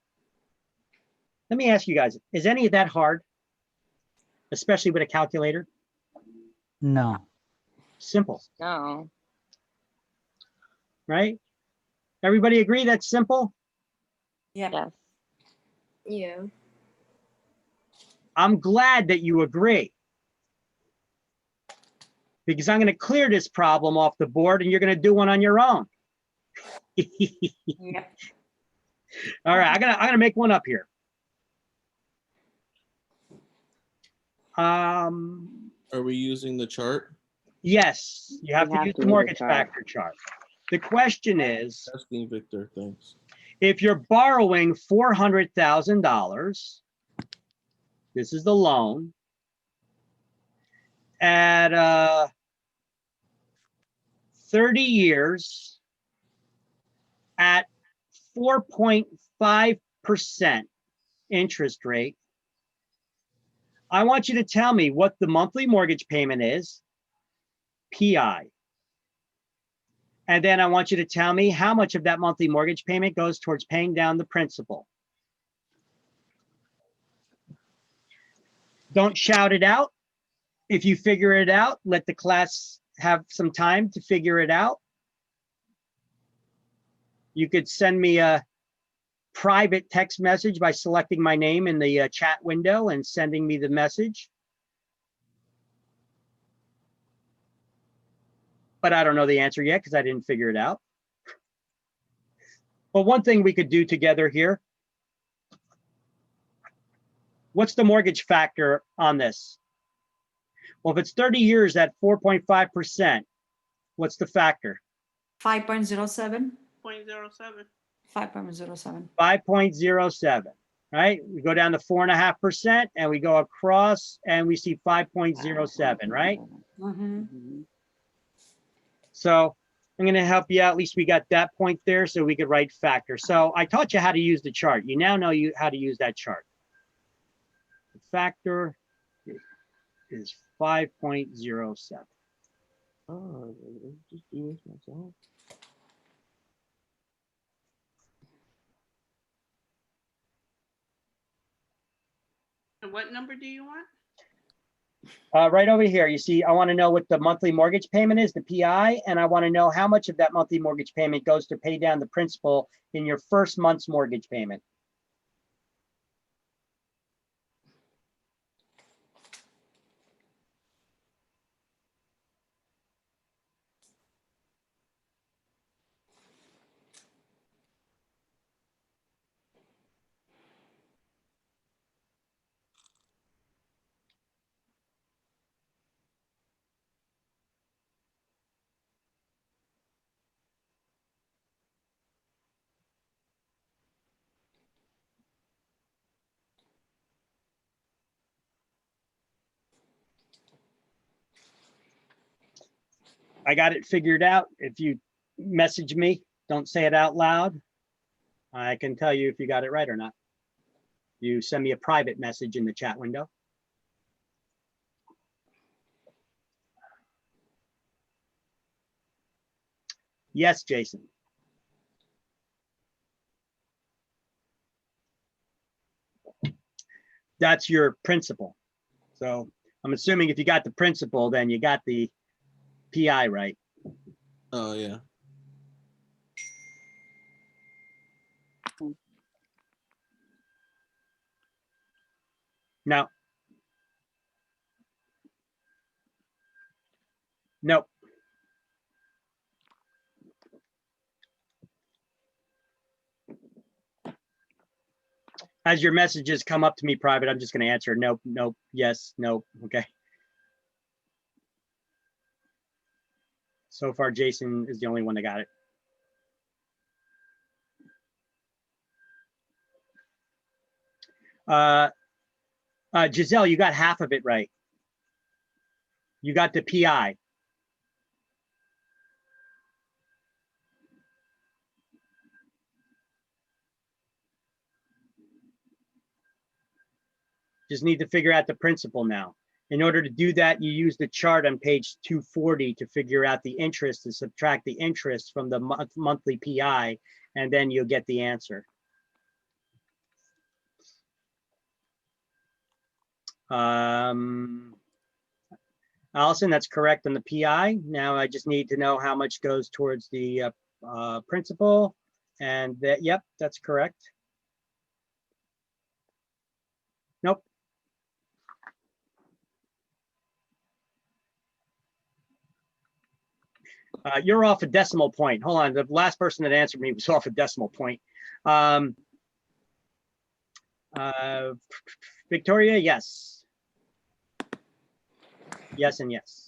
Let me ask you guys, is any of that hard? Especially with a calculator? No. Simple, No. right? Everybody agree that's simple? Yeah. Yeah. I'm glad that you agree. Because I'm going to clear this problem off the board and you're going to do one on your own. Yeah. All right, I'm gonna make one up here. Are we using the chart? Yes, you have You to have use to the use the mortgage chart. factor chart. The question is, Asking Victor, thanks. if you're borrowing $400,000, this is the loan, at 30 years at 4.5% interest rate, I want you to tell me what the monthly mortgage payment is, PI. And then I want you to tell me how much of that monthly mortgage payment goes towards paying down the principal. Don't shout it out. If you figure it out, let the class have some time to figure it out. You could send me a private text message by selecting my name in the chat window and sending me the message. But I don't know the answer yet because I didn't figure it out. But one thing we could do together here. What's the mortgage factor on this? Well, if it's 30 years at 4.5%, what's the factor? 5.07. 0.07. 5.07. 5.07, right? We go down to 4.5% and we go across and we see 5.07, right? So I'm going to help you out. At least we got that point there so we could write factor. So I taught you how to use the chart. You now know how to use that chart. The factor is 5.07. Oh, just do this myself. And what number do you want? Right over here, you see, I want to know what the monthly mortgage payment is, the PI, and I want to know how much of that monthly mortgage payment goes to pay down the principal in your first month's mortgage payment. I got it figured out. If you message me, don't say it out loud. I can tell you if you got it right or not. You send me a private message in the chat window. Yes, Jason. That's your principal. So I'm assuming if you got the principal, then you got the PI right. Oh, yeah. No. Nope. As your messages come up to me private, I'm just going to answer nope, nope, yes, nope. Okay. So far, Jason is the only one that got it. Giselle, you got half of it right. You got the PI. Just need to figure out the principal now. In order to do that, you use the chart on page 240 to figure out the interest and subtract the interest from the monthly PI, and then you'll get the answer. Allison, that's correct on the PI. Now I just need to know how much goes towards the principal, and that, yep, that's correct. Nope. You're off a decimal point. Hold on, the last person that answered me was off a decimal point. Victoria, yes. Yes and yes.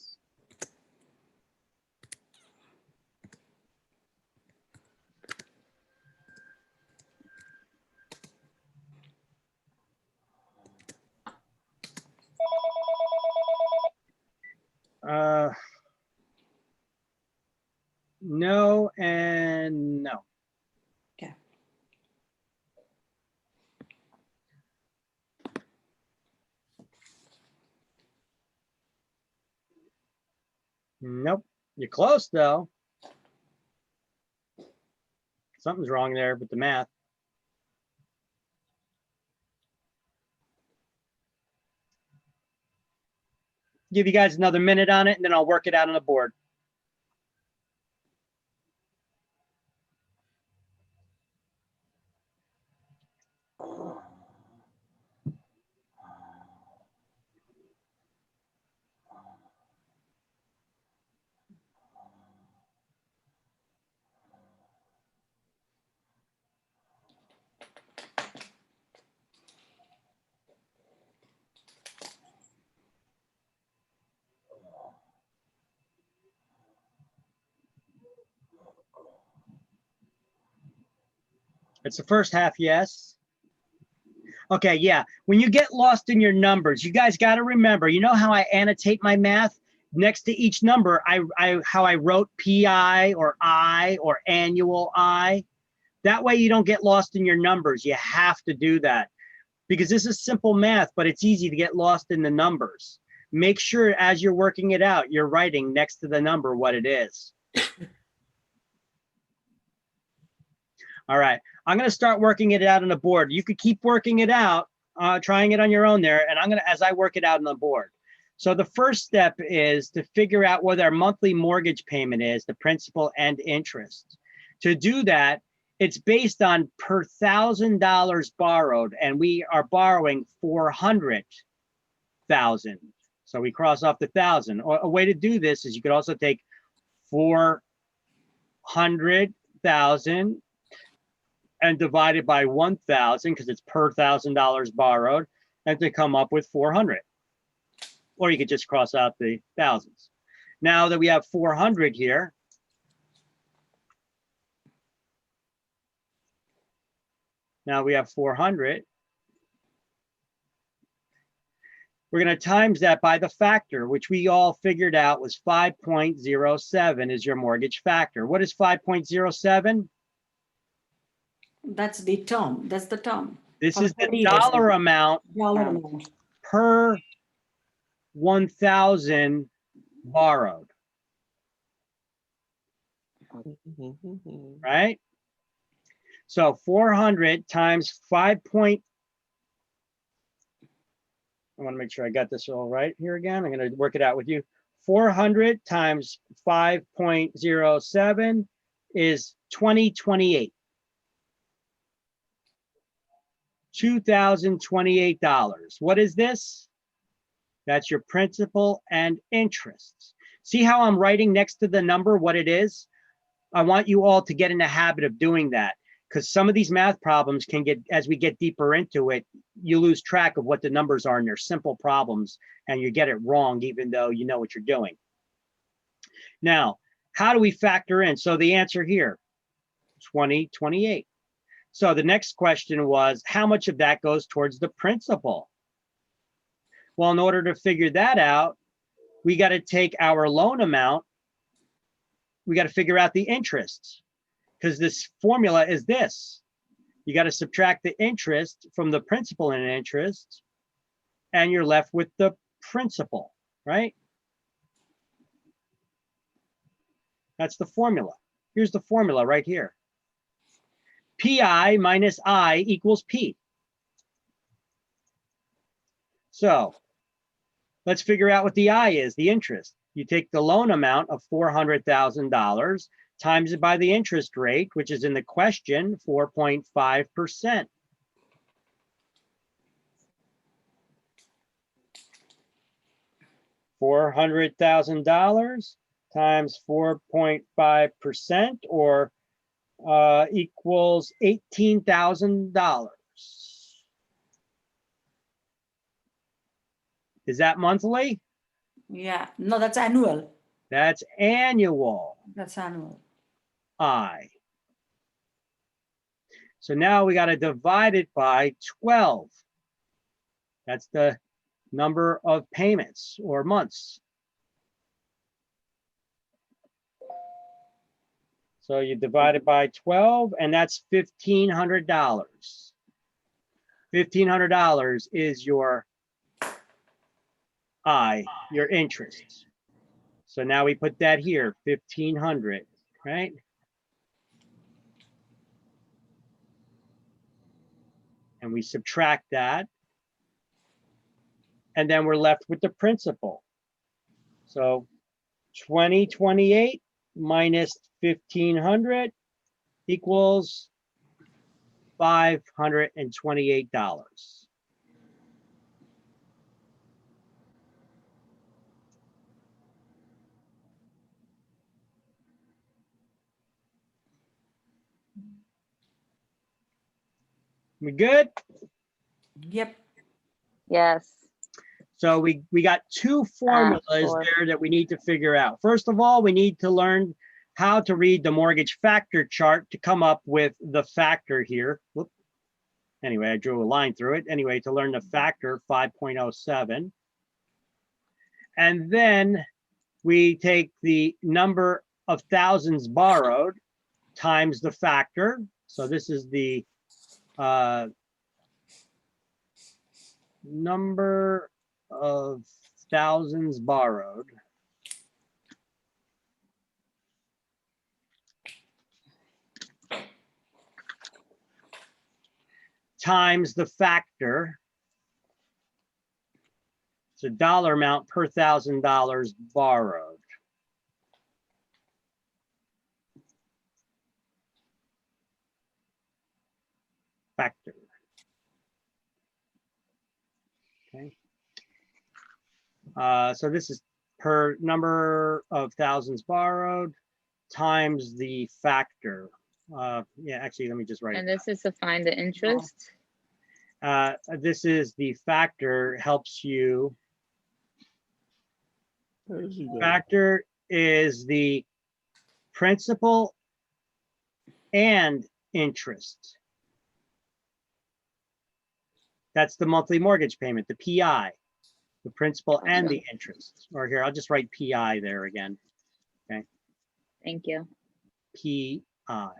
No and no. Okay. Nope. You're close though. Something's wrong there with the math. Give you guys another minute on it and then I'll work it out on the board. It's the first half, yes. Okay, yeah. When you get lost in your numbers, you guys got to remember, you know how I annotate my math? Next to each number, how I wrote PI or I or annual I. That way you don't get lost in your numbers. You have to do that because this is simple math, but it's easy to get lost in the numbers. Make sure as you're working it out, you're writing next to the number what it is. All right, I'm going to start working it out on the board. You could keep working it out, trying it on your own there, and I'm going to, as I work it out on the board. So the first step is to figure out what our monthly mortgage payment is, the principal and interest. To do that, it's based on per $1,000 borrowed, and we are borrowing 400,000. So we cross off the 1,000. Or a way to do this is you could also take 400,000 and divide it by 1,000 because it's per $1,000 borrowed, and to come up with 400. Or you could just cross out the thousands. Now that we have 400 here, we're going to times that by the factor, which we all figured out was 5.07 is your mortgage factor. What is 5.07? That's the term. That's the term. This For is the 30 years, dollar amount Dollar amount. per 1,000 borrowed, right? So 400 times 5 point. I want to make sure I got this all right here again. I'm going to work it out with you. 400 times 5.07 is 2028. $2,028. What is this? That's your principal and interest. See how I'm writing next to the number what it is? I want you all to get in the habit of doing that, because some of these math problems can get, as we get deeper into it, you lose track of what the numbers are, and they're simple problems and you get it wrong even though you know what you're doing. Now, how do we factor in? So the answer here, 2028. So the next question was, how much of that goes towards the principal? Well, in order to figure that out, we got to take our loan amount. We got to figure out the interest, because this formula is this. You got to subtract the interest from the principal and interest, and you're left with the principal, right? That's the formula. Here's the formula right here. PI minus I equals P. So let's figure out what the I is, the interest. You take the loan amount of $400,000 times it by the interest rate, which is in the question, 4.5%. $400,000 times 4.5%, or equals $18,000. Is that monthly? Yeah. No, that's annual. That's annual. That's annual. I. So now we got to divide it by 12. That's the number of payments or months. So you divide it by 12, and that's $1,500. $1,500 is your I, your interest. So now we put that here, 1,500, right? And we subtract that. And then we're left with the principal. So 2028 minus 1,500 equals $528. We good? Yep. Yes. So we got two formulas there that we need to figure out. First of all, we need to learn how to read the mortgage factor chart to come up with the factor here. Whoop. Anyway, I drew a line through it. Anyway, to learn the factor 5.07. And then we take the number of thousands borrowed times the factor. So this is the number of thousands borrowed times the factor. It's a dollar amount per $1,000 borrowed. Factor. Okay. So this is per number of thousands borrowed times the factor. Yeah, actually, let me just write it. And this is to find the interest. This is the factor, helps you. Factor is the principal and interest. That's the monthly mortgage payment, the PI, the principal and the interest. Or here, I'll just write PI there again. Okay. Thank you. PI.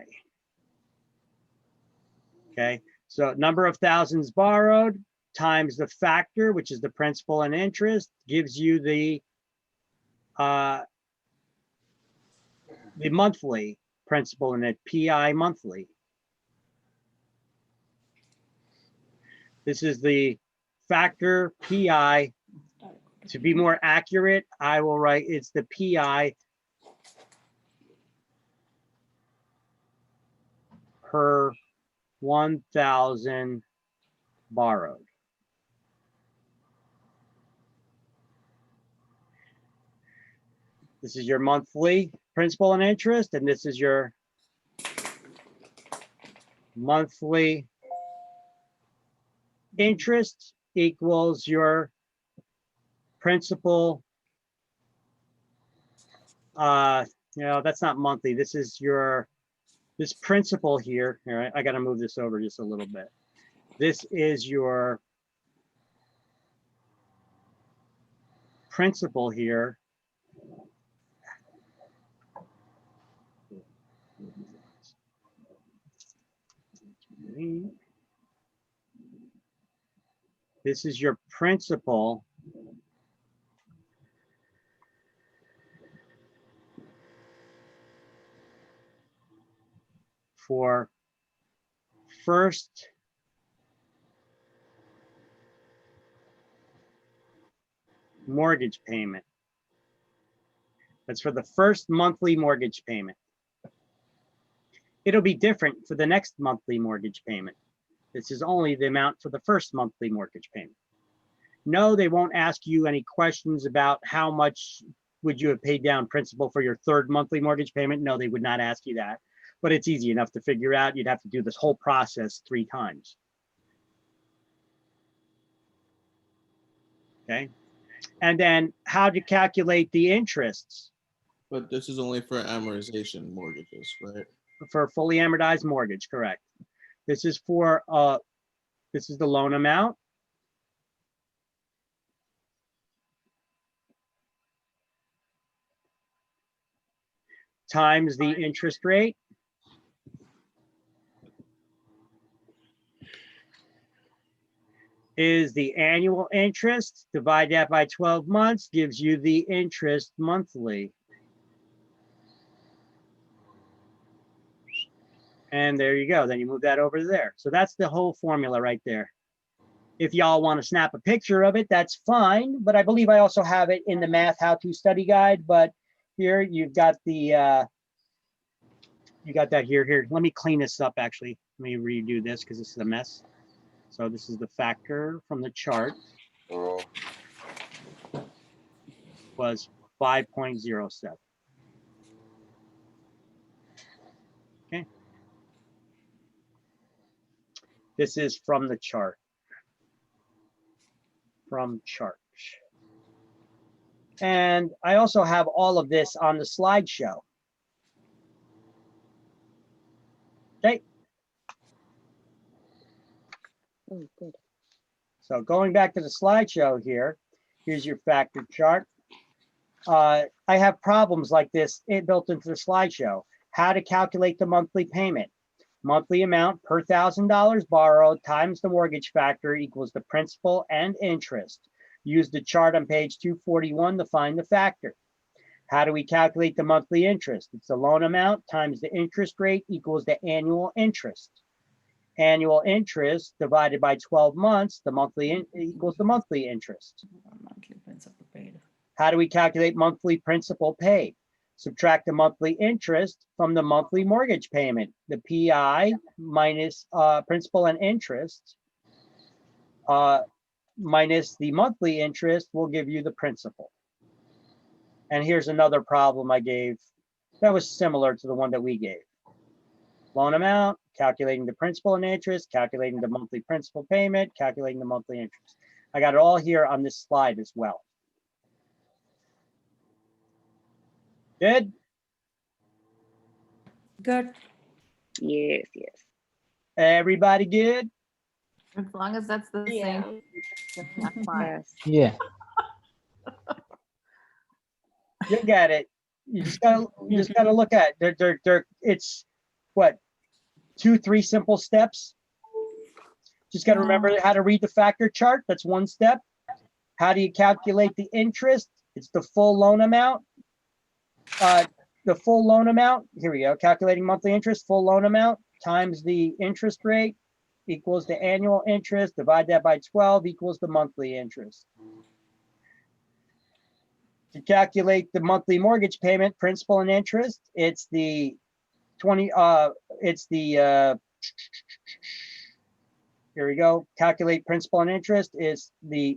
Okay, so number of thousands borrowed times the factor, which is the principal and interest, gives you the monthly principal and PI monthly. This is the factor PI. To be more accurate, I will write it's the PI per 1,000 borrowed. This is your monthly principal and interest, and this is your monthly interest equals your principal. That's not monthly. This is this principal here. All right, I got to move this over just a little bit. This is your principal here. This is your principal for first mortgage payment. That's for the first monthly mortgage payment. It'll be different for the next monthly mortgage payment. This is only the amount for the first monthly mortgage payment. No, they won't ask you any questions about how much would you have paid down principal for your third monthly mortgage payment. No, they would not ask you that, but it's easy enough to figure out. You'd have to do this whole process 3 times. Okay. And then how to calculate the interests But this is only for amortization mortgages, right? for fully amortized mortgage, correct? This is for, this is the loan amount. Times the interest rate. Is the annual interest, divide that by 12 months, gives you the interest monthly. And there you go. Then you move that over there. So that's the whole formula right there. If y'all want to snap a picture of it, that's fine. But I believe I also have it in the math how-to study guide. But here you've got the, you got that here. Let me clean this up, actually. Let me redo this because this is a mess. So this is the factor from the chart. Was 5.07. Okay. This is from the chart. From chart. And I also have all of this on the slideshow. Okay. Oh, good. So going back to the slideshow here, here's your factor chart. I have problems like this built into the slideshow. How to calculate the monthly payment. Monthly amount per $1,000 borrowed times the mortgage factor equals the principal and interest. Use the chart on page 241 to find the factor. How do we calculate the monthly interest? It's the loan amount times the interest rate equals the annual interest. Annual interest divided by 12 months, the monthly equals the monthly interest. Monthly principal paid. How do we calculate monthly principal paid? Subtract the monthly interest from the monthly mortgage payment. The PI minus principal and interest minus the monthly interest will give you the principal. And here's another problem I gave that was similar to the one that we gave. Loan amount, calculating the principal and interest, calculating the monthly principal payment, calculating the monthly interest. I got it all here on this slide as well. Good? Good. Yes, yes. Everybody good? As long as that's the Yeah. same. That's fine. Yes. Yeah. You get it. You just gotta look at it. It's what, 2-3 simple steps Just got to remember how to read the factor chart. That's one step. How do you calculate the interest? It's the full loan amount. The full loan amount, here we go, calculating monthly interest, full loan amount times the interest rate equals the annual interest, divide that by 12 equals the monthly interest. To calculate the monthly mortgage payment, principal and interest, it's the here we go, calculate principal and interest is the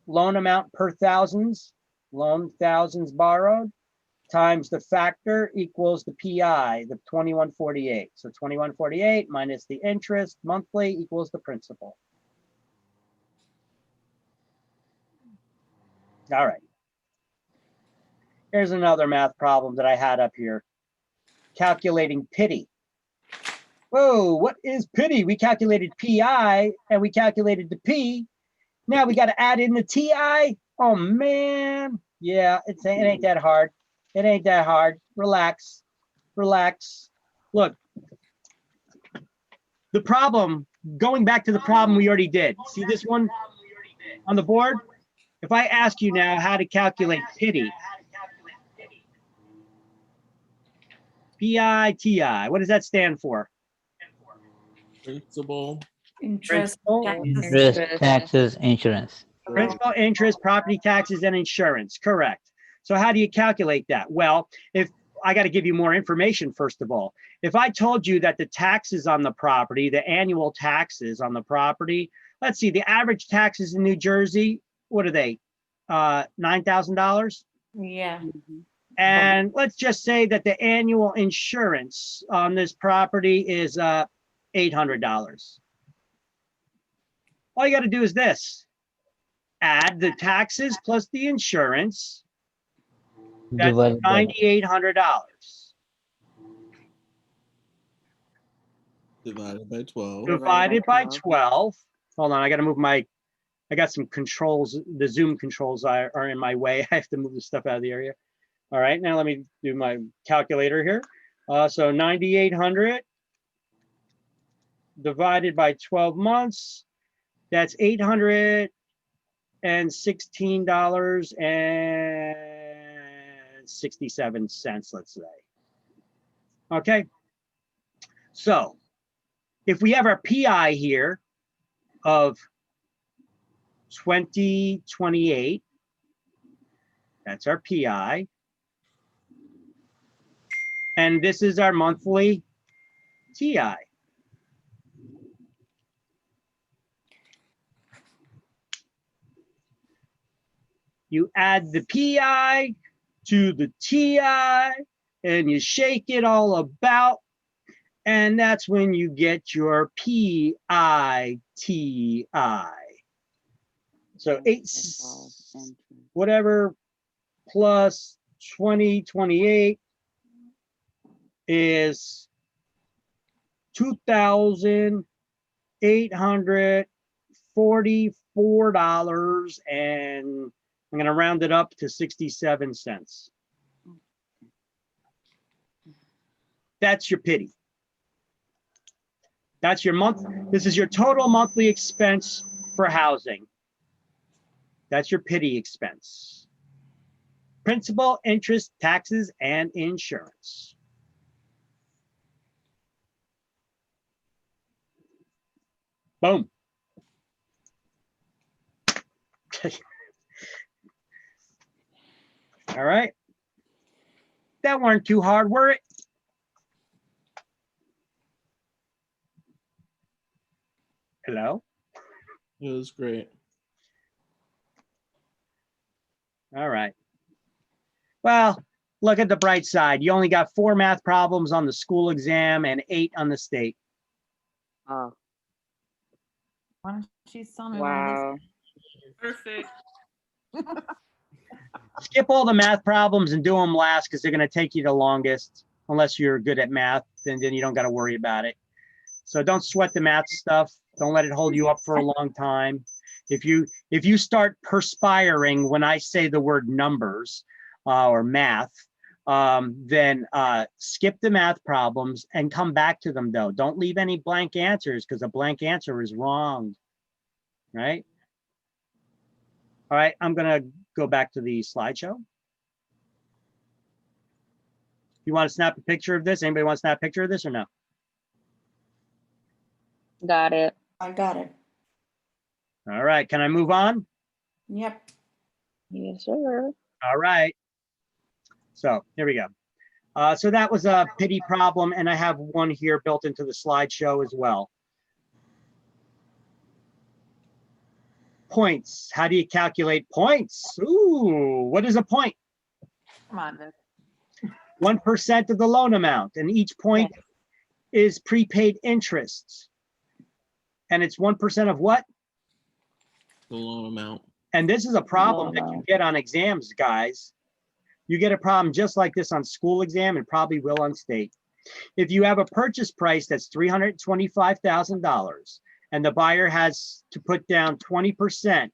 loan amount per thousands borrowed, times the factor equals the PI, the 2148. So 2148 minus the interest monthly equals the principal. All right. Here's another math problem that I had up here. Calculating pity. Whoa, what is pity? We calculated PI and we calculated the P. Now we got to add in the TI. Oh man. Yeah, it ain't that hard. It ain't that hard. Relax. Relax. Look, the problem, going back to the problem we already did. See this one on the board? If I ask you now how to calculate pity, PITI, what does that stand for? Principal. Interest, Interest, taxes, insurance. Principal, interest, property taxes, and insurance. Correct. So how do you calculate that? Well, if I got to give you more information, first of all, if I told you that the taxes on the property, the annual taxes on the property, let's see, the average taxes in New Jersey, what are they? $9,000? Yeah. And let's just say that the annual insurance on this property is $800. All you got to do is this. Add the taxes plus the insurance. That's Divided by- $9,800. Divided by 12. Divided by 12. Hold on, I got to move I got some controls. The Zoom controls are in my way. I have to move the stuff out of the area. All right, now let me do my calculator here. So 9,800 divided by 12 months. That's $816.67, let's say. Okay. So if we have our PI here of 2028, that's our PI. And this is our monthly TI. You add the PI to the TI and you shake it all about. And that's when you get your PITI. So 8, whatever, plus 2028 is $2,844, and I'm going to round it up to 67 cents. That's your pity. That's your month. This is your total monthly expense for housing. That's your pity expense. Principal, interest, taxes, and insurance. Boom. All right. That weren't too hard, were it? Hello? It was great. All right. Well, look at the bright side. You only got 4 math problems on the school exam and 8 on the state. Oh, Why don't you tell me? wow. Perfect. Skip all the math problems and do them last because they're going to take you the longest. Unless you're good at math, then you don't got to worry about it. So don't sweat the math stuff. Don't let it hold you up for a long time. If you start perspiring when I say the word numbers or math, then skip the math problems and come back to them though. Don't leave any blank answers because a blank answer is wrong. right? All right, I'm gonna go back to the slideshow. You want to snap a picture of this? Anybody want to snap a picture of this or no? Got it. I got it. All right, can I move on? Yep. Yes, sir. All right. So here we go. So that was a pity problem, and I have one here built into the slideshow as well. Points. How do you calculate points? Ooh, what is a point? Come on, Vic. 1% of the loan amount, and each point is prepaid interest. And it's 1% of what? The loan amount. And this is a problem that you get on exams, guys. You get a problem just like this on school exam and probably will on state. If you have a purchase price that's $325,000 and the buyer has to put down 20%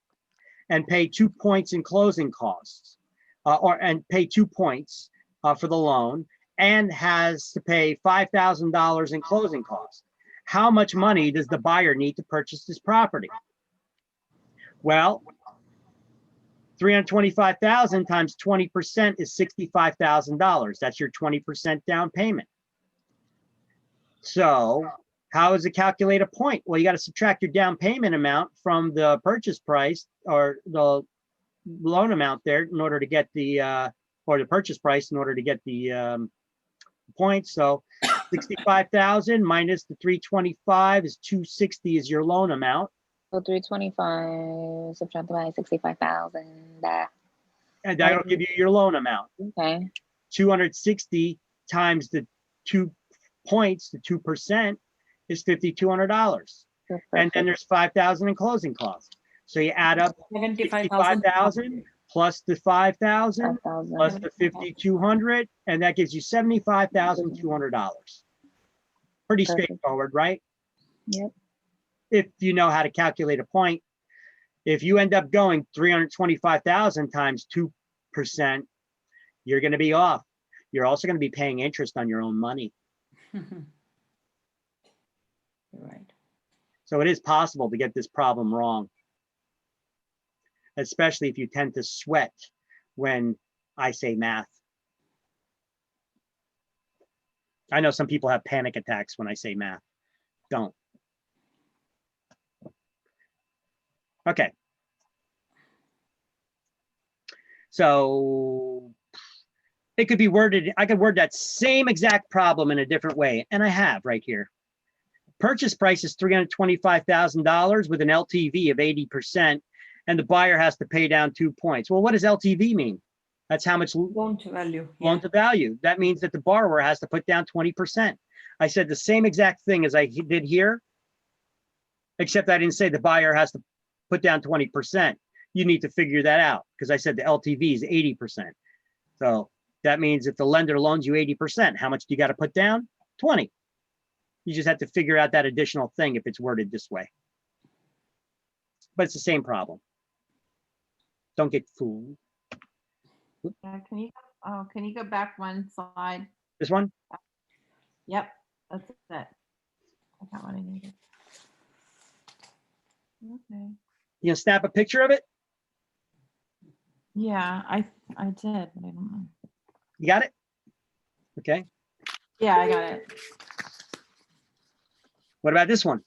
and pay 2 points in closing costs, and pay 2 points for the loan, and has to pay $5,000 in closing costs, how much money does the buyer need to purchase this property? Well, 325,000 times 20% is $65,000. That's your 20% down payment. So how does it calculate a point? Well, you got to subtract your down payment amount from the purchase price or the loan amount there in order to get the, or the purchase price in order to get the points. So 65,000 minus the 325 is 260 is your loan amount. So 325 subtracted by 65,000. And that'll give you your loan amount. Okay. 260 times the 2 points, the 2% is $5,200. And then there's 5,000 in closing costs. So you add up 65,000 plus the 5,000 plus the 5,200, and that gives you $75,200. Pretty straightforward, right? Yep. If you know how to calculate a point. If you end up going 325,000 times 2%, you're going to be off. You're also going to be paying interest on your own money. Right. So it is possible to get this problem wrong, especially if you tend to sweat when I say math. I know some people have panic attacks when I say math. Don't. Okay. So it could be worded, I could word that same exact problem in a different way, and I have right here. Purchase price is $325,000 with an LTV of 80%, and the buyer has to pay down 2 points. Well, what does LTV mean? That's how much Loan to value. loan to value. That means that the borrower has to put down 20%. I said the same exact thing as I did here, except I didn't say the buyer has to put down 20%. You need to figure that out because I said the LTV is 80%. So that means if the lender loans you 80%, how much do you got to put down? 20. You just have to figure out that additional thing if it's worded this way. But it's the same problem. Don't get fooled. Yeah, can you go back one slide? This one? Yep, that's it. I got what I needed. Okay. You know, snap a picture of it? Yeah, I did, but I don't know. You got it? Okay. Yeah, I got it. What about this one?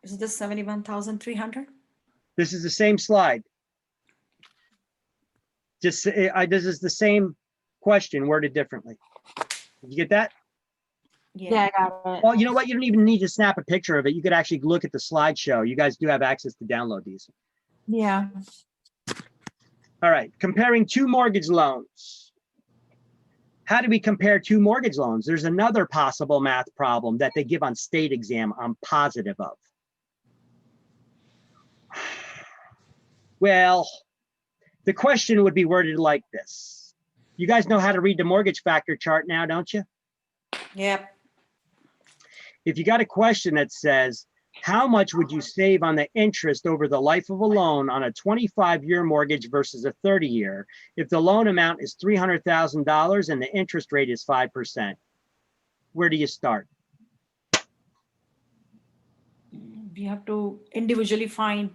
Is this 71,300? This is the same slide. Just, this is the same question worded differently. Did you get that? Yeah, I got it. Well, you know what? You don't even need to snap a picture of it. You could actually look at the slideshow. You guys do have access to download these. Yeah. All right, comparing two mortgage loans. How do we compare two mortgage loans? There's another possible math problem that they give on state exam I'm positive of. Well, the question would be worded like this. You guys know how to read the mortgage factor chart now, don't you? Yep. If you got a question that says, how much would you save on the interest over the life of a loan on a 25-year mortgage versus a 30-year if the loan amount is $300,000 and the interest rate is 5%? Where do you start? we have to individually find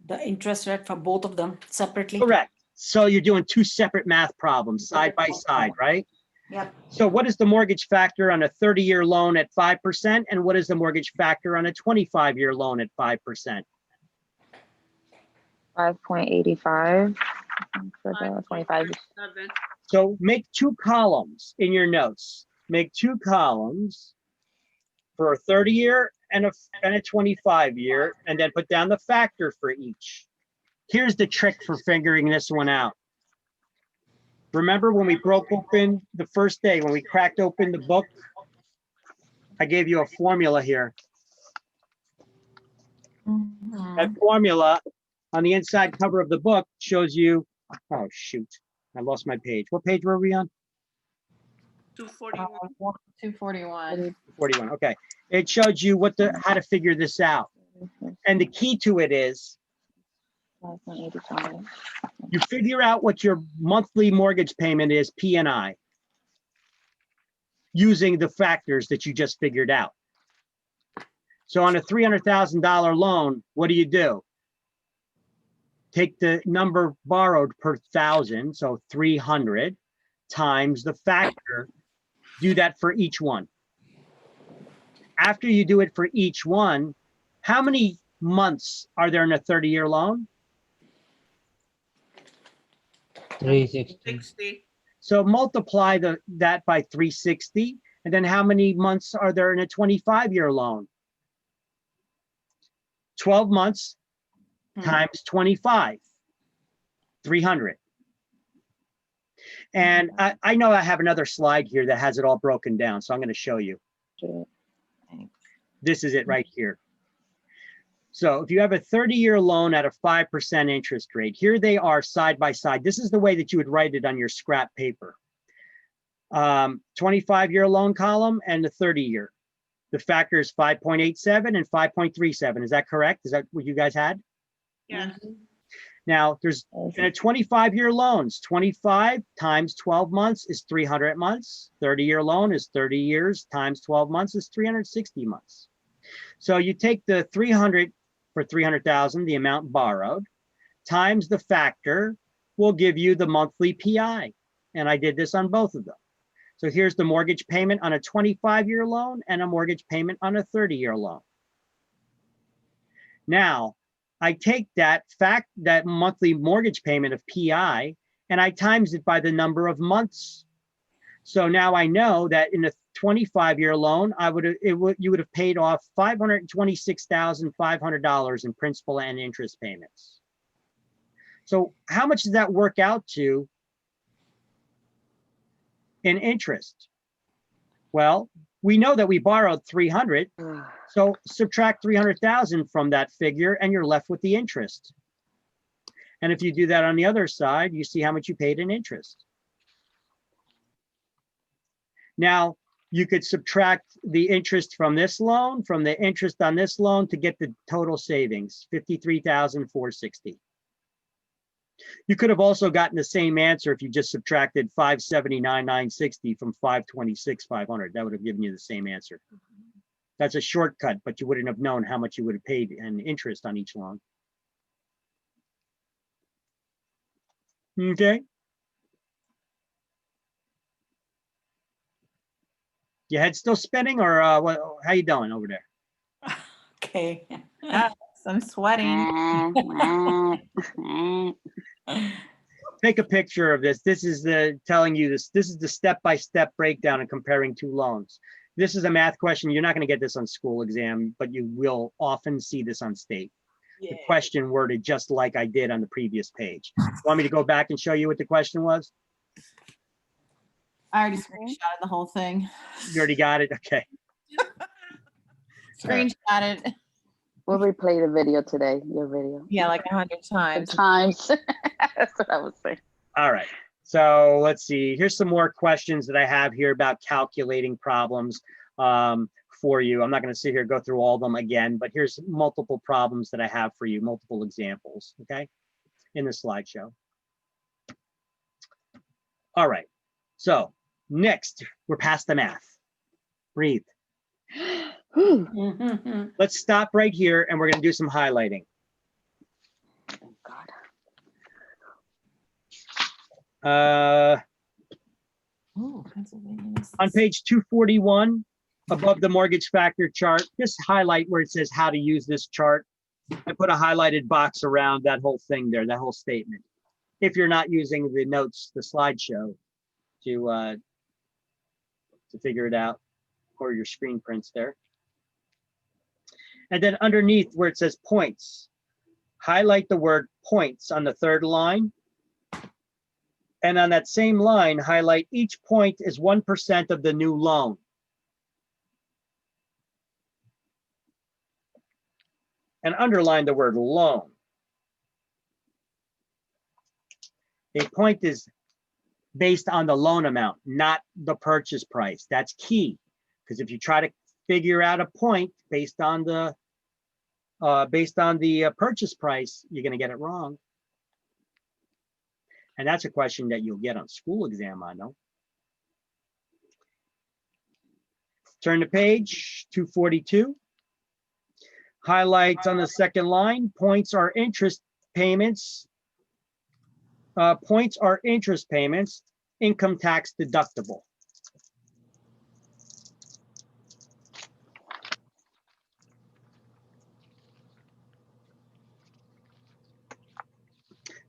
the interest rate for both of them separately. Correct. So you're doing two separate math problems side by side, right? Yep. So what is the mortgage factor on a 30-year loan at 5%? And what is the mortgage factor on a 25-year loan at 5%? 5.85 for the 25. 5.57. So make two columns in your notes. Make two columns for a 30-year and a 25-year, and then put down the factor for each. Here's the trick for figuring this one out. Remember when we broke open the first day, when we cracked open the book, I gave you a formula here. That formula on the inside cover of the book shows you, oh shoot, I lost my page. What page were we on? 241. 241. 41, okay. It showed you how to figure this out. And the key to it is 5.85. you figure out what your monthly mortgage payment is, P&I, using the factors that you just figured out. So on a $300,000 loan, what do? Take the number borrowed per thousand, so 300 times the factor. Do that for each one. After you do it for each one, how many months are there in a 30-year loan? 360. 60. So multiply that by 360, and then how many months are there in a 25-year loan? 12 months times 25, 300. And I know I have another slide here that has it all broken down, so I'm going to show you. This is it right here. So if you have a 30-year loan at a 5% interest rate, here they are side by side. This is the way that you would write it on your scrap paper. 25-year loan column and the 30-year. The factor is 5.87 and 5.37. Is that correct? Is that what you guys had? Yeah. Now, there's in a 25-year loans, 25 times 12 months is 300 months. 30-year loan is 30 years times 12 months is 360 months. So you take the 300 for 300,000, the amount borrowed, times the factor will give you the monthly PI. And I did this on both of them. So here's the mortgage payment on a 25-year loan and a mortgage payment on a 30-year loan. Now, I take that monthly mortgage payment of PI and I times it by the number of months. So now I know that in a 25-year loan, you would have paid off $526,500 in principal and interest payments. So how much does that work out to in interest? Well, we know that we borrowed 300, so subtract 300,000 from that figure and you're left with the interest. And if you do that on the other side, you see how much you paid in interest. Now, you could subtract the interest from this loan, from the interest on this loan to get the total savings, $53,460. You could have also gotten the same answer if you just subtracted 579,960 from 526,500. That would have given you the same answer. That's a shortcut, but you wouldn't have known how much you would have paid in interest on each loan. Okay. Your head still spinning, or how you doing over there? Okay. I'm sweating. Take a picture of this. This is telling you this. This is the step-by-step breakdown and comparing two loans. This is a math question. You're not going to get this on school exam, but you will often see this on state. The question worded just like I did on the previous page. Want me to go back and show you what the question was? I already screenshotted the whole thing. You already got it? Okay. Screenshot it. We'll replay the video today, your video. Yeah, like 100 times. That's what I was saying. All right. So let's see. Here's some more questions that I have here about calculating problems for you. I'm not going to sit here and go through all of them again, but here's multiple problems that I have for you, multiple examples, okay, in the slideshow. All right. So next, we're past the math. Breathe. Whew. Let's stop right here and we're gonna do some highlighting. Thank God. Oh, Pennsylvania. On page 241, above the mortgage factor chart, just highlight where it says how to use this chart. I put a highlighted box around that whole thing there, that whole statement. If you're not using the notes, the slideshow to figure it out, or your screen prints there. And then underneath where it says points, highlight the word points on the third line. And on that same line, highlight each point is 1% of the new loan. And underline the word loan. A point is based on the loan amount, not the purchase price. That's key, because if you try to figure out a point based on the purchase price, you're going to get it wrong. And that's a question that you'll get on school exam, I know. Turn to page 242. Highlights on the second line, points are interest payments. Points are interest payments, income tax deductible.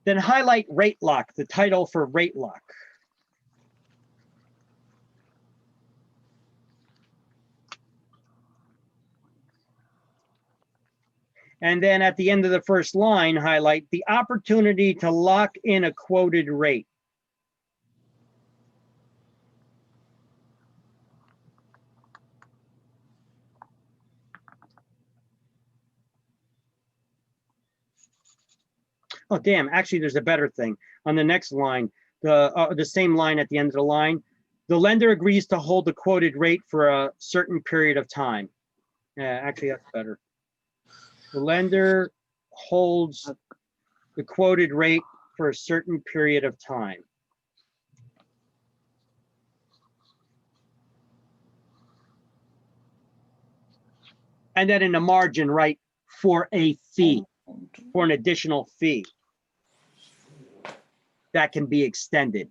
Then highlight rate lock, the title for rate lock. And then at the end of the first line, highlight the opportunity to lock in a quoted rate. Oh, damn, actually, there's a better thing. On the next line, the same line at the end of the line, the lender agrees to hold the quoted rate for a certain period of time. Yeah, actually, that's better. The lender holds the quoted rate for a certain period of time. And then in the margin, right, for a fee, for an additional fee that can be extended.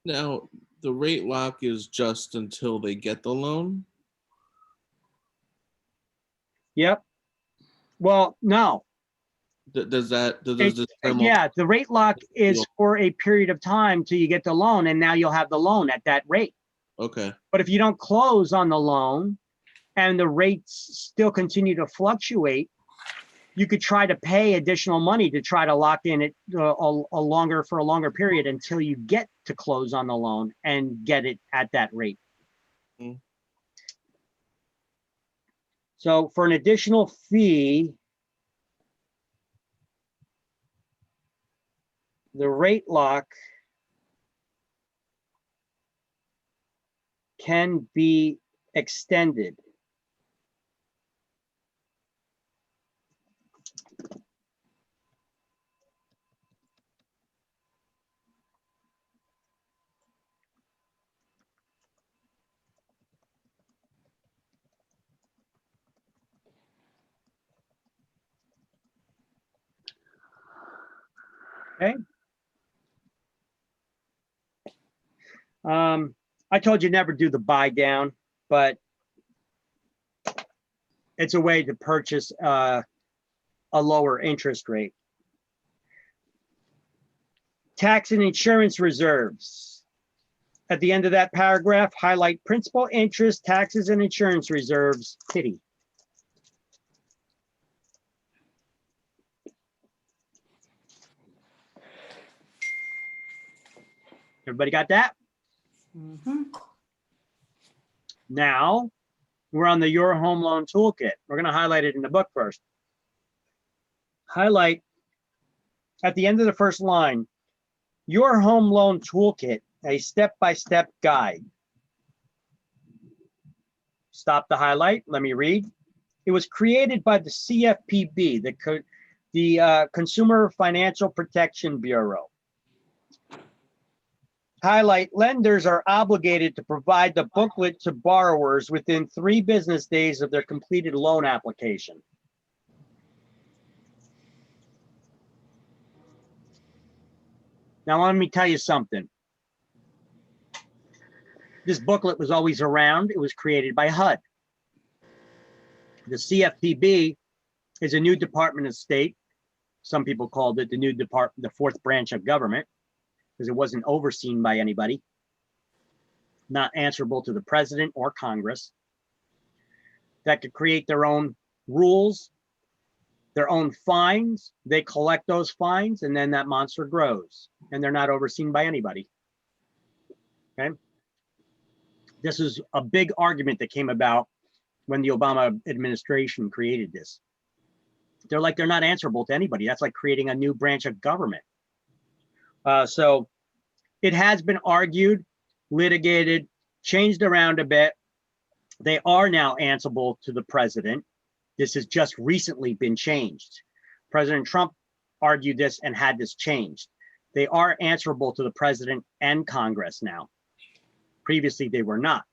Now, the rate lock is just until they get the loan? Yep. Well, no. Does this Yeah, the rate lock is for a period of time till you get the loan, and now you'll have the loan at that rate. Okay. But if you don't close on the loan and the rates still continue to fluctuate, you could try to pay additional money to try to lock in it for a longer period until you get to close on the loan and get it at that rate. Mm. So for an additional fee, the rate lock can be extended. Okay. I told you never do the buy down, but it's a way to purchase a lower interest rate. Tax and insurance reserves. At the end of that paragraph, highlight principal, interest, taxes, and insurance reserves, pity. Everybody got that? Mm-hmm. Now, we're on the Your Home Loan Toolkit. We're going to highlight it in the book first. Highlight at the end of the first line, Your Home Loan Toolkit, a step-by-step guide. Stop the highlight. Let me read. It was created by the CFPB, The Consumer Financial Protection Bureau. Highlight, lenders are obligated to provide the booklet to borrowers within 3 business days of their completed loan application. Now, let me tell you something. This booklet was always around. It was created by HUD. The CFPB is a new Department of State. Some people called it the new department, the 4th branch of government, because it wasn't overseen by anybody, not answerable to the president or Congress, that could create their own rules, their own fines. They collect those fines, and then that monster grows, and they're not overseen by anybody. Okay. This is a big argument that came about when the Obama administration created this. They're like, they're not answerable to anybody. That's like creating a new branch of government. So it has been argued, litigated, changed around a bit. They are now answerable to the president. This has just recently been changed. President Trump argued this and had this changed. They are answerable to the president and Congress now. Previously, they were not.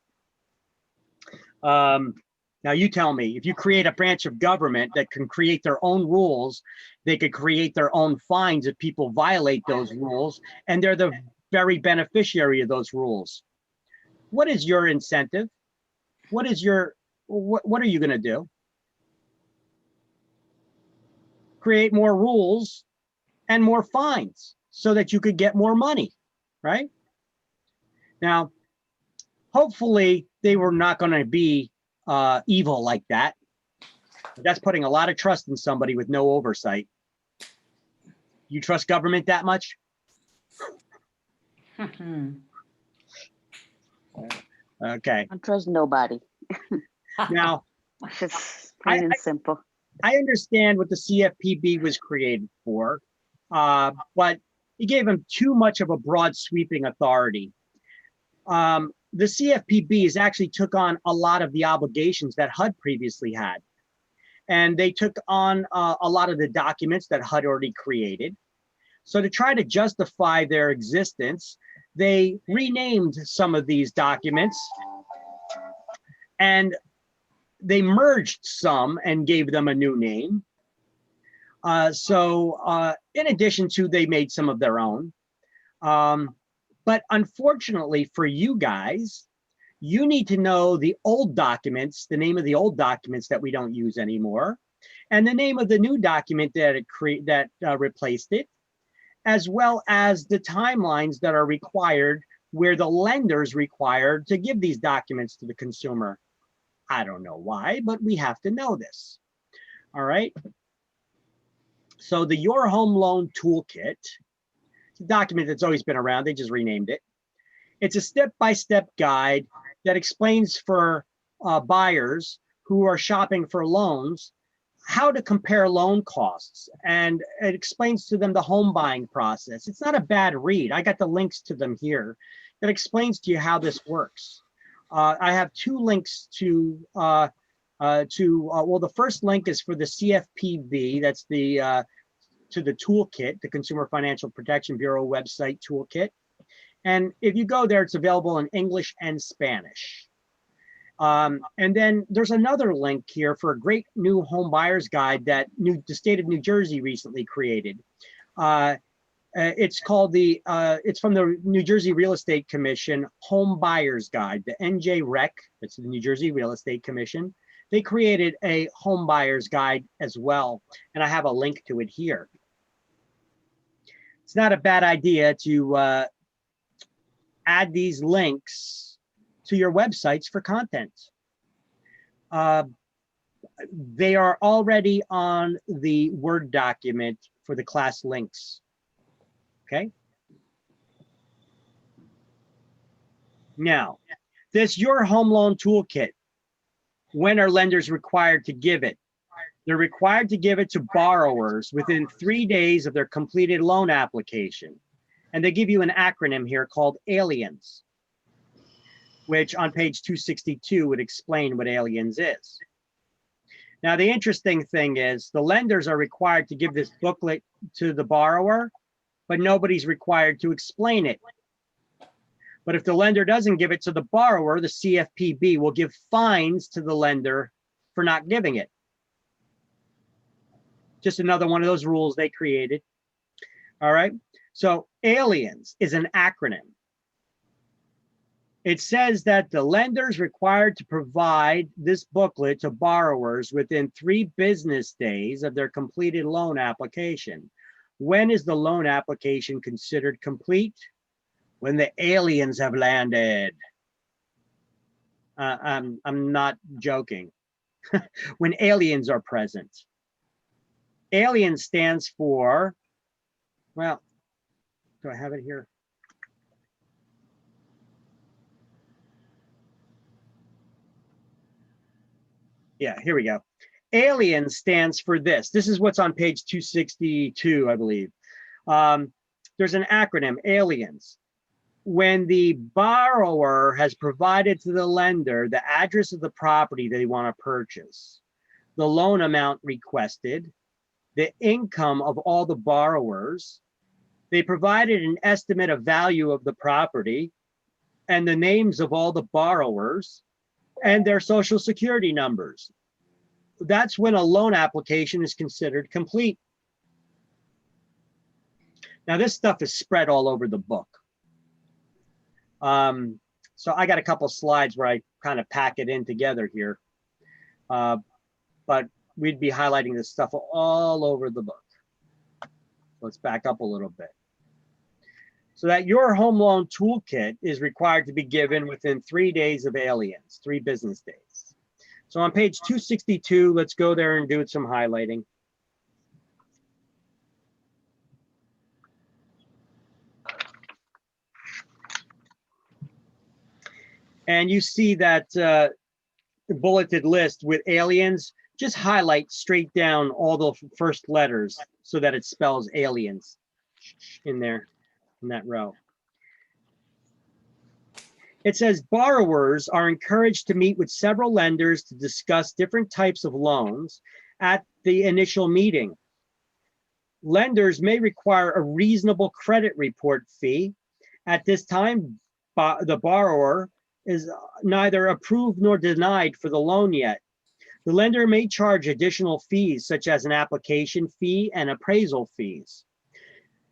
Now you tell me, if you create a branch of government that can create their own rules, they could create their own fines if people violate those rules, and they're the very beneficiary of those rules. What is your incentive? What is your, what are you going to do? Create more rules and more fines so that you could get more money, right? Now, hopefully they were not going to be evil like that. That's putting a lot of trust in somebody with no oversight. You trust government that much? Okay. I trust nobody. Now, It's plain and simple. I understand what the CFPB was created for, but it gave them too much of a broad sweeping authority. The CFPB has actually took on a lot of the obligations that HUD previously had. And they took on a lot of the documents that HUD already created. So to try to justify their existence, they renamed some of these documents and they merged some and gave them a new name. In addition to, they made some of their own. But unfortunately for you guys, you need to know the old documents, the name of the old documents that we don't use anymore, and the name of the new document that replaced it, as well as the timelines that are required where the lender's required to give these documents to the consumer. I don't know why, but we have to know this. All right. So the Your Home Loan Toolkit, it's a document that's always been around. They just renamed it. It's a step-by-step guide that explains for buyers who are shopping for loans how to compare loan costs, and it explains to them the home buying process. It's not a bad read. I got the links to them here that explains to you how this works. I have 2 links to well, the first link is for the CFPB. That's the to the toolkit, the Consumer Financial Protection Bureau website toolkit. And if you go there, it's available in English and Spanish. And then there's another link here for a great new home buyer's guide that the state of New Jersey recently created. It's called it's from the New Jersey Real Estate Commission Home Buyer's Guide, the NJREC, that's the New Jersey Real Estate Commission. They created a home buyer's guide as well, and I have a link to it here. It's not a bad idea to add these links to your websites for content. They are already on the Word document for the class links. Okay. Now, this Your Home Loan Toolkit, when are lenders required to give it? They're required to give it to borrowers within 3 days of their completed loan application. And they give you an acronym here called ALIENS, which on page 262 would explain what ALIENS is. Now, the interesting thing is the lenders are required to give this booklet to the borrower, but nobody's required to explain it. But if the lender doesn't give it to the borrower, the CFPB will give fines to the lender for not giving it. Just another one of those rules they created. All right. So aliens is an acronym. It says that the lender is required to provide this booklet to borrowers within 3 business days of their completed loan application. When is the loan application considered complete? When the aliens have landed. I'm not joking. When aliens are present. Alien stands for, well, do I have it here? Yeah, here we go. Alien stands for this. This is what's on page 262, I believe. There's an acronym, aliens. When the borrower has provided to the lender the address of the property they want to purchase, the loan amount requested, the income of all the borrowers, they provided an estimate of value of the property, and the names of all the borrowers, and their social security numbers. That's when a loan application is considered complete. Now, this stuff is spread all over the book. So I got a couple slides where I kind of pack it in together here. But we'd be highlighting this stuff all over the book. Let's back up a little bit. So that your home loan toolkit is required to be given within 3 days of aliens, 3 business days. So on page 262, let's go there and do some highlighting. And you see that bulleted list with aliens, just highlight straight down all the first letters so that it spells aliens in there, in that row. It says borrowers are encouraged to meet with several lenders to discuss different types of loans at the initial meeting. Lenders may require a reasonable credit report fee. At this time, the borrower is neither approved nor denied for the loan yet. The lender may charge additional fees such as an application fee and appraisal fees.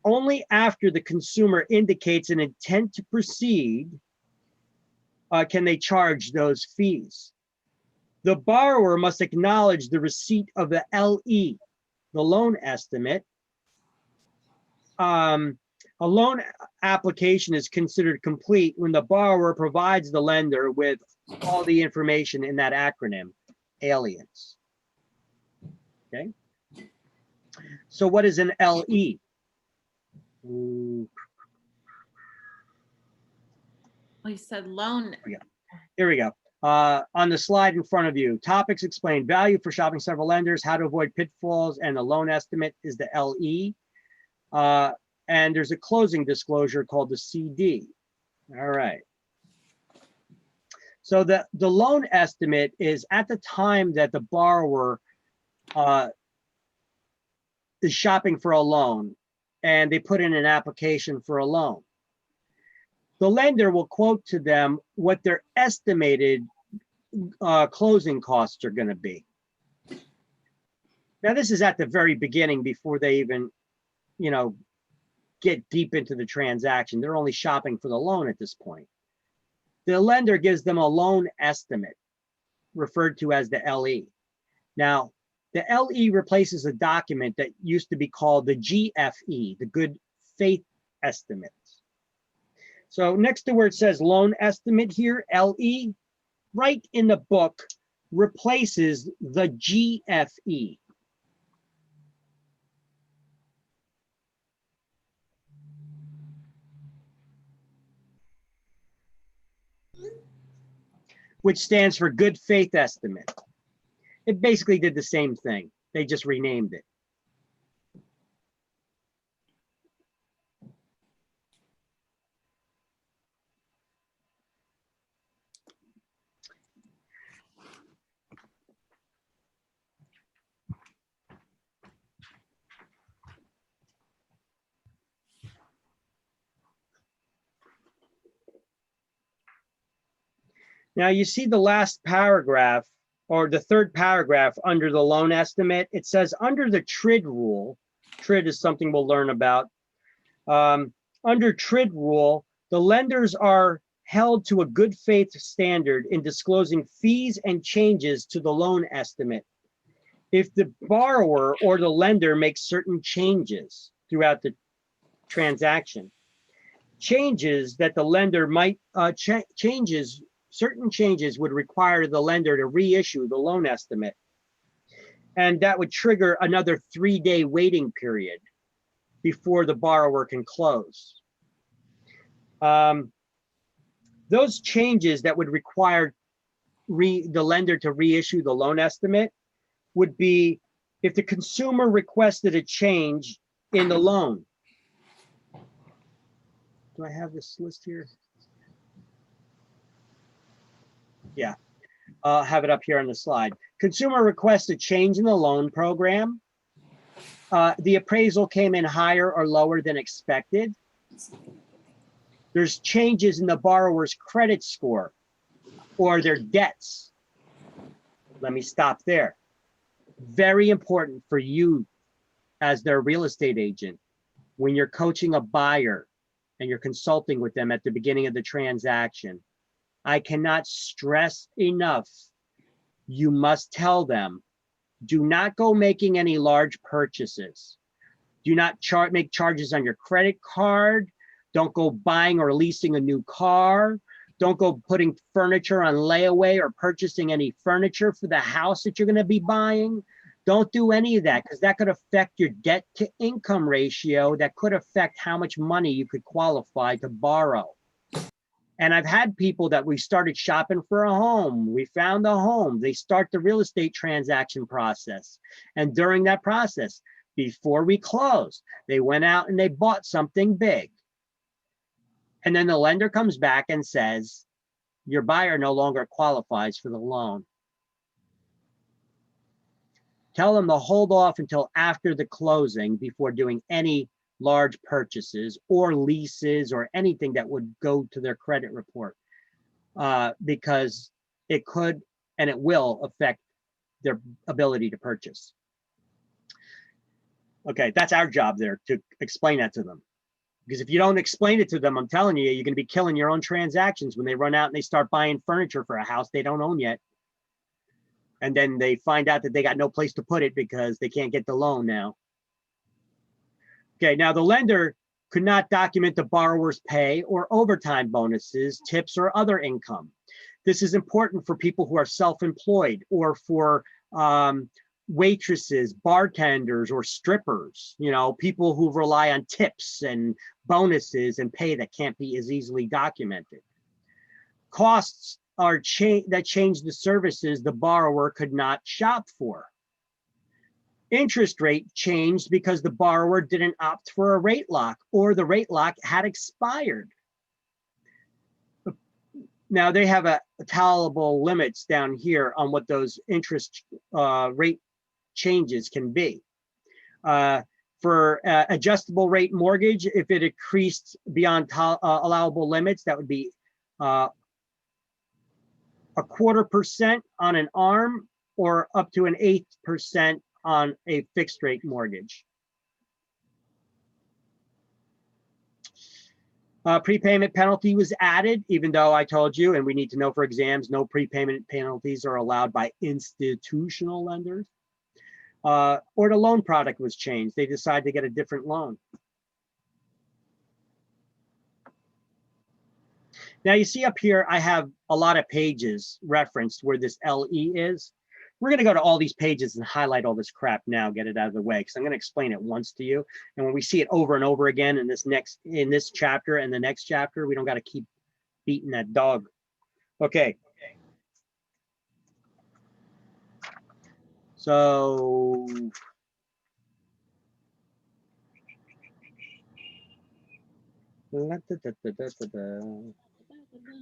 Only after the consumer indicates an intent to proceed can they charge those fees. The borrower must acknowledge the receipt of the LE, the loan estimate. A loan application is considered complete when the borrower provides the lender with all the information in that acronym, aliens. Okay. So what is an LE? Well, you said loan. Here we go. On the slide in front of you, topics explain value for shopping several lenders, how to avoid pitfalls, and the loan estimate is the LE. And there's a closing disclosure called the CD. All right. So the loan estimate is at the time that the borrower is shopping for a loan and they put in an application for a loan. The lender will quote to them what their estimated closing costs are going to be. Now, this is at the very beginning before they even, get deep into the transaction. They're only shopping for the loan at this point. The lender gives them a loan estimate, referred to as the LE. Now, the LE replaces a document that used to be called the GFE, the good faith estimate. So next to where it says loan estimate here, LE, right in the book, replaces the GFE. Which stands for good faith estimate. It basically did the same thing. They just renamed it. Now you see the last paragraph or the third paragraph under the loan estimate. It says under the TRID rule, TRID is something we'll learn about. Under TRID rule, the lenders are held to a good faith standard in disclosing fees and changes to the loan estimate. If the borrower or the lender makes certain changes throughout the transaction, changes that the lender might, certain changes would require the lender to reissue the loan estimate. And that would trigger another 3-day waiting period before the borrower can close. Those changes that would require the lender to reissue the loan estimate would be if the consumer requested a change in the loan. Do I have this list here? Yeah, I'll have it up here on the slide. Consumer requests a change in the loan program. The appraisal came in higher or lower than expected. There's changes in the borrower's credit score or their debts. Let me stop there. Very important for you as their real estate agent when you're coaching a buyer and you're consulting with them at the beginning of the transaction. I cannot stress enough, you must tell them, do not go making any large purchases. Do not make charges on your credit card. Don't go buying or leasing a new car. Don't go putting furniture on layaway or purchasing any furniture for the house that you're going to be buying. Don't do any of that because that could affect your debt to income ratio. That could affect how much money you could qualify to borrow. And I've had people that we started shopping for a home. We found a home. They start the real estate transaction process. And during that process, before we closed, they went out and they bought something big. And then the lender comes back and says, your buyer no longer qualifies for the loan. Tell them to hold off until after the closing before doing any large purchases or leases or anything that would go to their credit report, because it could and it will affect their ability to purchase. Okay, that's our job there, to explain that to them. Because if you don't explain it to them, I'm telling you, you're going to be killing your own transactions when they run out and they start buying furniture for a house they don't own yet. And then they find out that they got no place to put it because they can't get the loan now. Okay, now the lender could not document the borrower's pay or overtime bonuses, tips, or other income. This is important for people who are self-employed or for waitresses, bartenders, or strippers, you know, people who rely on tips and bonuses and pay that can't be as easily documented. Costs are that change the services the borrower could not shop for. Interest rate changed because the borrower didn't opt for a rate lock or the rate lock had expired. Now they have a tolerable limits down here on what those interest rate changes can be. For adjustable rate mortgage, if it increased beyond allowable limits, that would be 0.25% on an ARM or up to 1/8% on a fixed rate mortgage. Prepayment penalty was added, even though I told you, and we need to know for exams, no prepayment penalties are allowed by institutional lenders. Or the loan product was changed. They decided to get a different loan. Now you see up here, I have a lot of pages referenced where this LE is. We're going to go to all these pages and highlight all this crap now, get it out of the way, because I'm going to explain it once to you. And when we see it over and over again in this chapter and the next chapter, we don't got to keep beating that dog. Okay. So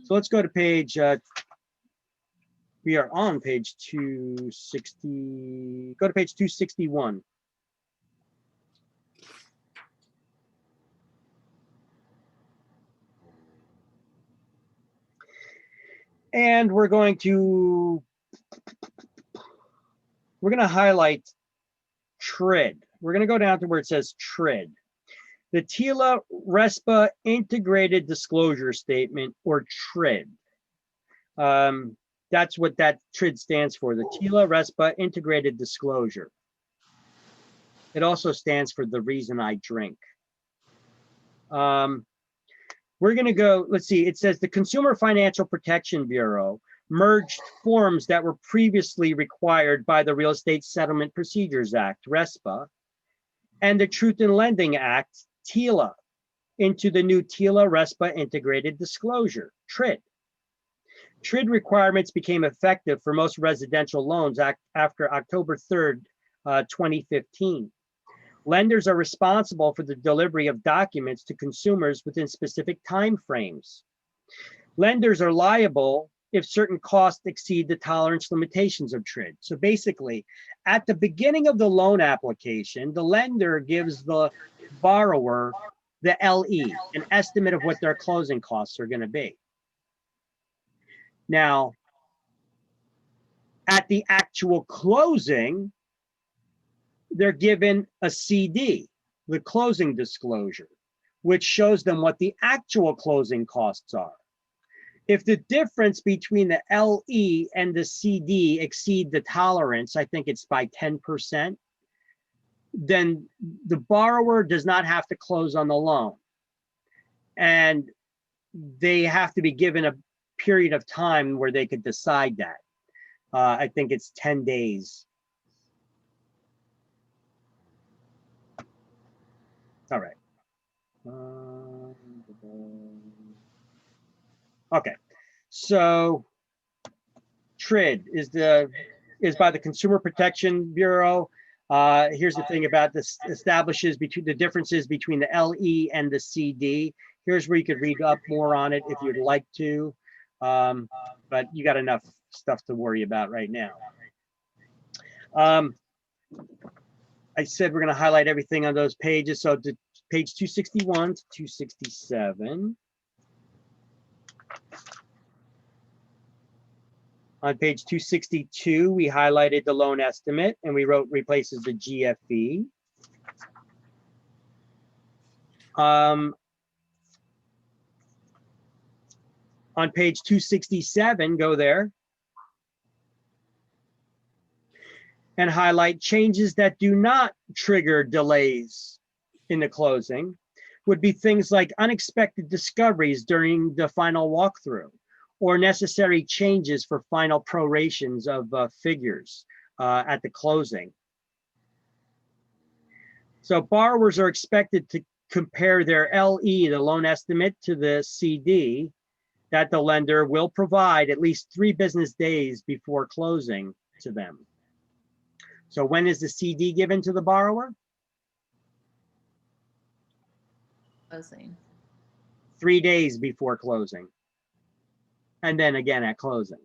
let's go to page, we are on page 260, go to page 261. And we're going to highlight TRID. We're going to go down to where it says TRID. The TILA RESPA Integrated Disclosure Statement, or TRID. That's what that TRID stands for, the TILA RESPA Integrated Disclosure. It also stands for the reason I drink. We're going to go, let's see, it says the Consumer Financial Protection Bureau merged forms that were previously required by the Real Estate Settlement Procedures Act, RESPA, and the Truth in Lending Act, TILA, into the new TILA RESPA Integrated Disclosure, TRID. TRID requirements became effective for most residential loans after October 3rd, 2015. Lenders are responsible for the delivery of documents to consumers within specific timeframes. Lenders are liable if certain costs exceed the tolerance limitations of TRID. So basically, at the beginning of the loan application, the lender gives the borrower the LE, an estimate of what their closing costs are going to be. Now, at the actual closing, they're given a CD, the closing disclosure, which shows them what the actual closing costs are. If the difference between the LE and the CD exceed the tolerance, I think it's by 10%, then the borrower does not have to close on the loan. And they have to be given a period of time where they could decide that. I think it's 10 days. All right. Okay, so TRID is by the Consumer Protection Bureau. Here's the thing about this: establishes between the differences between the LE and the CD. Here's where you could read up more on it if you'd like to, but you got enough stuff to worry about right now. I said we're going to highlight everything on those pages. So to page 261 to 267. On page 262, we highlighted the loan estimate and we wrote replaces the GFE. On page 267, go there and highlight changes that do not trigger delays in the closing. Would be things like unexpected discoveries during the final walkthrough, or necessary changes for final prorations of figures at the closing. So borrowers are expected to compare their LE, the loan estimate, to the CD that the lender will provide at least 3 business days before closing to them. So when is the CD given to the borrower? Closing. 3 days before closing. And then again at closing.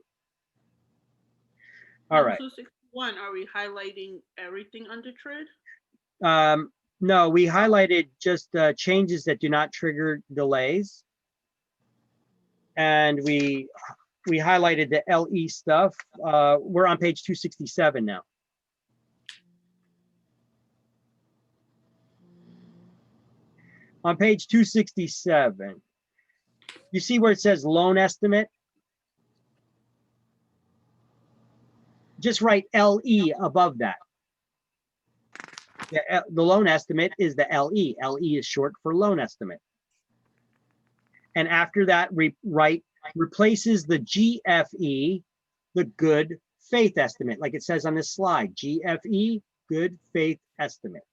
All right. 261, are we highlighting everything under TRID? No, we highlighted just changes that do not trigger delays. And we highlighted the LE stuff. We're on page 267 now. On page 267, you see where it says loan estimate? Just write LE above that. The loan estimate is the LE. LE is short for loan estimate. And after that, write replaces the GFE, the good faith estimate, like it says on this slide, GFE, good faith estimate.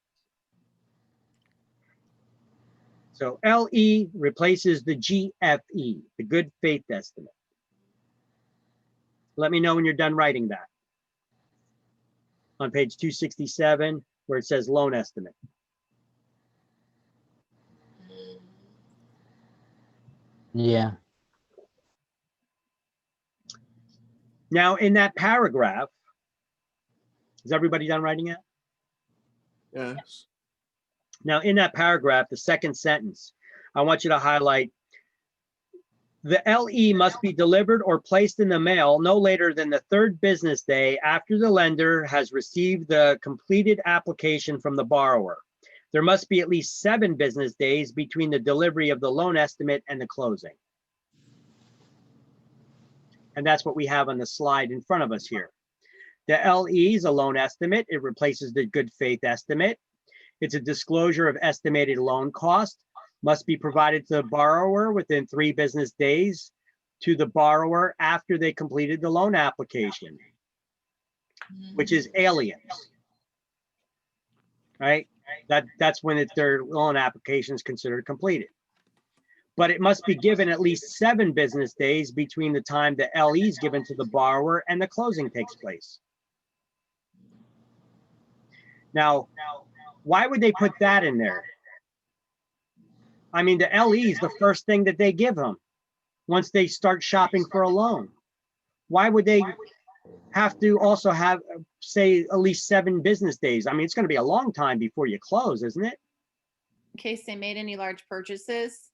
So LE replaces the GFE, the good faith estimate. Let me know when you're done writing that. On page 267, where it says loan estimate. Yeah. Now in that paragraph, is everybody done writing it? Yes. Now in that paragraph, the second sentence, I want you to highlight The LE must be delivered or placed in the mail no later than the 3rd business day after the lender has received the completed application from the borrower. There must be at least 7 business days between the delivery of the loan estimate and the closing. And that's what we have on the slide in front of us here. The LE is a loan estimate. It replaces the good faith estimate. It's a disclosure of estimated loan cost, must be provided to the borrower within 3 business days to the borrower after they completed the loan application, which is aliens, right? That's when their loan application is considered completed. But it must be given at least 7 business days between the time the LE is given to the borrower and the closing takes place. Now, why would they put that in there? I mean, the LE is the first thing that they give them once they start shopping for a loan. Why would they have to also have, say, at least 7 business days? I mean, it's going to be a long time before you close, isn't it? In case they made any large purchases.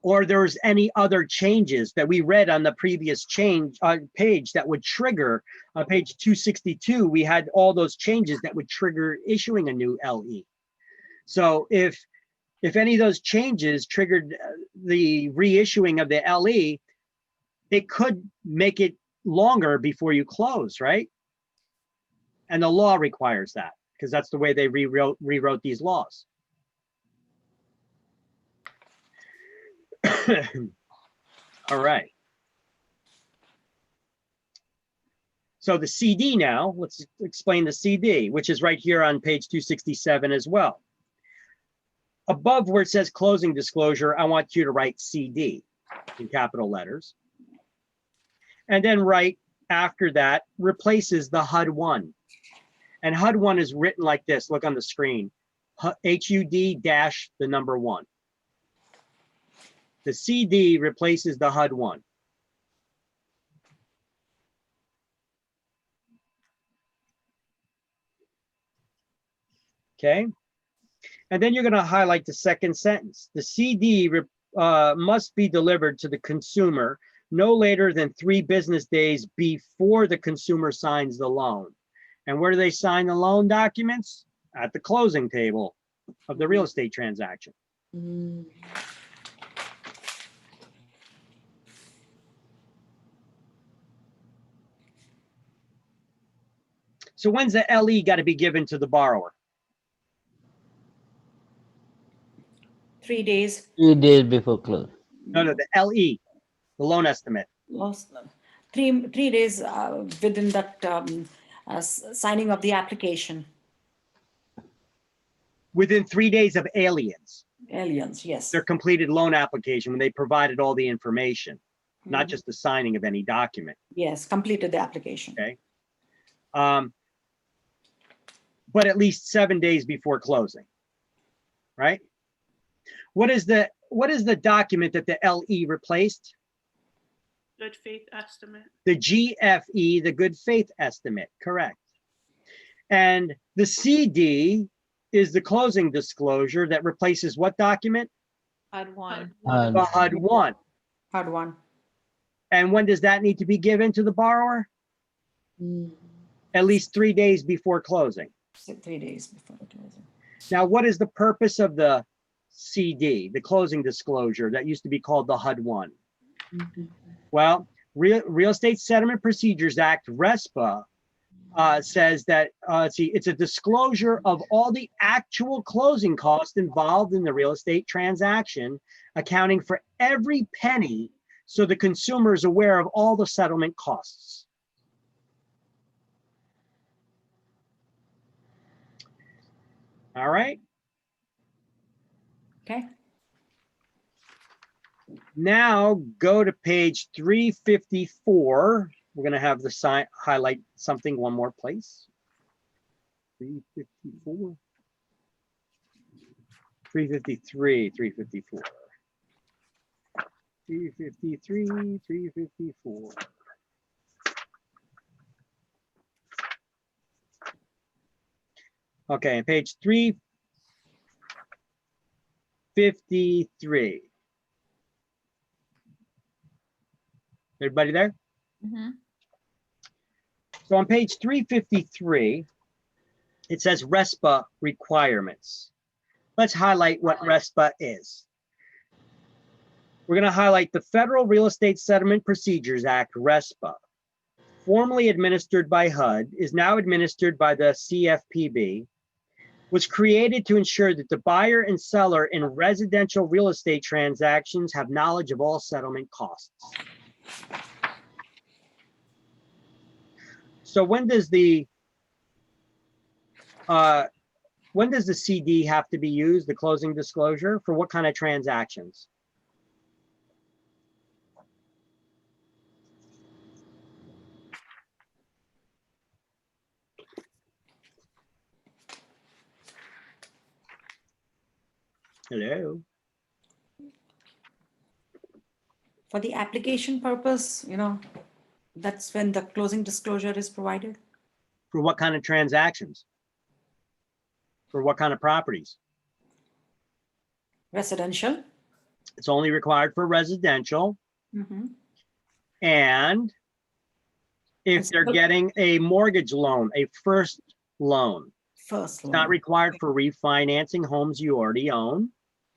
Or there's any other changes that we read on the previous page that would trigger, page 262, we had all those changes that would trigger issuing a new LE. So if any of those changes triggered the reissuing of the LE, it could make it longer before you close, right? And the law requires that because that's the way they rewrote these laws. All right. So the CD now, let's explain the CD, which is right here on page 267 as well. Above where it says closing disclosure, I want you to write CD in capital letters. And then right after that replaces the HUD1. And HUD1 is written like this. Look on the screen. HUD dash the number 1. The CD replaces the HUD1. Okay. And then you're going to highlight the second sentence. The CD must be delivered to the consumer no later than 3 business days before the consumer signs the loan. And where do they sign the loan documents? At the closing table of the real estate transaction. So when's the LE got to be given to the borrower? 3 days. 3 days before close. No, the LE, the loan estimate. 3 days within that signing of the application. Within 3 days of aliens. Aliens, yes. Their completed loan application when they provided all the information, not just the signing of any document. Yes, completed the application. Okay. But at least 7 days before closing, right? What is the document that the LE replaced? Good faith estimate. The GFE, the good faith estimate, correct. And the CD is the closing disclosure that replaces what document? HUD1. The HUD1. HUD1. And when does that need to be given to the borrower? At least 3 days before closing. 3 days before the closing. Now, what is the purpose of the CD, the closing disclosure that used to be called the HUD1? Well, Real Estate Settlement Procedures Act, RESPA, says that it's a disclosure of all the actual closing costs involved in the real estate transaction, accounting for every penny so the consumer is aware of all the settlement costs. All right. Okay. Now go to page 354. We're going to have the sign highlight something one more place. 354. 353, 354. 353, 354. Okay, page 353. Everybody there? Mhm. So on page 353, it says RESPA requirements. Let's highlight what RESPA is. We're going to highlight the Federal Real Estate Settlement Procedures Act, RESPA, formerly administered by HUD, is now administered by the CFPB, was created to ensure that the buyer and seller in residential real estate transactions have knowledge of all settlement costs. So when does the CD have to be used, the closing disclosure, for what kind of transactions? Hello? For the application purpose, that's when the closing disclosure is provided. For what kind of transactions? For what kind of properties? Residential. It's only required for residential. Mhm. And if they're getting a mortgage loan, a first loan, First it's not loan. required for refinancing homes you already own.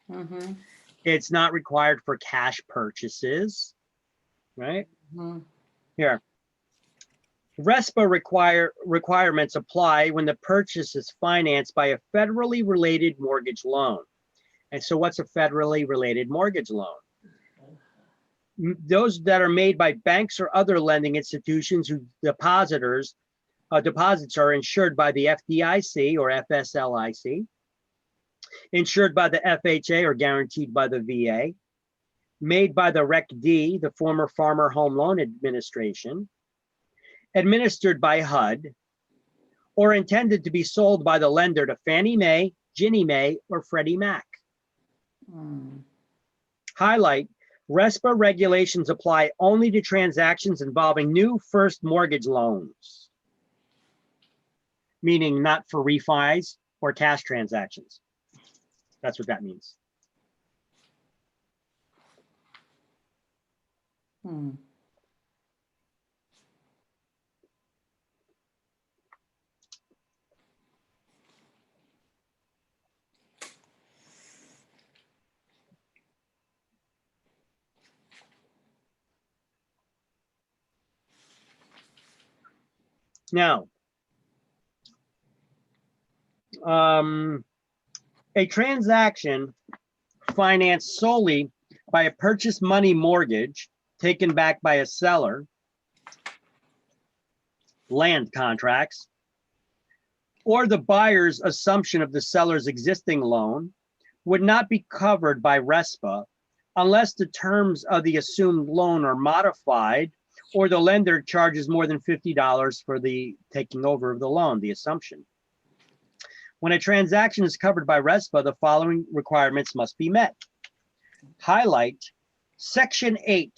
Mhm. It's not required for cash purchases, right? Mhm. Here. RESPA requirements apply when the purchase is financed by a federally related mortgage loan. And so what's a federally related mortgage loan? Those that are made by banks or other lending institutions whose deposits are insured by the FDIC or FSLIC, insured by the FHA or guaranteed by the VA, made by the REC-D, the former Farmer Home Loan Administration, administered by HUD, or intended to be sold by the lender to Fannie Mae, Ginnie Mae, or Freddie Mac. Highlight, RESPA regulations apply only to transactions involving new first mortgage loans, meaning not for refis or cash transactions. That's what that means. Now, a transaction financed solely by a purchase money mortgage taken back by a seller, land contracts, or the buyer's assumption of the seller's existing loan would not be covered by RESPA unless the terms of the assumed loan are modified or the lender charges more than $50 for the taking over of the loan, the assumption. When a transaction is covered by RESPA, the following requirements must be met. Highlight Section 8,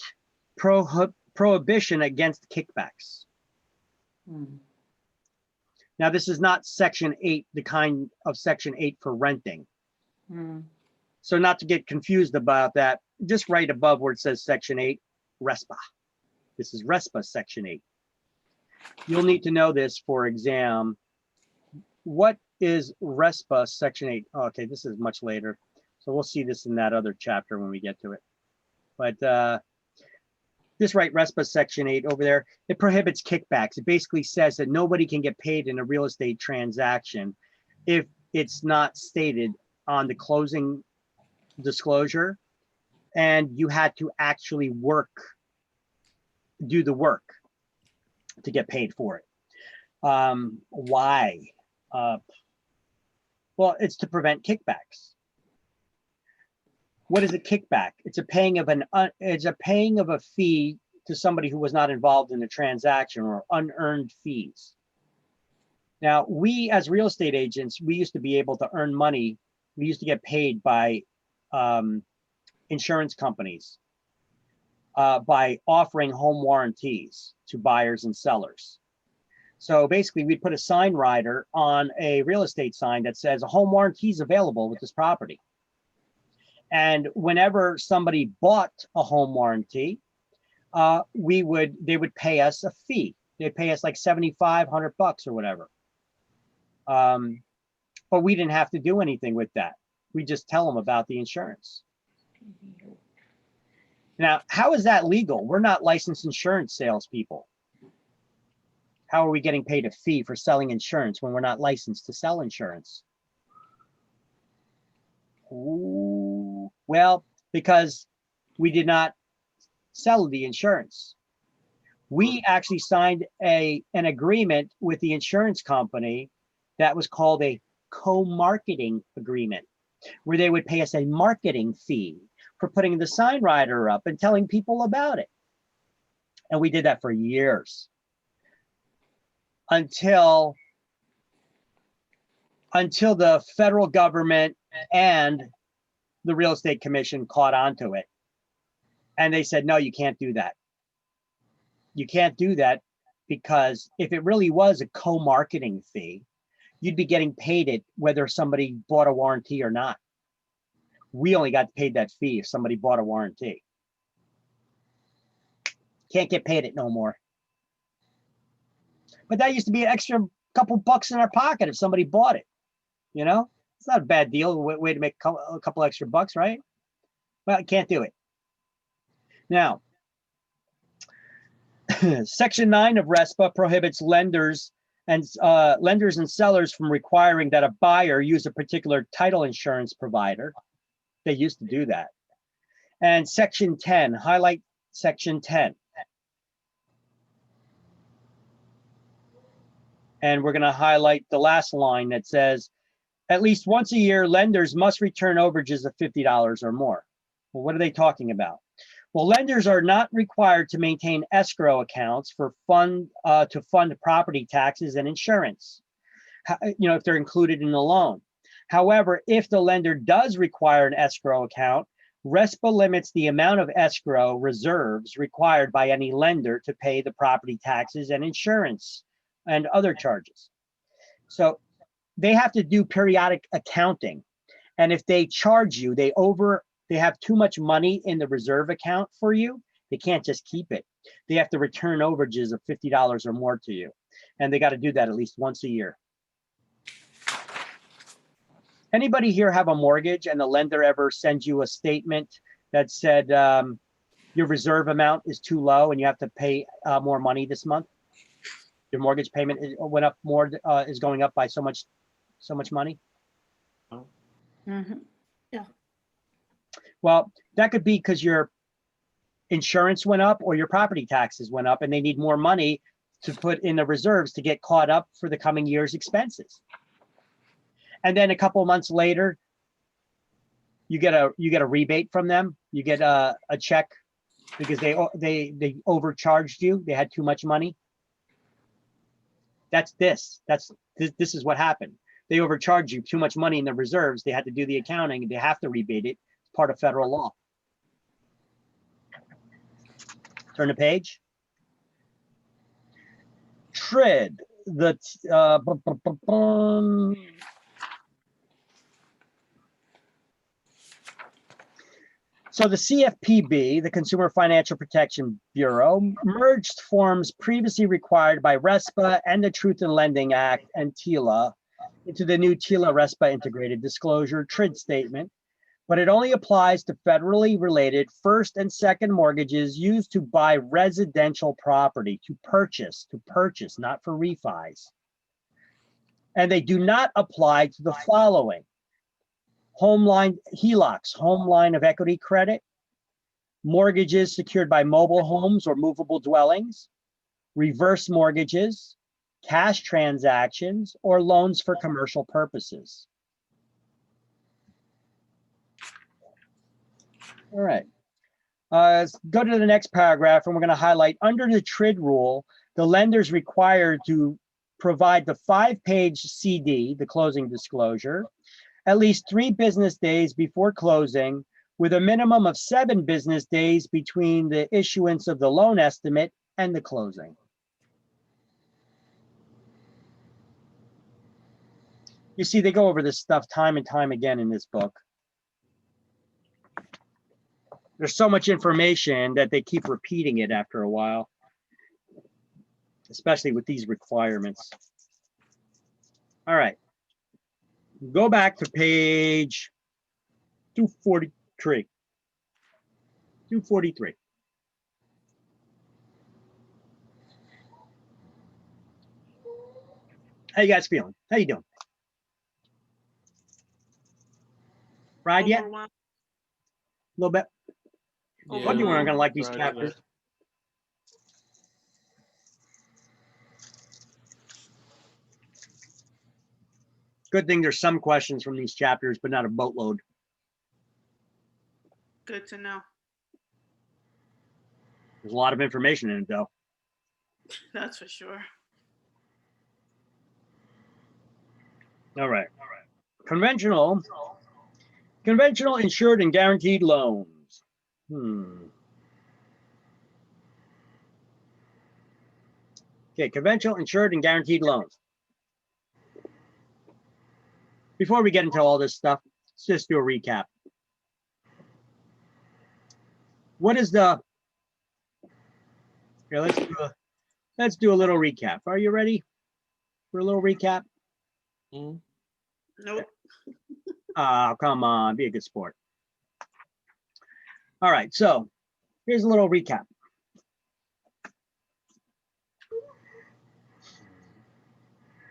prohibition against kickbacks. Now, this is not Section 8, the kind of Section 8 for renting. So not to get confused about that, just right above where it says Section 8, RESPA. This is RESPA Section 8. You'll need to know this for exam. What is RESPA Section 8? Oh, okay, this is much later. So we'll see this in that other chapter when we get to it. But this right, RESPA Section 8 over there, it prohibits kickbacks. It basically says that nobody can get paid in a real estate transaction if it's not stated on the closing disclosure and you had to actually do the work to get paid for it. Why? Well, it's to prevent kickbacks. What is a kickback? It's a paying of a fee to somebody who was not involved in the transaction, or unearned fees. Now, we as real estate agents, we used to be able to earn money. We used to get paid by insurance companies by offering home warranties to buyers and sellers. So basically, we'd put a sign rider on a real estate sign that says a home warranty is available with this property. And whenever somebody bought a home warranty, they would pay us a fee. They'd pay us like $7,500 or whatever. But we didn't have to do anything with that. We just tell them about the insurance. Now, how is that legal? We're not licensed insurance salespeople. How are we getting paid a fee for selling insurance when we're not licensed to sell insurance? Ooh, well, because we did not sell the insurance. We actually signed an agreement with the insurance company that was called a co-marketing agreement, where they would pay us a marketing fee for putting the sign rider up and telling people about it. And we did that for years until the federal government and the real estate commission caught on to it. And they said, no, you can't do that. You can't do that, because if it really was a co-marketing fee, you'd be getting paid it whether somebody bought a warranty or not. We only got paid that fee if somebody bought a warranty. Can't get paid it no more. But that used to be an extra couple bucks in our pocket if somebody bought it. You know, it's not a bad deal. Way to make a couple extra bucks, right? Well, can't do it. Now, Section 9 of RESPA prohibits lenders and sellers from requiring that a buyer use a particular title insurance provider. They used to do that. And Section 10, highlight Section 10. And we're going to highlight the last line that says, at least once a year, lenders must return overages of $50 or more. Well, what are they talking about? Well, lenders are not required to maintain escrow accounts for to fund property taxes and insurance, you know, if they're included in the loan. However, if the lender does require an escrow account, RESPA limits the amount of escrow reserves required by any lender to pay the property taxes and insurance and other charges. So they have to do periodic accounting. And if they charge you, they have too much money in the reserve account for you, they can't just keep it. They have to return overages of $50 or more to you. And they got to do that at least once a year. Anybody here have a mortgage and the lender ever sends you a statement that said your reserve amount is too low and you have to pay more money this month? Your mortgage payment went up more, is going up by so much money? Mhm. Yeah. Well, that could be because your insurance went up or your property taxes went up and they need more money to put in the reserves to get caught up for the coming year's expenses. And then a couple of months later, you get a rebate from them. You get a check because they overcharged you. They had too much money. This is what happened. They overcharged you too much money in the reserves. They had to do the accounting and they have to rebate it. It's part of federal law. Turn the page. TRID, So the CFPB, the Consumer Financial Protection Bureau, merged forms previously required by RESPA and the Truth in Lending Act and TILA into the new TILA-RESPA Integrated Disclosure TRID statement, but it only applies to federally related first and second mortgages used to buy residential property, to purchase, not for refis. And they do not apply to the following: home line HELOCs, home line of equity credit, mortgages secured by mobile homes or movable dwellings, reverse mortgages, cash transactions, or loans for commercial purposes. All right. Let's go to the next paragraph, and we're going to highlight under the TRID rule, the lender is required to provide the 5-page CD, the closing disclosure, at least 3 business days before closing, with a minimum of 7 business days between the issuance of the loan estimate and the closing. You see, they go over this stuff time and time again in this book. there's so much information that they keep repeating it after a while, especially with these requirements. All right. Go back to page 243. 243. How you guys feeling? How you doing? Fried yet? A Overwhelmed. little bit. Yeah, What do you want? I'm gonna like these right, chapters. Good thing there's some questions from these chapters, but not a boatload. Good to know. There's a lot of information in it, though. That's for sure. All right. Conventional insured and guaranteed loans. Okay, conventional insured and guaranteed loans. Before we get into all this stuff, let's just do a recap. What is the, here, let's do a little recap. Are you ready for a little recap? Nope. Oh, come on, be a good sport. All right, so here's a little recap.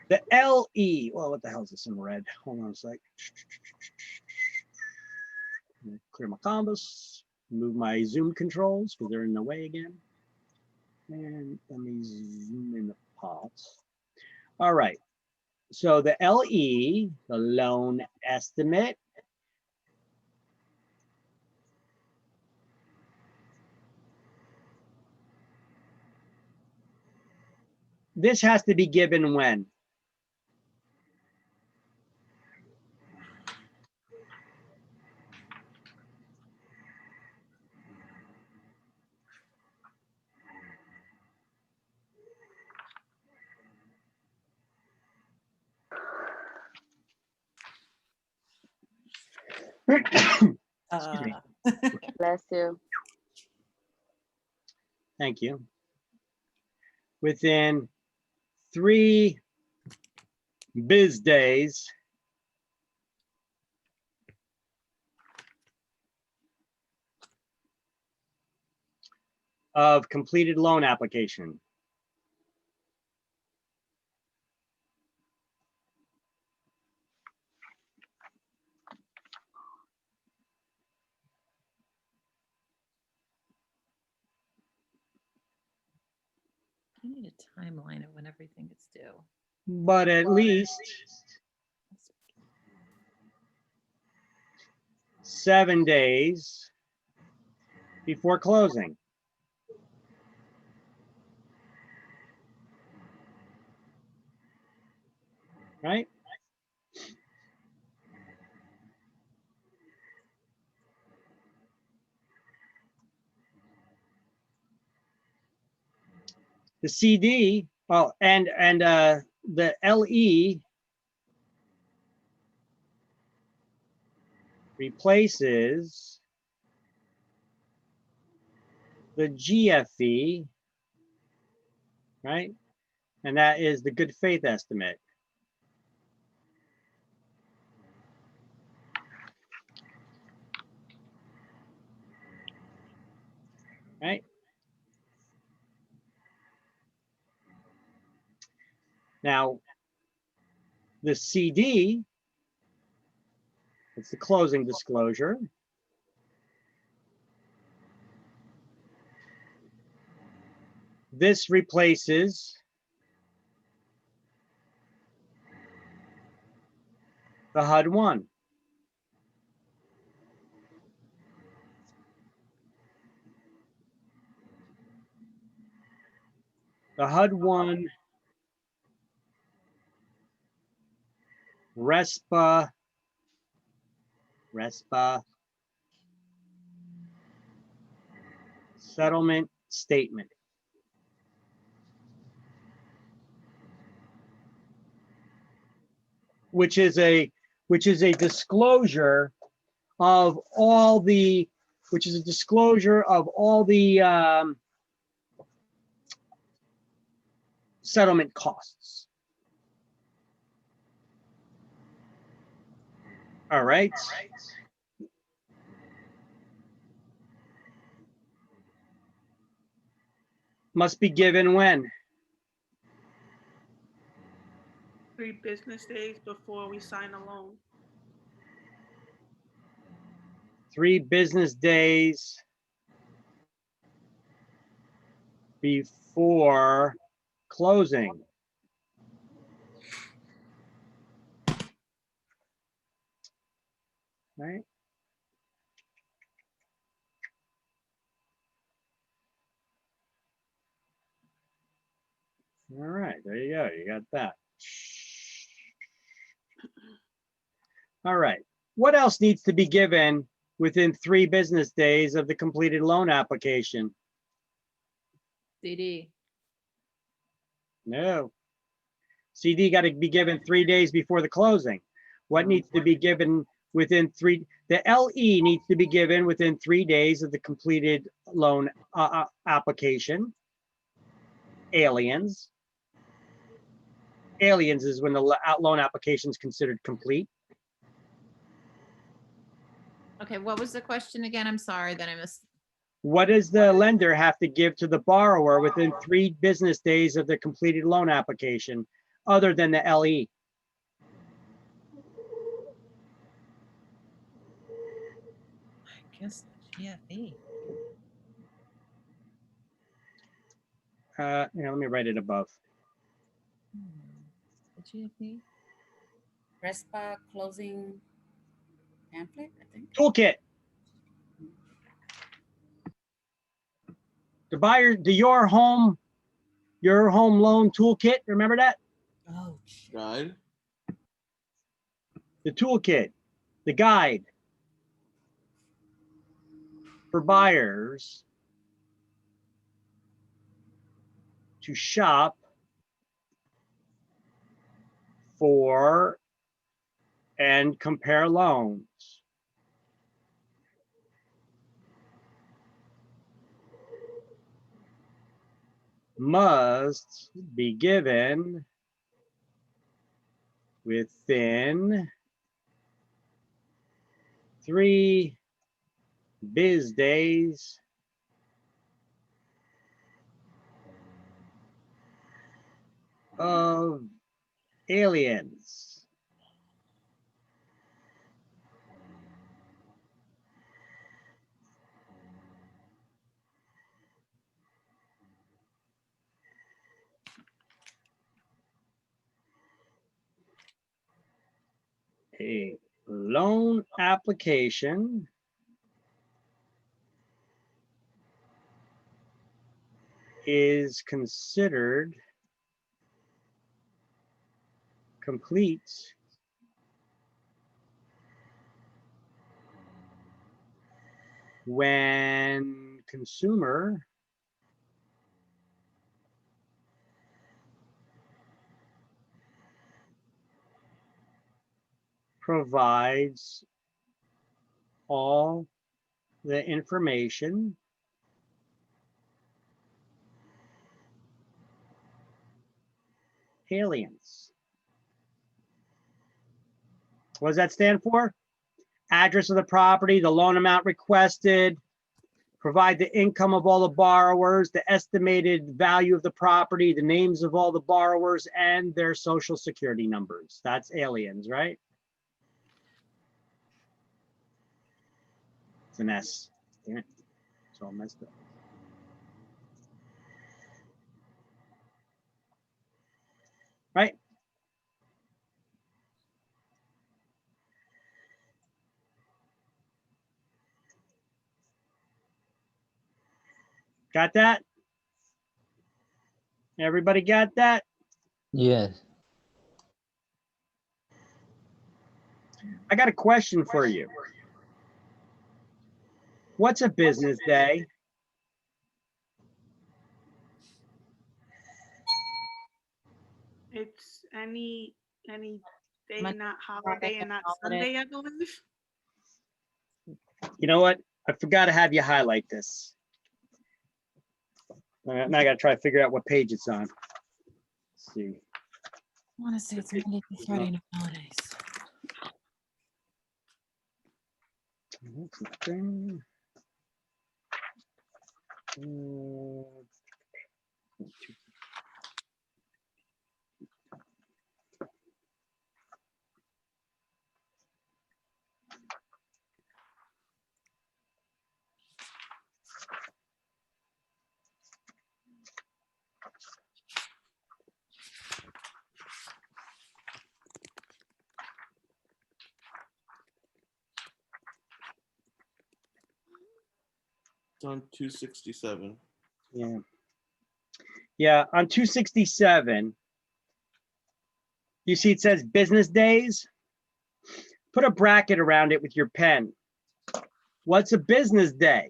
The LE, well, what the hell is this in red? Hold on a sec. Clear my canvas, move my zoom controls because they're in the way again. And let me zoom in the pots. All right, so the LE, the loan estimate, this has to be given when? Excuse me. Bless you. Thank you. Within 3 biz days of completed loan application. I need a timeline of when everything is due. But at least 7 days before closing. Right? The CD, oh, and the LE replaces the GFE, right? And that is the good faith estimate. Right? Now, the CD, it's the closing disclosure. This replaces the HUD-1. The HUD-1 RESPA settlement statement. Which is a disclosure of all the which is a disclosure of all the settlement costs. All right. Must be given when? 3 business days before we sign a loan. 3 business days before closing. Right? All right, there you go. You got that. All right. What else needs to be given within 3 business days of the completed loan application? CD. No. CD got to be given 3 days before the closing. What needs to be given within 3? The LE needs to be given within 3 days of the completed loan application. Aliens. Aliens is when the loan application is considered complete. Okay, what was the question again? I'm sorry that I missed. What does the lender have to give to the borrower within 3 business days of the completed loan application, other than the LE? I guess the GFE. Let me write it above. The GFE. RESPA closing pamphlet, I think. Toolkit. Your home loan toolkit. Remember that? Oh, Guide. The toolkit, the guide for buyers to shop for and compare loans. Must be given within 3 biz days of aliens. A loan application is considered complete when consumer provides all the information aliens. What does that stand for? Address of the property, the loan amount requested, provide the income of all the borrowers, the estimated value of the property, the names of all the borrowers, and their social security numbers. That's aliens, right? It's an S. Damn it. It's all messed up. Right? Got that? Everybody got that? Yes. I got a question for you. What's a business day? It's any day, Monday, not holiday and not holiday. Sunday, I believe. You know what? I forgot to have you highlight this. Now I gotta try to figure out what page it's on. Let's see. I want to say it's Monday through Friday, no holidays. What's the thing? It's on 267. Yeah. Yeah, on 267, you see it says business days. Put a bracket around it with your pen. What's a business day?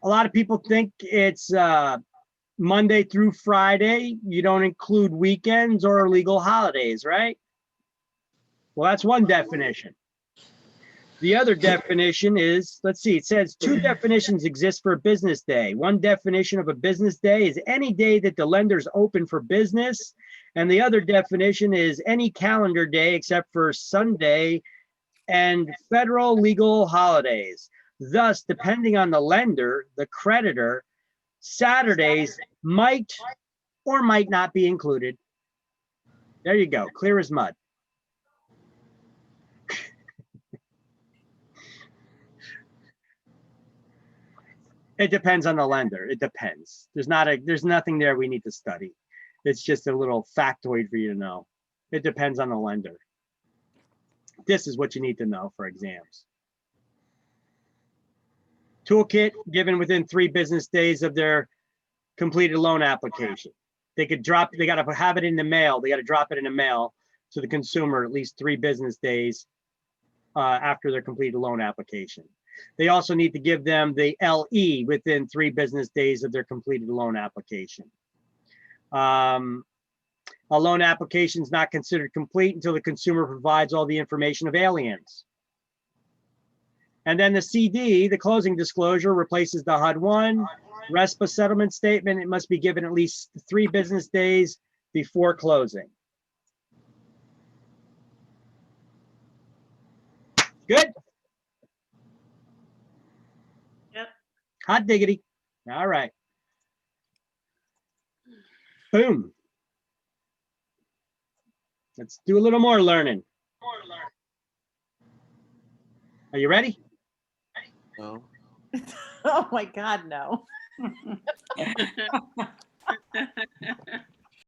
A lot of people think it's Monday through Friday. You don't include weekends or legal holidays, right? Well, that's one definition. The other definition is, let's see, it says two definitions exist for a business day. One definition of a business day is any day that the lender's open for business. And the other definition is any calendar day except for Sunday and federal legal holidays. Thus, depending on the lender, the creditor, Saturdays might or might not be included. There you go, clear as mud. It depends on the lender. It depends. There's nothing there we need to study. It's just a little factoid for you to know. It depends on the lender. This is what you need to know for exams. Toolkit given within 3 business days of their completed loan application. They got to have it in the mail. They got to drop it in the mail to the consumer at least 3 business days after their completed loan application. They also need to give them the LE within 3 business days of their completed loan application. A loan application is not considered complete until the consumer provides all the information of aliens. And then the CD, the closing disclosure, replaces the HUD-1. RESPA settlement statement, it must be given at least 3 business days before closing. Good? Yep. Hot diggity. All right. Boom. Let's do a little more learning. Are you ready? No. Oh my God, no.